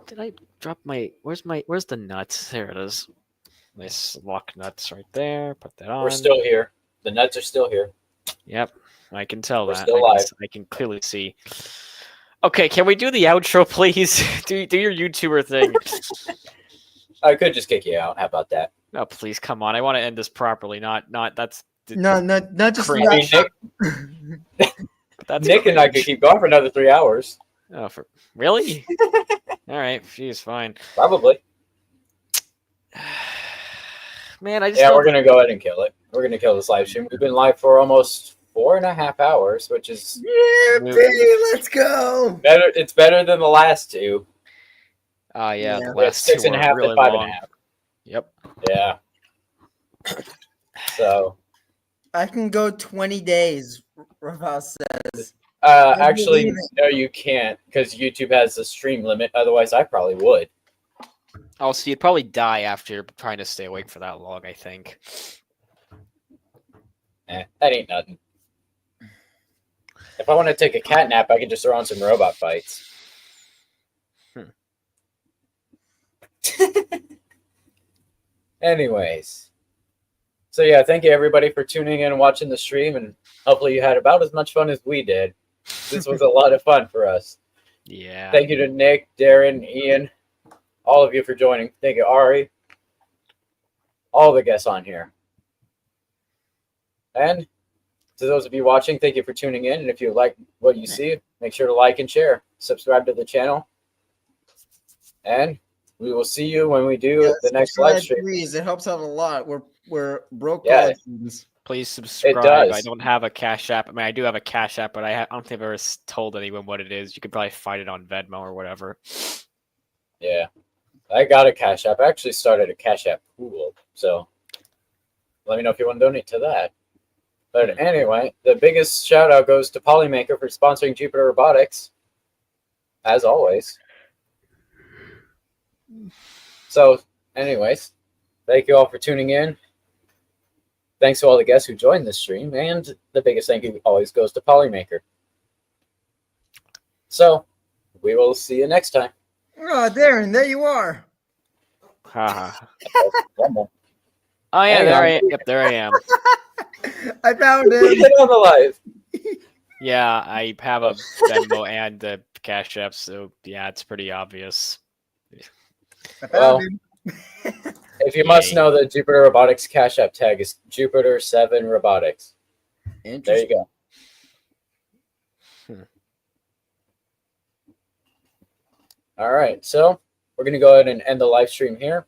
Did I drop my? Where's the nuts? There it is. Nice lock nuts right there. Put that on. We're still here. The nuts are still here. Yep, I can tell We're that. still live. I can clearly see. Okay, can we do the outro, please? do your YouTuber thing. I could just kick you out. How about that? No, please, come on. I want to end this properly. Not that's. No, not just Cringe. I mean, That's Nick and I could cringe. keep going for another 3 hours. Oh, really? All right, she's fine. Probably. Man, I just Yeah, don't- we're gonna go ahead and kill it. We're gonna kill this live stream. We've been live for almost 4.5 hours, which is Yeah, baby, let's go. better. It's better than the last two. Oh yeah, Yeah. the It's last 6.5 two are really to 5.5. long. Yep. Yeah. So, I can go 20 days. Raval says. actually, believe it. no, you can't because YouTube has a stream limit. Otherwise, I probably would. Oh, so you'd probably die after trying to stay awake for that long. I think. That ain't nothing. If I want to take a cat nap, I can just throw on some robot fights. Anyways. So yeah, thank you everybody for tuning in and watching the stream, and hopefully you had about as much fun as we did. This was a lot of fun for us. Yeah. Thank you to Nick, Darren, Ian, all of you for joining. Thank you, Ari, all the guests on here. And to those of you watching, thank you for tuning in. And if you like what you see, make sure to like and share. Subscribe to the channel. And we will see you when we do the next live stream. Please, it helps out a lot. We're broke Yeah. college students. Please subscribe. does. I don't have a Cash App. I mean, I do have a Cash App, but I don't think I've ever told anyone what it is. You could probably find it on Venmo or whatever. Yeah. I got a Cash App. I actually started a Cash App pool. So let me know if you want to donate to that. But anyway, the biggest shout out goes to Polymaker for sponsoring Jupiter Robotics, as always. So, anyways, thank you all for tuning in. Thanks to all the guests who joined this stream, and the biggest thank you always goes to Polymaker. So, we will see you next time. Oh, Darren, there you are. Haha. Rumble. Oh yeah, Hang there on. I yep, there I am. I found We him. hit on the live. Yeah, I have a Venmo and the Cash App, so yeah, it's pretty obvious. I found Well, him. if you must Yay. know, the Jupiter Robotics Cash App tag is Jupiter 7 Robotics. There you Interesting. go. All right, so we're going to go ahead and end the live stream here.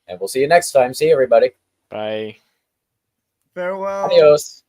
And we'll see you next time. See you, everybody. Bye. Farewell. Adios.